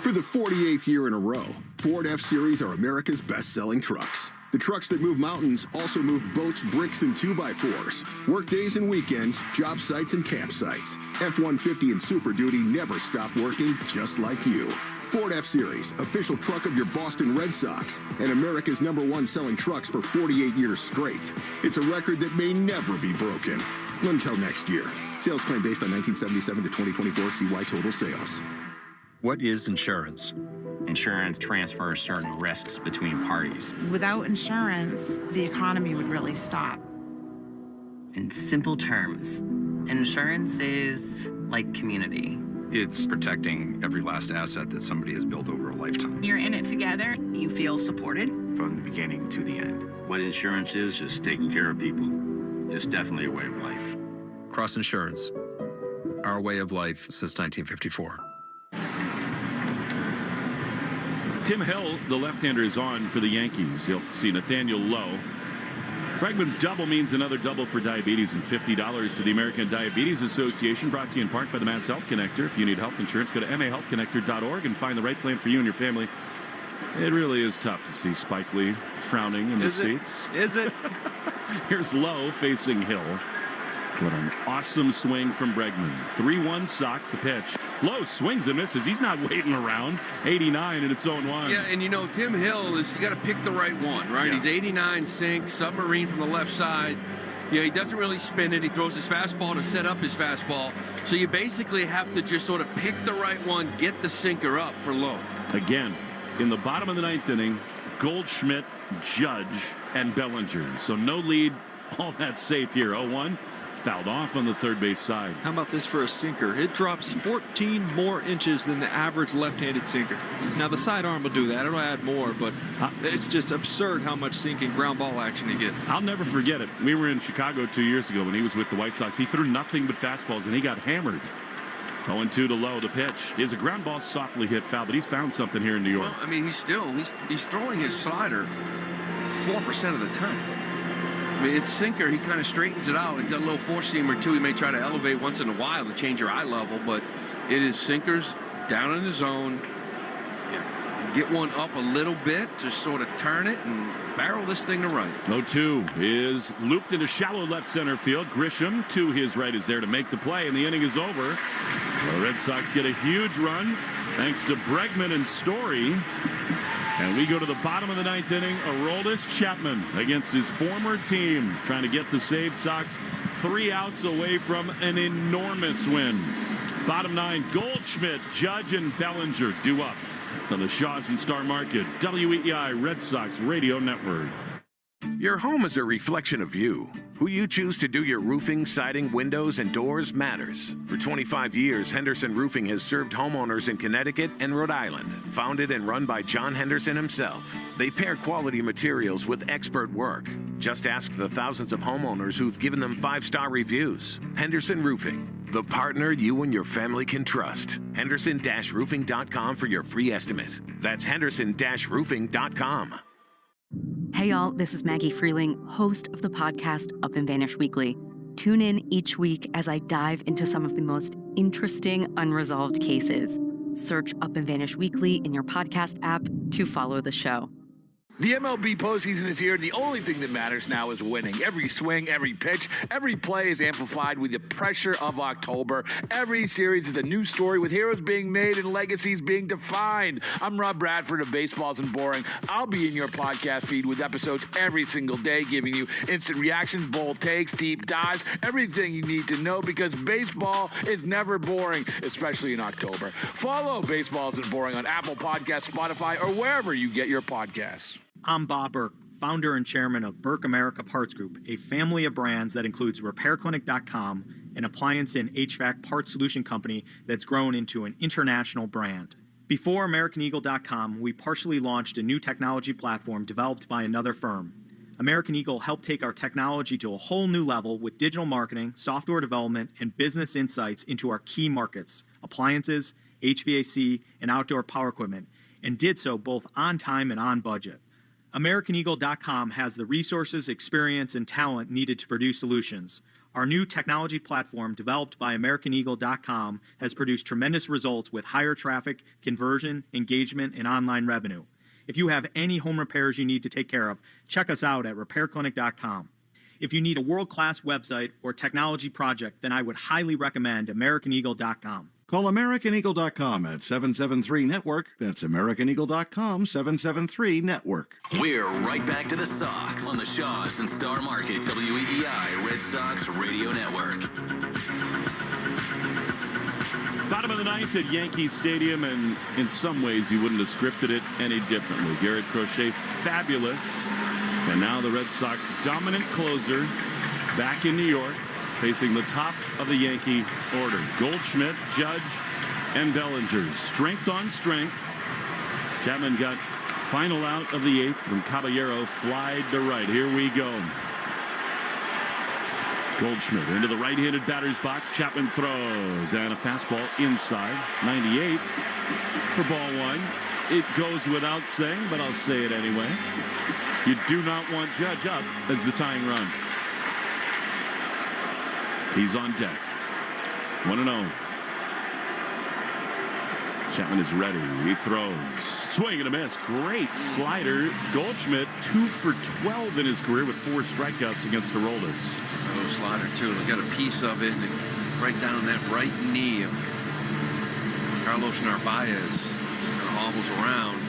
For the 48th year in a row, Ford F-Series are America's best-selling trucks. The trucks that move mountains also move boats, bricks, and 2x4s. Work days and weekends, job sites and campsites. F-150 and Super Duty never stop working, just like you. Ford F-Series, official truck of your Boston Red Sox, and America's #1 selling trucks for 48 years straight. It's a record that may never be broken. Until next year. Sales claim based on 1977 to 2024 CY total sales. What is insurance? Insurance transfers certain risks between parties. Without insurance, the economy would really stop. In simple terms, insurance is like community. It's protecting every last asset that somebody has built over a lifetime. You're in it together. You feel supported from the beginning to the end. What insurance is just taking care of people. It's definitely a way of life. Cross Insurance, our way of life since 1954. Tim Hill, the left-hander, is on for the Yankees. You'll see Nathaniel Lowe. Bregman's double means another double for diabetes and $50 to the American Diabetes Association, brought to you in part by the Mass Health Connector. If you need health insurance, go to mahealthconnector.org and find the right plan for you and your family. It really is tough to see Spike Lee frowning in the seats. Is it? Here's Lowe facing Hill. What an awesome swing from Bregman. 3-1 Sox, the pitch. Lowe swings and misses. He's not waiting around. 89 and it's 0-1. Yeah, and you know, Tim Hill you got to pick the right one, right? Yeah. He's 89 sink, submarine from the left side. Yeah, he doesn't really spin it. He throws his fastball to set up his fastball. So you basically have to just sort of pick the right one, get the sinker up for Lowe. Again, in the bottom of the 9th inning, Goldschmidt, Judge, and Bellinger. So no lead, all that safe here. 0-1. Fouled off on the third base side. How about this for a sinker? It drops 14 more inches than the average left-handed sinker. Now the sidearm will do that. It'll add more, but it's just absurd how much sinking ground ball action he gets. I'll never forget it. We were in Chicago 2 years ago when he was with the White Sox. He threw nothing but fastballs and he got hammered. 0-2 to Lowe, the pitch. Is a ground ball softly hit foul, but he's found something here in New York. Well, I mean, he's throwing his slider 4% of the time. I mean, it's sinker. He kind of straightens it out. He's got a little four-seam or two. He may try to elevate once in a while to change your eye level, but it is sinkers down in the zone. Yeah. Get one up a little bit to sort of turn it and barrel this thing to right. 0-2 is looped into shallow left center field. Grisham to his right is there to make the play, and the inning is over. The Red Sox get a huge run thanks to Bregman and Story. And we go to the bottom of the 9th inning. Aroldis Chapman against his former team, trying to get the save. Sox 3 outs away from an enormous win. Bottom 9, Goldschmidt, Judge, and Bellinger due up on the Shaws and Star Market, WEEI Red Sox Radio Network. Your home is a reflection of you. Who you choose to do your roofing, siding, windows, and doors matters. For 25 years, Henderson Roofing has served homeowners in Connecticut and Rhode Island. Founded and run by John Henderson himself, they pair quality materials with expert work. Just ask the thousands of homeowners who've given them 5-star reviews. Henderson Roofing, the partner you and your family can trust. Henderson-roofing.com for your free estimate. That's Henderson-roofing.com. Hey y'all, this is Maggie Freeling, host of the podcast Up and Vanish Weekly. Tune in each week as I dive into some of the most interesting unresolved cases. Search Up and Vanish Weekly in your podcast app to follow the show. The MLB postseason is here, and the only thing that matters now is winning. Every swing, every pitch, every play is amplified with the pressure of October. Every series is a new story with heroes being made and legacies being defined. I'm Rob Bradford of Baseball Isn't Boring. I'll be in your podcast feed with episodes every single day, giving you instant reactions, bold takes, deep dives, everything you need to know, because baseball is never boring, especially in October. Follow Baseball Isn't Boring on Apple Podcasts, Spotify, or wherever you get your podcasts. I'm Bob Burke, founder and chairman of Burke America Parts Group, a family of brands that includes RepairClinic.com, an appliance and HVAC parts solution company that's grown into an international brand. Before AmericanEagle.com, we partially launched a new technology platform developed by another firm. American Eagle helped take our technology to a whole new level with digital marketing, software development, and business insights into our key markets, appliances, HVAC, and outdoor power equipment, and did so both on time and on budget. AmericanEagle.com has the resources, experience, and talent needed to produce solutions. Our new technology platform, developed by AmericanEagle.com, has produced tremendous results with higher traffic, conversion, engagement, and online revenue. If you have any home repairs you need to take care of, check us out at RepairClinic.com. If you need a world-class website or technology project, then I would highly recommend AmericanEagle.com. Call AmericanEagle.com at 773-NETWORK. That's AmericanEagle.com, 773-NETWORK. We're right back to the Sox on the Shaws and Star Market WEEI Red Sox Radio Network. Bottom of the ninth at Yankee Stadium, and in some ways you wouldn't have scripted it any differently. Garrett Crochet, fabulous. And now the Red Sox dominant closer back in New York, facing the top of the Yankee order. Goldschmidt, Judge, and Bellinger. Strength on strength. Chapman got final out of the eighth from Caballero, flied to right. Here we go. Goldschmidt into the right-handed batter's box. Chapman throws, and a fastball inside. 98 for ball one. It goes without saying, but I'll say it anyway. You do not want Judge up as the tying run. He's on deck. 1-0. Chapman is ready. He throws. Swing and a miss. Great slider. Goldschmidt 2 for 12 in his career with 4 strikeouts against the Rollers. Oh, slider too. They got a piece of it right down that right knee of Carlos Narvaez. Kind of hobbles around.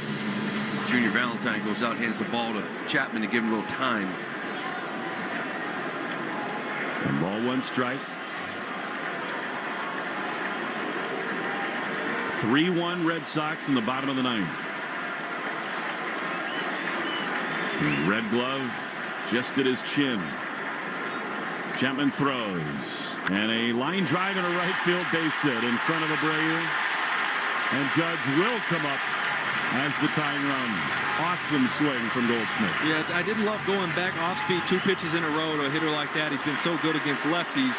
Junior Valentine goes out, hands the ball to Chapman to give him a little time. And ball one strike. 3-1 Red Sox in the bottom of the ninth. Red glove just at his chin. Chapman throws, and a line drive and a right field base hit in front of Abreu. And Judge will come up as the tying run. Awesome swing from Goldschmidt. Yeah, I didn't love going back off speed 2 pitches in a row to a hitter like that. He's been so good against lefties.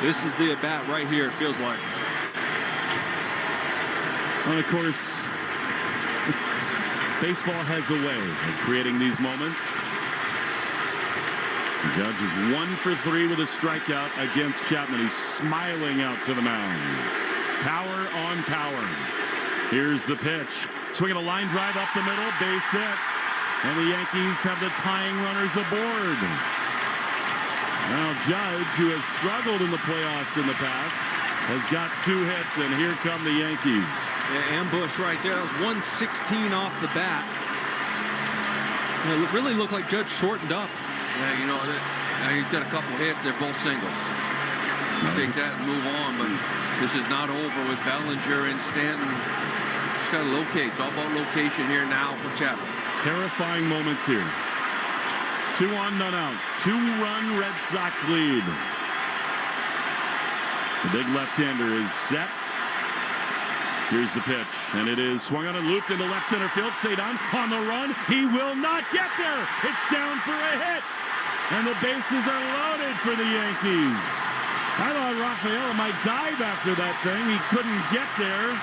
This is the at-bat right here, it feels like. And of course, baseball has a way of creating these moments. The Judge is 1 for 3 with a strikeout against Chapman. He's smiling out to the mound. Power on power. Here's the pitch. Swinging a line drive up the middle, base hit. And the Yankees have the tying runners aboard. Now Judge, who has struggled in the playoffs in the past, has got 2 hits, and here come the Yankees. Yeah, ambush right there. That was 116 off the bat. And it really looked like Judge shortened up. Yeah, you know, he's got a couple hits. They're both singles. You take that and move on, but this is not over with Bellinger and Stanton. Just got to locate. It's all about location here now for Chapman. Terrifying moments here. 2 on, none out. 2-run Red Sox lead. The big left-hander is set. Here's the pitch, and it is swung on and looped into left center field. Cedon on the run. He will not get there. It's down for a hit, and the bases are loaded for the Yankees. I thought Rafael might dive after that thing. He couldn't get there.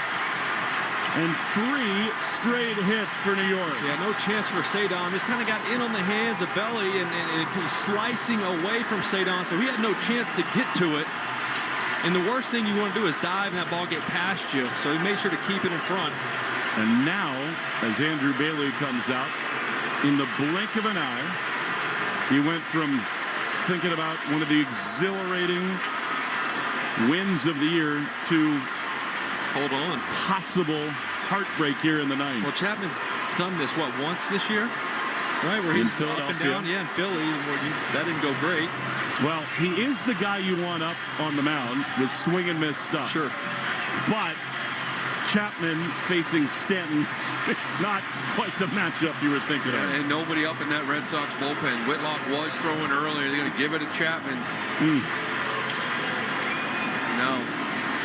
And 3 straight hits for New York. Yeah, no chance for Cedon. This kind of got in on the hands of Belly and it was slicing away from Cedon, so he had no chance to get to it. And the worst thing you want to do is dive and that ball get past you. So he made sure to keep it in front. And now, as Andrew Bailey comes out, in the blink of an eye, he went from thinking about one of the exhilarating wins of the year to possible heartbreak here in the ninth. Well, Chapman's done this, once this year? Right, where he's up and down. Yeah, in Philly, that didn't go great. Well, he is the guy you want up on the mound with swing and miss stuff. Sure. But Chapman facing Stanton, it's not quite the matchup you were thinking of. And nobody up in that Red Sox bullpen. Whitlock was throwing earlier. They're going to give it to Chapman. Now,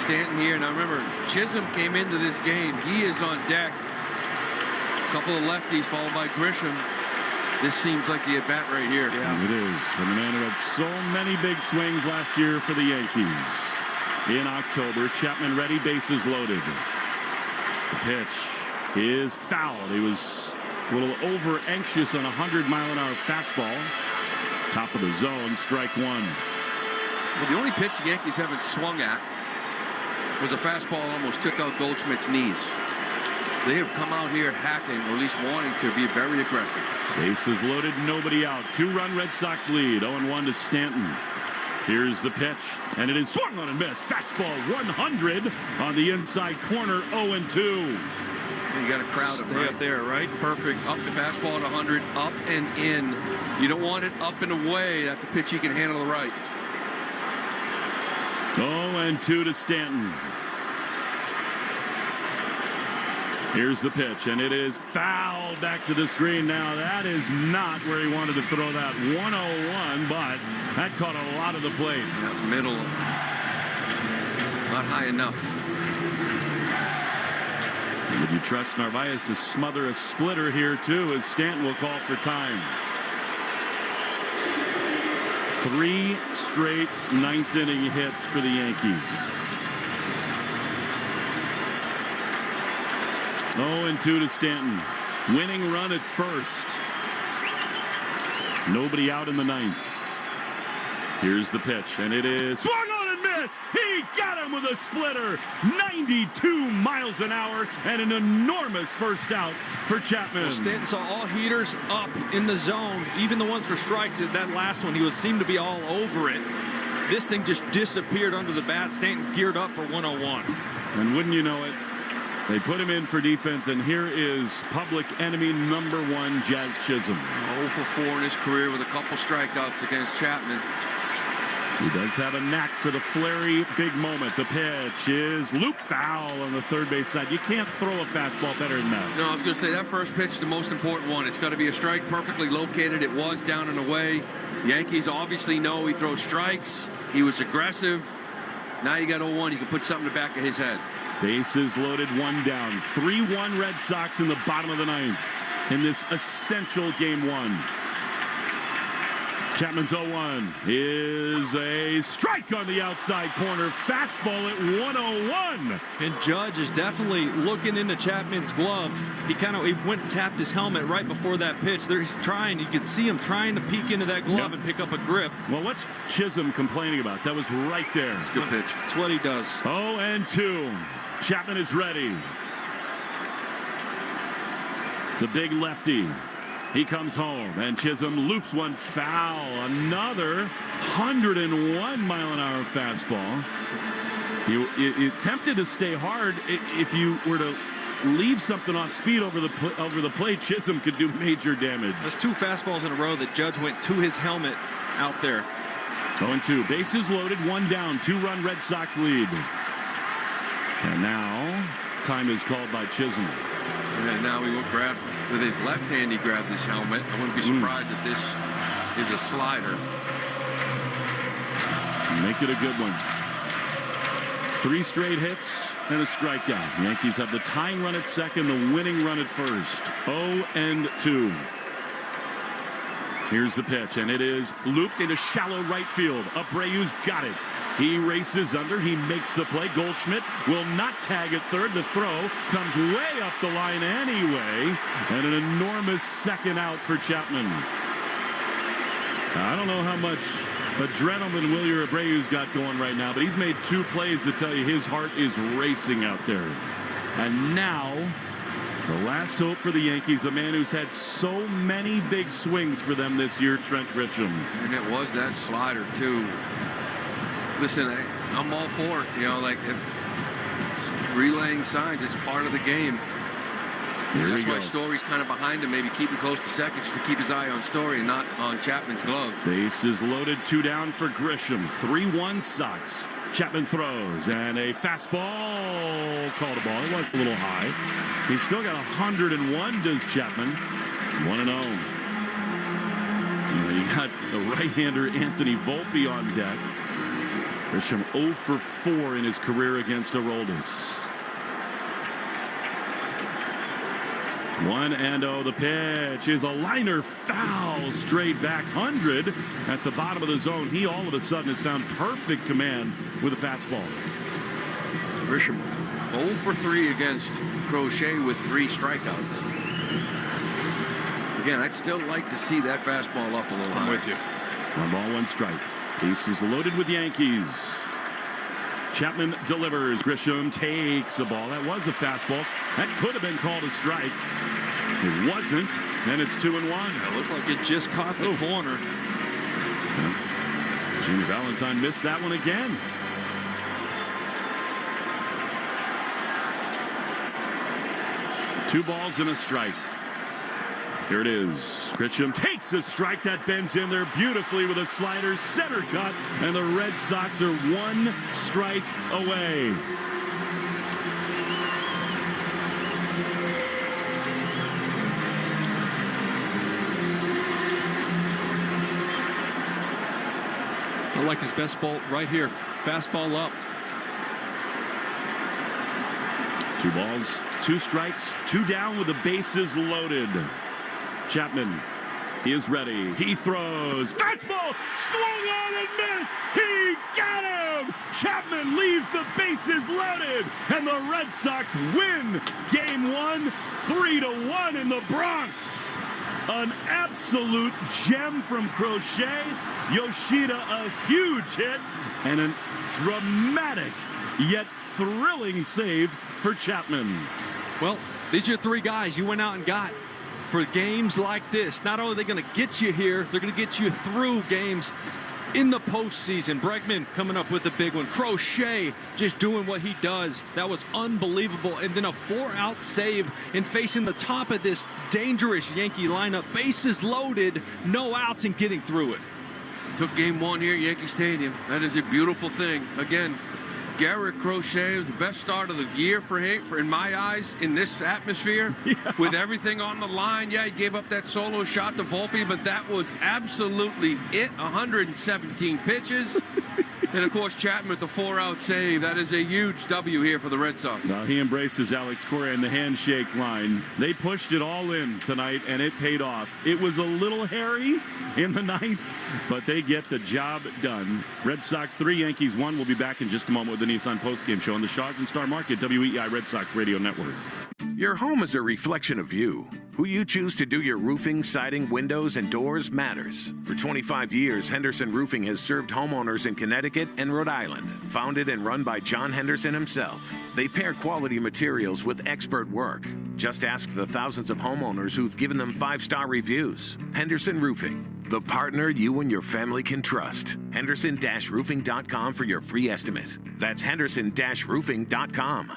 Stanton here. Now, remember, Chisholm came into this game. He is on deck. A couple of lefties followed by Grisham. This seems like the at-bat right here. Yeah, it is. And the man who had so many big swings last year for the Yankees. In October, Chapman ready, bases loaded. The pitch is fouled. He was a little over-anxious on a 100-mile-an-hour fastball. Top of the zone, strike one. Well, the only pitch the Yankees haven't swung at was a fastball that almost took out Goldschmidt's knees. They have come out here hacking, or at least wanting to be very aggressive. Bases loaded, nobody out. 2-run Red Sox lead, 0-1 to Stanton. Here's the pitch, and it is swung on and missed. Fastball 100 on the inside corner, 0-2. You got to crowd it right up there, right? Perfect. Up the fastball at 100, up and in. You don't want it up and away. That's a pitch you can handle right. 0-2 to Stanton. Here's the pitch, and it is fouled back to the screen. Now, that is not where he wanted to throw that. 101, but that caught a lot of the plate. That's middle. Not high enough. And would you trust Narvaez to smother a splitter here, too, as Stanton will call for time? 3 straight ninth-inning hits for the Yankees. 0-2 to Stanton. Winning run at first. Nobody out in the ninth. Here's the pitch, and it is swung on and missed. He got him with a splitter. 92 miles an hour and an enormous first out for Chapman. Well, Stanton saw all heaters up in the zone, even the ones for strikes. That last one, he seemed to be all over it. This thing just disappeared under the bat. Stanton geared up for 101. And wouldn't you know it, they put him in for defense, and here is public enemy number 1, Jazz Chisholm. 0 for 4 in his career with a couple strikeouts against Chapman. He does have a knack for the flary big moment. The pitch is loop foul on the third base side. You can't throw a fastball better than that. No, I was going to say that first pitch, the most important one. It's got to be a strike, perfectly located. It was down and away. The Yankees obviously know he throws strikes. He was aggressive. Now you got 0-1. You can put something in the back of his head. Bases loaded, 1 down. 3-1 Red Sox in the bottom of the ninth in this essential game 1. Chapman's 0-1 is a strike on the outside corner. Fastball at 101. And Judge is definitely looking into Chapman's glove. He went and tapped his helmet right before that pitch. They're trying. You could see him trying to peek into that glove and pick up a grip. Well, what's Chisholm complaining about? That was right there. It's a good pitch. It's what he does. 0-2. Chapman is ready. The big lefty. He comes home, and Chisholm loops one foul. Another 101-mile-an-hour fastball. You tempted to stay hard. If you were to leave something off speed over the plate, Chisholm could do major damage. There's 2 fastballs in a row that Judge went to his helmet out there. 0-2. Bases loaded, 1 down. 2-run Red Sox lead. And now, time is called by Chisholm. And now he will grab, with his left hand, he grabbed his helmet. I wouldn't be surprised if this is a slider. Make it a good one. 3 straight hits and a strikeout. The Yankees have the tying run at second, the winning run at first. 0-2. Here's the pitch, and it is looped into shallow right field. Abreu's got it. He races under. He makes the play. Goldschmidt will not tag at third. The throw comes way up the line anyway. And an enormous second out for Chapman. I don't know how much adrenaline Wilyer Abreu's got going right now, but he's made 2 plays to tell you his heart is racing out there. And now The last hope for the Yankees, a man who's had so many big swings for them this year, Trent Grisham. And it was that slider, too. Listen, I'm all for it. It's relaying signs. It's part of the game. That's why Story's kind of behind him, maybe keeping close to second just to keep his eye on Story and not on Chapman's glove. Bases loaded, 2 down for Grisham. 3-1 Sox. Chapman throws, and a fastball called a ball. It was a little high. He's still got 101, does Chapman. 1-0. You got the right-hander Anthony Volpe on deck. Grisham 0 for 4 in his career against Aroldis. 1-0. The pitch is a liner, foul, straight back 100 at the bottom of the zone. He all of a sudden has found perfect command with a fastball. Grisham 0 for 3 against Crochet with 3 strikeouts. Again, I'd still like to see that fastball up a little higher. I'm with you. 1 ball, 1 strike. Bases loaded with Yankees. Chapman delivers. Grisham takes a ball. That was a fastball. That could have been called a strike. It wasn't. And it's 2-1. It looked like it just caught the corner. Yeah. Jimmy Valentine missed that one again. Two balls and a strike. Here it is. Grisham takes a strike that bends in there beautifully with a slider, center cut, and the Red Sox are 1 strike away. I like his best ball right here. Fastball up. 2 balls, 2 strikes, 2 down with the bases loaded. Chapman is ready. He throws. Fastball swung on and missed. He got him. Chapman leaves the bases loaded, and the Red Sox win Game 1, 3-1 in the Bronx. An absolute gem from Crochet. Yoshida, a huge hit, and a dramatic yet thrilling save for Chapman. Well, these are 3 guys you went out and got for games like this. Not only are they going to get you here, they're going to get you through games in the postseason. Bregman coming up with a big one. Crochet just doing what he does. That was unbelievable. And then a 4-out save in facing the top of this dangerous Yankee lineup. Bases loaded, no outs, and getting through it. Took Game 1 here at Yankee Stadium. That is a beautiful thing. Again, Garrett Crochet was the best start of the year for him, in my eyes, in this atmosphere. Yeah. With everything on the line. Yeah, he gave up that solo shot to Volpe, but that was absolutely it. 117 pitches. And, of course, Chapman with the 4-out save. That is a huge W here for the Red Sox. Now he embraces Alex Cora in the handshake line. They pushed it all in tonight, and it paid off. It was a little hairy in the 9th, but they get the job done. Red Sox 3, Yankees 1. We'll be back in just a moment with the Nissan Postgame Show on the Shaws and Star Market, WEEI Red Sox Radio Network. Your home is a reflection of you. Who you choose to do your roofing, siding, windows, and doors matters. For 25 years, Henderson Roofing has served homeowners in Connecticut and Rhode Island. Founded and run by John Henderson himself. They pair quality materials with expert work. Just ask the thousands of homeowners who've given them 5-star reviews. Henderson Roofing, the partner you and your family can trust. Henderson-roofing.com for your free estimate. That's Henderson-roofing.com.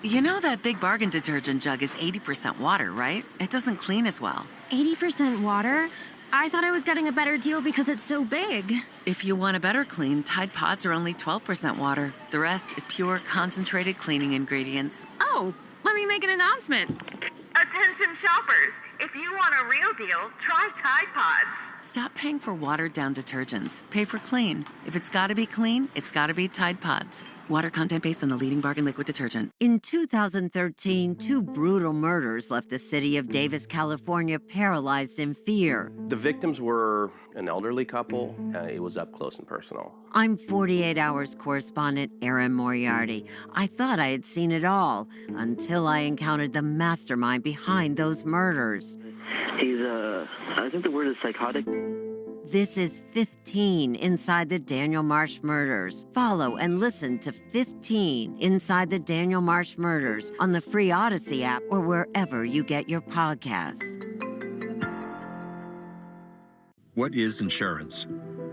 You know that Big Bargain detergent jug is 80% water, right? It doesn't clean as well. 80% water? I thought I was getting a better deal because it's so big. If you want a better clean, Tide Pods are only 12% water. The rest is pure, concentrated cleaning ingredients. Oh, let me make an announcement. Attention shoppers, if you want a real deal, try Tide Pods. Stop paying for watered-down detergents. Pay for clean. If it's got to be clean, it's got to be Tide Pods. Water content based on the leading bargain liquid detergent. In 2013, 2 brutal murders left the city of Davis, California, paralyzed in fear. The victims were an elderly couple. It was up close and personal. I'm 48 Hours correspondent Erin Moriarty. I thought I had seen it all until I encountered the mastermind behind those murders. He's, I think the word is psychotic. This is 15 Inside the Daniel Marsh Murders. Follow and listen to 15 Inside the Daniel Marsh Murders on the free Odyssey app or wherever you get your podcasts. What is insurance?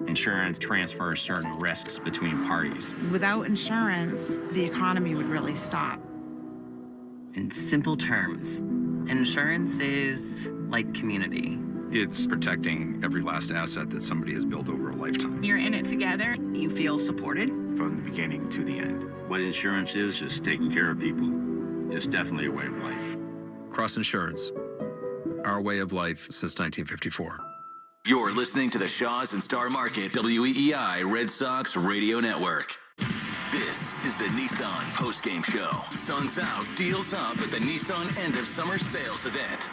Insurance transfers certain risks between parties. Without insurance, the economy would really stop. In simple terms, insurance is like community. It's protecting every last asset that somebody has built over a lifetime. You're in it together. You feel supported. From the beginning to the end. What insurance is, just taking care of people. It's definitely a way of life. Cross Insurance, our way of life since 1954. You're listening to the Shaws and Star Market WEEI Red Sox Radio Network. This is the Nissan Postgame Show. Sun's out, deals up at the Nissan End of Summer Sales Event.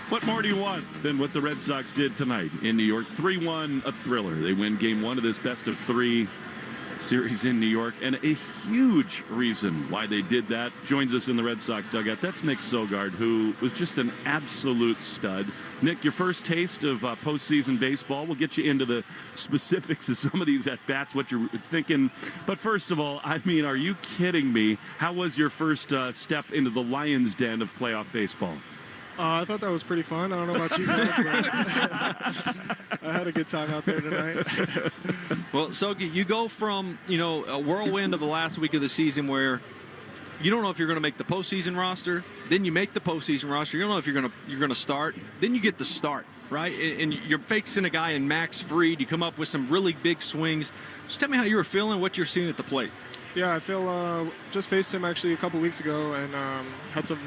What more do you want than what the Red Sox did tonight in New York? 3-1, a thriller. They win game one of this best-of-3 series in New York, and a huge reason why they did that joins us in the Red Sox dugout. That's Nick Sogard, who was just an absolute stud. Nick, your first taste of postseason baseball. We'll get you into the specifics of some of these at-bats, what you're thinking. But first of all, I mean, are you kidding me? How was your first step into the lion's den of playoff baseball? I thought that was pretty fun. I don't know about you guys, but I had a good time out there tonight. Well, Sogi, you go from, a whirlwind of the last week of the season where you don't know if you're going to make the postseason roster. Then you make the postseason roster. You don't know if you're going to start. Then you get the start, right? And you're facing a guy in Max Fried. You come up with some really big swings. Just tell me how you were feeling, what you're seeing at the plate. Yeah, I feel just faced him actually a couple weeks ago and had some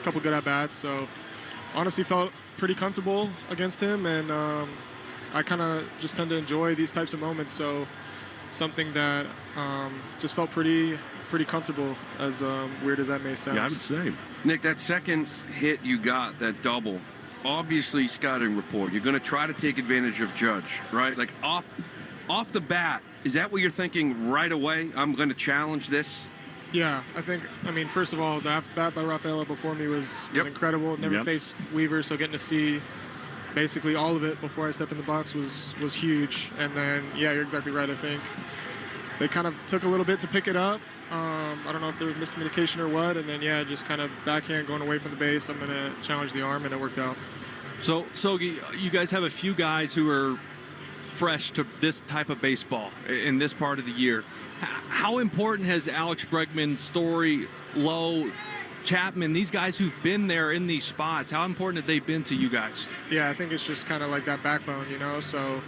couple good at-bats. So honestly felt pretty comfortable against him, and I kind of just tend to enjoy these types of moments. So something that just felt pretty comfortable, as weird as that may sound. Yeah, I would say. Nick, that second hit you got, that double, obviously scouting report. You're going to try to take advantage of Judge, right? Like off the bat, is that what you're thinking right away? I'm going to challenge this? Yeah, I mean, first of all, the bat by Rafaela before me was incredible. Never faced Weaver, so getting to see basically all of it before I stepped in the box was huge. And then, yeah, you're exactly right. I think they kind of took a little bit to pick it up. I don't know if there was miscommunication or what. And then, yeah, just kind of backhand going away from the base. I'm going to challenge the arm, and it worked out. So, Sogi, you guys have a few guys who are fresh to this type of baseball in this part of the year. How important has Alex Bregman, Story, Lowe, Chapman, these guys who've been there in these spots, how important have they been to you guys? Yeah, I think it's just kind of like that backbone, so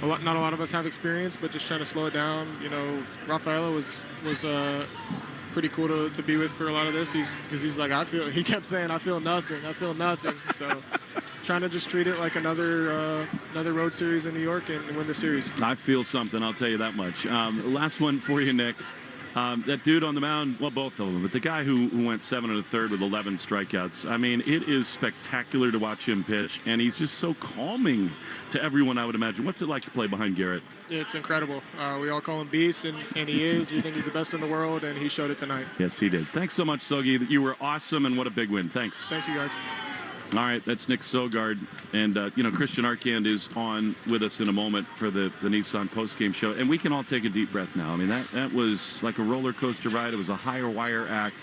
not a lot of us have experience, but just trying to slow it down. Rafaela was pretty cool to be with for a lot of this. He's like, he kept saying, I feel nothing. So trying to just treat it like another road series in New York and win the series. I feel something, I'll tell you that much. Last one for you, Nick. That dude on the mound, well, both of them, but the guy who went 7 1/3 with 11 strikeouts, I mean, it is spectacular to watch him pitch, and he's just so calming to everyone, I would imagine. What's it like to play behind Garrett? It's incredible. We all call him Beast, and he is. We think he's the best in the world, and he showed it tonight. Yes, he did. Thanks so much, Sogi. You were awesome, and what a big win. Thanks. Thank you, guys. All right, that's Nick Sogard. And, Christian Arcand is on with us in a moment for the Nissan postgame show. And we can all take a deep breath now. I mean, that was like a roller coaster ride. It was a higher wire act.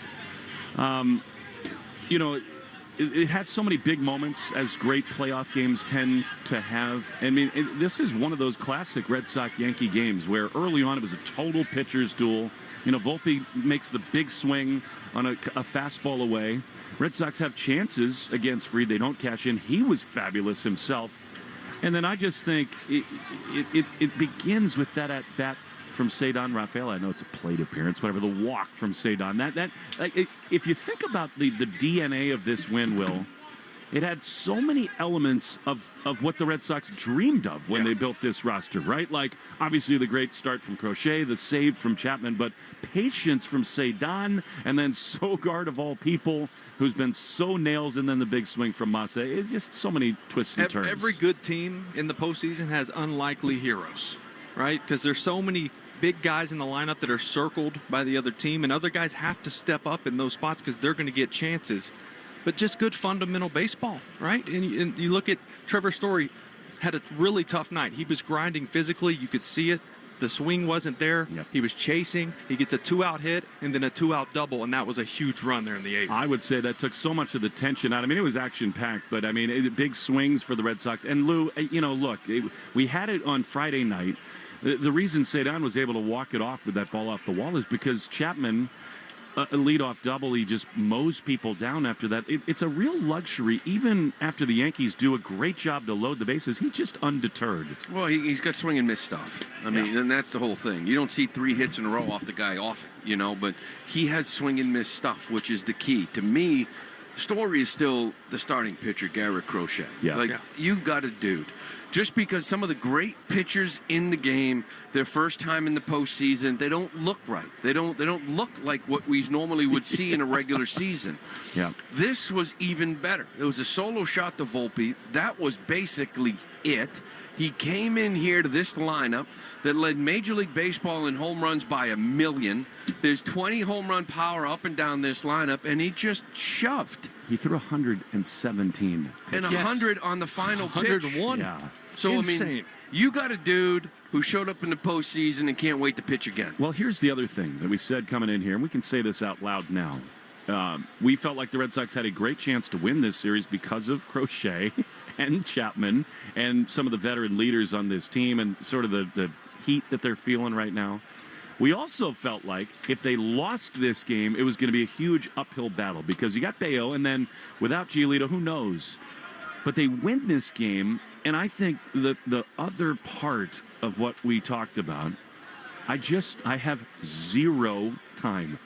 It had so many big moments, as great playoff games tend to have. I mean, this is one of those classic Red Sox-Yankee games where early on it was a total pitcher's duel. Volpe makes the big swing on a fastball away. Red Sox have chances against Fried. They don't cash in. He was fabulous himself. And then I just think it begins with that at-bat from Cedar Rafaela. I know it's a plate appearance, whatever, the walk from Cedar. If you think about the DNA of this win, Will, it had so many elements of what the Red Sox dreamed of when they built this roster, right? Like, obviously, the great start from Crochet, the save from Chapman, but patience from Cedar, and then Sogard, of all people, who's been so nails, and then the big swing from Massa. It's just so many twists and turns. Every good team in the postseason has unlikely heroes, right? Because there's so many big guys in the lineup that are circled by the other team, and other guys have to step up in those spots because they're going to get chances. but just good fundamental baseball, right? And you look at Trevor Story, had a really tough night. He was grinding physically. You could see it. The swing wasn't there. Yep. He was chasing. He gets a 2-out hit and then a 2-out double, and that was a huge run there in the 8th. I would say that took so much of the tension out. I mean, it was action-packed, but, I mean, big swings for the Red Sox. And, Lou, look, we had it on Friday night. The reason Cedon was able to walk it off with that ball off the wall is because Chapman, a leadoff double, he just mows people down after that. It's a real luxury, even after the Yankees do a great job to load the bases. He's just undeterred. Well, he's got swing and miss stuff. I mean, and that's the whole thing. You don't see 3 hits in a row off the guy often, but he has swing and miss stuff, which is the key. To me, the story is still the starting pitcher, Garrett Crochet. You got a dude. Just because some of the great pitchers in the game, their first time in the postseason, they don't look right. They don't look like what we normally would see in a regular season. Yeah. This was even better. It was a solo shot to Volpe. That was basically it. He came in here to this lineup that led Major League Baseball in home runs by 1 million. There's 20 home run power up and down this lineup, and he just shoved. He threw 117. And 100 on the final 101. pitch. Yeah. So, Insane. I mean, you got a dude who showed up in the postseason and can't wait to pitch again. Well, here's the other thing that we said coming in here, and we can say this out loud now. We felt like the Red Sox had a great chance to win this series because of Crochet and Chapman and some of the veteran leaders on this team and sort of the heat that they're feeling right now. We also felt like if they lost this game, it was going to be a huge uphill battle because you got Bayo, and then without Giolito, who knows? But they win this game, and I think the other part of what we talked about, I have zero time,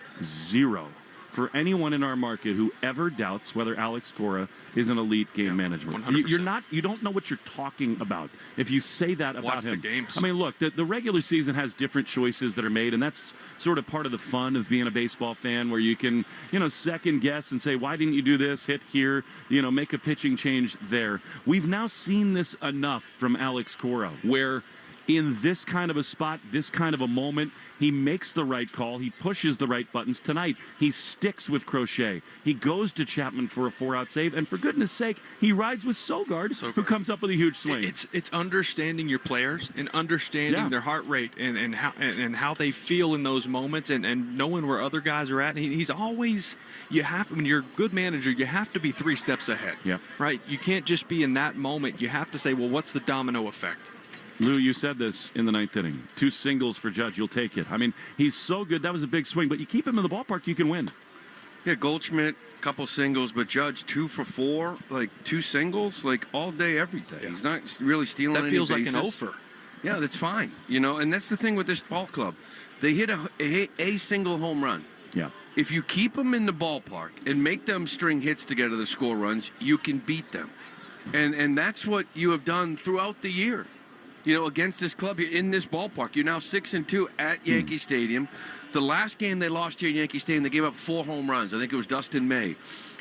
for anyone in our market who ever doubts whether Alex Kora is an elite game manager. 100%. You don't know what you're talking about if you say that about Watch him. the games. I mean, look, the regular season has different choices that are made, and that's sort of part of the fun of being a baseball fan, where you can, second guess and say, why didn't you do this, hit here, make a pitching change there. We've now seen this enough from Alex Kora, where in this kind of a spot, this kind of a moment, he makes the right call. He pushes the right buttons. Tonight, he sticks with Crochet. He goes to Chapman for a 4-out save. And for goodness sake, he rides with Sogard, who comes up with a huge swing. It's understanding your players and understanding their heart rate and how they feel in those moments and knowing where other guys are at. And he's always, when you're a good manager, you have to be 3 steps ahead. Yep. Right? You can't just be in that moment. You have to say, well, what's the domino effect? Lou, you said this in the 9th inning. 2 singles for Judge. You'll take it. I mean, he's so good. That was a big swing. But you keep him in the ballpark, you can win. Yeah, Goldschmidt, couple singles, but Judge 2 for 4, 2 singles, all day, every day. Yeah. He's not really stealing any bases. That feels like an offer. Yeah, that's fine. And that's the thing with this ball club. They hit a single home run. Yeah. If you keep them in the ballpark and make them string hits together to score runs, you can beat them. And that's what you have done throughout the year. Against this club, you're in this ballpark. You're now 6-2 at Yankee Stadium. The last game they lost here at Yankee Stadium, they gave up 4 home runs. I think it was Dustin May.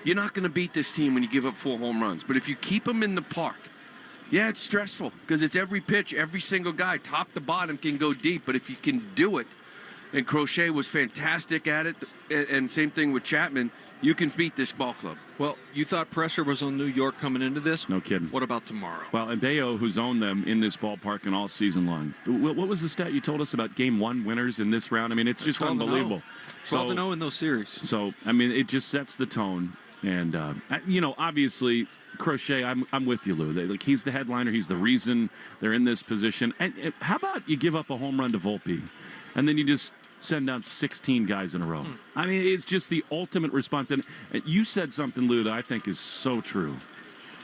You're not going to beat this team when you give up 4 home runs. But if you keep them in the park, yeah, it's stressful because it's every pitch, every single guy, top to bottom, can go deep. But if you can do it, and Crochet was fantastic at it, and same thing with Chapman, you can beat this ball club. Well, you thought pressure was on New York coming into this? No kidding. What about tomorrow? Well, and Bayo, who's owned them in this ballpark and all season long. What was the stat you told us about Game 1 winners in this round? I mean, it's just unbelievable. 12-0 in those series. So, I mean, it just sets the tone. And, obviously, Crochet, I'm with you, Lou. He's the headliner. He's the reason they're in this position. And how about you give up a home run to Volpe, and then you just send down 16 guys in a row? I mean, it's just the ultimate response. And you said something, Lou, that I think is so true.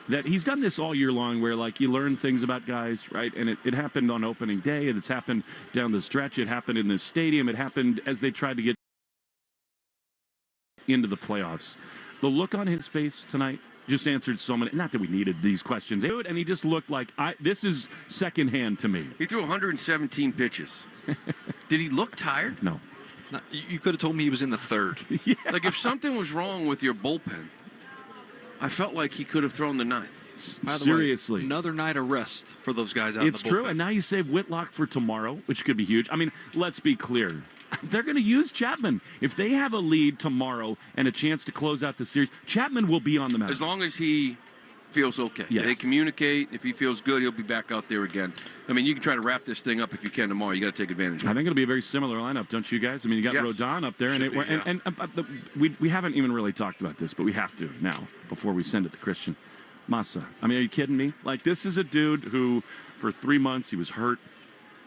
That he's done this all year long where, you learn things about guys, right? And it happened on opening day, and it's happened down the stretch. It happened in this stadium. It happened as they tried to get into the playoffs. The look on his face tonight just answered so many. Not that we needed these questions. And he just looked like, this is secondhand to me. He threw 117 pitches. Did he look tired? No. You could have told me he was in the 3rd. Yeah. If something was wrong with your bullpen, I felt like he could have thrown the 9th. By the Seriously. way, another night of rest for those guys out in the bullpen. It's true, and now you save Whitlock for tomorrow, which could be huge. I mean, let's be clear. they're going to use Chapman. If they have a lead tomorrow and a chance to close out the series, Chapman will be on the mound. As long as he feels okay. Yes. They communicate. If he feels good, he'll be back out there again. I mean, you can try to wrap this thing up if you can tomorrow. You got to take advantage of it. I think it'll be a very similar lineup, don't you guys? I mean, you got Rodon up there, we haven't even really talked about this, but we have to now before we send it to Christian. Massa. I mean, are you kidding me? Like, this is a dude who, for 3 months, he was hurt.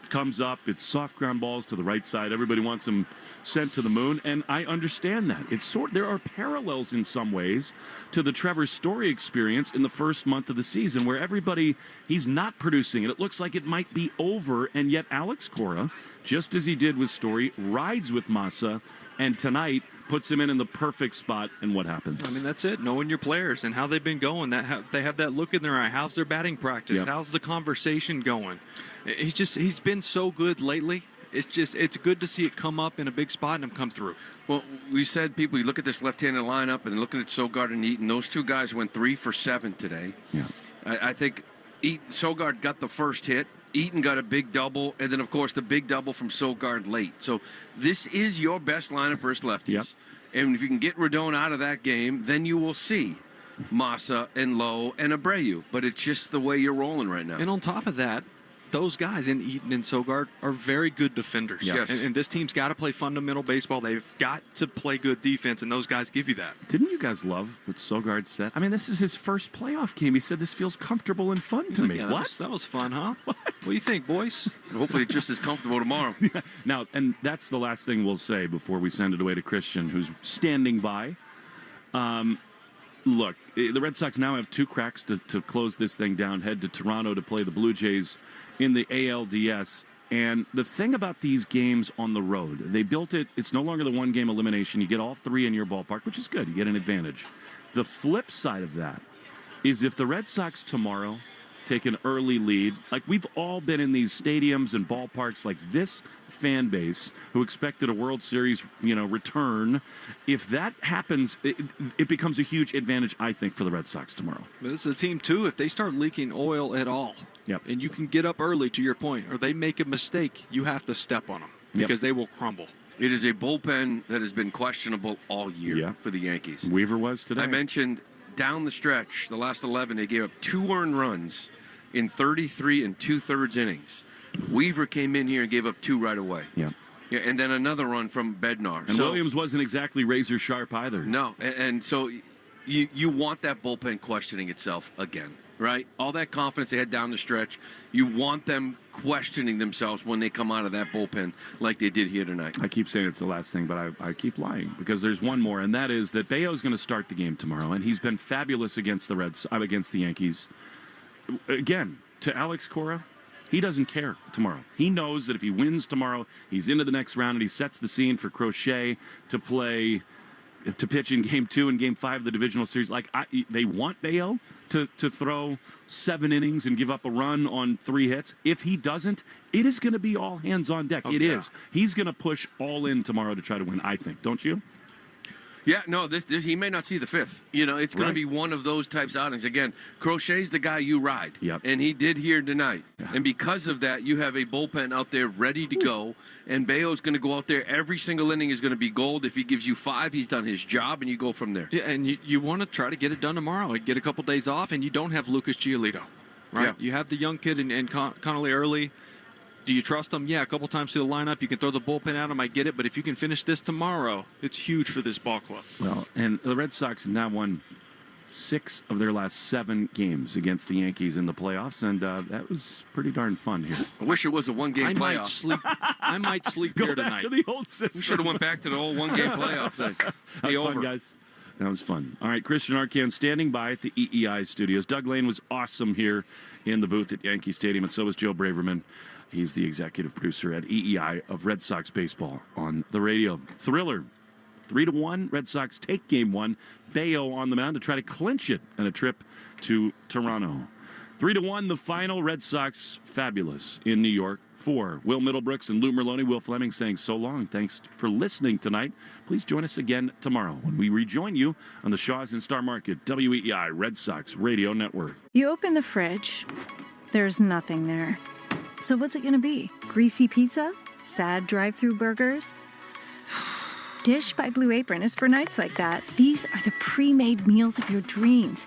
Comes up, it's soft ground balls to the right side. Everybody wants him sent to the moon, and I understand that. There are parallels in some ways to the Trevor Story experience in the first month of the season, where he's not producing it. It looks like it might be over, and yet Alex Cora, just as he did with Story, rides with Massa, and tonight puts him in the perfect spot, and what happens? I mean, that's it. Knowing your players and how they've been going. They have that look in their eye. How's their batting practice? Yep. How's the conversation going? He's been so good lately. It's good to see it come up in a big spot and him come through. Well, we said, people, you look at this left-handed lineup and looking at Sogard and Eaton. Those two guys went 3 for 7 today. Yeah. I think Sogard got the first hit. Eaton got a big double, and then, of course, the big double from Sogard late. So this is your best lineup versus lefties. Yep. And if you can get Rodon out of that game, then you will see Massa and Lowe and Abreu. But it's just the way you're rolling right now. And on top of that, those guys in Eaton and Sogard are very good defenders. Yes. And this team's got to play fundamental baseball. They've got to play good defense, and those guys give you that. Didn't you guys love what Sogard said? I mean, this is his first playoff game. He said, this feels comfortable and fun to me. Yeah, what? That was fun, huh? What do you think, boys? Hopefully it's just as comfortable tomorrow. Now, and that's the last thing we'll say before we send it away to Christian, who's standing by. Look, the Red Sox now have 2 cracks to close this thing down, head to Toronto to play the Blue Jays in the ALDS. And the thing about these games on the road, they built it, it's no longer the 1-game elimination. You get all 3 in your ballpark, which is good. You get an advantage. The flip side of that is if the Red Sox tomorrow take an early lead, like we've all been in these stadiums and ballparks, like this fan base who expected a World Series, return. If that happens, it becomes a huge advantage, I think, for the Red Sox tomorrow. But this is a team, too, if they start leaking oil at all, and you can get up early, to your point, or they make a mistake, you have to step on them because they will crumble. It is a bullpen that has been questionable all year for the Yankees. Weaver was today. I mentioned down the stretch, the last 11, they gave up 2 earned runs in 33 2/3 innings. Weaver came in here and gave up 2 right away. Yeah, and then another run from Bednar. And Williams wasn't exactly razor sharp either. No, and so you want that bullpen questioning itself again, right? All that confidence they had down the stretch, you want them questioning themselves when they come out of that bullpen like they did here tonight. I keep saying it's the last thing, but I keep lying because there's one more, and that is that Bayo's going to start the game tomorrow, and he's been fabulous against the Yankees. Again, to Alex Cora, he doesn't care tomorrow. He knows that if he wins tomorrow, he's into the next round, and he sets the scene for Crochet to pitch in Game 2 and Game 5 of the divisional series. They want Bayo to throw 7 innings and give up a run on 3 hits. If he doesn't, it is going to be all hands on deck. It is. He's going to push all in tomorrow to try to win, I think. Don't you? Yeah, no, this he may not see the 5th. It's going to be one of those types of outings. Again, Crochet's the guy you ride. Yep. And he did here tonight. Yeah. And because of that, you have a bullpen out there ready to go. And Bayo's going to go out there. Every single inning is going to be gold. If he gives you 5, he's done his job, and you go from there. Yeah, and you want to try to get it done tomorrow. Get a couple days off, and you don't have Lucas Giolito, right? Yeah. You have the young kid and Connolly early. Do you trust him? Yeah, a couple times through the lineup. You can throw the bullpen at him. I get it. But if you can finish this tomorrow, it's huge for this ball club. Well, and the Red Sox have now won 6 of their last 7 games against the Yankees in the playoffs, and that was pretty darn fun here. I wish it was a 1-game playoff. I might sleep Go here back tonight. to the old system. We should have went back to the old 1-game playoff thing. That was fun, guys. That was fun. All right, Christian Arcand standing by at the EEI studios. Doug Lane was awesome here in the booth at Yankee Stadium, and so was Joe Braverman. He's the executive producer at EEI of Red Sox baseball on the radio. Thriller. 3-1. Red Sox take Game 1. Bayo on the mound to try to clinch it in a trip to Toronto. 3-1, the final. Red Sox fabulous in New York. For Will Middlebrooks and Lou Merlone, Will Fleming saying so long. Thanks for listening tonight. Please join us again tomorrow when we rejoin you on the Shaws and Star Market WEEI Red Sox Radio Network. You open the fridge. There's nothing there. So what's it going to be? Greasy pizza? Sad drive-thru burgers? Dish by Blue Apron is for nights like that. These are the pre-made meals of your dreams.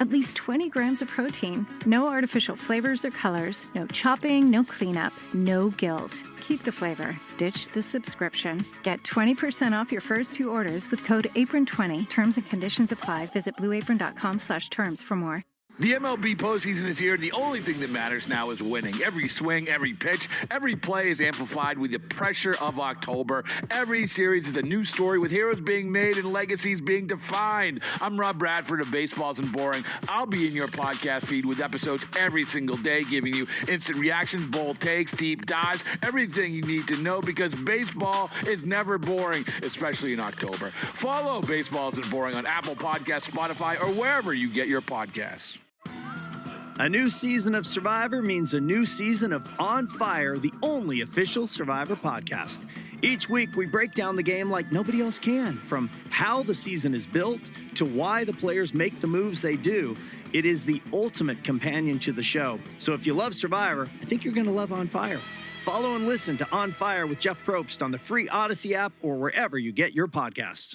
At least 20 grams of protein, no artificial flavors or colors, no chopping, no cleanup, no guilt. Keep the flavor. Ditch the subscription. Get 20% off your first 2 orders with code APRON20. Terms and conditions apply. Visit blueapron.com/terms for more. The MLB postseason is here. The only thing that matters now is winning. Every swing, every pitch, every play is amplified with the pressure of October. Every series is a new story with heroes being made and legacies being defined. I'm Rob Bradford of Baseball Isn't Boring. I'll be in your podcast feed with episodes every single day, giving you instant reactions, bold takes, deep dives, everything you need to know, because baseball is never boring, especially in October. Follow Baseball Isn't Boring on Apple Podcasts, Spotify, or wherever you get your podcasts. A new season of Survivor means a new season of On Fire, the only official Survivor podcast. Each week, we break down the game like nobody else can, from how the season is built to why the players make the moves they do. It is the ultimate companion to the show. So if you love Survivor, I think you're going to love On Fire. Follow and listen to On Fire with Jeff Probst on the free Odyssey app or wherever you get your podcasts.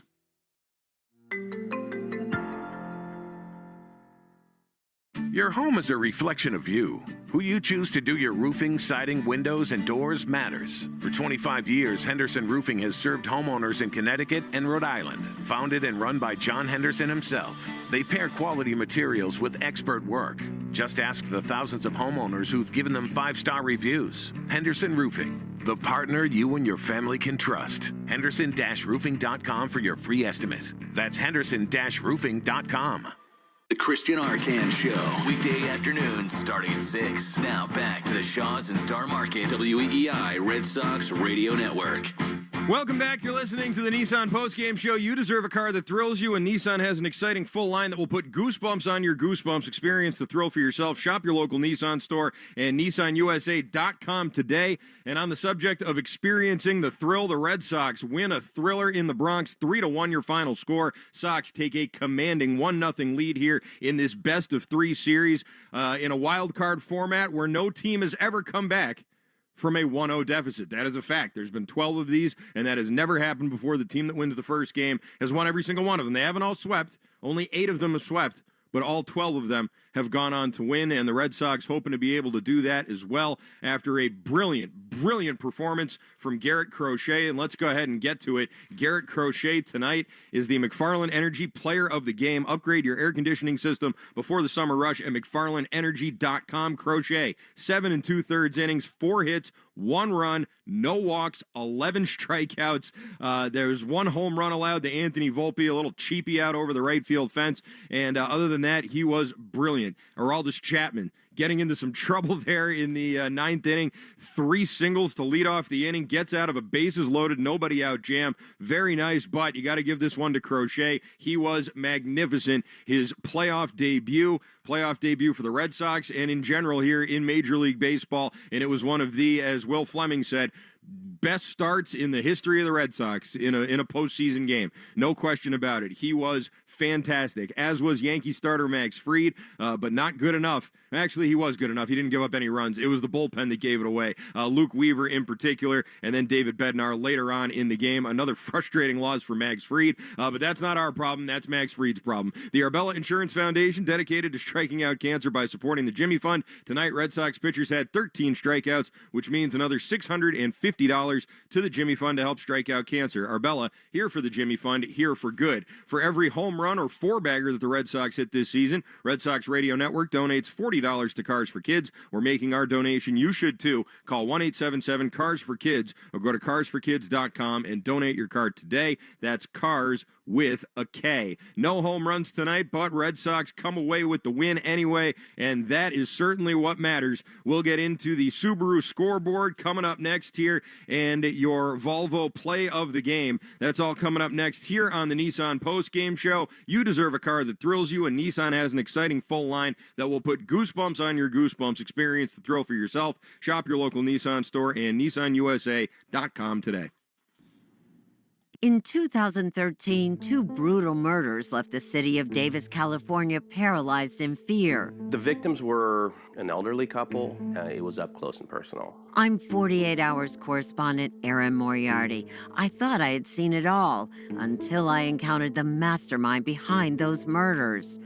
Your home is a reflection of you. Who you choose to do your roofing, siding, windows, and doors matters. For 25 years, Henderson Roofing has served homeowners in Connecticut and Rhode Island. Founded and run by John Henderson himself, they pair quality materials with expert work. Just ask the thousands of homeowners who've given them 5-star reviews. Henderson Roofing, the partner you and your family can trust. Henderson-roofing.com for your free estimate. That's Henderson-roofing.com. The Christian Arcan Show, weekday afternoons starting at 6. Now back to the Shaws and Star Market, WEEI Red Sox Radio Network. Welcome back. You're listening to the Nissan Postgame Show. You deserve a car that thrills you, and Nissan has an exciting full line that will put goosebumps on your goosebumps. Experience the thrill for yourself. Shop your local Nissan store and NissanUSA.com today. And on the subject of experiencing the thrill, the Red Sox win a thriller in the Bronx, 3-1 your final score. Sox take a commanding 1-0 lead here in this best-of-3 series in a wild card format where no team has ever come back from a 1-0 deficit. That is a fact. There's been 12 of these, and that has never happened before. The team that wins the first game has won every single one of them. They haven't all swept. Only 8 of them have swept, but all 12 of them have gone on to win, and the Red Sox hoping to be able to do that as well after a brilliant performance from Garrett Crochet. And let's go ahead and get to it. Garrett Crochet tonight is the McFarland Energy Player of the Game. Upgrade your air conditioning system before the summer rush at McFarlandEnergy.com. Crochet, 7 2/3 innings, 4 hits, 1 run, no walks, 11 strikeouts. There's 1 home run allowed to Anthony Volpe, a little cheapy out over the right field fence. And other than that, he was brilliant. Aroldis Chapman getting into some trouble there in the 9th inning. 3 singles to lead off the inning. Gets out of a bases loaded, nobody out jam. Very nice, but you got to give this one to Crochet. He was magnificent. His playoff debut for the Red Sox and in general here in Major League Baseball. And it was one of the, as Will Fleming said, best starts in the history of the Red Sox in a postseason game. No question about it. He was fantastic, as was Yankee starter Max Fried, but not good enough. Actually, he was good enough. He didn't give up any runs. It was the bullpen that gave it away. Luke Weaver in particular, and then David Bednar later on in the game. Another frustrating loss for Max Fried, but that's not our problem. That's Max Fried's problem. The Arbella Insurance Foundation, dedicated to striking out cancer by supporting the Jimmy Fund. Tonight, Red Sox pitchers had 13 strikeouts, which means another $650 to the Jimmy Fund to help strike out cancer. Arbella, here for the Jimmy Fund, here for good. For every home run or 4-bagger that the Red Sox hit this season, Red Sox Radio Network donates $40 to Cars for Kids. We're making our donation. You should too. Call 1-877-CARS-FOR-KIDS or go to carsforkids.com and donate your card today. That's Cars with a K. No home runs tonight, but Red Sox come away with the win anyway, and that is certainly what matters. We'll get into the Subaru scoreboard coming up next here and your Volvo play of the game. That's all coming up next here on the Nissan Postgame Show. You deserve a car that thrills you, and Nissan has an exciting full line that will put goosebumps on your goosebumps. Experience the thrill for yourself. Shop your local Nissan store and NissanUSA.com today. In 2013, 2 brutal murders left the city of Davis, California, paralyzed in fear. The victims were an elderly couple. It was up close and personal. I'm 48 Hours correspondent Erin Moriarty. I thought I had seen it all until I encountered the mastermind behind those murders.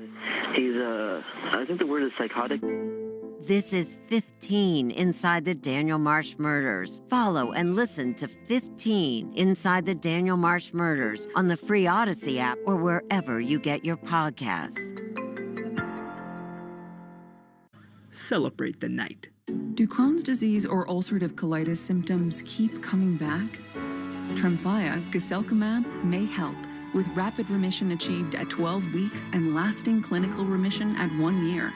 He's, I think the word is psychotic. This is 15 Inside the Daniel Marsh Murders. Follow and listen to 15 Inside the Daniel Marsh Murders on the free Odyssey app or wherever you get your podcasts. Celebrate the night. Do Crohn's disease or ulcerative colitis symptoms keep coming back? Tremfya, guselkumab, may help, with rapid remission achieved at 12 weeks and lasting clinical remission at 1 year.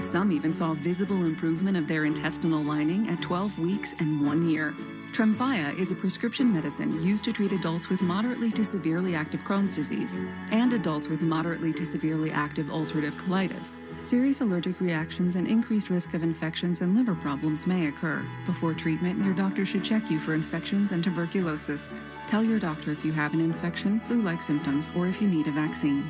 Some even saw visible improvement of their intestinal lining at 12 weeks and 1 year. Tremfya is a prescription medicine used to treat adults with moderately to severely active Crohn's disease and adults with moderately to severely active ulcerative colitis. Serious allergic reactions and increased risk of infections and liver problems may occur. Before treatment, your doctor should check you for infections and tuberculosis. Tell your doctor if you have an infection, flu-like symptoms, or if you need a vaccine.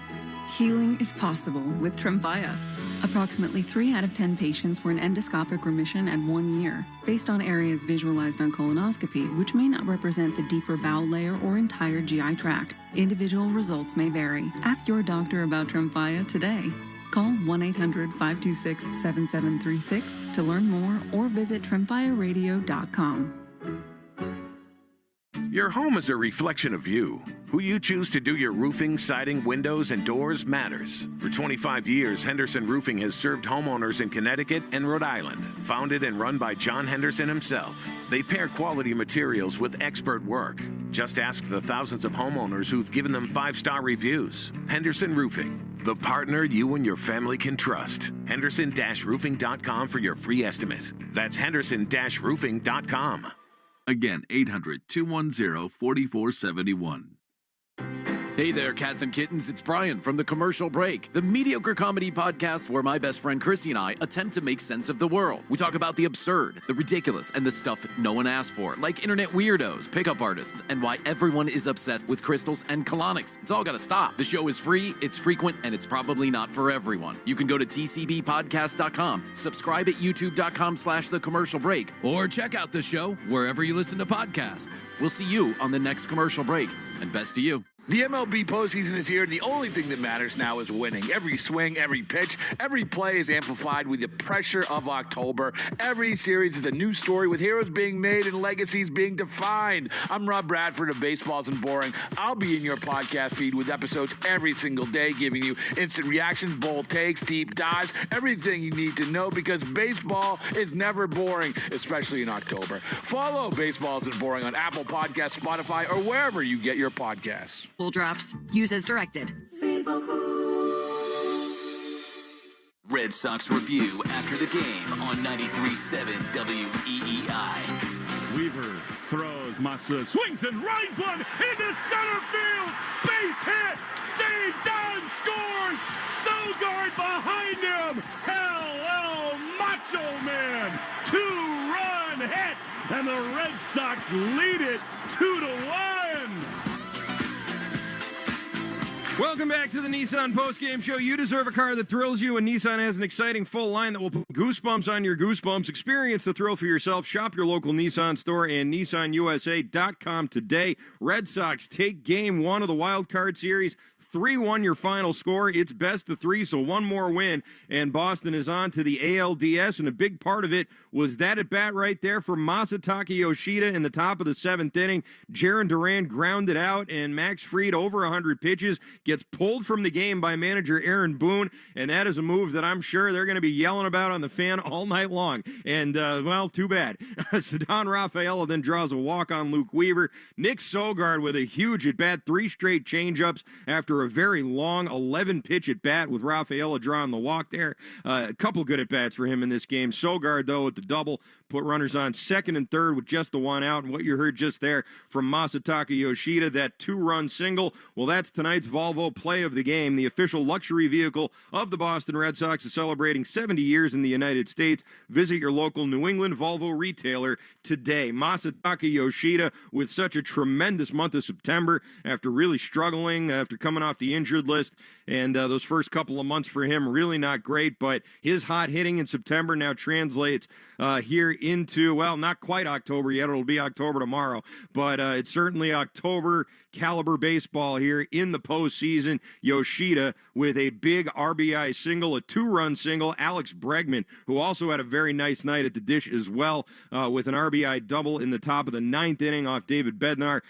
Healing is possible with Tremfya. Approximately 3 out of 10 patients were in endoscopic remission at 1 year, based on areas visualized on colonoscopy, which may not represent the deeper bowel layer or entire GI tract. Individual results may vary. Ask your doctor about Tremfya today. Call 1-800-526-7736 to learn more or visit tremfyaradio.com. Your home is a reflection of you. Who you choose to do your roofing, siding, windows, and doors matters. For 25 years, Henderson Roofing has served homeowners in Connecticut and Rhode Island. Founded and run by John Henderson himself, they pair quality materials with expert work. Just ask the thousands of homeowners who've given them 5-star reviews. Henderson Roofing, the partner you and your family can trust. Henderson-roofing.com for your free estimate. That's Henderson-roofing.com. Again, 800-210-4471. Hey there, cats and kittens. It's Brian from The Commercial Break, the mediocre comedy podcast where my best friend Chrissy and I attempt to make sense of the world. We talk about the absurd, the ridiculous, and the stuff no one asked for, like internet weirdos, pickup artists, and why everyone is obsessed with crystals and colonics. It's all gotta stop. The show is free, it's frequent, and it's probably not for everyone. You can go to tcbpodcast.com, subscribe at youtube.com/The Commercial Break, or check out the show wherever you listen to podcasts. We'll see you on the next Commercial Break, and best to you. The MLB postseason is here, and the only thing that matters now is winning. Every swing, every pitch, every play is amplified with the pressure of October. Every series is a new story with heroes being made and legacies being defined. I'm Rob Bradford of Baseball Isn't Boring. I'll be in your podcast feed with episodes every single day, giving you instant reactions, bold takes, deep dives, everything you need to know, because baseball is never boring, especially in October. Follow Baseball Isn't Boring on Apple Podcasts, Spotify, or wherever you get your podcasts. Full drops. Use as directed. Red Sox review after the game on 93.7 WEEI. Weaver throws, Massa swings and rides one into center field. Base hit. Save down, scores. Sogard behind him. Hello, Macho Man. 2-run hit, and the Red Sox lead it 2-1. Welcome back to the Nissan Postgame Show. You deserve a car that thrills you, and Nissan has an exciting full line that will put goosebumps on your goosebumps. Experience the thrill for yourself. Shop your local Nissan store and NissanUSA.com today. Red Sox take Game 1 of the Wild Card Series. 3-1 your final score. It's best of 3, so one more win, and Boston is on to the ALDS, and a big part of it was that at bat right there for Masataka Yoshida in the top of the 7th inning. Jarren Duran grounded out, and Max Fried, over 100 pitches, gets pulled from the game by manager Aaron Boone, and that is a move that I'm sure they're going to be yelling about on the fan all night long. And, well, too bad. Ceddanne Rafaela then draws a walk on Luke Weaver. Nick Sogard with a huge at-bat, 3 straight changeups after after a very long 11-pitch at bat with Rafaela drawing the walk there. A couple good at bats for him in this game. Sogard, though, with the double, put runners on second and third with just the one out. And what you heard just there from Masataka Yoshida, that 2-run single, well, that's tonight's Volvo play of the game. The official luxury vehicle of the Boston Red Sox is celebrating 70 years in the United States. Visit your local New England Volvo retailer today. Masataka Yoshida with such a tremendous month of September after really struggling, after coming off the injured list. And those first couple of months for him, really not great. But his hot hitting in September now translates here into, well, not quite October yet. It'll be October tomorrow. But it's certainly October caliber baseball here in the postseason. Yoshida with a big RBI single, a 2-run single. Alex Bregman, who also had a very nice night at the dish as well, with an RBI double in the top of the 9th inning off David Bednar.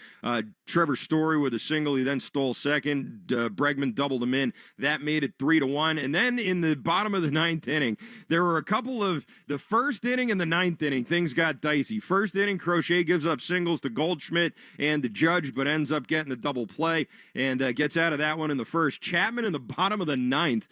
Trevor Story with a single. He then stole second. Bregman doubled him in. That made it 3-1. And then in the bottom of the 9th inning, there were a couple of the first inning and the 9th inning. Things got dicey. First inning, Crochet gives up singles to Goldschmidt and the Judge, but ends up getting the double play and gets out of that one in the first. Chapman in the bottom of the 9th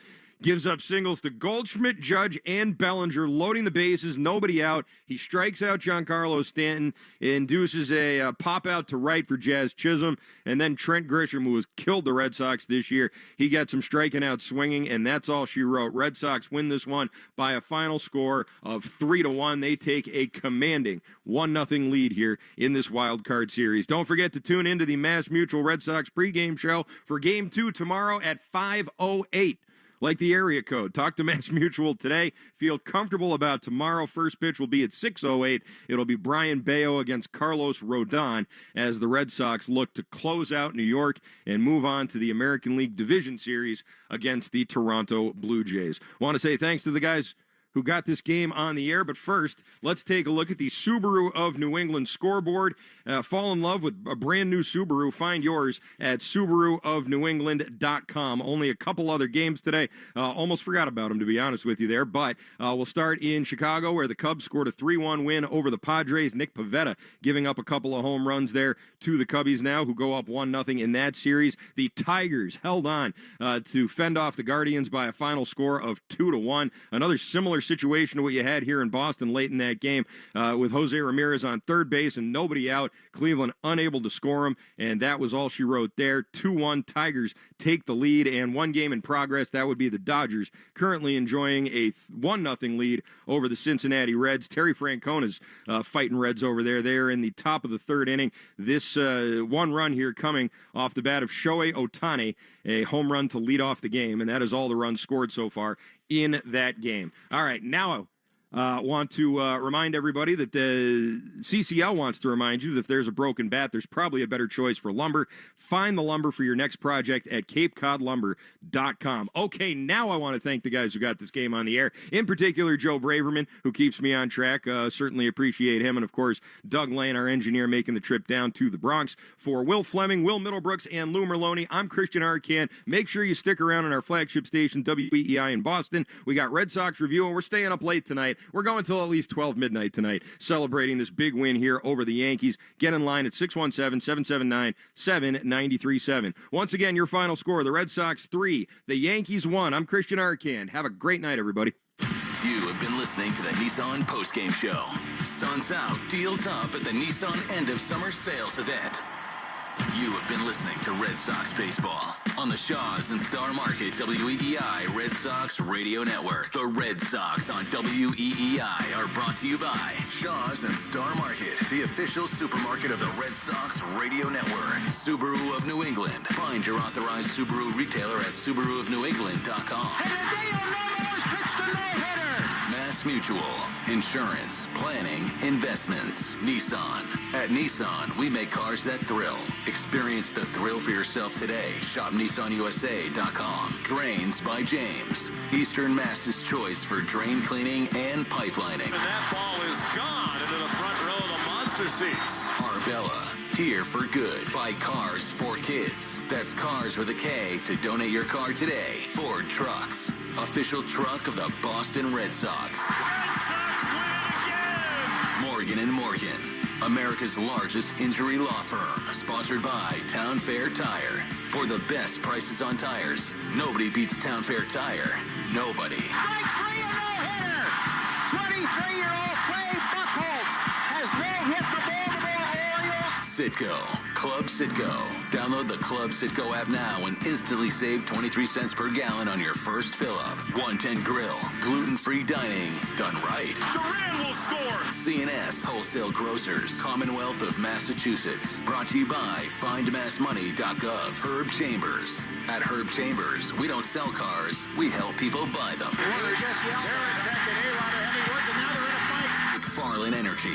gives up singles to Goldschmidt, Judge, and Bellinger, loading the bases, nobody out. He strikes out Giancarlo Stanton, induces a pop-out to right for Jazz Chisholm, and then Trent Grisham, who has killed the Red Sox this year, he gets him striking out swinging, and that's all she wrote. Red Sox win this one by a final score of 3-1. They take a commanding 1-0 lead here in this wild card series. Don't forget to tune into the Mass Mutual Red Sox pregame show for Game 2 tomorrow at 5:08. Like the area code. Talk to Mass Mutual today. Feel comfortable about tomorrow. First pitch will be at 6:08. It'll be Brian Bayo against Carlos Rodon as the Red Sox look to close out New York and move on to the American League Division Series against the Toronto Blue Jays. Want to say thanks to the guys who got this game on the air. But first, let's take a look at the Subaru of New England scoreboard. Fall in love with a brand new Subaru. Find yours at SubaruofNewEngland.com. Only a couple other games today. Almost forgot about them, to be honest with you there. But we'll start in Chicago, where the Cubs scored a 3-1 win over the Padres. Nick Pivetta giving up a couple of home runs there to the Cubbies now, who go up 1-0 in that series. The Tigers held on to fend off the Guardians by a final score of 2-1. Another similar situation to what you had here in Boston late in that game, with Jose Ramirez on third base and nobody out. Cleveland unable to score him, and that was all she wrote there. 2-1, Tigers take the lead, and one game in progress. That would be the Dodgers, currently enjoying a 1-0 lead over the Cincinnati Reds. Terry Francona's fighting Reds over there. They're in the top of the third inning. This one run here coming off the bat of Shohei Ohtani, a home run to lead off the game, and that is all the runs scored so far in that game. All right, now want to remind everybody that the CCL wants to remind you that if there's a broken bat, there's probably a better choice for lumber. Find the lumber for your next project at CapeCodLumber.com. Okay, now I want to thank the guys who got this game on the air, in particular Joe Braverman, who keeps me on track. Certainly appreciate him. And, of course, Doug Lane, our engineer, making the trip down to the Bronx. For Will Fleming, Will Middlebrooks, and Lou Merlone, I'm Christian Arcan. Make sure you stick around on our flagship station, WEEI in Boston. We got Red Sox review, and we're staying up late tonight. We're going till at least 12 midnight tonight, celebrating this big win here over the Yankees. Get in line at 617-779-7937. Once again, your final score, the Red Sox 3, the Yankees 1. I'm Christian Arcan. Have a great night, everybody. You have been listening to the Nissan Postgame Show. Sun's out, deals up at the Nissan End of Summer Sales Event. You have been listening to Red Sox Baseball on the Shaws and Star Market WEEI Red Sox Radio Network. The Red Sox on WEEI are brought to you by Shaws and Star Market, the official supermarket of the Red Sox Radio Network. Subaru of New England. Find your authorized Subaru retailer at SubaruofNewEngland.com. Mass Mutual, insurance, planning, investments. Nissan. At Nissan, we make cars that thrill. Experience the thrill for yourself today. Shop NissanUSA.com. Drains by James. Eastern Mass's choice for drain cleaning and pipelining. And that ball is gone into the front row of the monster seats. Arbella. Here for good. Buy cars for kids. That's Cars with a K to donate your car today. Ford Trucks. Official truck of the Boston Red Sox. Red Sox win again! Morgan & Morgan. America's largest injury law firm. Sponsored by Town Fair Tire. For the best prices on tires, nobody beats Town Fair Tire. Nobody. Strike three, a no-hitter. 23-year-old Clay Buchholz has no-hit the Baltimore Orioles. Citgo. Club Citgo. Download the Club Citgo app now and instantly save 23 cents per gallon on your first fill-up. 110 Grill. Gluten-free dining done right. Duran will score. C&S Wholesale Grocers. Commonwealth of Massachusetts. Brought to you by FindMassMoney.gov. Herb Chambers. At Herb Chambers, we don't sell cars, we help people buy them. McFarlane Energy.